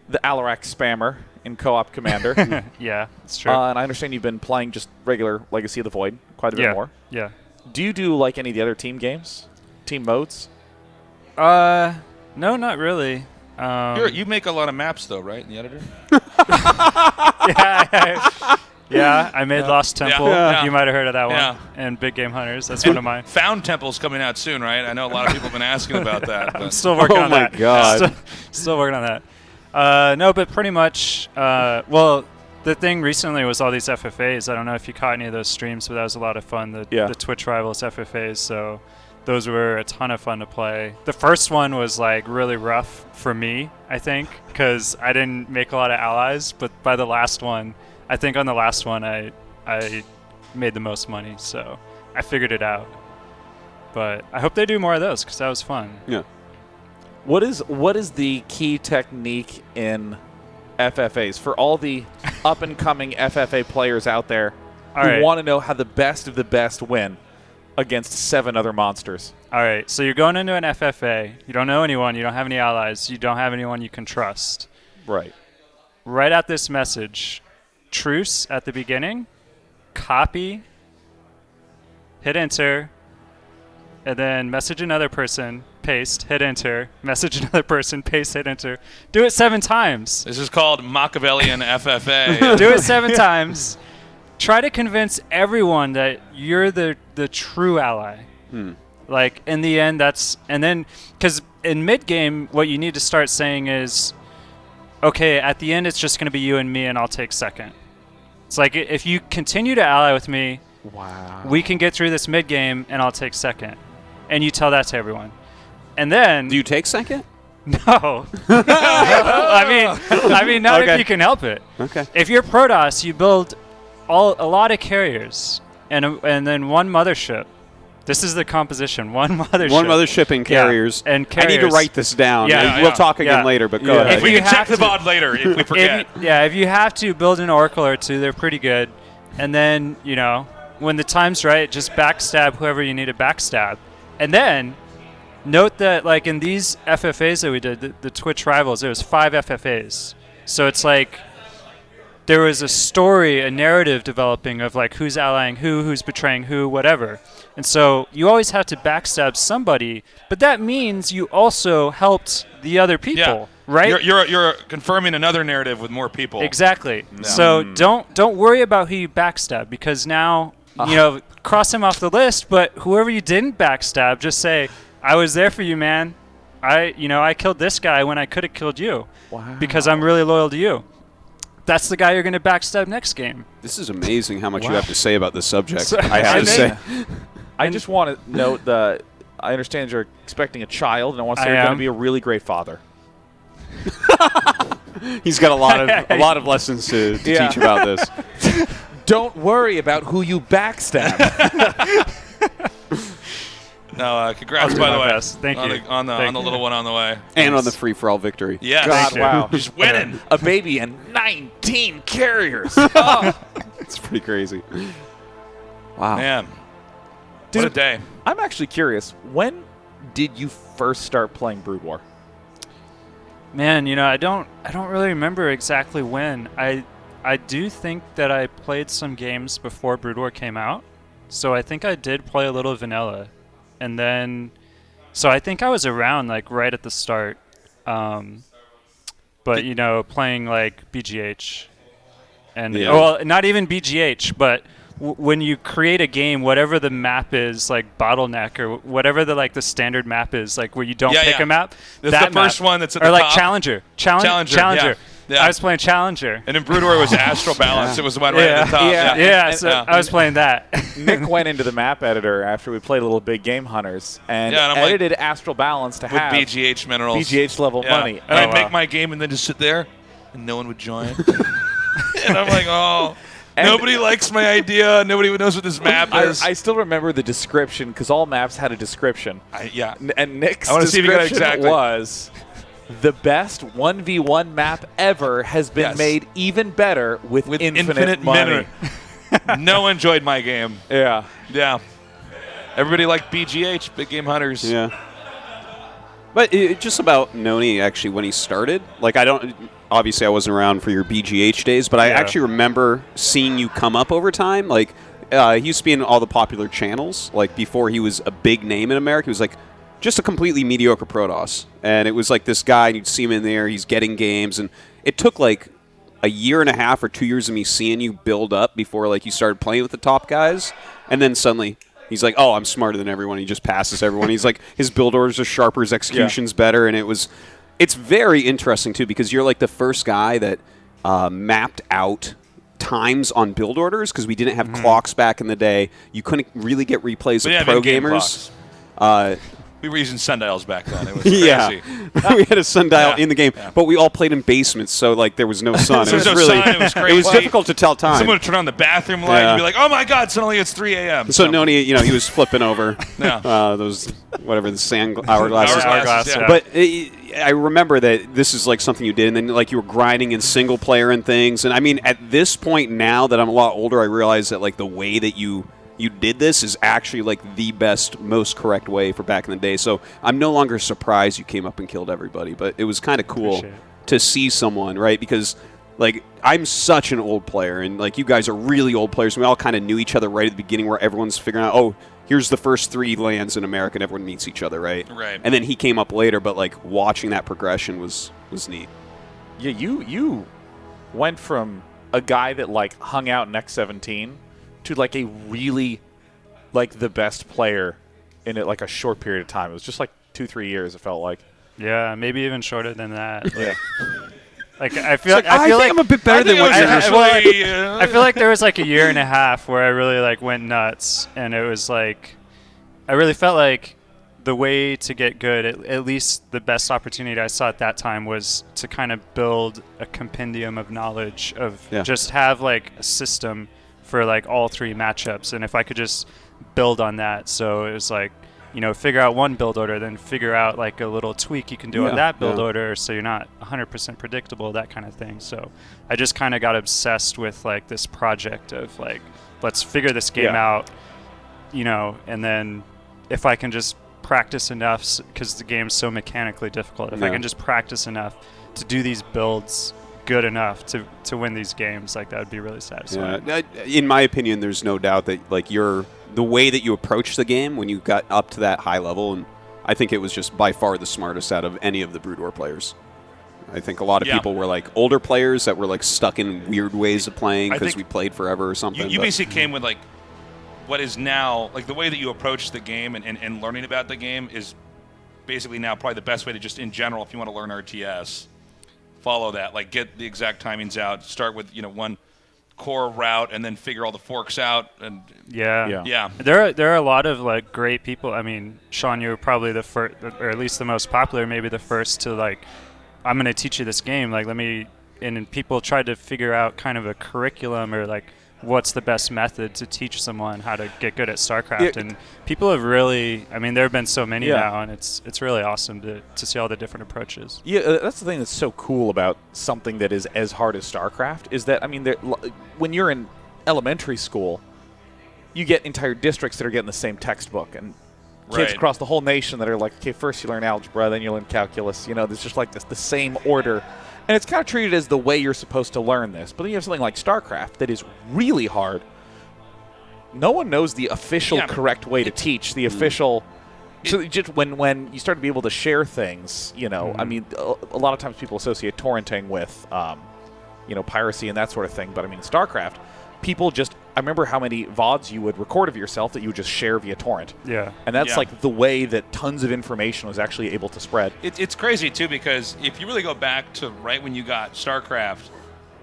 the Alarak spammer in Co-op Commander. Yeah, it's true. And I understand you've been playing just regular Legacy of the Void quite a bit more. Yeah. Do you do like any of the other team games? Team modes? No, not really. You make a lot of maps, though, right, in the editor? Yeah, I made Lost Temple. Yeah. You might have heard of that one. Yeah. And Big Game Hunters. That's one of mine. Found Temple's coming out soon, right? I know a lot of people have been asking about that. I'm but- still working on that. Oh my God. Still working on that. No, but pretty much, well, the thing recently was all these FFAs. I don't know if you caught any of those streams, but that was a lot of fun. The Twitch Rivals FFAs. So those were a ton of fun to play. The first one was like really rough for me, I think, because I didn't make a lot of allies. But by the last one, I think on the last one, I made the most money. So I figured it out. But I hope they do more of those because that was fun. Yeah. What is the key technique in FFAs for all the up-and-coming FFA players out there who want to know how the best of the best win against 7 other monsters? All right, so you're going into an FFA. You don't know anyone. You don't have any allies. You don't have anyone you can trust. Right. Write out this message. Truce at the beginning. Copy. Hit enter. And then message another person. Paste. Hit enter. Message another person. Paste. Hit enter. Do it 7 times. This is called Machiavellian FFA. Do it 7 times. Try to convince everyone that you're the true ally. Like, in the end, and then, because in mid-game, what you need to start saying is, okay, at the end, it's just going to be you and me, and I'll take second. It's like, if you continue to ally with me, we can get through this mid-game, and I'll take second. And you tell that to everyone. And then... Do you take second? No. I mean, not if you can help it. Okay. If you're Protoss, you build a lot of carriers, and then 1 mothership. This is the composition. 1 mothership. 1 mothership and carriers. And carriers. I need to write this down. Yeah, we'll talk again later, but go ahead. We can check the VOD later if we forget. If you have to build an Oracle or 2, they're pretty good. And then, when the time's right, just backstab whoever you need to backstab. And then, note that, like, in these FFAs that we did, the Twitch Rivals, there was 5 FFAs. So it's like... there was a story, a narrative developing of like who's allying who's betraying who, whatever. And so you always have to backstab somebody, but that means you also helped the other people, right? You're confirming another narrative with more people. Exactly. Yeah. So don't worry about who you backstab, because now cross him off the list. But whoever you didn't backstab, just say, "I was there for you, man. I killed this guy when I could have killed you, because I'm really loyal to you." That's the guy you're going to backstab next game. This is amazing how much you have to say about this subject, I have to say. I just want to note that I understand you're expecting a child, and I want to say you're going to be a really great father. He's got a lot of lessons to teach about this. Don't worry about who you backstab. No, congrats, by the way. Thank you. On the little one on the way. And on the free-for-all victory. Yeah. God, wow. Just winning. A baby and 19 carriers. It's pretty crazy. Wow. Man. Dude, what a day. I'm actually curious. When did you first start playing Brood War? Man, I don't really remember exactly when. I do think that I played some games before Brood War came out. So I think I did play a little vanilla. And then, so I think I was around like right at the start, but playing like BGH, and well, not even BGH, but when you create a game, whatever the map is, like Bottleneck or whatever the standard map is, like where you don't pick a map. That's the first one that's at the top. Or like top. Challenger. Yeah. I was playing Challenger. And in Brood War it was Astral Balance. It was the one right at the top. So I was playing that. Nick went into the map editor after we played a little Big Game Hunters and edited Astral Balance to have with BGH minerals, BGH level money. And I'd make my game and then just sit there, and no one would join. And I'm like, oh. And nobody likes my idea. Nobody knows what this map is. I still remember the description because all maps had a description. And Nick's description was, the best 1v1 map ever has been made even better with infinite money. No one enjoyed my game. Yeah. Everybody liked BGH, Big Game Hunters. Yeah. But just about Noni, actually, when he started, like obviously I wasn't around for your BGH days, but I actually remember seeing you come up over time. Like, he used to be in all the popular channels. Like, before he was a big name in America, he was like just a completely mediocre Protoss. And it was like this guy, and you'd see him in there, he's getting games, and it took like a year and a half or 2 years of me seeing you build up before like you started playing with the top guys, and then suddenly he's like, oh, I'm smarter than everyone. He just passes everyone. He's like, his build orders are sharper, his execution's better, and it's very interesting too because you're like the first guy that mapped out times on build orders because we didn't have clocks back in the day. You couldn't really get replays of pro gamers. We were using sundials back then. It was yeah, crazy. we had a sundial in the game, but we all played in basements, so like there was no sun. So it was no really, sun, it was crazy. It was difficult to tell time. Someone would turn on the bathroom light and be like, "Oh my God, suddenly it's 3 a.m." So Noni, he was flipping over those whatever the sand hourglasses. Hourglass, yeah. But I remember that this is like something you did, and then like you were grinding in single player and things. And I mean, at this point now that I'm a lot older, I realize that like the way that you did this is actually like the best, most correct way for back in the day. So I'm no longer surprised you came up and killed everybody, but it was kind of cool to see someone, right? Because like I'm such an old player, and like you guys are really old players. We all kind of knew each other right at the beginning, where everyone's figuring out, oh, here's the first 3 lands in America, and everyone meets each other, right? Right. And then he came up later, but like watching that progression was neat. Yeah, you went from a guy that like hung out in X17 to like a really like the best player in it like a short period of time. It was just like 2-3 years. It felt like. Yeah, maybe even shorter than that. Yeah. Like I feel like I'm a bit better than what I feel like there was like a year and a half where I really like went nuts, and it was like I really felt like the way to get good, at least the best opportunity I saw at that time, was to kind of build a compendium of knowledge of just have like a system for like all 3 matchups, and if I could just build on that. So it was like, figure out one build order, then figure out like a little tweak you can do on that build order, so you're not 100% predictable, that kind of thing. So I just kind of got obsessed with like this project of like, let's figure this game out, and then if I can just practice enough, because the game's so mechanically difficult, if I can just practice enough to do these builds good enough to win these games, like that would be really satisfying. Yeah. In my opinion, there's no doubt that like the way that you approached the game when you got up to that high level, and I think it was just by far the smartest out of any of the Brood War players. I think a lot of people were like older players that were like stuck in weird ways of playing because we played forever or something. You basically came with like what is now like the way that you approach the game and learning about the game is basically now probably the best way to just in general, if you want to learn RTS, follow that, like get the exact timings out, start with one core route and then figure all the forks out. And yeah. There are a lot of like great people. I mean, Sean, you were probably the first, or at least the most popular, maybe the first to like, I'm going to teach you this game. Like, and people tried to figure out kind of a curriculum or like what's the best method to teach someone how to get good at StarCraft. And people have really, I mean, there have been so many now, and it's really awesome to see all the different approaches. Yeah, that's the thing that's so cool about something that is as hard as StarCraft is that, I mean, when you're in elementary school, you get entire districts that are getting the same textbook, and kids across the whole nation that are like, okay, first you learn algebra, then you learn calculus. There's just like the same order. And it's kind of treated as the way you're supposed to learn this. But then you have something like StarCraft that is really hard. No one knows the official correct way to teach, the official... So just when you start to be able to share things, I mean, a lot of times people associate torrenting with, piracy and that sort of thing. But I mean, in StarCraft, people just... I remember how many VODs you would record of yourself that you would just share via torrent. Yeah. And that's like the way that tons of information was actually able to spread. It's crazy, too, because if you really go back to right when you got StarCraft,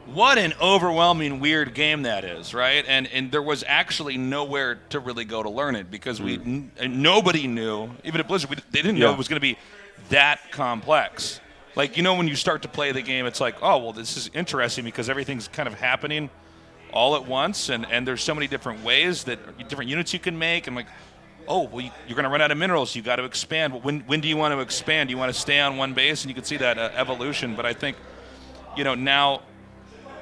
what an overwhelming, weird game that is, right? And there was actually nowhere to really go to learn it because nobody knew, even at Blizzard, they didn't know it was going to be that complex. Like, when you start to play the game, it's like, oh, well, this is interesting because everything's kind of happening all at once, and there's so many different ways different units you can make, and like, oh, well, you're going to run out of minerals, you got to expand. Well, when do you want to expand? Do you want to stay on one base? And you can see that evolution. But I think, now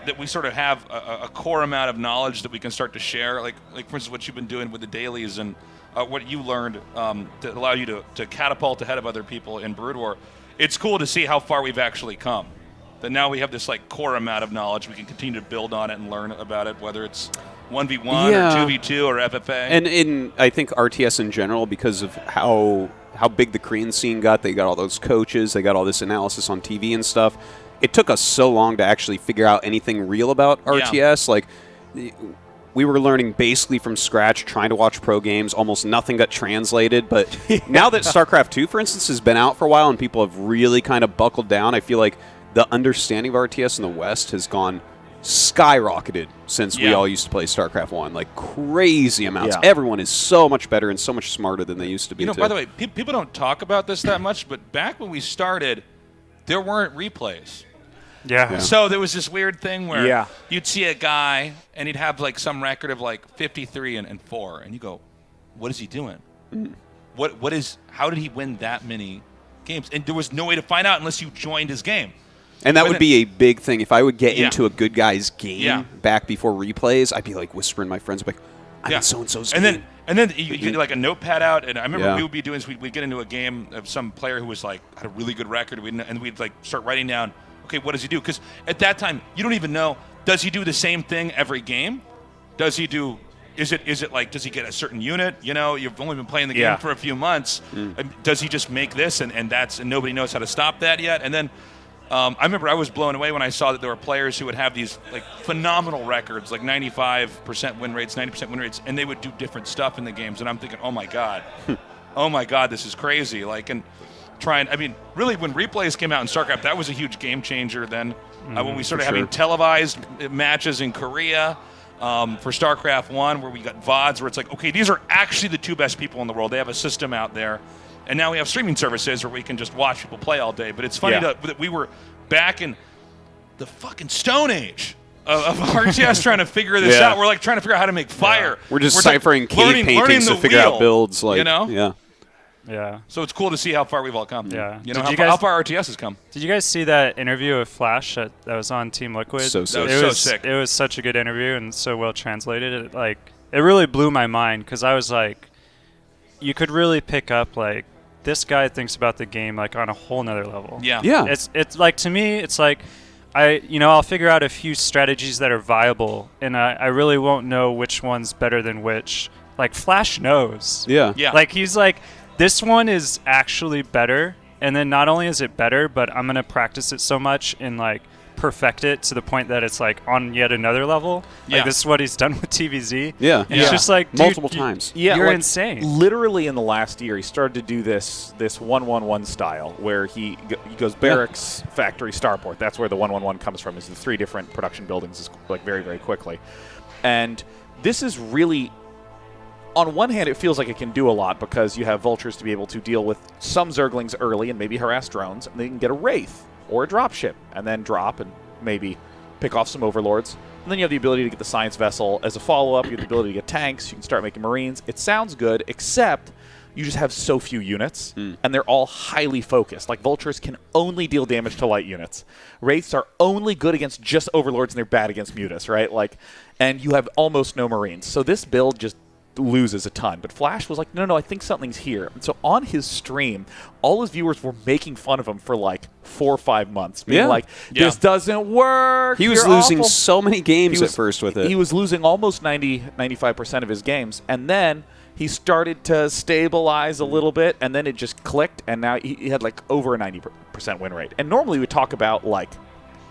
that we sort of have a core amount of knowledge that we can start to share, like for instance, what you've been doing with the dailies and what you learned to allow you to catapult ahead of other people in Brood War, it's cool to see how far we've actually come. That now we have this like core amount of knowledge. We can continue to build on it and learn about it, whether it's 1v1 or 2v2 or FFA. And in I think RTS in general, because of how big the Korean scene got, they got all those coaches, they got all this analysis on TV and stuff. It took us so long to actually figure out anything real about RTS. Like, we were learning basically from scratch, trying to watch pro games. Almost nothing got translated. But now that StarCraft 2, for instance, has been out for a while and people have really kind of buckled down, I feel like the understanding of RTS in the West has gone skyrocketed since we all used to play StarCraft 1. Like, crazy amounts. Everyone is so much better and so much smarter than they used to be. You know, by the way, people don't talk about this that much, but back when we started, there weren't replays. Yeah. So there was this weird thing where you'd see a guy and he'd have like some record of like 53 and 4, and you go, "What is he doing? How did he win that many games?" And there was no way to find out unless you joined his game. And that would be a big thing. If I would get into a good guy's game back before replays, I'd be like whispering my friends, like, I'm in so-and-so's game. And then you get like a notepad out, and I remember we would be doing this. We'd get into a game of some player who was like had a really good record, and we'd like start writing down, okay, what does he do? Because at that time, you don't even know, does he do the same thing every game? Does he do? Is it like, does he get a certain unit? You know, you've only been playing the game for a few months. Does he just make this, and nobody knows how to stop that yet? And then I remember I was blown away when I saw that there were players who would have these like phenomenal records, like 95% win rates, 90% win rates, and they would do different stuff in the games. And I'm thinking, oh my god, this is crazy. Like, and I mean, really, when replays came out in StarCraft, that was a huge game changer. Then when we started having televised matches in Korea. For StarCraft 1, where we got VODs, where it's like, okay, these are actually the two best people in the world. They have a system out there. And now we have streaming services where we can just watch people play all day. But it's funny that we were back in the fucking Stone Age of RTS trying to figure this out. We're like trying to figure out how to make fire. We're just ciphering cave paintings to figure out builds. Like, you know? Yeah. So it's cool to see how far we've all come. Yeah. You know, how far RTS has come. Did you guys see that interview of Flash that was on Team Liquid? So sick. That was so sick. It was such a good interview and so well translated. It really blew my mind because I was like, you could really pick up like, this guy thinks about the game like on a whole nother level. Yeah. It's like, to me, it's like I'll figure out a few strategies that are viable, and I really won't know which one's better than which. Like Flash knows. Yeah. Like he's like, this one is actually better, and then not only is it better, but I'm gonna practice it so much and like perfect it to the point that it's like on yet another level. Like this is what he's done with TVZ. Yeah. And it's just like, dude, multiple times. You're like, insane. Literally in the last year, he started to do this 1-1-1 style where he goes barracks, factory, starport. That's where the 1-1-1 comes from. Is the 3 different production buildings, like very, very quickly. And this is really, on one hand, it feels like it can do a lot because you have vultures to be able to deal with some zerglings early and maybe harass drones, and they can get a wraith or a dropship and then drop and maybe pick off some overlords. And then you have the ability to get the science vessel as a follow-up. You have the ability to get tanks. You can start making marines. It sounds good, except you just have so few units, and they're all highly focused. Like, vultures can only deal damage to light units. Wraiths are only good against just overlords, and they're bad against mutas, right? Like, and you have almost no marines. So this build just loses a ton. But Flash was like, no, I think something's here. And so on his stream, all his viewers were making fun of him for like 4 or 5 months, being like, this doesn't work. He was losing so many games at first with it. He was losing almost 95% of his games, and then he started to stabilize a little bit, and then it just clicked, and now he had like over a 90% win rate. And normally we talk about like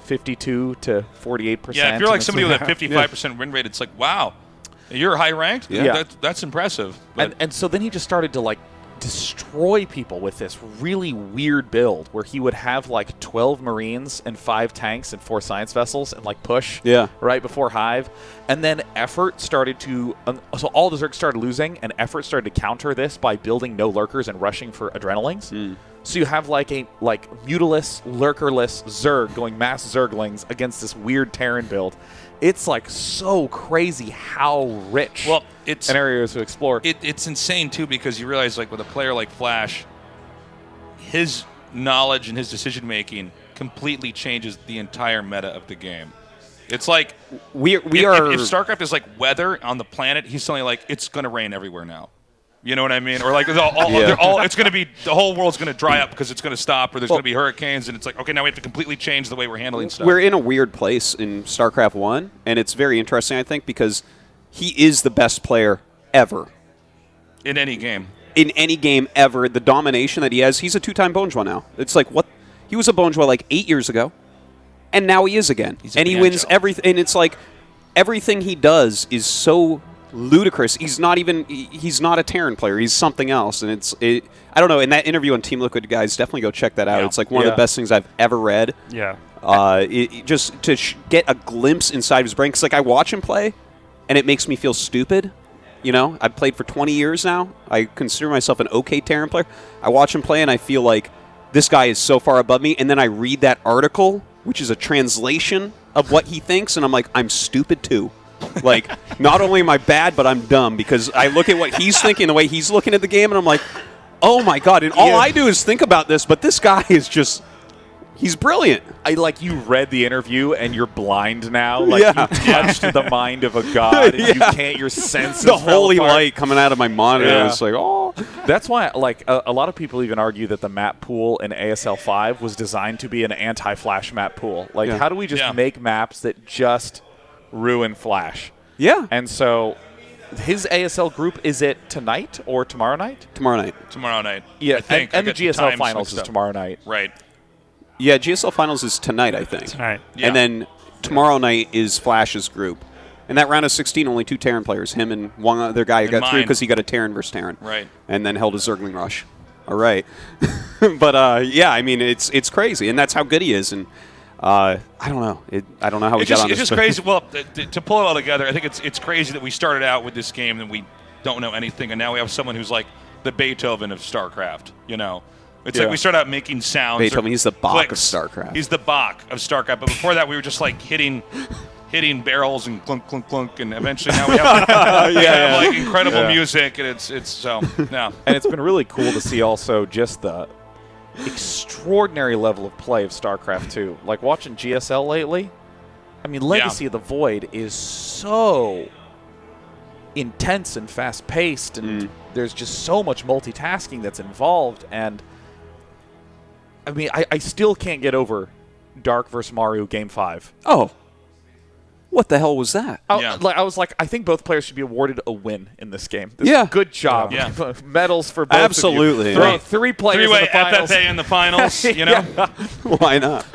52 to 48%. Yeah, if you're like somebody with a 55% win rate, it's like, wow. You're high ranked? Yeah. That's impressive. And so then he just started to like destroy people with this really weird build where he would have like 12 marines and 5 tanks and 4 science vessels and like push right before Hive. And then effort started to so all the Zergs started losing, and effort started to counter this by building no lurkers and rushing for adrenalings. So you have like a mutaless, lurkerless Zerg going mass Zerglings against this weird Terran build. It's like so crazy how rich it's an area is to explore. It's insane too, because you realize like with a player like Flash, his knowledge and his decision making completely changes the entire meta of the game. It's like we if StarCraft is like weather on the planet, he's suddenly like, it's going to rain everywhere now. You know what I mean? Or like it's going to be, the whole world's going to dry up because it's going to stop, or there's going to be hurricanes, and it's like, okay, now we have to completely change the way we're handling stuff. We're in a weird place in StarCraft 1, and it's very interesting, I think, because he is the best player ever. In any game. In any game ever. The domination that he has, he's a 2-time Bonjour now. It's like, what? He was a Bonjour like 8 years ago, and now he is again. And he wins everything, and it's like, everything he does is so ludicrous. He's not a Terran player. He's something else, and I don't know. In that interview on Team Liquid, guys, definitely go check that out. It's like one of the best things I've ever read. Yeah. Just to get a glimpse inside his brain. Because, like, I watch him play, and it makes me feel stupid. You know, I've played for 20 years now. I consider myself an okay Terran player. I watch him play, and I feel like this guy is so far above me. And then I read that article, which is a translation of what he thinks, and I'm like, I'm stupid too. Like, not only am I bad, but I'm dumb, because I look at what he's thinking, the way he's looking at the game, and I'm like, oh my God. And all I do is think about this, but this guy is just... He's brilliant. You read the interview and you're blind now. Like you touched the mind of a god. And you can't. Your senses. The holy light coming out of my monitor. Yeah. It's like, oh. That's why, a lot of people even argue that the map pool in ASL 5 was designed to be an anti-Flash map pool. Like, how do we just make maps that just ruin Flash? Yeah. And so, his ASL group, is it tonight or tomorrow night? Tomorrow night. Tomorrow night. Yeah. I think. And the GSL finals is tomorrow night. Right. Yeah, GSL Finals is tonight, I think. Tonight. Yeah. And then tomorrow night is Flash's group. And that round of 16, only 2 Terran players. Him and one other guy who got through because he got a Terran versus Terran. Right. And then held a Zergling Rush. All right. But, yeah, I mean, it's crazy. And that's how good he is. And I don't know. I don't know how we got on this. It's just crazy. Well, to pull it all together, I think it's crazy that we started out with this game and we don't know anything. And now we have someone who's like the Beethoven of StarCraft, you know. It's like we start out making sounds. Beethoven, he's the Bach clicks. of StarCraft. He's the Bach of StarCraft. But before that, we were just like hitting barrels and clunk, clunk, clunk, and eventually now we have, like incredible music, and it's so yeah. And it's been really cool to see also just the extraordinary level of play of StarCraft 2. Like watching GSL lately. I mean, Legacy of the Void is so intense and fast-paced, and there's just so much multitasking that's involved, and I mean, I still can't get over Dark vs. Mario Game 5. Oh. What the hell was that? I was like, I think both players should be awarded a win in this game. Good job. Yeah. Medals for both Absolutely. of you. Three players in the finals. FFA in the finals, you know? Why not?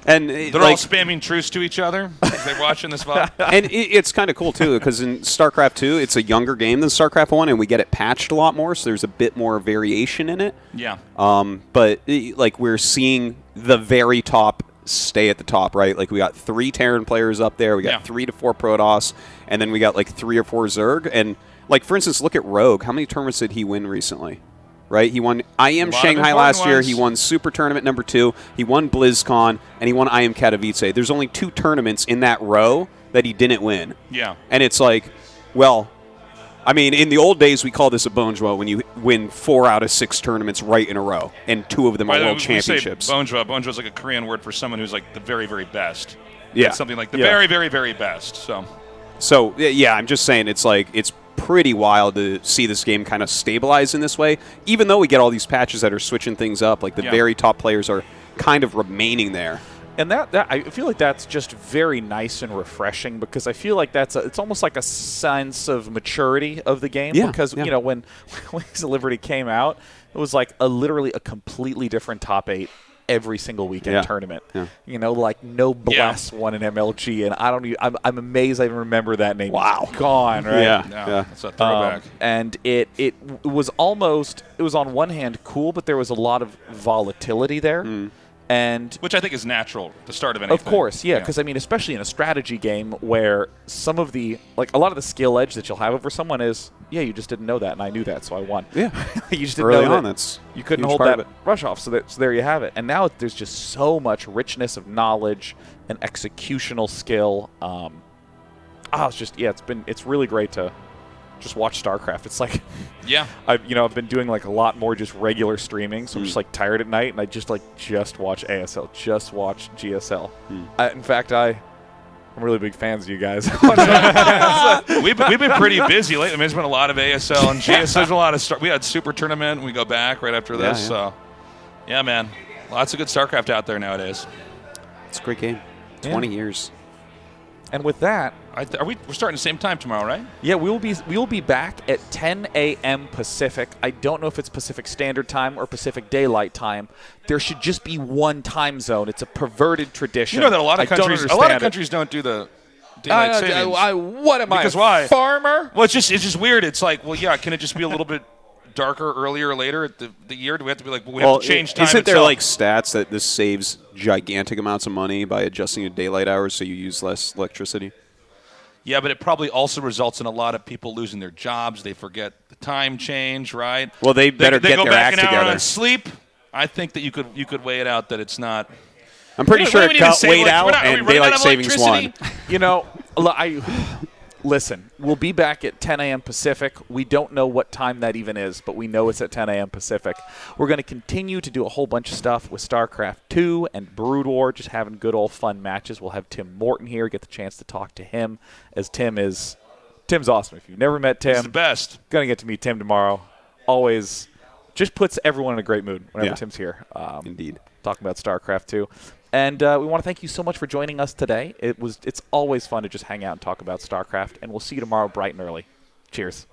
And they're all spamming truce to each other as they're watching this VOD. And it's kind of cool, too, because in StarCraft 2, it's a younger game than StarCraft 1, and we get it patched a lot more, so there's a bit more variation in it. Yeah. But, like, we're seeing the very top stay at the top, right? Like, we got 3 Terran players up there, we got 3 to 4 Protoss, and then we got, like, 3 or 4 Zerg. And, like, for instance, look at Rogue. How many tournaments did he win recently? Right, he won IM Shanghai last year. He won Super Tournament number 2. He won BlizzCon, and he won IM Katowice. There's only 2 tournaments in that row that he didn't win. Yeah. And it's like, well, I mean, in the old days, we call this a bonjour when you win 4 out of 6 tournaments right in a row, and 2 of them are world championships. Bonjour. Bonjour is like a Korean word for someone who's like the very, very best. Yeah. It's something like the very, very, very best. So, yeah, I'm just saying it's like, it's pretty wild to see this game kind of stabilize in this way, even though we get all these patches that are switching things up. Like the very top players are kind of remaining there. And that I feel like that's just very nice and refreshing, because I feel like it's almost like a sense of maturity of the game. Because you know, when Wings of Liberty came out, it was like literally a completely different top 8 every single weekend tournament. You know, like no Bless won an MLG, and I'm amazed I even remember that name. Wow, it's gone, right? Yeah, that's a throwback. And it was almost, it was on one hand cool, but there was a lot of volatility there. And which I think is natural, the start of anything. Of course, yeah, because I mean, especially in a strategy game where some of the, like a lot of the skill edge that you'll have over someone is, you just didn't know that, and I knew that, so I won. Yeah, you just didn't early know on, that that's you couldn't hold that rush off, so there you have it. And now there's just so much richness of knowledge and executional skill. It's just it's really great to just watch StarCraft. It's like, I've been doing like a lot more just regular streaming, so I'm just like tired at night, and I just watch ASL, just watch GSL. In fact, I'm really big fans of you guys. We've been pretty busy lately. I mean, there's been a lot of ASL and GSL. There's a lot of we had Super Tournament, and we go back right after this. So, yeah, man, lots of good StarCraft out there nowadays. It's a great game. 20 years. And with that, we're starting the same time tomorrow, right? Yeah, we will be back at 10 a.m. Pacific. I don't know if it's Pacific Standard Time or Pacific Daylight Time. There should just be one time zone. It's a perverted tradition. You know that a lot of countries don't do the daylight savings. What am I? Because why? Farmer? Well, it's just weird. It's like, well, yeah, can it just be a little bit get darker earlier or later at the year? Do we have to be like, well, we have to change time? Isn't there like stats that this saves gigantic amounts of money by adjusting the daylight hours so you use less electricity? Yeah, but it probably also results in a lot of people losing their jobs. They forget the time change, right? Well, they better they get go their back act an hour together. on sleep. I think that you could weigh it out that it's not. I'm pretty sure it got weighed out and daylight savings won. You know, listen, we'll be back at 10 a.m. Pacific. We don't know what time that even is, but we know it's at 10 a.m. Pacific. We're going to continue to do a whole bunch of stuff with StarCraft 2 and Brood War, just having good old fun matches. We'll have Tim Morton here, get the chance to talk to him, as Tim's awesome. If you've never met Tim, he's the best. Going to get to meet Tim tomorrow. Always just puts everyone in a great mood whenever Tim's here. Indeed. Talking about StarCraft 2. And we want to thank you so much for joining us today. It's always fun to just hang out and talk about StarCraft, and we'll see you tomorrow bright and early. Cheers.